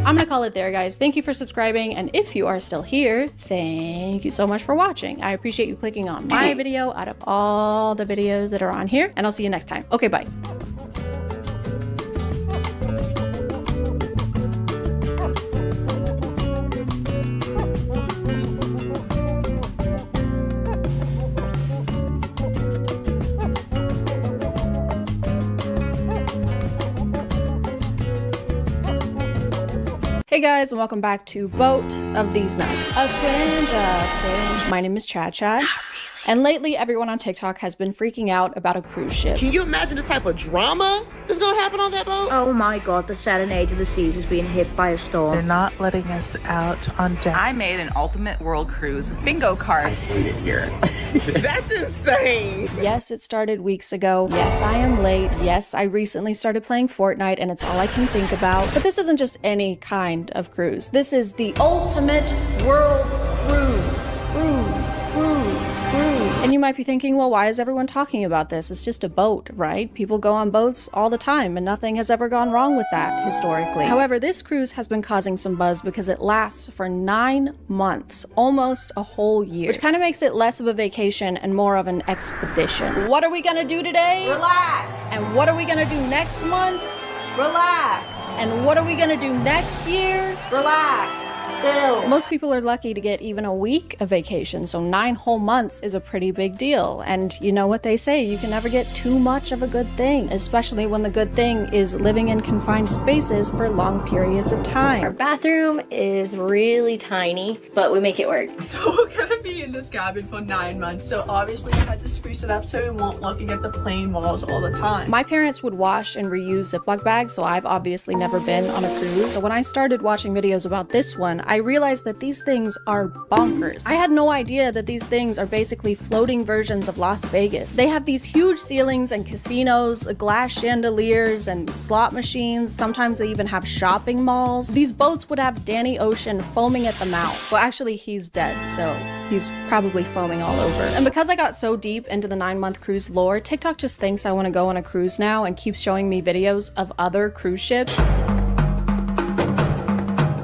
I'm gonna call it there, guys. Thank you for subscribing, and if you are still here, thank you so much for watching. I appreciate you clicking on my video out of all the videos that are on here, and I'll see you next time. Okay, bye. Hey guys, and welcome back to Boat of These Nuts. A twinge. My name is ChadChad. And lately, everyone on TikTok has been freaking out about a cruise ship. Can you imagine the type of drama that's gonna happen on that boat? Oh my god, the Saturn Age of the Seas is being hit by a storm. They're not letting us out on deck. I made an ultimate world cruise bingo card. I hate it here. That's insane. Yes, it started weeks ago. Yes, I am late. Yes, I recently started playing Fortnite and it's all I can think about. But this isn't just any kind of cruise. This is the ultimate world cruise. Cruise. And you might be thinking, well, why is everyone talking about this? It's just a boat, right? People go on boats all the time and nothing has ever gone wrong with that historically. However, this cruise has been causing some buzz because it lasts for 9 months, almost a whole year, which kind of makes it less of a vacation and more of an expedition. What are we gonna do today? Relax. And what are we gonna do next month? Relax. And what are we gonna do next year? Relax. Still. Most people are lucky to get even a week of vacation, so 9 whole months is a pretty big deal. And you know what they say, you can never get too much of a good thing, especially when the good thing is living in confined spaces for long periods of time. Our bathroom is really tiny, but we make it work. So we're gonna be in this cabin for 9 months, so obviously we had to spruce it up so we won't looking at the plain walls all the time. My parents would wash and reuse Ziploc bags, so I've obviously never been on a cruise. So when I started watching videos about this one, I realized that these things are bonkers. I had no idea that these things are basically floating versions of Las Vegas. They have these huge ceilings and casinos, glass chandeliers and slot machines. Sometimes they even have shopping malls. These boats would have Danny Ocean foaming at the mouth. Well, actually, he's dead, so he's probably foaming all over. And because I got so deep into the 9-month cruise lore, TikTok just thinks I want to go on a cruise now and keeps showing me videos of other cruise ships.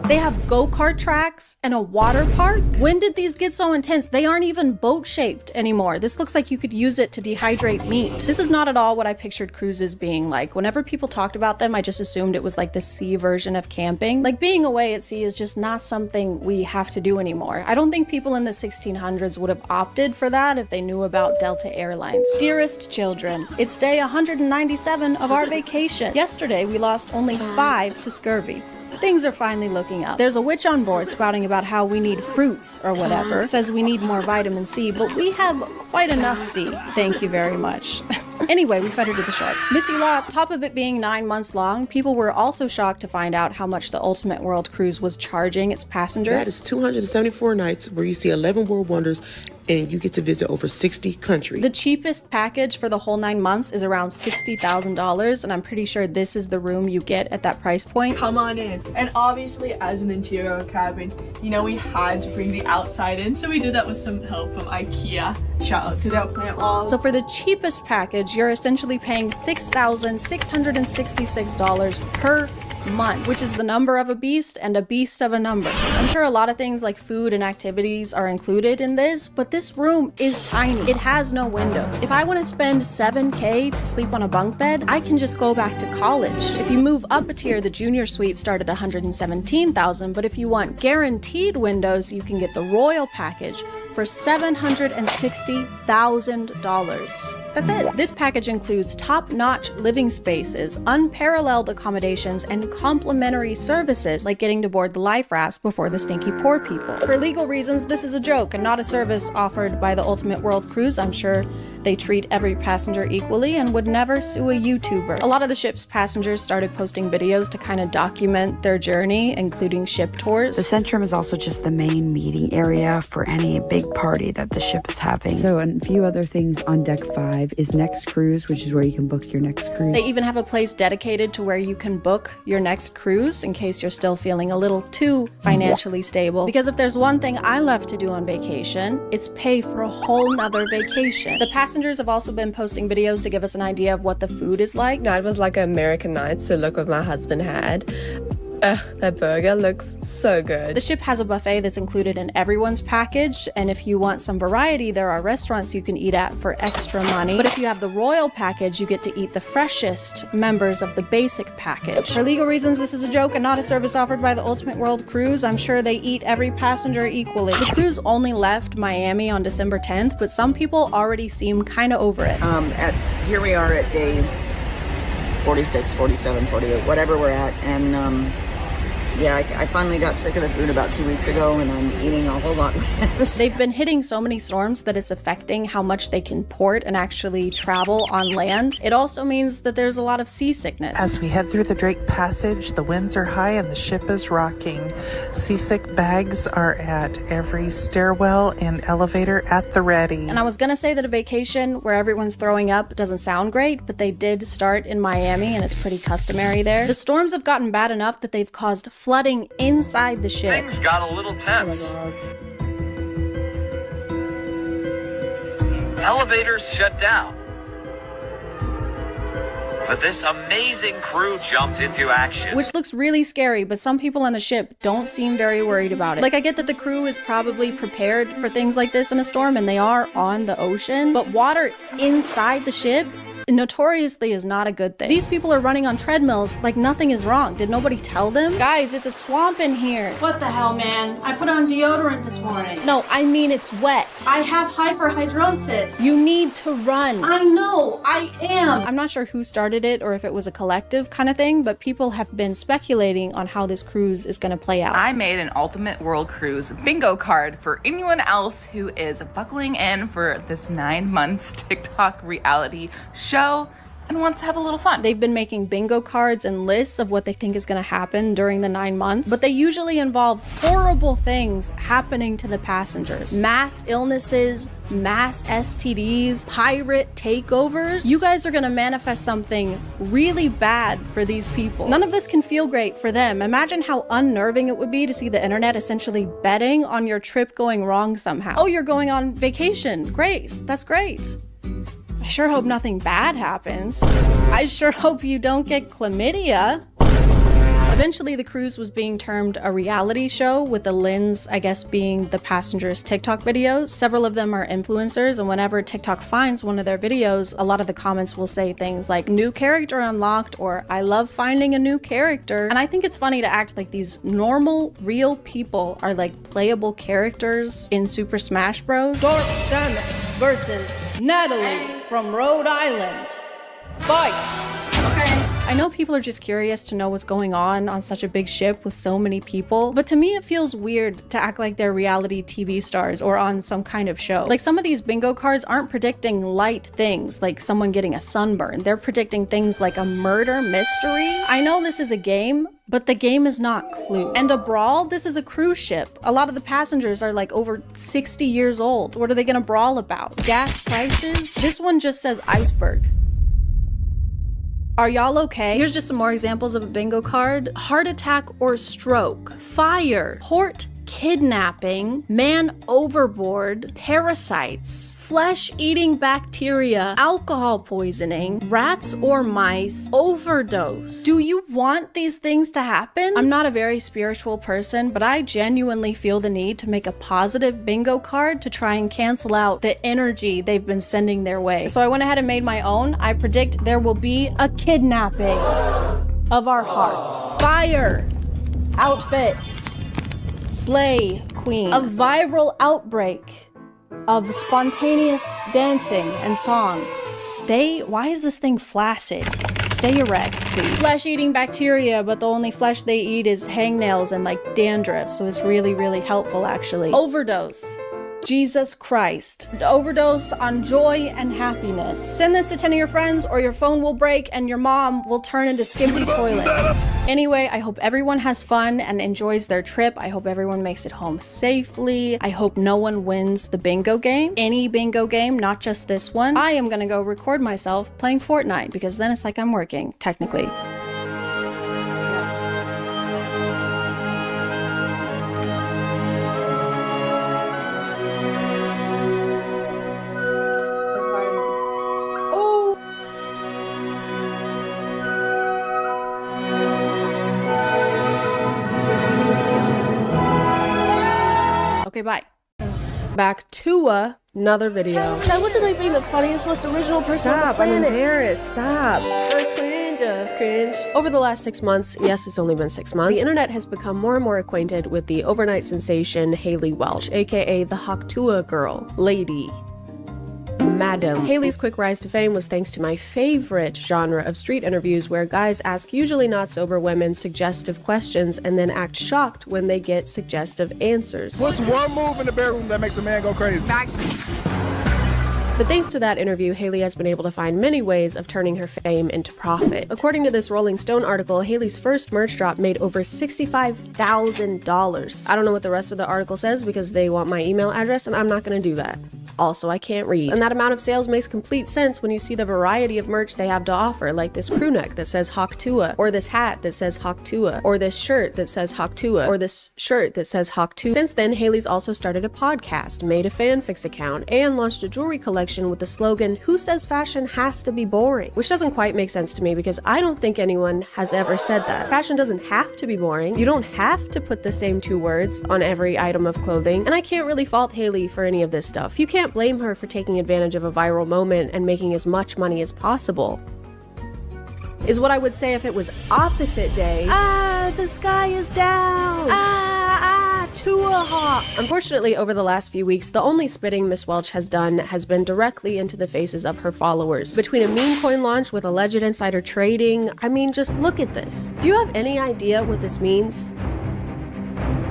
They have go-kart tracks and a water park. When did these get so intense? They aren't even boat-shaped anymore. This looks like you could use it to dehydrate meat. This is not at all what I pictured cruises being like. Whenever people talked about them, I just assumed it was like the sea version of camping. Like being away at sea is just not something we have to do anymore. I don't think people in the 1600s would have opted for that if they knew about Delta Airlines. Dearest children, it's day 197 of our vacation. Yesterday, we lost only 5 to scurvy. Things are finally looking up. There's a witch on board spouting about how we need fruits or whatever. Says we need more vitamin C, but we have quite enough C. Thank you very much. Anyway, we fed her to the sharks. Missy lots. Top of it being 9 months long, people were also shocked to find out how much the Ultimate World Cruise was charging its passengers. That is 274 nights where you see 11 world wonders and you get to visit over 60 countries. The cheapest package for the whole 9 months is around $60,000, and I'm pretty sure this is the room you get at that price point. Come on in. And obviously, as an interior cabin, you know, we had to bring the outside in, so we did that with some help from IKEA. Shout out to their plant walls. So for the cheapest package, you're essentially paying $6,666 per month, which is the number of a beast and a beast of a number. I'm sure a lot of things like food and activities are included in this, but this room is tiny. It has no windows. If I want to spend $7K to sleep on a bunk bed, I can just go back to college. If you move up a tier, the junior suite start at $117,000, but if you want guaranteed windows, you can get the royal package for $760,000. That's it. This package includes top-notch living spaces, unparalleled accommodations, and complimentary services like getting to board the life rafts before the stinky poor people. For legal reasons, this is a joke and not a service offered by the Ultimate World Cruise. I'm sure they treat every passenger equally and would never sue a YouTuber. A lot of the ship's passengers started posting videos to kind of document their journey, including ship tours. The Centrum is also just the main meeting area for any big party that the ship is having. So, and a few other things on Deck 5 is Next Cruise, which is where you can book your next cruise. They even have a place dedicated to where you can book your next cruise in case you're still feeling a little too financially stable. Because if there's one thing I love to do on vacation, it's pay for a whole nother vacation. The passengers have also been posting videos to give us an idea of what the food is like. That was like an American night, so look what my husband had. That burger looks so good. The ship has a buffet that's included in everyone's package, and if you want some variety, there are restaurants you can eat at for extra money. But if you have the royal package, you get to eat the freshest members of the basic package. For legal reasons, this is a joke and not a service offered by the Ultimate World Cruise. I'm sure they eat every passenger equally. The cruise only left Miami on December 10th, but some people already seem kind of over it. Here we are at day 46, 47, 48, whatever we're at, and yeah, I finally got sick of the food about 2 weeks ago, and I'm eating a whole lot less. They've been hitting so many storms that it's affecting how much they can port and actually travel on land. It also means that there's a lot of seasickness. As we head through the Drake Passage, the winds are high and the ship is rocking. Seasick bags are at every stairwell and elevator at the ready. And I was gonna say that a vacation where everyone's throwing up doesn't sound great, but they did start in Miami and it's pretty customary there. The storms have gotten bad enough that they've caused flooding inside the ship. Things got a little tense. Elevators shut down. But this amazing crew jumped into action. Which looks really scary, but some people on the ship don't seem very worried about it. Like, I get that the crew is probably prepared for things like this in a storm, and they are on the ocean, but water inside the ship notoriously is not a good thing. These people are running on treadmills like nothing is wrong. Did nobody tell them? Guys, it's a swamp in here. What the hell, man? I put on deodorant this morning. No, I mean it's wet. I have hyperhidrosis. You need to run. I know, I am. I'm not sure who started it or if it was a collective kind of thing, but people have been speculating on how this cruise is going to play out. I made an Ultimate World Cruise bingo card for anyone else who is buckling in for this 9 months TikTok reality show and wants to have a little fun. They've been making bingo cards and lists of what they think is going to happen during the 9 months, but they usually involve horrible things happening to the passengers. Mass illnesses, mass STDs, pirate takeovers. You guys are going to manifest something really bad for these people. None of this can feel great for them. Imagine how unnerving it would be to see the internet essentially betting on your trip going wrong somehow. Oh, you're going on vacation. Great. That's great. I sure hope nothing bad happens. I sure hope you don't get chlamydia. Eventually, the cruise was being termed a reality show, with the lens, I guess, being the passengers' TikTok videos. Several of them are influencers, and whenever TikTok finds one of their videos, a lot of the comments will say things like, "New character unlocked," or "I love finding a new character." And I think it's funny to act like these normal, real people are like playable characters in Super Smash Bros. Dark Samus versus Natalie from Rhode Island. Fight! Okay. I know people are just curious to know what's going on such a big ship with so many people, but to me it feels weird to act like they're reality TV stars or on some kind of show. Like, some of these bingo cards aren't predicting light things like someone getting a sunburn. They're predicting things like a murder mystery. I know this is a game, but the game is not Clue. And a brawl? This is a cruise ship. A lot of the passengers are like over 60 years old. What are they gonna brawl about? Gas prices? This one just says iceberg. Are y'all okay? Here's just some more examples of a bingo card. Heart attack or stroke. Fire. Port kidnapping, man overboard, parasites, flesh-eating bacteria, alcohol poisoning, rats or mice, overdose. Do you want these things to happen? I'm not a very spiritual person, but I genuinely feel the need to make a positive bingo card to try and cancel out the energy they've been sending their way. So I went ahead and made my own. I predict there will be a kidnapping of our hearts. Fire. Outfits. Slay queen. A viral outbreak of spontaneous dancing and song. Why is this thing flaccid? Stay erect, please. Flesh-eating bacteria, but the only flesh they eat is hangnails and like dandruff, so it's really, really helpful actually. Overdose. Jesus Christ. Overdose on joy and happiness. Send this to 10 of your friends or your phone will break and your mom will turn into Skimpy Toilet. Anyway, I hope everyone has fun and enjoys their trip. I hope everyone makes it home safely. I hope no one wins the bingo game. Any bingo game, not just this one. I am gonna go record myself playing Fortnite because then it's like I'm working, technically. Okay, bye. Back to another video. That wasn't like being the funniest, most original person on the planet. I'm embarrassed. Stop. A twinge of cringe. Over the last 6 months, yes, it's only been 6 months, the internet has become more and more acquainted with the overnight sensation Hayley Welch, aka the Hawktua girl, lady. Madam. Hayley's quick rise to fame was thanks to my favorite genre of street interviews where guys ask usually not sober women suggestive questions and then act shocked when they get suggestive answers. What's one move in the bedroom that makes a man go crazy? But thanks to that interview, Hayley has been able to find many ways of turning her fame into profit. According to this Rolling Stone article, Hayley's first merch drop made over $65,000. I don't know what the rest of the article says because they want my email address and I'm not gonna do that. Also, I can't read. And that amount of sales makes complete sense when you see the variety of merch they have to offer, like this crew neck that says Hawktua, or this hat that says Hawktua, or this shirt that says Hawktua, or this shirt that says Hawktua. Since then, Hayley's also started a podcast, made a fanfics account, and launched a jewelry collection with the slogan, "Who says fashion has to be boring?" Which doesn't quite make sense to me because I don't think anyone has ever said that. Fashion doesn't have to be boring. You don't have to put the same 2 words on every item of clothing. And I can't really fault Hayley for any of this stuff. You can't blame her for taking advantage of a viral moment and making as much money as possible. Is what I would say if it was opposite day. The sky is down. To a hawk. Unfortunately, over the last few weeks, the only spitting Miss Welch has done has been directly into the faces of her followers. Between a meme coin launch with alleged insider trading, I mean, just look at this. Do you have any idea what this means?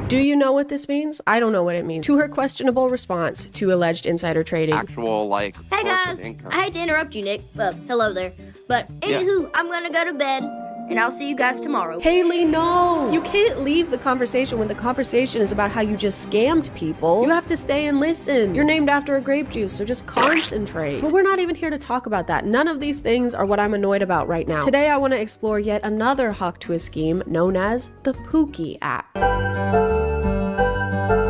Do you know what this means? I don't know what it means. To her questionable response to alleged insider trading. Actual, like, hey guys, I hate to interrupt you, Nick. Well, hello there. But anywho, I'm gonna go to bed, and I'll see you guys tomorrow. Hayley, no! You can't leave the conversation when the conversation is about how you just scammed people. You have to stay and listen. You're named after a grape juice, so just concentrate. But we're not even here to talk about that. None of these things are what I'm annoyed about right now. Today, I want to explore yet another Hawktua scheme known as the Pookie app.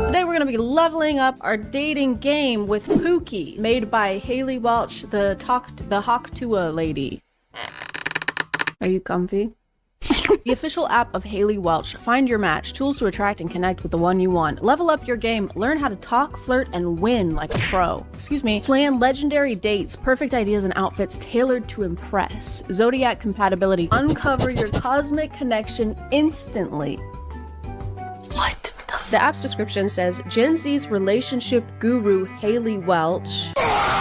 Today we're going to be leveling up our dating game with Pookie, made by Hayley Welch, the Hawktua lady. Are you comfy? The official app of Hayley Welch. Find your match, tools to attract and connect with the one you want. Level up your game, learn how to talk, flirt, and win like a pro. Excuse me. Plan legendary dates, perfect ideas and outfits tailored to impress. Zodiac compatibility. Uncover your cosmic connection instantly. What? The app's description says, Gen Z's relationship guru Hayley Welch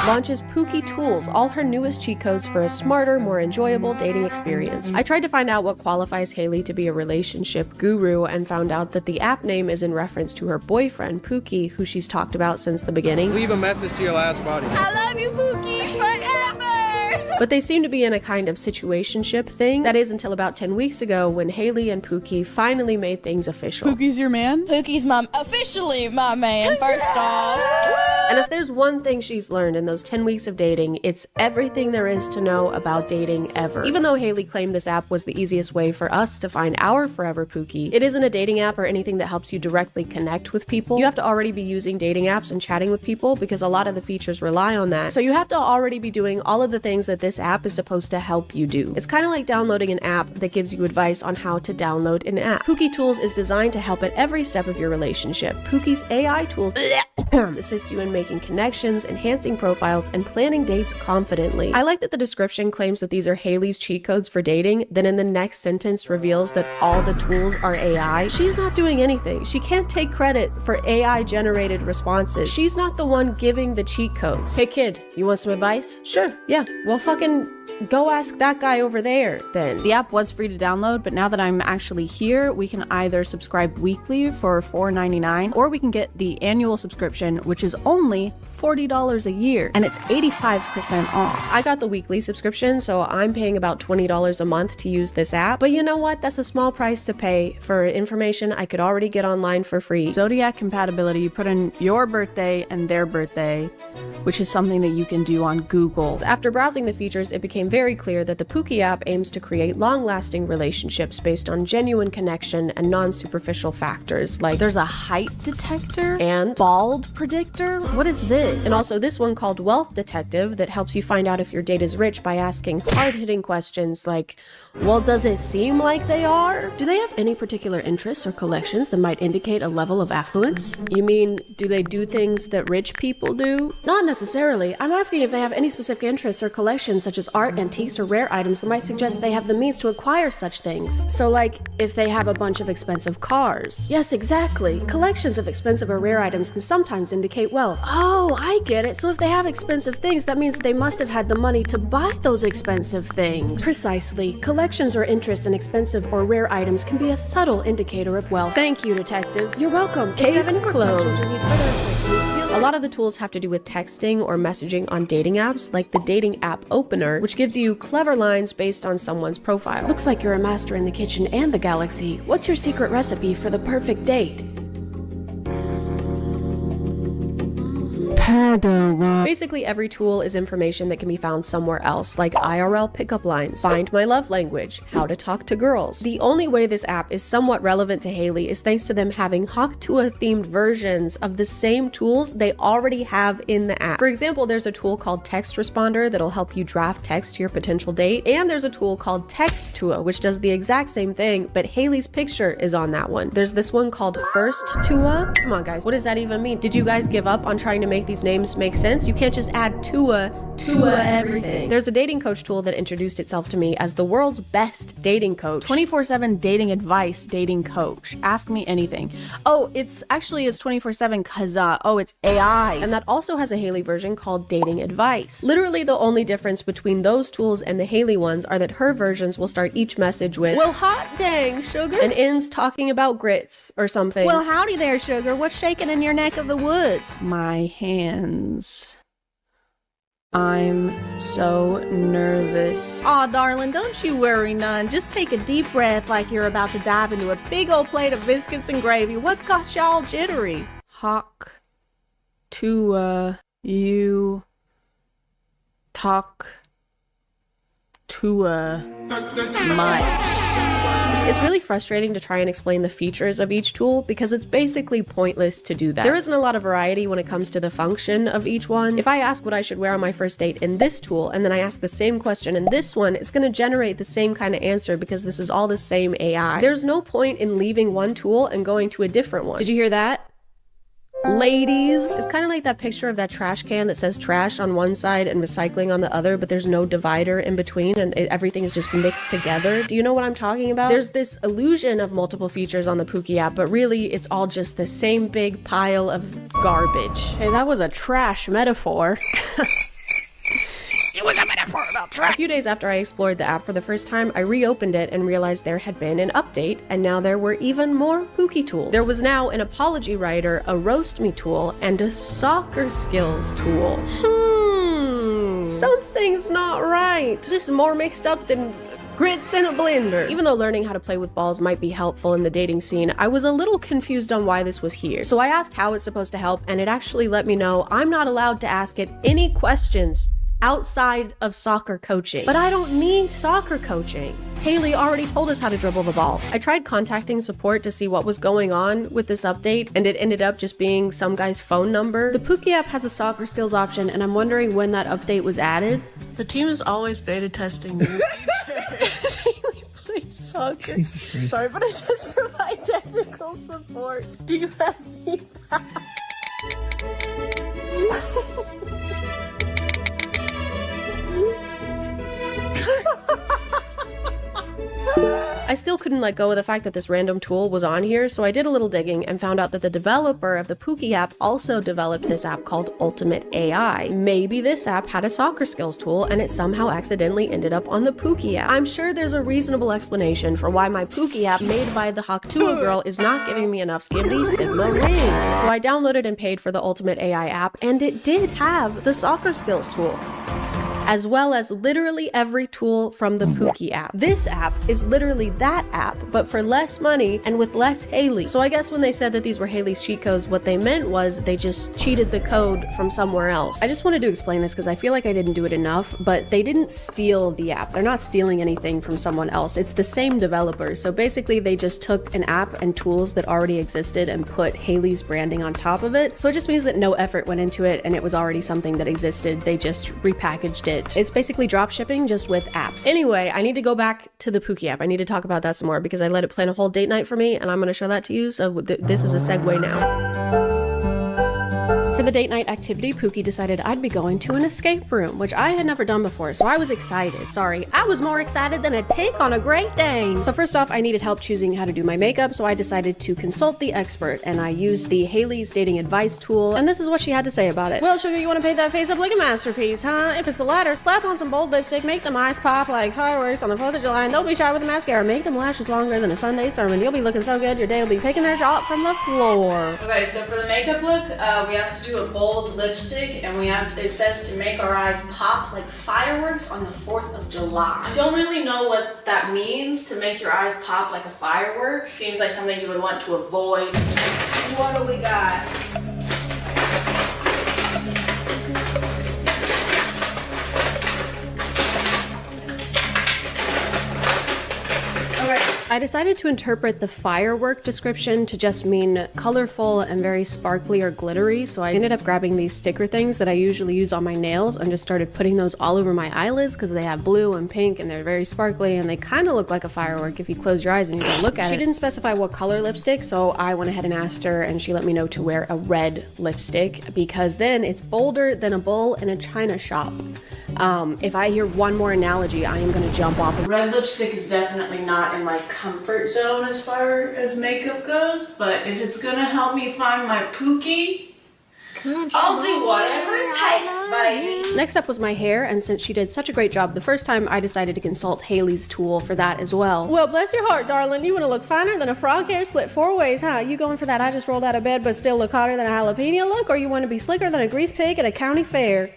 launches Pookie Tools, all her newest cheat codes for a smarter, more enjoyable dating experience. I tried to find out what qualifies Hayley to be a relationship guru and found out that the app name is in reference to her boyfriend, Pookie, who she's talked about since the beginning. Leave a message to your last body. I love you, Pookie, forever! But they seem to be in a kind of situationship thing. That is until about 10 weeks ago when Hayley and Pookie finally made things official. Pookie's your man? Pookie's officially my man, first off. And if there's one thing she's learned in those 10 weeks of dating, it's everything there is to know about dating ever. Even though Haley claimed this app was the easiest way for us to find our forever Pookie, it isn't a dating app or anything that helps you directly connect with people. You have to already be using dating apps and chatting with people because a lot of the features rely on that. So you have to already be doing all of the things that this app is supposed to help you do. It's kind of like downloading an app that gives you advice on how to download an app. Pookie Tools is designed to help at every step of your relationship. Pookie's AI tools assist you in making connections, enhancing profiles, and planning dates confidently. I like that the description claims that these are Haley's cheat codes for dating, then in the next sentence reveals that all the tools are AI. She's not doing anything. She can't take credit for AI generated responses. She's not the one giving the cheat codes. Hey kid, you want some advice? Sure, yeah. Well, fucking go ask that guy over there then. The app was free to download, but now that I'm actually here, we can either subscribe weekly for $4.99 or we can get the annual subscription, which is only $40 a year, and it's 85% off. I got the weekly subscription, so I'm paying about $20 a month to use this app. But you know what? That's a small price to pay for information I could already get online for free. Zodiac compatibility, you put in your birthday and their birthday, which is something that you can do on Google. After browsing the features, it became very clear that the Pookie app aims to create long-lasting relationships based on genuine connection and non-superficial factors like there's a height detector and bald predictor. What is this? And also this one called Wealth Detective that helps you find out if your date is rich by asking hard-hitting questions like, well, does it seem like they are? Do they have any particular interests or collections that might indicate a level of affluence? You mean, do they do things that rich people do? Not necessarily. I'm asking if they have any specific interests or collections such as art, antiques, or rare items that might suggest they have the means to acquire such things. So like, if they have a bunch of expensive cars. Yes, exactly. Collections of expensive or rare items can sometimes indicate wealth. Oh, I get it. So if they have expensive things, that means they must have had the money to buy those expensive things. Precisely. Collections or interests in expensive or rare items can be a subtle indicator of wealth. Thank you, detective. You're welcome. Case closed. A lot of the tools have to do with texting or messaging on dating apps, like the dating app opener, which gives you clever lines based on someone's profile. Looks like you're a master in the kitchen and the galaxy. What's your secret recipe for the perfect date? Basically, every tool is information that can be found somewhere else, like IRL pickup lines, find my love language, how to talk to girls. The only way this app is somewhat relevant to Haley is thanks to them having Hawktua-themed versions of the same tools they already have in the app. For example, there's a tool called Text Responder that'll help you draft text to your potential date, and there's a tool called Textua, which does the exact same thing, but Haley's picture is on that one. There's this one called First-Tua. Come on, guys, what does that even mean? Did you guys give up on trying to make these names make sense? You can't just add Tua everything. There's a dating coach tool that introduced itself to me as the world's best dating coach. 24/7 dating advice, dating coach. Ask me anything. Oh, it's 24/7 because, it's AI. And that also has a Haley version called Dating Advice. Literally the only difference between those tools and the Haley ones are that her versions will start each message with, well, hot dang, sugar, and ends talking about grits or something. Well, howdy there, sugar. What's shaking in your neck of the woods? My hands. I'm so nervous. Aw, darling, don't you worry none. Just take a deep breath like you're about to dive into a big old plate of biscuits and gravy. What's got y'all jittery? Hawk to you talk to much. It's really frustrating to try and explain the features of each tool because it's basically pointless to do that. There isn't a lot of variety when it comes to the function of each one. If I ask what I should wear on my first date in this tool and then I ask the same question in this one, it's going to generate the same kind of answer because this is all the same AI. There's no point in leaving one tool and going to a different one. Did you hear that? Ladies. It's kind of like that picture of that trash can that says trash on one side and recycling on the other, but there's no divider in between and everything is just mixed together. Do you know what I'm talking about? There's this illusion of multiple features on the Pookie app, but really it's all just the same big pile of garbage. Hey, that was a trash metaphor. It was a metaphor about trash. A few days after I explored the app for the first time, I reopened it and realized there had been an update, and now there were even more Pookie tools. There was now an apology writer, a roast me tool, and a soccer skills tool. Something's not right. This is more mixed up than grits in a blender. Even though learning how to play with balls might be helpful in the dating scene, I was a little confused on why this was here. So I asked how it's supposed to help, and it actually let me know I'm not allowed to ask it any questions outside of soccer coaching. But I don't need soccer coaching. Haley already told us how to dribble the balls. I tried contacting support to see what was going on with this update, and it ended up just being some guy's phone number. The Pookie app has a soccer skills option, and I'm wondering when that update was added. The team is always beta testing me. Haley plays soccer. Jesus Christ. Sorry, but I just provide technical support. Do you have feedback? I still couldn't let go of the fact that this random tool was on here, so I did a little digging and found out that the developer of the Pookie app also developed this app called Ultimate AI. Maybe this app had a soccer skills tool and it somehow accidentally ended up on the Pookie app. I'm sure there's a reasonable explanation for why my Pookie app made by the Haktua girl is not giving me enough Skibbity Sigma rings. So I downloaded and paid for the Ultimate AI app, and it did have the soccer skills tool, as well as literally every tool from the Pookie app. This app is literally that app, but for less money and with less Haley. So I guess when they said that these were Haley's cheat codes, what they meant was they just cheated the code from somewhere else. I just wanted to explain this because I feel like I didn't do it enough, but they didn't steal the app. They're not stealing anything from someone else. It's the same developer. So basically they just took an app and tools that already existed and put Haley's branding on top of it. So it just means that no effort went into it and it was already something that existed. They just repackaged it. It's basically drop shipping just with apps. Anyway, I need to go back to the Pookie app. I need to talk about that some more because I let it plan a whole date night for me, and I'm going to show that to you. So this is a segue now. For the date night activity, Pookie decided I'd be going to an escape room, which I had never done before, so I was excited. Sorry, I was more excited than a take on a Great Dane. So first off, I needed help choosing how to do my makeup, so I decided to consult the expert, and I used the Haley's dating advice tool, and this is what she had to say about it. Well, sugar, you want to paint that face up like a masterpiece, huh? If it's the latter, slap on some bold lipstick, make them eyes pop like fireworks on the 4th of July, and don't be shy with the mascara. Make them lashes longer than a Sunday sermon. You'll be looking so good, your day will be picking their jaw up from the floor. Okay, so for the makeup look, we have to do a bold lipstick, and it says to make our eyes pop like fireworks on the 4th of July. I don't really know what that means, to make your eyes pop like a firework. Seems like something you would want to avoid. What do we got? I decided to interpret the firework description to just mean colorful and very sparkly or glittery, so I ended up grabbing these sticker things that I usually use on my nails and just started putting those all over my eyelids because they have blue and pink and they're very sparkly and they kind of look like a firework if you close your eyes and you can look at it. She didn't specify what color lipstick, so I went ahead and asked her, and she let me know to wear a red lipstick because then it's bolder than a bull in a china shop. If I hear one more analogy, I am gonna jump off. Red lipstick is definitely not in my comfort zone as far as makeup goes, but if it's gonna help me find my Pookie, I'll do whatever it takes, baby. Next up was my hair, and since she did such a great job the first time, I decided to consult Haley's tool for that as well. Well, bless your heart, darling. You want to look finer than a frog hair split 4 ways, huh? You going for that I just rolled out of bed but still look hotter than a jalapeno look, or you want to be slicker than a grease pig at a county fair?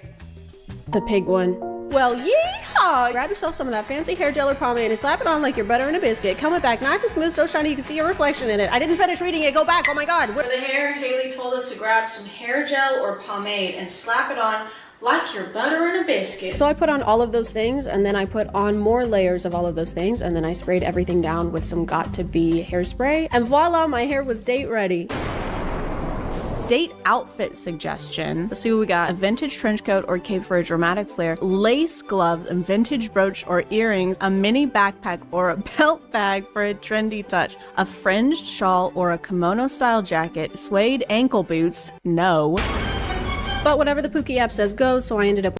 The pig one. Well, yeehaw! Grab yourself some of that fancy hair gel or pomade and slap it on like you're butter in a biscuit. Comb it back nice and smooth, so shiny you can see your reflection in it. I didn't finish reading it. Go back. Oh my god. For the hair, Haley told us to grab some hair gel or pomade and slap it on like you're butter in a biscuit. So I put on all of those things, and then I put on more layers of all of those things, and then I sprayed everything down with some Got2b hairspray, and voila, my hair was date ready. Date outfit suggestion. Let's see what we got. A vintage trench coat or cape for a dramatic flair, lace gloves and vintage brooch or earrings, a mini backpack or a belt bag for a trendy touch, a fringed shawl or a kimono style jacket, suede ankle boots, no. But whatever the Pookie app says goes, so I ended up